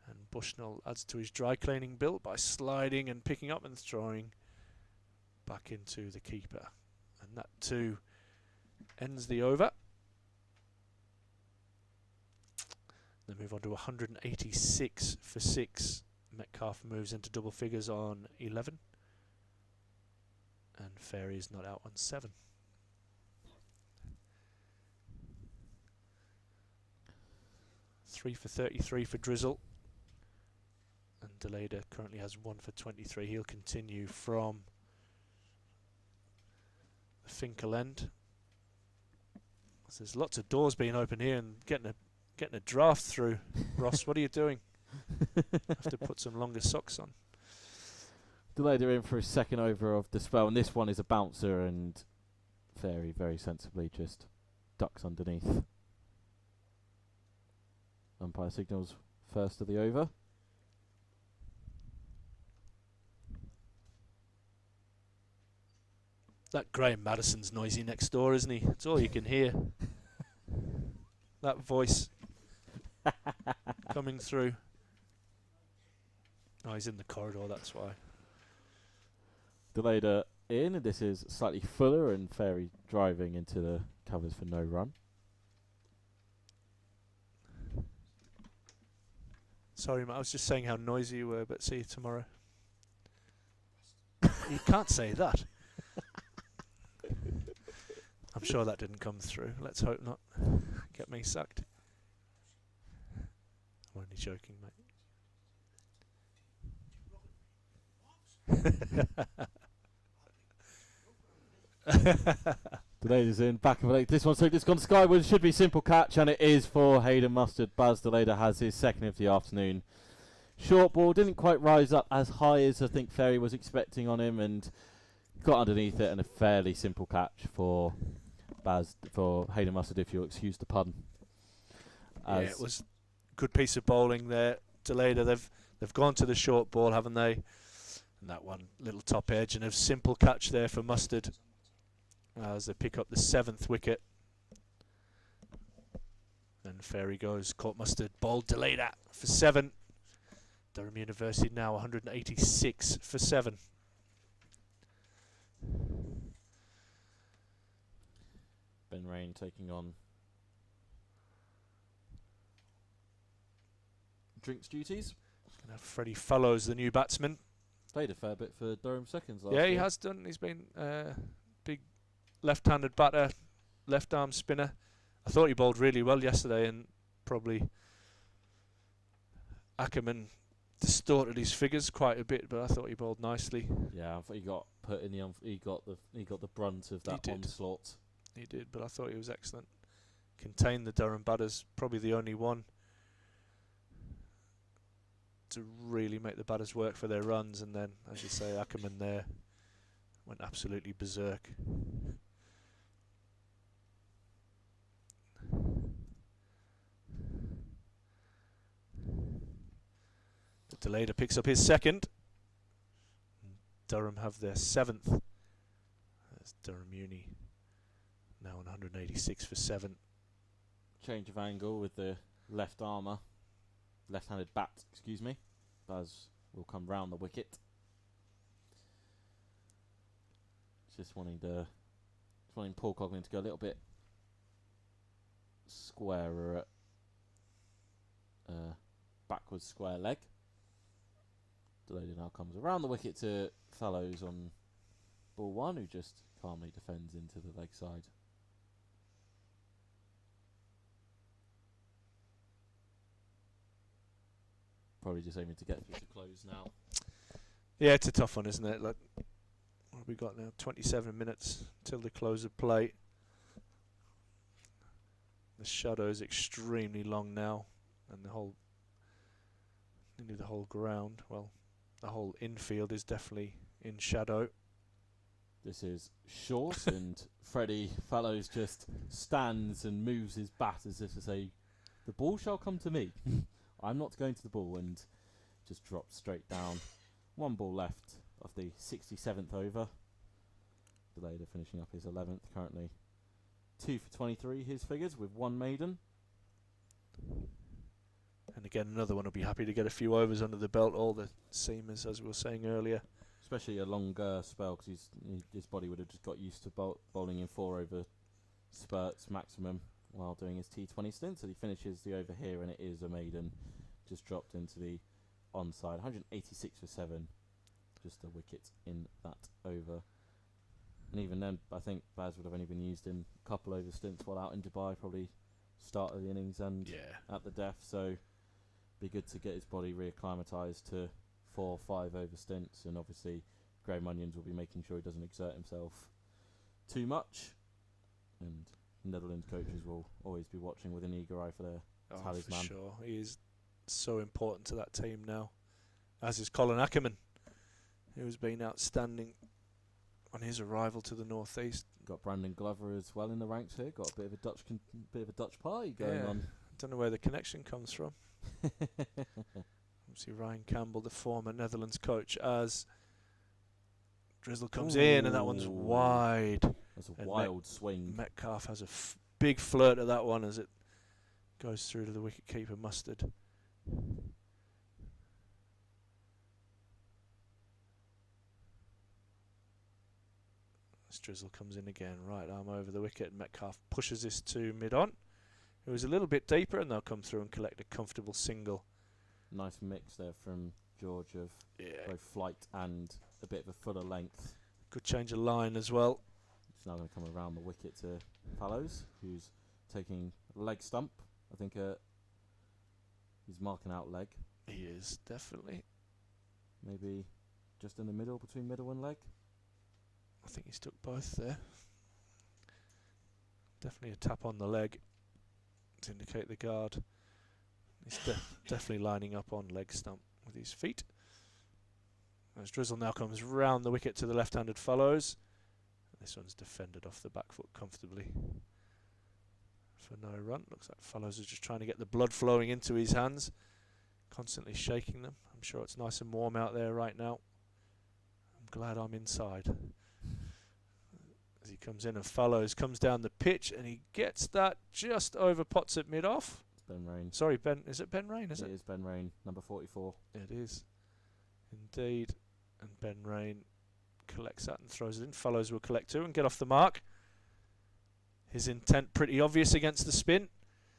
And Bushnell adds to his dry cleaning bill by sliding and picking up and throwing back into the keeper. And that too ends the over. They move on to 186 for 6. Metcalf moves into double figures on 11. And Ferry is not out on 7. Three for 33 for Drizel. And Deleda currently has 1 for 23. He'll continue from the Finkel end. So there's lots of doors being open here and getting a draft through. Ross, what are you doing? Have to put some longer socks on. Deleda in for his second over of the spell, and this one is a bouncer, and Ferry very sensibly just ducks underneath. Umpire signals first of the over. That Graham Madison's noisy next door, isn't he? It's all you can hear. That voice coming through. Oh, he's in the corridor, that's why. Deleda in, and this is slightly fuller, and Ferry driving into the covers for no run. Sorry, Matt, I was just saying how noisy you were, but see you tomorrow. You can't say that. I'm sure that didn't come through. Let's hope not. Get me sacked. I'm only joking, mate. Delayder's in, back of a leg. This one's gone skyward. Should be simple catch, and it is for Hayden Mustard. Baz Deleder has his second of the afternoon. Short ball, didn't quite rise up as high as I think Ferry was expecting on him, and got underneath it, and a fairly simple catch for Hayden Mustard, if you'll excuse the pun. Yeah, it was a good piece of bowling there. Deleder, they've gone to the short ball, haven't they? And that one, little top edge, and a simple catch there for Mustard as they pick up the 7th wicket. And Ferry goes, caught Mustard, bowled Deleder for 7. Durham University now 186 for 7. Ben Rain taking on drinks duties. Gonna have Freddie Fellows, the new batsman. Played a fair bit for Durham seconds last year. Yeah, he has done. He's been big left-handed batter, left-arm spinner. I thought he bowled really well yesterday, and probably Ackerman distorted his figures quite a bit, but I thought he bowled nicely. Yeah, I thought he got put in the he got the brunt of that onslaught. He did, but I thought he was excellent. Contained the Durham batters, probably the only one to really make the batters work for their runs, and then, as you say, Ackerman there went absolutely berserk. But Deleder picks up his second. Durham have their 7th. That's Durham Uni now on 186 for 7. Change of angle with the left-handed bat, excuse me. Baz will come round the wicket. Just wanting Paul Coughlin to go a little bit squarer at backwards square leg. Deleder now comes around the wicket to Fellows on ball 1, who just calmly defends into the leg side. Probably just aiming to get through to close now. Yeah, it's a tough one, isn't it? Like, what have we got now? 27 minutes till the close of play. The shadow is extremely long now, and nearly the whole ground, well, the whole infield is definitely in shadow. This is short, and Freddie Fellows just stands and moves his bat as if to say, "The ball shall come to me." I'm not going to the ball, and just drops straight down. 1 ball left of the 67th over. Deleder finishing up his 11th, currently 2 for 23 his figures with 1 maiden. And again, another one will be happy to get a few overs under the belt, all the seamers, as we were saying earlier. Especially a longer spell, because his body would have just got used to bowling in 4 over spurts maximum while doing his T20 stint. So he finishes the over here, and it is a maiden. Just dropped into the onside. 186 for 7. Just a wicket in that over. And even then, I think Baz would have only been used in a couple over stints while out in Dubai, probably start of the innings and at the death. So be good to get his body reacclimatised to 4 or 5 over stints. And obviously, Graham Onions will be making sure he doesn't exert himself too much. And Netherlands coaches will always be watching with an eager eye for their talisman. For sure. He is so important to that team now, as is Colin Ackerman, who's been outstanding on his arrival to the northeast. Got Brandon Glover as well in the ranks here. Got a bit of a Dutch party going on. Don't know where the connection comes from. Obviously, Ryan Campbell, the former Netherlands coach, as Drizzle comes in, and that one's wide. That's a wild swing. Metcalf has a big flirt at that one as it goes through to the wicket-keeper, Mustard. As Drizzle comes in again, right arm over the wicket. Metcalf pushes this to mid-on. It was a little bit deeper, and they'll come through and collect a comfortable single. Nice mix there from George of both flight and a bit of a fuller length. Good change of line as well. It's now going to come around the wicket to Fallows, who's taking leg stump. I think he's marking out leg. He is, definitely. Maybe just in the middle, between middle and leg. I think he's took both there. Definitely a tap on the leg to indicate the guard. He's definitely lining up on leg stump with his feet. As Drizzle now comes round the wicket to the left-handed Fellows. This one's defended off the back foot comfortably for no run. Looks like Fellows is just trying to get the blood flowing into his hands, constantly shaking them. I'm sure it's nice and warm out there right now. I'm glad I'm inside. As he comes in and Fellows comes down the pitch and he gets that just over Potts at mid-off. Ben Rain. Sorry, Ben. Is it Ben Rain? Is it? It is Ben Rain, number 44. It is indeed. And Ben Rain collects that and throws it in. Fellows will collect too and get off the mark. His intent pretty obvious against the spin.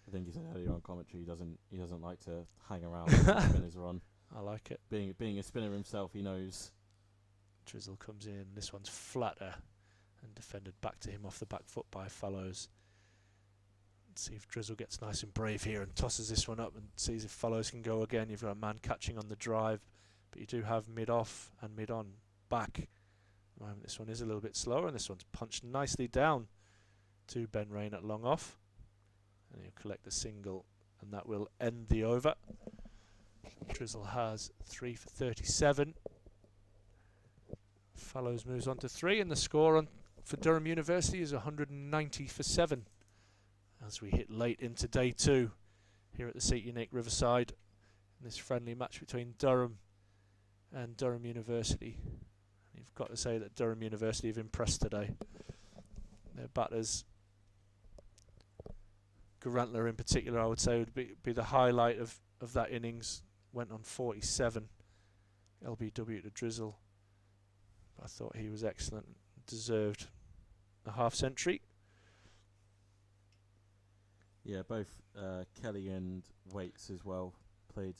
I think he said earlier on commentary he doesn't like to hang around when the spinners are on. I like it. Being a spinner himself, he knows. Drizzle comes in. This one's flatter and defended back to him off the back foot by Fellows. Let's see if Drizzle gets nice and brave here and tosses this one up and sees if Fellows can go again. You've got a man catching on the drive, but you do have mid-off and mid-on back. At the moment this one is a little bit slower, and this one's punched nicely down to Ben Rain at long off. And he'll collect the single, and that will end the over. Drizzle has 3 for 37. Fellows moves on to 3, and the score for Durham University is 190 for 7. As we hit late into day 2 here at the Seat Unique Riverside in this friendly match between Durham and Durham University. You've got to say that Durham University have impressed today. Their batters, Garantler in particular, I would say would be the highlight of that innings. Went on 47 LBW to Drizzle. I thought he was excellent, deserved a half century. Yeah, both Kelly and Waits as well played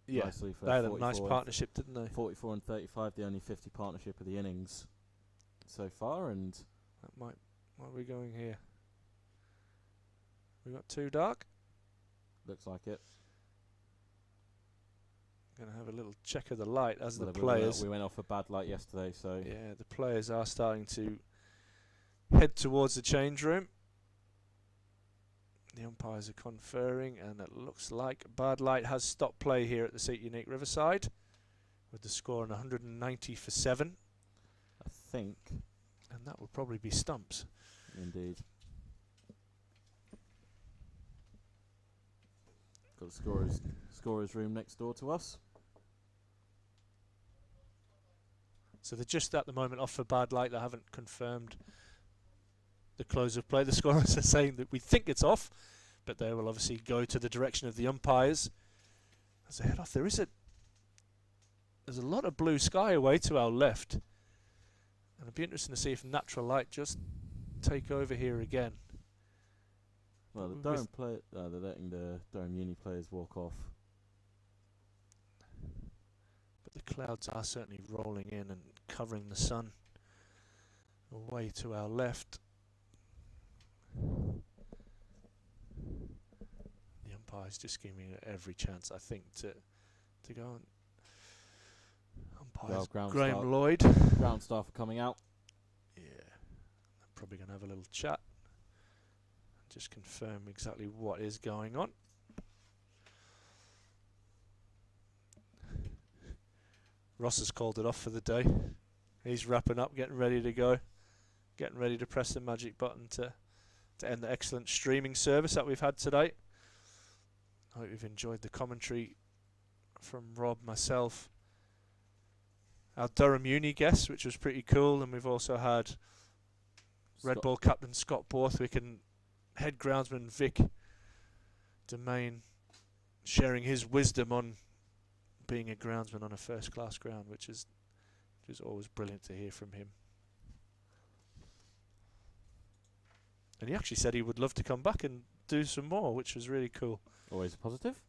nicely for they had a nice partnership, didn't they? 44 and 35, the only 50 partnership of the innings so far, and that might. What are we going here? We got too dark. Looks like it. Going to have a little check of the light as Well, the players. We went off a bad light yesterday, so yeah, the players are starting to head towards the change room. The umpires are conferring, and it looks like bad light has stopped play here at the Seat Unique Riverside, with the score on 190 for 7. I think. And that will probably be Stumps. Indeed. Got the scorer's room next door to us. So they're just at the moment off for bad light. They haven't confirmed the close of play. The scorers are saying that we think it's off, but they will obviously go to the direction of the umpires as they head off. There's a lot of blue sky away to our left, and it'll be interesting to see if natural light just take over here again. Well, the Durham they're letting the Durham Uni players walk off. But the clouds are certainly rolling in and covering the sun away to our left. The umpire's just giving it every chance, I think, to go on. Umpires Graham Lloyd. Ground staff are coming out. Yeah, they're probably going to have a little chat. Just confirm exactly what is going on. Ross has called it off for the day. He's wrapping up, getting ready to go, getting ready to press the magic button to end the excellent streaming service that we've had today. I hope you've enjoyed the commentary from Rob, myself, our Durham Uni guests, which was pretty cool, and we've also had Red Ball captain Scott Borthwick and head groundsman Vic Domain sharing his wisdom on being a groundsman on a first-class ground, which is always brilliant to hear from him. And he actually said he would love to come back and do some more, which was really cool. Always a positive.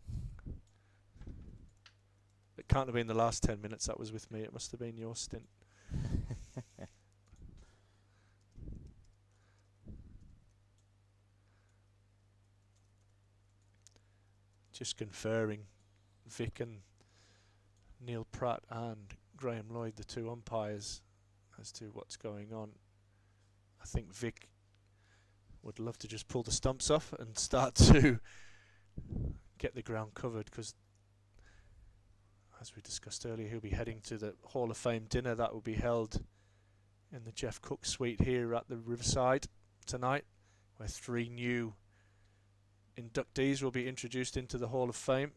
It can't have been the last 10 minutes that was with me. It must have been your stint. Just conferring, Vic and Neil Pratt and Graham Lloyd, the two umpires, as to what's going on. I think Vic would love to just pull the stumps off and start to get the ground covered, because as we discussed earlier, he'll be heading to the Hall of Fame dinner that will be held in the Jeff Cook suite here at the Riverside tonight, where 3 new inductees will be introduced into the Hall of Fame.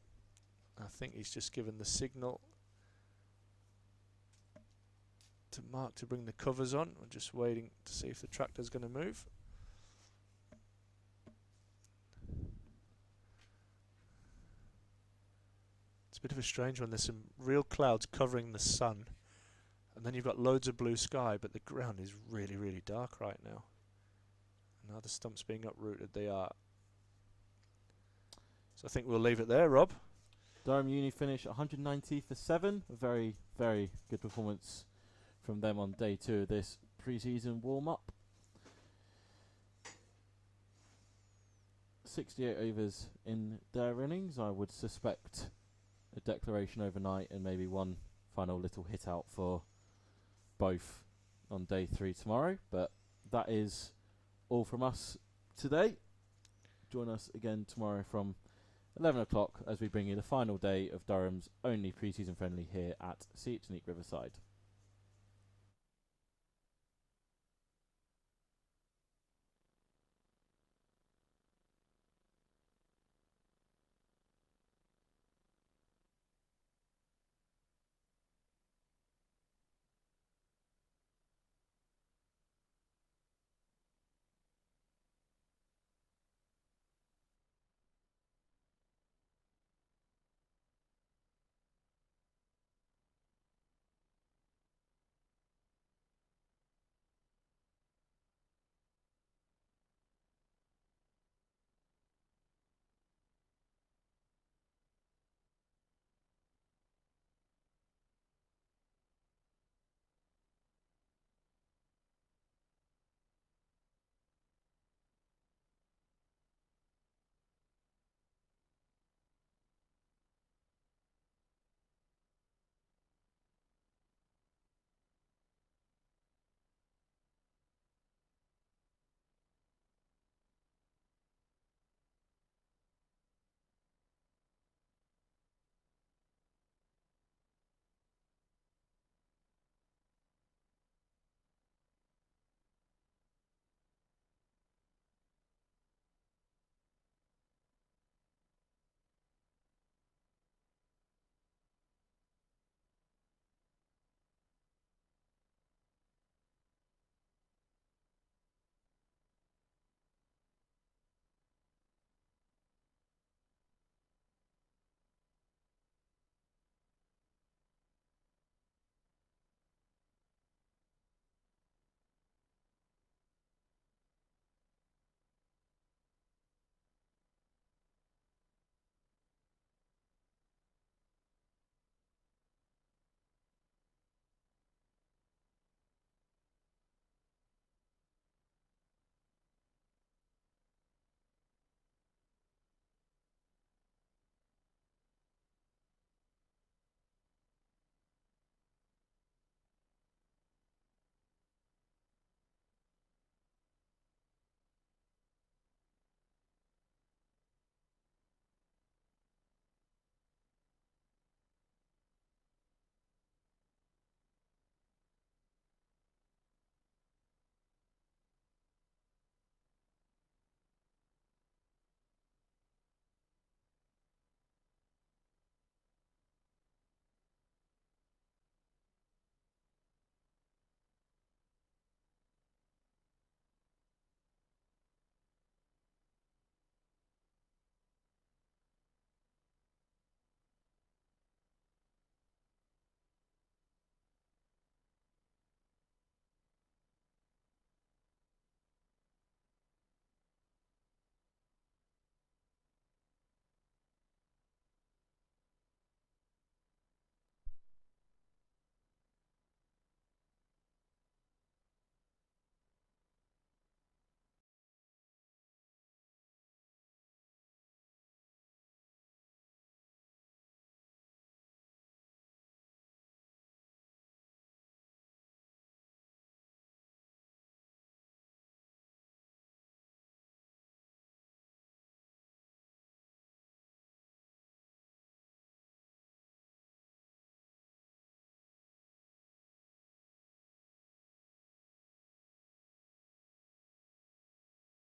I think he's just given the signal to Mark to bring the covers on. We're just waiting to see if the tractor's going to move. It's a bit of a strange one. There's some real clouds covering the sun, and then you've got loads of blue sky, but the ground is really, really dark right now. And now the stumps being uprooted, they are. So I think we'll leave it there, Rob. Durham Uni finish 190 for 7. A very, very good performance from them on day 2 of this pre-season warm-up. 68 overs in their innings. I would suspect a declaration overnight and maybe one final little hit out for both on day 3 tomorrow. But that is all from us today. Join us again tomorrow from 11 o'clock as we bring you the final day of Durham's only pre-season friendly here at See It Unique Riverside.